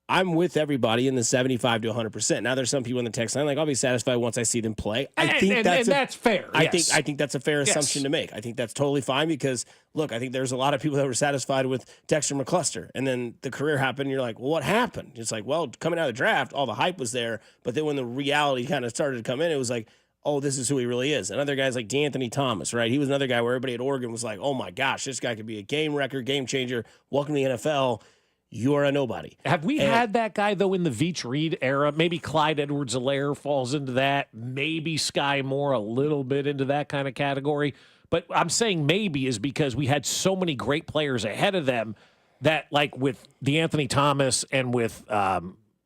I'm with everybody in the 75 to 100%. Now there's some people in the text line like, I'll be satisfied once I see them play. I think that's fair. I think that's a fair assumption to make. I think that's totally fine because look, I think there's a lot of people that were satisfied with Dexter McCluster, and then the career happened. And you're like, well, what happened? It's like, well, coming out of the draft, all the hype was there, but then when the reality kind of started to come in, it was like, oh, this is who he really is. And other guys like DeAnthony Thomas, right? He was another guy where everybody at Oregon was like, oh my gosh, this guy could be a game wrecker, game changer. Welcome to the NFL. You are a nobody. Have we had that guy, though, in the Veach Reed era? Maybe Clyde Edwards-Helaire falls into that. Maybe Sky Moore a little bit into that kind of category. But I'm saying maybe is because we had so many great players ahead of them that, like with DeAnthony Thomas and with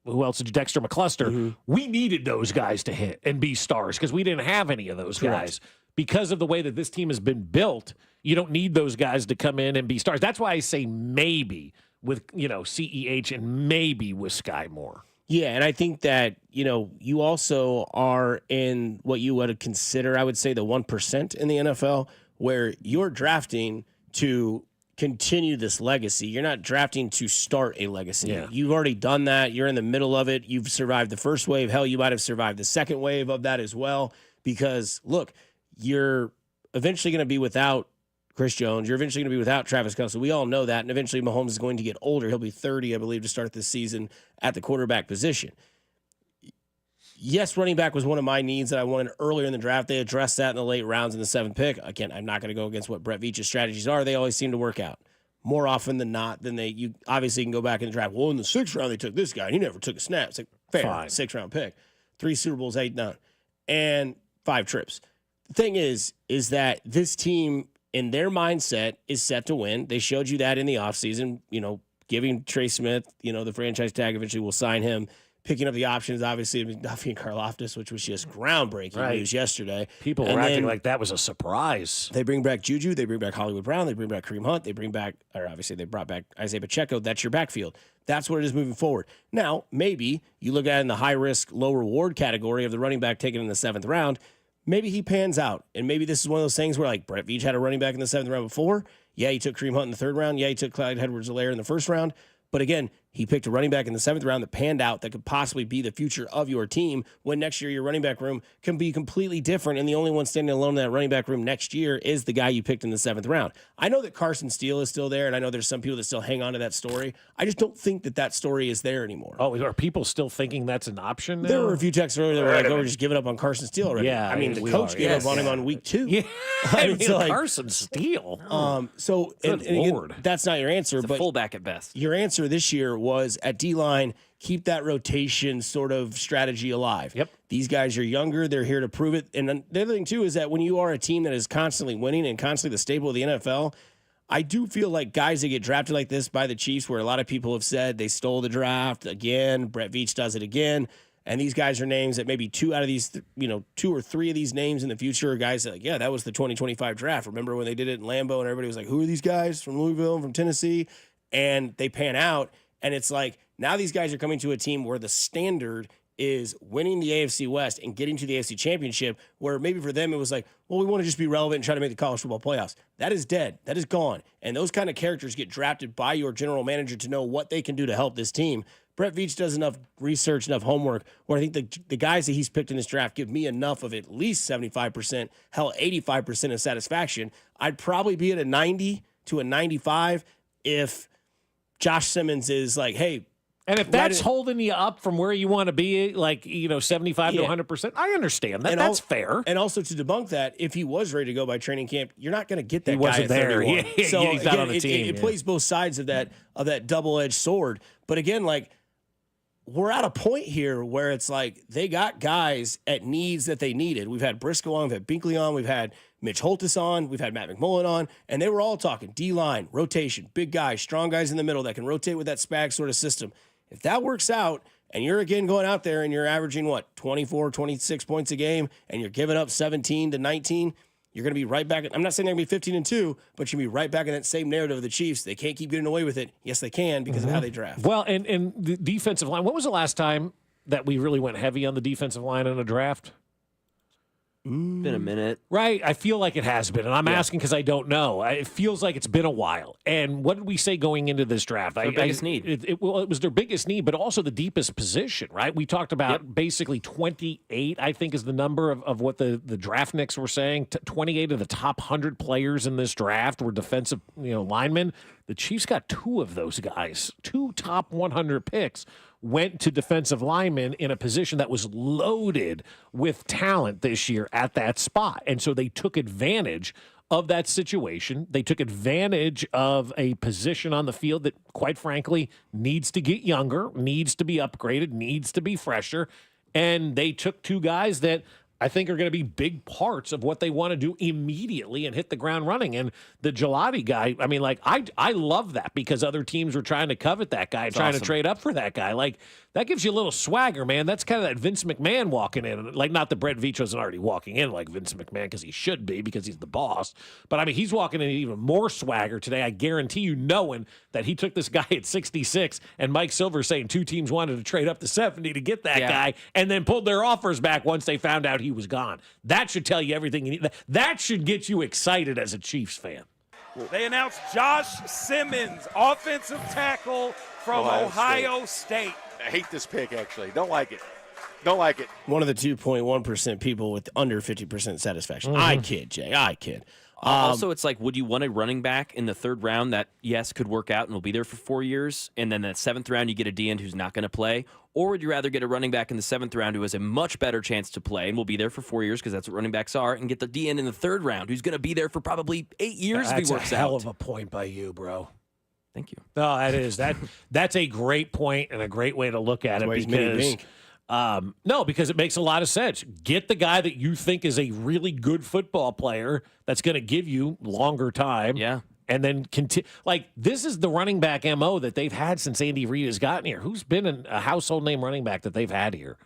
who else? Dexter McCluster, we needed those guys to hit and be stars because we didn't have any of those guys. Because of the way that this team has been built, you don't need those guys to come in and be stars. That's why I say maybe with, CEH and maybe with Sky Moore. Yeah, and I think that, you also are in what you would consider, I would say, the 1% in the NFL, where you're drafting to continue this legacy. You're not drafting to start a legacy. Yeah. You've already done that. You're in the middle of it. You've survived the first wave. Hell, you might have survived the second wave of that as well. Because, look, you're eventually going to be without Chris Jones. You're eventually going to be without Travis Kelce. We all know that. And eventually Mahomes is going to get older. He'll be 30, I believe, to start this season at the quarterback position. Yes, running back was one of my needs that I wanted earlier in the draft. They addressed that in the late rounds in the 7th pick. Again, I'm not going to go against what Brett Veach's strategies are. They always seem to work out. More often than not, you obviously can go back in the draft. Well, in the 6th round, they took this guy, and he never took a snap. It's like, fair, 6th-round pick. 3 Super Bowls, 8 done, and 5 trips. The thing is that this team, in their mindset, is set to win. They showed you that in the offseason, giving Trey Smith, the franchise tag. Eventually we'll sign him. Picking up the options, obviously, Duffy and Karlaftis, which was just groundbreaking news yesterday. People were acting like that was a surprise. They bring back Juju. They bring back Hollywood Brown. They bring back Kareem Hunt. They brought back Isaiah Pacheco. That's your backfield. That's what it is moving forward. Now, maybe you look at it in the high-risk, low-reward category of the running back taken in the 7th round. Maybe he pans out, and maybe this is one of those things where, like, Brett Veach had a running back in the 7th round before. Yeah, he took Kareem Hunt in the 3rd round. Yeah, he took Clyde Edwards-Helaire in the 1st round. But again, he picked a running back in the 7th round that panned out that could possibly be the future of your team when next year your running back room can be completely different. And the only one standing alone in that running back room next year is the guy you picked in the 7th round. I know that Carson Steele is still there, and I know there's some people that still hang on to that story. I just don't think that story is there anymore. Oh, are people still thinking that's an option now? There were a few texts earlier that were like, oh, we're just giving up on Carson Steele already. Yeah, I mean, the coach gave up on him on week 2. Yeah, Carson Steele. And again, that's not your answer. But fullback at best. Your answer this year was at D-line, keep that rotation sort of strategy alive. Yep. These guys are younger. They're here to prove it. And the other thing, too, is that when you are a team that is constantly winning and constantly the staple of the NFL, I do feel like guys that get drafted like this by the Chiefs, where a lot of people have said they stole the draft again, Brett Veach does it again, and these guys are names that maybe 2 out of these, 2 or 3 of these names in the future are guys that, that was the 2025 draft. Remember when they did it in Lambeau and everybody was like, who are these guys from Louisville and from Tennessee? And they pan out. And it's like, now these guys are coming to a team where the standard is winning the AFC West and getting to the AFC Championship, where maybe for them it was like, well, we want to just be relevant and try to make the college football playoffs. That is dead. That is gone. And those kind of characters get drafted by your general manager to know what they can do to help this team. Brett Veach does enough research, enough homework, where I think the guys that he's picked in this draft give me enough of at least 75%, hell, 85% of satisfaction. I'd probably be at a 90 to a 95 if Josh Simmons is like, hey. And if that's holding you up from where you want to be, like, 75 to 100%, I understand that. That's fair. And also to debunk that, if he was ready to go by training camp, you're not going to get that he guy wasn't at there. 31. So he's not again, on the team. It plays both sides of that double-edged sword. But again, like, we're at a point here where it's like they got guys at needs that they needed. We've had Briscoe on, we've had Binkley on, we've had Mitch Holtis on, we've had Matt McMullen on, and they were all talking D-line, rotation, big guys, strong guys in the middle that can rotate with that SPAG sort of system. If that works out, and you're again going out there and you're averaging, 24, 26 points a game, and you're giving up 17 to 19, you're going to be right back. I'm not saying they're going to be 15-2, but you're going to be right back in that same narrative of the Chiefs. They can't keep getting away with it. Yes, they can because of how they draft. Well, and the defensive line, when was the last time that we really went heavy on the defensive line in a draft? Been a minute. Right. I feel like it has been. And I'm asking because I don't know. It feels like it's been a while. And what did we say going into this draft? Their biggest need. It was their biggest need, but also the deepest position, right? We talked about basically 28, I think, is the number of what the draftniks were saying. 28 of the top 100 players in this draft were defensive linemen. The Chiefs got 2 of those guys, 2 top 100 picks. Went to defensive linemen in a position that was loaded with talent this year at that spot. And so they took advantage of that situation. They took advantage of a position on the field that, quite frankly, needs to get younger, needs to be upgraded, needs to be fresher. And they took 2 guys that I think are going to be big parts of what they want to do immediately and hit the ground running. And the Gelati guy, I mean, like, I love that because other teams were trying to covet that guy, trying to trade up for that guy. Like, that gives you a little swagger, man. That's kind of that Vince McMahon walking in. Like, not that Brett Veach wasn't already walking in like Vince McMahon because he should be because he's the boss. But, I mean, he's walking in even more swagger today. I guarantee you, knowing that he took this guy at 66 and Mike Silver saying 2 teams wanted to trade up to 70 to get that guy and then pulled their offers back once they found out he was gone. That should tell you everything you need. That should get you excited as a Chiefs fan. They announced Josh Simmons, offensive tackle from Ohio State. I hate this pick, actually. Don't like it. Don't like it. One of the 2.1% people with under 50% satisfaction. I kid, Jay. I kid. Also, it's like, would you want a running back in the 3rd round that, yes, could work out and will be there for 4 years, and then the 7th round you get a D-end who's not going to play? Or would you rather get a running back in the 7th round who has a much better chance to play and will be there for 4 years because that's what running backs are, and get the D-end in the 3rd round who's going to be there for probably 8 years if he works out? That's a hell of a point by you, bro. Thank you. No, that is. That's a great point and a great way to look at it because because it makes a lot of sense. Get the guy that you think is a really good football player that's going to give you longer time. Yeah. And then continue. Like, this is the running back MO that they've had since Andy Reid has gotten here. Who's been a household name running back that they've had here?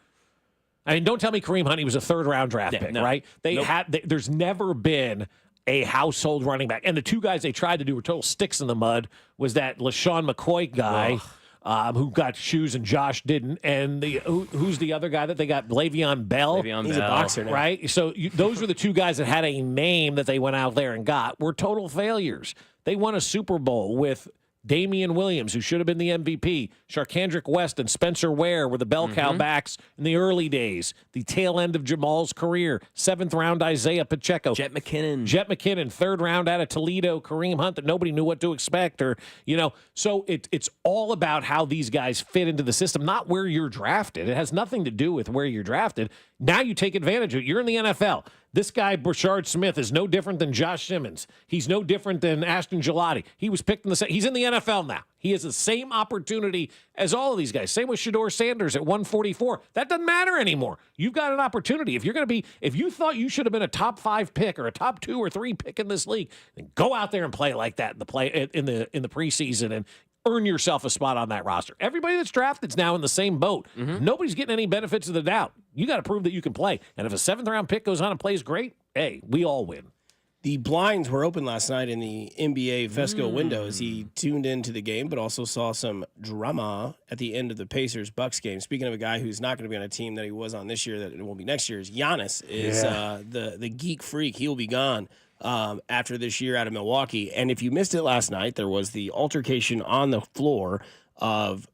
I mean, don't tell me Kareem Hunt was a 3rd-round draft pick, right? There's never been a household running back. And the 2 guys they tried to do were total sticks in the mud was that LaShawn McCoy guy who got shoes and Josh didn't. And who's the other guy that they got? Le'Veon Bell. He's a boxer now. Right? So those were the 2 guys that had a name that they went out there and got. Were total failures. They won a Super Bowl with Damian Williams, who should have been the MVP. Sharkandrick West and Spencer Ware were the bell cow backs in the early days. The tail end of Jamal's career. 7th round Isaiah Pacheco. Jet McKinnon, 3rd round out of Toledo. Kareem Hunt that nobody knew what to expect. So it's all about how these guys fit into the system, not where you're drafted. It has nothing to do with where you're drafted. Now you take advantage of it. You're in the NFL. This guy, Brashard Smith, is no different than Josh Simmons. He's no different than Ashton Gelati. He was picked in the same. He's in the NFL now. He has the same opportunity as all of these guys. Same with Shedeur Sanders at 144. That doesn't matter anymore. You've got an opportunity. If you thought you should have been a top 5 pick or a top 2 or 3 pick in this league, then go out there and play like that in the preseason and earn yourself a spot on that roster. Everybody that's drafted is now in the same boat. Nobody's getting any benefits of the doubt. You got to prove that you can play. And if a 7th-round pick goes on and plays great, hey, we all win. The blinds were open last night in the NBA Fescoe window as he tuned into the game, but also saw some drama at the end of the Pacers-Bucks game. Speaking of a guy who's not going to be on a team that he was on this year, that it will be next year, is Giannis is the geek freak. He will be gone after this year out of Milwaukee. And if you missed it last night, there was the altercation on the floor of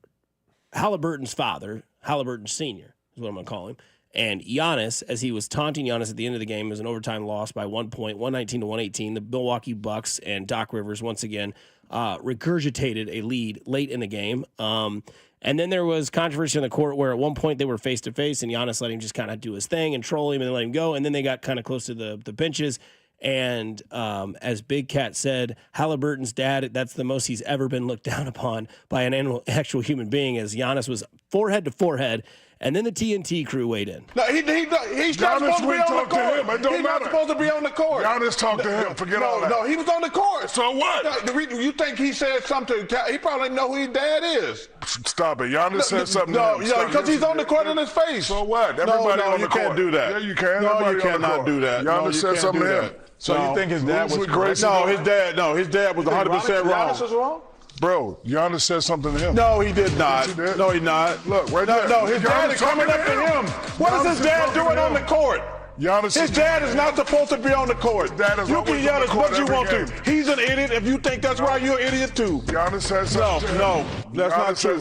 Halliburton's father, Halliburton Sr. is what I'm going to call him, and Giannis, as he was taunting Giannis at the end of the game, was an overtime loss by 1 point, 119 to 118. The Milwaukee Bucks and Doc Rivers once again regurgitated a lead late in the game. And then there was controversy on the court where at one point they were face-to-face, and Giannis let him just kind of do his thing and troll him and then let him go. And then they got kind of close to the benches. And as Big Cat said, Halliburton's dad, that's the most he's ever been looked down upon by an actual human being, as Giannis was forehead to forehead. And then the TNT crew weighed in. No, he's not supposed to be on the court. He's not supposed to be on the court. Giannis talked to him. Forget all that. No, he was on the court. So what? You think he said something? He probably didn't know who his dad is. Stop it. Giannis said something to him. No, because he's on the court in his face. So what? Everybody on the court. You can't do that. Yeah, you can. No, you cannot do that. Giannis said something to him. So you think his dad was correct? No, his dad was 100% wrong. Giannis was wrong? Bro, Giannis said something to him. No, he did not. Yes, he did. No, he not. Look, right there. No, his dad Giannis is coming up to him. What is his dad doing on the court? His dad is not supposed to be on the court. You can yell as much as you want to. He's an idiot. If you think that's right, you're an idiot too. Giannis said something. No, that's not true.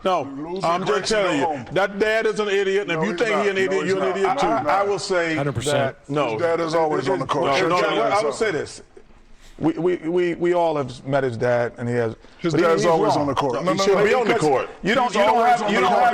No, I'm just telling you. That dad is an idiot, and if you think he's an idiot, you're an idiot too. I will say 100%. that no. His dad is always on the court. I will say this. We all have met his dad, and he has. His dad's always on the court. He should be on the court. You don't have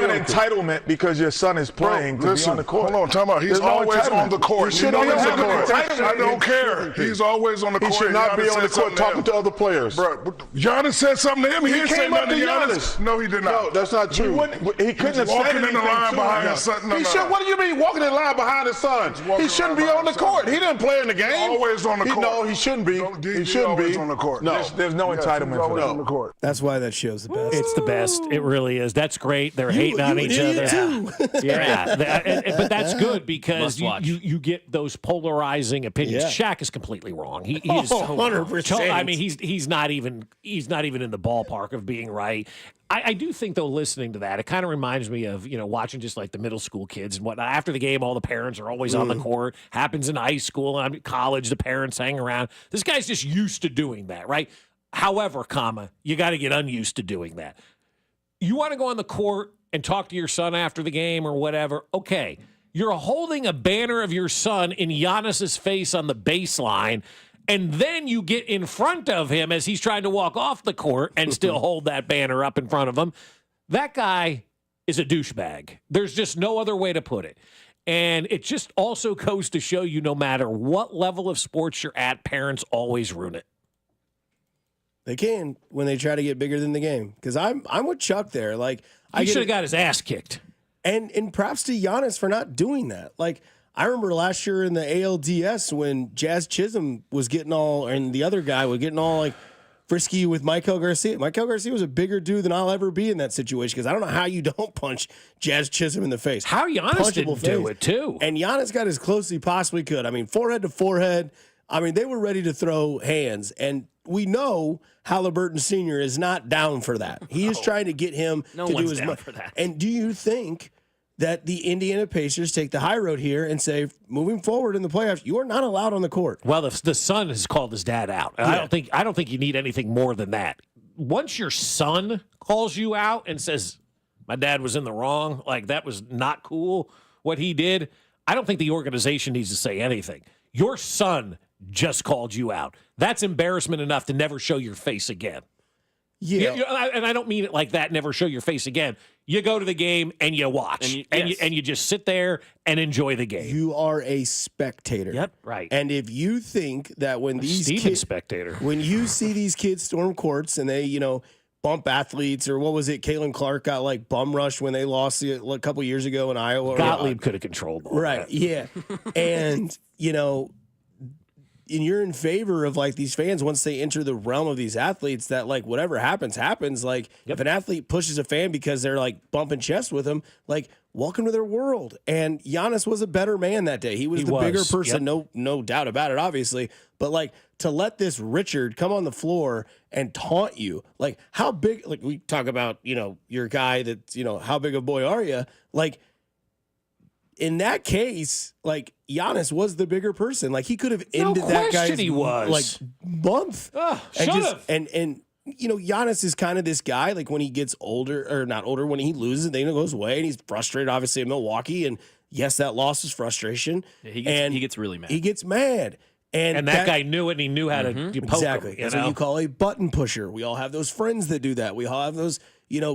an entitlement because your son is playing to be on the court. Hold on, time out. He's always on the court. He should always have an entitlement. I don't care. He's always on the court. He should not be on the court talking to other players. Bro, Giannis said something to him. He didn't say came up nothing to to Giannis. Giannis. No, he did not. No, that's not true. He couldn't have said walking anything in the line to behind him. his son. He should. What do you mean walking in line behind his son? He shouldn't be on the court. He didn't play in the game. Always on the court. No, he shouldn't be. He shouldn't be. On the court. No, there's no entitlement for that. That's why that show's the best. It's the best. It really is. That's great. They're hating on each other. But that's good because you get those polarizing opinions. Shaq is completely wrong. He is 100%. I mean, he's not even in the ballpark of being right. I do think, though, listening to that, it kind of reminds me of, watching just like the middle school kids and whatnot. After the game, all the parents are always on the court. Happens in high school and college, the parents hang around. This guy's just used to doing that, right? However, you got to get unused to doing that. You want to go on the court and talk to your son after the game or whatever, okay. You're holding a banner of your son in Giannis's face on the baseline, and then you get in front of him as he's trying to walk off the court and still hold that banner up in front of him. That guy is a douchebag. There's just no other way to put it. And it just also goes to show you no matter what level of sports you're at, parents always ruin it. They can when they try to get bigger than the game. Because I'm with Chuck there. Like he should have got his ass kicked. And props to Giannis for not doing that. Like I remember last year in the ALDS when Jazz Chisholm was getting all, and the other guy was getting all like frisky with Michael Garcia. Michael Garcia was a bigger dude than I'll ever be in that situation because I don't know how you don't punch Jazz Chisholm in the face. How Giannis didn't do it too. And Giannis got as close as he possibly could. I mean, forehead to forehead. I mean, they were ready to throw hands. And we know Halliburton Sr. is not down for that. He is trying to get him to do his down for that. And do you think that the Indiana Pacers take the high road here and say, moving forward in the playoffs, you are not allowed on the court? Well, the son has called his dad out. Yeah. I don't think you need anything more than that. Once your son calls you out and says, my dad was in the wrong, like that was not cool what he did, I don't think the organization needs to say anything. Your son just called you out. That's embarrassment enough to never show your face again. Yeah. And I don't mean it like that, never show your face again. You go to the game and you watch. And you just sit there and enjoy the game. You are a spectator. Yep, right. And if you think that when these kids, spectator, when you see these kids storm courts and they, bump athletes, or what was it? Caitlin Clark got like bum rushed when they lost a couple years ago in Iowa. Gottlieb could have controlled all that. Yeah. And, and you're in favor of like these fans once they enter the realm of these athletes that like whatever happens. Like if an athlete pushes a fan because they're like bumping chest with them, like welcome to their world. And Giannis was a better man that day. He was the bigger person, no doubt about it, obviously. But like to let this Richard come on the floor and taunt you, like how big, like we talk about, your guy that's, how big a boy are you? Like, in that case, like Giannis was the bigger person. Like he could have ended that guy's month. And Giannis is kind of this guy. Like when he gets older, or not older, when he loses, then he goes away, and he's frustrated. Obviously in Milwaukee, and yes, that loss is frustration. Yeah, he gets really mad. He gets mad. And that guy knew it, and he knew how to poke exactly. him. That's what you call a button pusher. We all have those friends that do that. We all have those,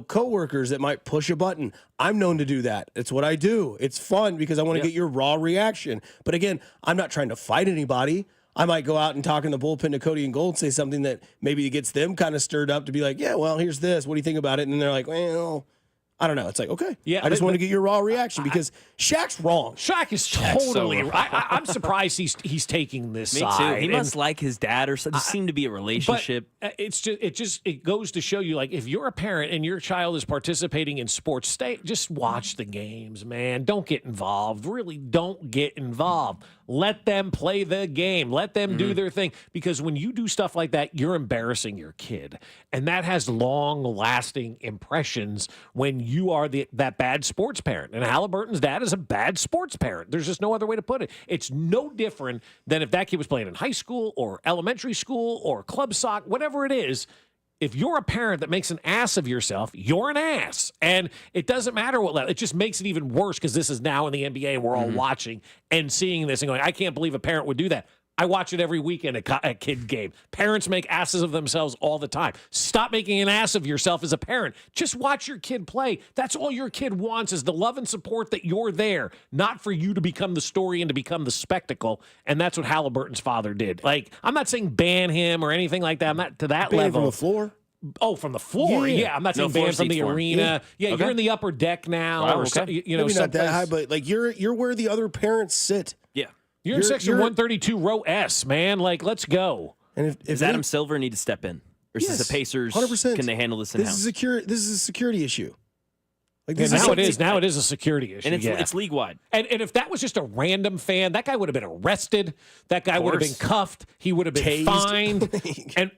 coworkers that might push a button. I'm known to do that. It's what I do. It's fun because I want to get your raw reaction. But again, I'm not trying to fight anybody. I might go out and talk in the bullpen to Cody and Gold, say something that maybe gets them kind of stirred up to be like, yeah, well, here's this. What do you think about it? And then they're like, well, I don't know. It's like, okay. Yeah, I just want to get your raw reaction because Shaq's wrong. Shaq is totally right. I'm surprised he's taking this Me side. too. He must like his dad or something. There seemed to be a relationship. But it goes to show you, like, if you're a parent and your child is participating in sports, just watch the games, man. Don't get involved. Really, don't get involved. Let them play the game. Let them do their thing. Because when you do stuff like that, you're embarrassing your kid. And that has long-lasting impressions when you are that bad sports parent. And Halliburton's dad is a bad sports parent. There's just no other way to put it. It's no different than if that kid was playing in high school or elementary school or club soccer, whatever it is. If you're a parent that makes an ass of yourself, you're an ass. And it doesn't matter what level. It just makes it even worse because this is now in the NBA and we're all watching and seeing this and going, I can't believe a parent would do that. I watch it every weekend at kid game. Parents make asses of themselves all the time. Stop making an ass of yourself as a parent. Just watch your kid play. That's all your kid wants is the love and support that you're there, not for you to become the story and to become the spectacle. And that's what Halliburton's father did. Like, I'm not saying ban him or anything like that. I'm not to that level. From the floor? Oh, from the floor? Yeah. I'm not saying ban from the arena. Yeah, Okay. you're in the upper deck now. Wow, or okay. Maybe not that high, but like you're where the other parents sit. Yeah. You're in section 132, row S, man. Like, let's go. And if Does Adam Silver need to step in? Or is this the Pacers? 100%. Can they handle this in-house? This is a security issue. Like Now it is a security issue. And it's league-wide. And if that was just a random fan, that guy would have been arrested. That guy would have been cuffed. He would have been fined.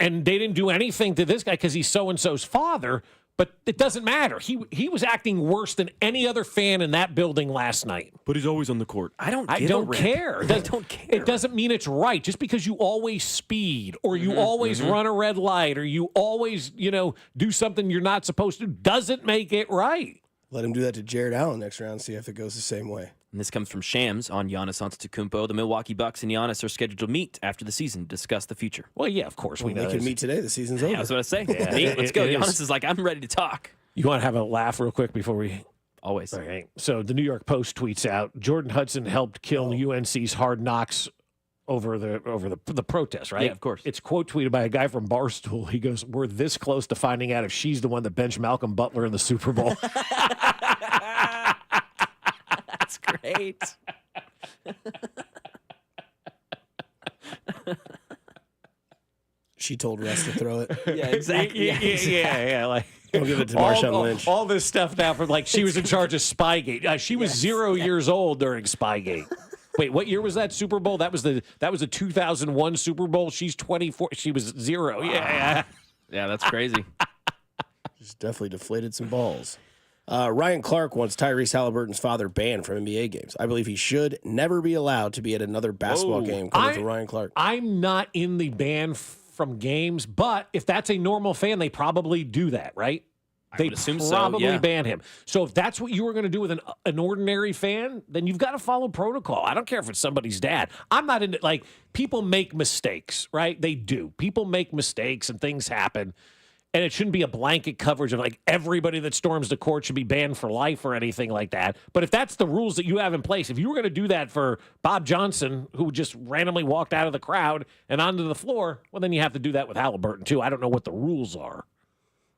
and they didn't do anything to this guy because he's so-and-so's father. But it doesn't matter. He was acting worse than any other fan in that building last night. But he's always on the court. I don't care. I don't care. It doesn't mean it's right. Just because you always speed or you always run a red light or you always, do something you're not supposed to doesn't make it right. Let him do that to Jared Allen next round, see if it goes the same way. And this comes from Shams on Giannis Antetokounmpo. The Milwaukee Bucks and Giannis are scheduled to meet after the season to discuss the future. Well, yeah, of course we know. They can meet today. The season's over. I was about to say. Yeah, Let's go. Giannis is like, I'm ready to talk. You want to have a laugh real quick before we... Always. All right. So the New York Post tweets out, Jordan Hudson helped kill UNC's Hard Knocks over the protest, right? Yeah, of course. It's quote tweeted by a guy from Barstool. He goes, we're this close to finding out if she's the one that benched Malcolm Butler in the Super Bowl. That's great. She told Russ to throw it. Yeah, exactly. Yeah. Like, don't give it to Marshawn Lynch. All this stuff now from like she was in charge of Spygate. She was 0 years old during Spygate. Wait, what year was that Super Bowl? That was the 2001 Super Bowl. She's 24. She was 0. Yeah. Yeah, that's crazy. Just definitely deflated some balls. Ryan Clark wants Tyrese Halliburton's father banned from NBA games. I believe he should never be allowed to be at another basketball game coming to Ryan Clark. I'm not in the ban from games, but if that's a normal fan, they probably do that, right? They probably ban him. So if that's what you were going to do with an ordinary fan, then you've got to follow protocol. I don't care if it's somebody's dad. I'm not into, like, people make mistakes, right? They do. People make mistakes and things happen. And it shouldn't be a blanket coverage of like everybody that storms the court should be banned for life or anything like that. But if that's the rules that you have in place, if you were going to do that for Bob Johnson, who just randomly walked out of the crowd and onto the floor, well, then you have to do that with Halliburton too. I don't know what the rules are.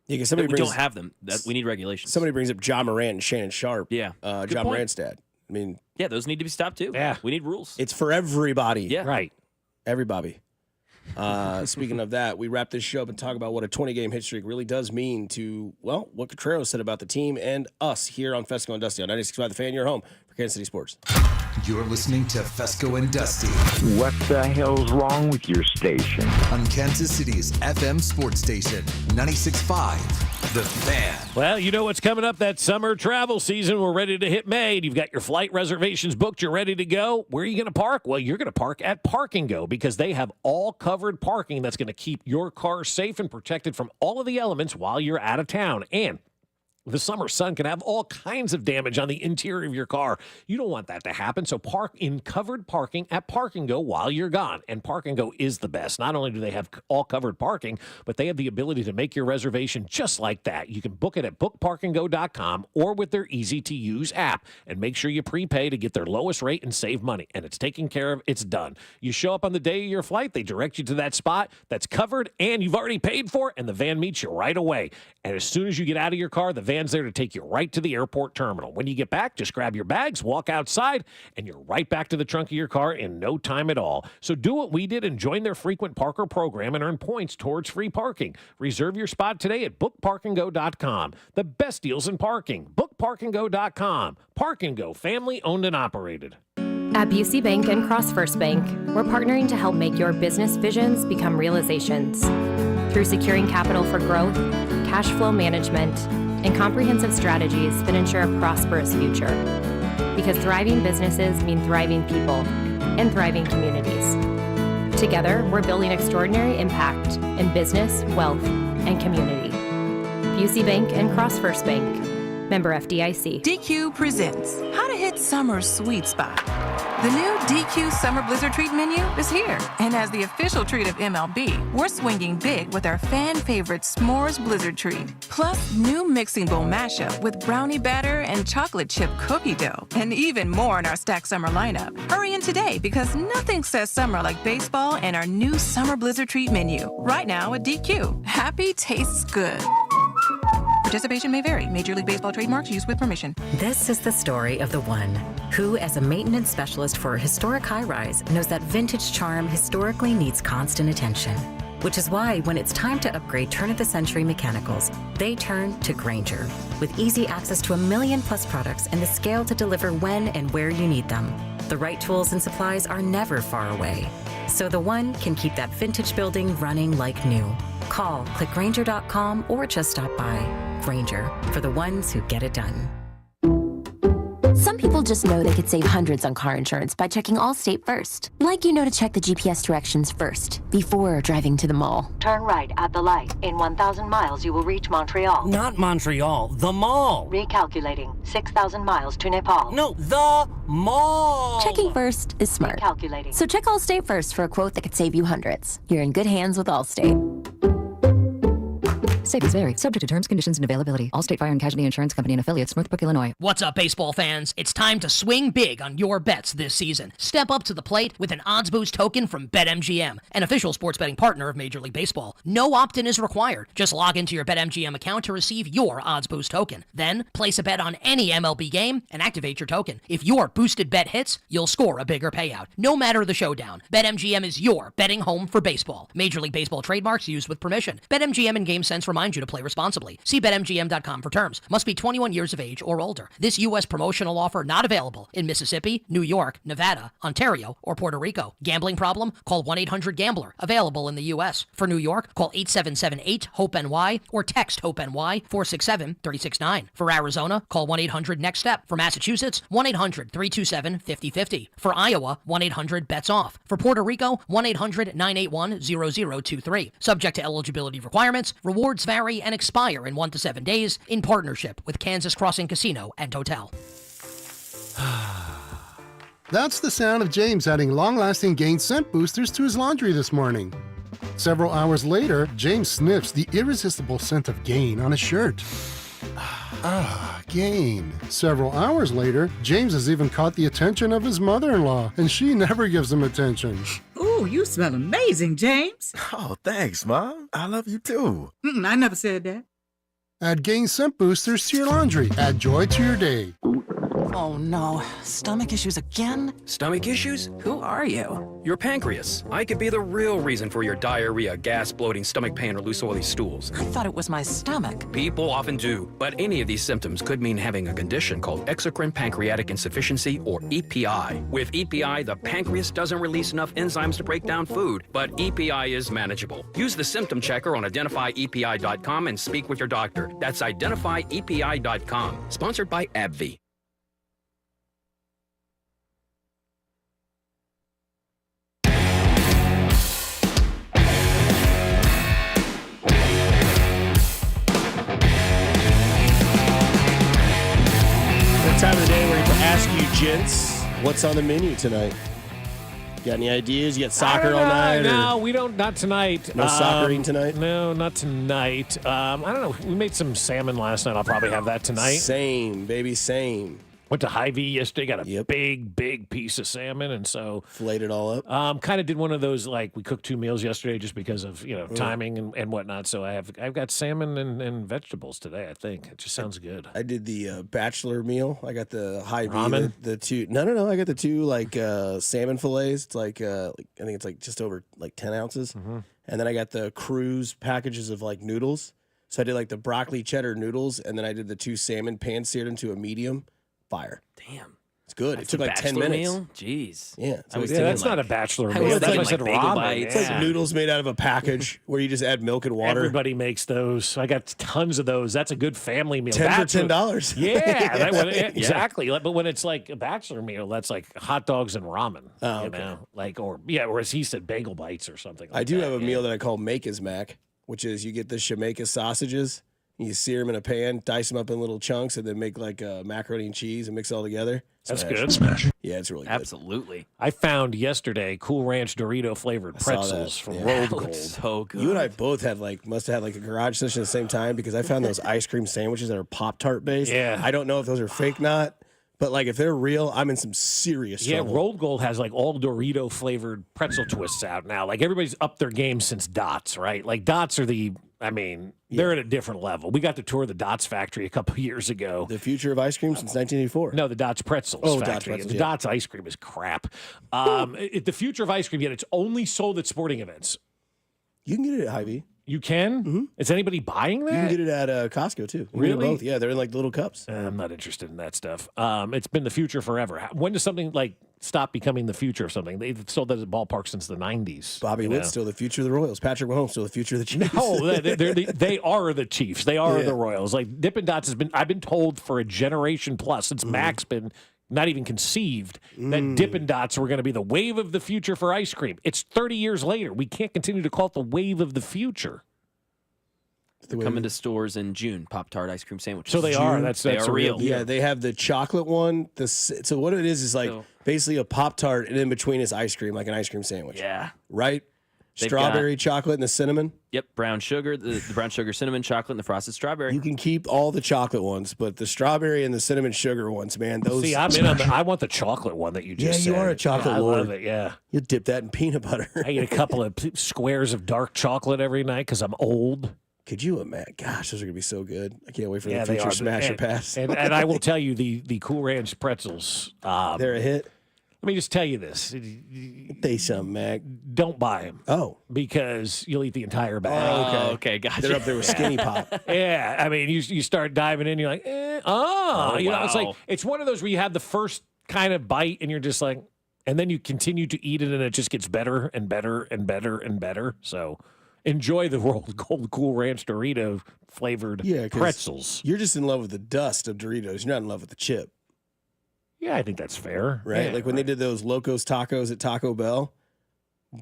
Yeah, because we don't have them. We need regulations. Somebody brings up John Morant and Shannon Sharp. Yeah. John Morant's dad. I mean, yeah, those need to be stopped too. Yeah. We need rules. It's for everybody. Yeah. Right. Everybody. Speaking of that, we wrap this show up and talk about what a 20-game hit streak really does mean to, well, what Contreras said about the team and us here on Fescoe and Dusty on 96.5 The Fan, your home for Kansas City Sports. You're listening to Fescoe and Dusty. What the hell's wrong with your station? On Kansas City's FM sports station, 96.5 The Fan. Well, you know what's coming up that summer travel season. We're ready to hit May. You've got your flight reservations booked. You're ready to go. Where are you going to park? Well, you're going to park at Park and Go because they have all covered parking that's going to keep your car safe and protected from all of the elements while you're out of town. And the summer sun can have all kinds of damage on the interior of your car. You don't want that to happen, so park in covered parking at Park and Go while you're gone. And Park and Go is the best. Not only do they have all covered parking, but they have the ability to make your reservation just like that. You can book it at bookparkandgo.com or with their easy-to-use app. And make sure you prepay to get their lowest rate and save money. And it's taken care of. It's done. You show up on the day of your flight, they direct you to that spot that's covered and you've already paid for it, and the van meets you right away. And as soon as you get out of your car, the van vans there to take you right to the airport terminal. When you get back, just grab your bags, walk outside, and you're right back to the trunk of your car in no time at all. So do what we did and join their frequent Parker program and earn points towards free parking. Reserve your spot today at bookparkandgo.com. The best deals in parking. Bookparkandgo.com. Park and Go, family owned and operated. At Busey Bank and Cross First Bank, we're partnering to help make your business visions become realizations. Through securing capital for growth, cash flow management, and comprehensive strategies that ensure a prosperous future. Because thriving businesses mean thriving people and thriving communities. Together, we're building extraordinary impact in business, wealth, and community. Busey Bank and Cross First Bank. Member FDIC. DQ presents How to Hit Summer's Sweet Spot. The new DQ Summer Blizzard Treat menu is here. And as the official treat of MLB, we're swinging big with our fan favorite S'mores Blizzard Treat. Plus, new mixing bowl mashup with brownie batter and chocolate chip cookie dough. And even more in our stacked summer lineup. Hurry in today because nothing says summer like baseball and our new Summer Blizzard Treat menu. Right now at DQ. Happy tastes good. Participation may vary. Major League Baseball trademarks used with permission. This is the story of the one who, as a maintenance specialist for a historic high-rise, knows that vintage charm historically needs constant attention. Which is why, when it's time to upgrade turn-of-the-century mechanicals, they turn to Grainger. With easy access to 1 million+ products and the scale to deliver when and where you need them. The right tools and supplies are never far away. So the one can keep that vintage building running like new. Call, click Grainger.com, or just stop by. Grainger, for the ones who get it done. Some people just know they could save hundreds on car insurance by checking Allstate first. Like you know to check the GPS directions first, before driving to the mall. Turn right at the light. In 1,000 miles, you will reach Montreal. Not Montreal, the mall. Recalculating. 6,000 miles to Nepal. No, the mall. Checking first is smart. Recalculating. So check Allstate first for a quote that could save you hundreds. You're in good hands with Allstate. Savings vary. Subject to terms, conditions, and availability. Allstate Fire and Casualty Insurance Company and affiliates, Northbrook, Illinois. What's up, baseball fans? It's time to swing big on your bets this season. Step up to the plate with an odds boost token from BetMGM, an official sports betting partner of Major League Baseball. No opt-in is required. Just log into your BetMGM account to receive your odds boost token. Then, place a bet on any MLB game and activate your token. If your boosted bet hits, you'll score a bigger payout. No matter the showdown, BetMGM is your betting home for baseball. Major League Baseball trademarks used with permission. BetMGM and GameSense remind you to play responsibly. See BetMGM.com for terms. Must be 21 years of age or older. This U.S. promotional offer not available in Mississippi, New York, Nevada, Ontario, or Puerto Rico. Gambling problem? Call 1-800-GAMBLER. Available in the U.S. For New York, call 8778-HOPE-NY or text HOPE-NY 467-369. For Arizona, call 1-800-NEXT-STEP. For Massachusetts, 1-800-327-5050. For Iowa, 1-800-BETS-OFF. For Puerto Rico, 1-800-981-0023. Subject to eligibility requirements. Rewards vary and expire in 1 to 7 days in partnership with Kansas Crossing Casino and Hotel. That's the sound of James adding long-lasting Gain scent boosters to his laundry this morning. Several hours later, James sniffs the irresistible scent of Gain on his shirt. Gain. Several hours later, James has even caught the attention of his mother-in-law, and she never gives him attention. Ooh, you smell amazing, James. Oh, thanks, Mom. I love you too. I never said that. Add Gain scent boosters to your laundry. Add joy to your day. Oh no, stomach issues again? Stomach issues? Who are you? Your pancreas. I could be the real reason for your diarrhea, gas, bloating, stomach pain, or loose oily stools. I thought it was my stomach. People often do, but any of these symptoms could mean having a condition called exocrine pancreatic insufficiency, or EPI. With EPI, the pancreas doesn't release enough enzymes to break down food, but EPI is manageable. Use the symptom checker on identifyepi.com and speak with your doctor. That's identifyepi.com. Sponsored by AbbVie. Time of the day where we ask you gents what's on the menu tonight. Got any ideas? You got soccer all night? No, we don't. Not tonight. No soccering tonight? No, not tonight. I don't know. We made some salmon last night. I'll probably have that tonight. Same, baby, same. Went to Hy-Vee yesterday, got a big piece of salmon, and so filleted it all up. Kind of did one of those, like, we cooked 2 meals yesterday just because of timing and whatnot. So I've got salmon and vegetables today. I think it just sounds good. I did the bachelor meal. I got the Hy-Vee, ramen. The 2. No. I got the 2 like salmon fillets. It's like I think it's like just over like 10 ounces, and then I got the cruise packages of like noodles. So I did like the broccoli cheddar noodles, and then I did the 2 salmon pan seared into a medium. Fire. Damn. It's good. That's it took a like 10 bachelor minutes. meal? Jeez. Yeah. I was that's not a bachelor meal. was That's thinking why I said like bagel ramen. bites. It's like noodles made out of a package where you just add milk and water. Everybody makes those. I got tons of those. That's a good family meal. 10 for That's $10. Yeah, exactly. But when it's like a bachelor meal, that's like hot dogs and ramen. Oh, you okay. know? Like, or as he said, bagel bites or something. Like I do that. have a meal that I call Maker's Mac, which is you get the Jamaica sausages, you sear them in a pan, dice them up in little chunks, and then make like macaroni and cheese and mix it all together. That's Smash. good. Smash. Yeah, it's really good. Absolutely. I found yesterday Cool Ranch Dorito flavored I saw that. pretzels from Yeah. Rolled That Gold. looks so good. You and I both had must have had like a garage session at the same time because I found those ice cream sandwiches that are Pop-Tart based. Yeah. I don't know if those are fake not, but like if they're real, I'm in some serious Yeah, trouble. Rolled Gold has like all Dorito flavored pretzel twists out now. Like everybody's upped their game since Dots, right? Like Dots are they're at a different level. We got to tour the Dots factory a couple years ago. The future of ice cream since 1984. No, the Dots Pretzels Oh, Dots factory. Pretzels, The yeah. Dots ice cream is crap. The future of ice cream, yet it's only sold at sporting events. You can get it at Hy-Vee. You can? Mm-hmm. Is anybody buying that? You can get it at Costco too. You can get it Really? both. Yeah, they're in like little cups. I'm not interested in that stuff. It's been the future forever. When does something like stop becoming the future of something? They've sold that at the ballpark since the 90s. Bobby Witt's still the future of the Royals. Patrick Mahomes still the future of the Chiefs. No, they are the Chiefs. They are the Royals. Like Dippin' Dots I've been told for a generation plus since Mac's been not even conceived that Dippin' Dots were going to be the wave of the future for ice cream. It's 30 years later. We can't continue to call it the wave of the future. Coming to stores in June, Pop-Tart ice cream sandwiches. So they are. That's they are real. Yeah, they have the chocolate one. So what it is like basically a Pop-Tart, and in between is ice cream, like an ice cream sandwich. Yeah. Right? They've Strawberry chocolate and the cinnamon. Yep, brown sugar, the brown sugar cinnamon chocolate, and the frosted strawberry. You can keep all the chocolate ones, but the strawberry and the cinnamon sugar ones, man, those. See, I'm in on I want the chocolate one that you just said. you are a chocolate I lord. love it, yeah. You dip that in peanut butter. I eat a couple of squares of dark chocolate every night because I'm old. Could you imagine? Gosh, those are going to be so good. I can't wait for the they future are. Smash or Pass. And I will tell you, the Cool Ranch pretzels. They're a hit. Let me just tell you this. Say something, Mac. Don't buy them. Oh. Because you'll eat the entire bag. Oh, okay, gotcha. They're up there with Skinny Pop. Yeah, I mean, you start diving in, you're like, it's like, it's one of those where you have the first kind of bite and you're just like, and then you continue to eat it and it just gets better and better and better and better. So enjoy the Rolled Gold Cool Ranch Dorito flavored pretzels. You're just in love with the dust of Doritos. You're not in love with the chip. Yeah, I think that's fair. Right? Yeah, like when they did those Locos Tacos at Taco Bell,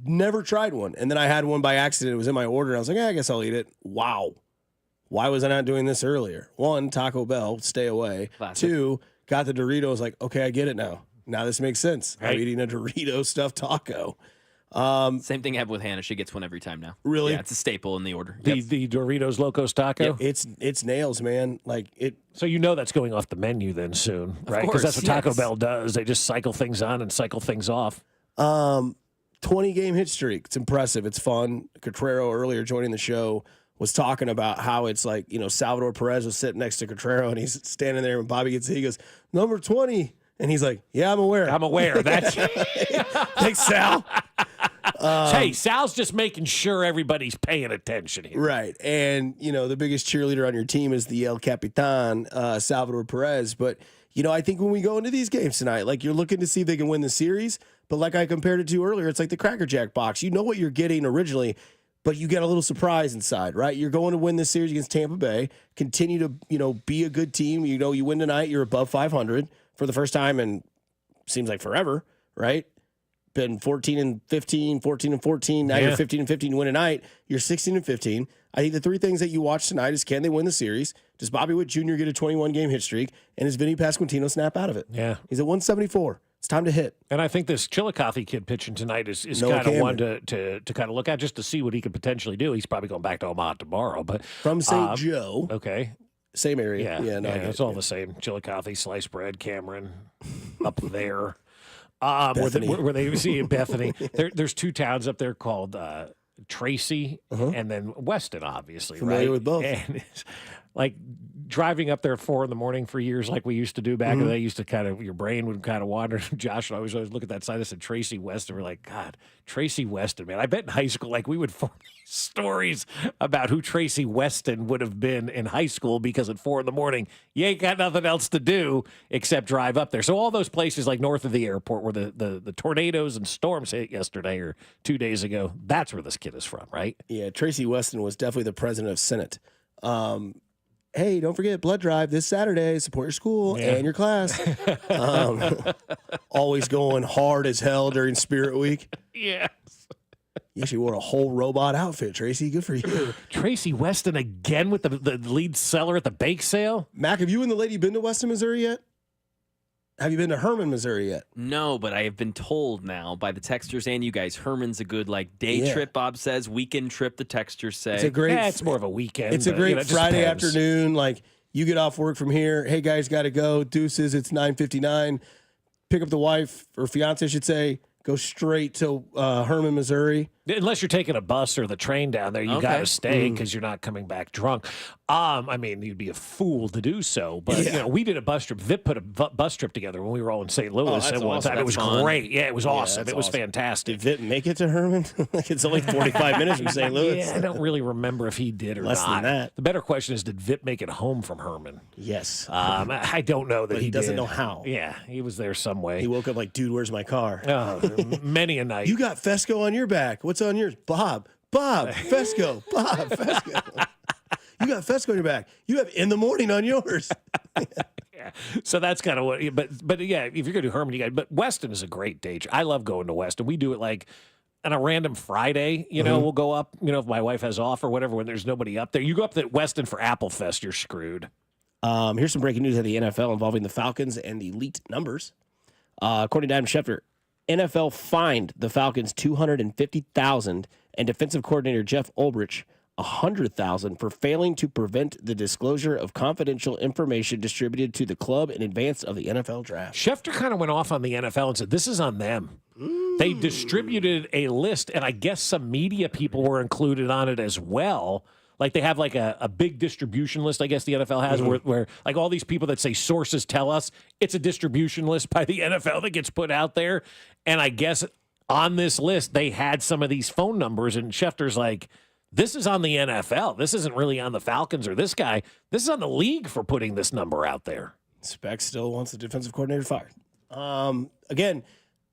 never tried one. And then I had one by accident. It was in my order. And I was like, I guess I'll eat it. Wow. Why was I not doing this earlier? 1, Taco Bell, stay away. Classic. 2, got the Doritos. Like, okay, I get it now. Now this makes sense. Right. I'm eating a Dorito stuffed taco. Same thing happened with Hannah. She gets one every time now. Really? Yeah, it's a staple in the order. The Doritos Locos Taco? Yep. It's nails, man. Like it. So you know that's going off the menu then soon, right? course, Because that's what Taco yes. Bell does. They just cycle things on and cycle things off. 20-game hit streak. It's impressive. It's fun. Cotrero earlier joining the show was talking about how it's like, Salvador Perez was sitting next to Cotrero and he's standing there when Bobby gets hit. He goes, number 20. And he's like, yeah, I'm aware. I'm aware. That's Thanks, Sal. hey, Sal's just making sure everybody's paying attention here. Right. And, the biggest cheerleader on your team is the El Capitan, Salvador Perez. But, I think when we go into these games tonight, like you're looking to see if they can win the series. But like I compared it to earlier, it's like the Cracker Jack box. You know what you're getting originally, but you get a little surprise inside, right? You're going to win this series against Tampa Bay, continue to, be a good team. You win tonight, you're above 500 for the first time in seems like forever, right? Been 14-15, 14-14. Now you're 15-15. You win tonight. You're 16-15. I think the three things that you watch tonight is can they win the series? Does Bobby Witt Jr. get a 21-game hit streak? And does Vinny Pasquantino snap out of it? Yeah. He's at 174. It's time to hit. And I think this Chillicothe kid pitching tonight is Noah kind of one Cameron. to kind of look at just to see what he could potentially do. He's probably going back to Omaha tomorrow. But From St. Joe. Okay. Same area. Yeah, no, it's all the same. Chillicothe, sliced bread, Cameron, up there. Where they see Bethany. There's 2 towns up there called Tracy and then Weston, obviously. Familiar right? with both. And it's like driving up there at 4 a.m. for years, like we used to do back in the day, used to kind of, your brain would kind of wander. Josh would always look at that sign that said Tracy Weston. We're like, God, Tracy Weston, man. I bet in high school, like we would form stories about who Tracy Weston would have been in high school because at 4 a.m, you ain't got nothing else to do except drive up there. So all those places like north of the airport where the tornadoes and storms hit yesterday or 2 days ago, that's where this kid is from, right? Yeah, Tracy Weston was definitely the president of Senate. Hey, don't forget blood drive this Saturday. Support your school and your class. Always going hard as hell during Spirit Week. Yes. You actually wore a whole robot outfit, Tracy. Good for you. Tracy Weston again with the lead seller at the bake sale. Mac, have you and the lady been to Weston, Missouri yet? Have you been to Herman, Missouri yet? No, but I have been told now by the texters and you guys, Herman's a good day trip, Bob says. Weekend trip, the texters say. It's a great. It's more of a weekend. It's a great Friday afternoon. Like, you get off work from here. Hey, guys, got to go. Deuces, it's 9:59. Pick up the wife, or fiance, I should say. Go straight to Herman, Missouri. Unless you're taking a bus or the train down there, you got to stay because you're not coming back drunk. I mean, you'd be a fool to do so. But we did a bus trip. Vip put a bus trip together when we were all in St. Louis at one time. It was great. Yeah, it was awesome. It was fantastic. Did Vip make it to Herman? Like, it's only 45 minutes from St. Louis. Yeah, I don't really remember if he did or Less not. than that. The better question is, did Vip make it home from Herman? Yes. I don't know that But he doesn't did. know how. Yeah, he was there some way. He woke up like, dude, where's my car? Many a night. You got Fescoe on your back. What's on yours? Bob, Fescoe, Bob, Fescoe. You got Fescoe on your back. You have In the Morning on yours. Yeah. So that's kind of what, but yeah, if you're going to do Herman, but Weston is a great day. I love going to Weston. We do it like on a random Friday, we'll go up, if my wife has off or whatever, when there's nobody up there. You go up to Weston for Apple Fest, you're screwed. Here's some breaking news at the NFL involving the Falcons and the elite numbers. According to Adam Schefter, NFL fined the Falcons $250,000 and defensive coordinator Jeff Ulbrich $100,000 for failing to prevent the disclosure of confidential information distributed to the club in advance of the NFL draft. Schefter kind of went off on the NFL and said, this is on them. They distributed a list, and I guess some media people were included on it as well. Like they have like a big distribution list, I guess the NFL has, where like all these people that say sources tell us, it's a distribution list by the NFL that gets put out there. And I guess on this list, they had some of these phone numbers, and Schefter's like, this is on the NFL. This isn't really on the Falcons or this guy. This is on the league for putting this number out there. Speck still wants the defensive coordinator fired. Again,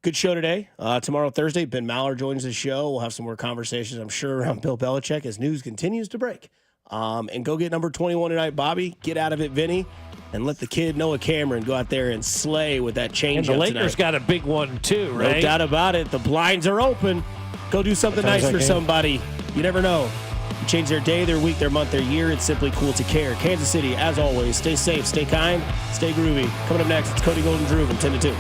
good show today. Tomorrow, Thursday, Ben Maller joins the show. We'll have some more conversations, I'm sure, around Bill Belichick as news continues to break. And go get number 21 tonight, Bobby. Get out of it, Vinny. And let the kid Noah Cameron go out there and slay with that change. And the Lakers got a big one too, right? No doubt about it. The blinds are open. Go do something nice for somebody. You never know. You change their day, their week, their month, their year. It's simply cool to care. Kansas City, as always, stay safe, stay kind, stay groovy. Coming up next, it's Cody Golden Drew from 10 to 2.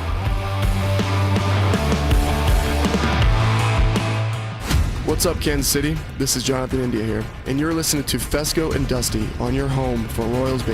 What's up, Kansas City? This is Jonathan India here, and you're listening to Fescoe and Dusty on your home for Royals baseball.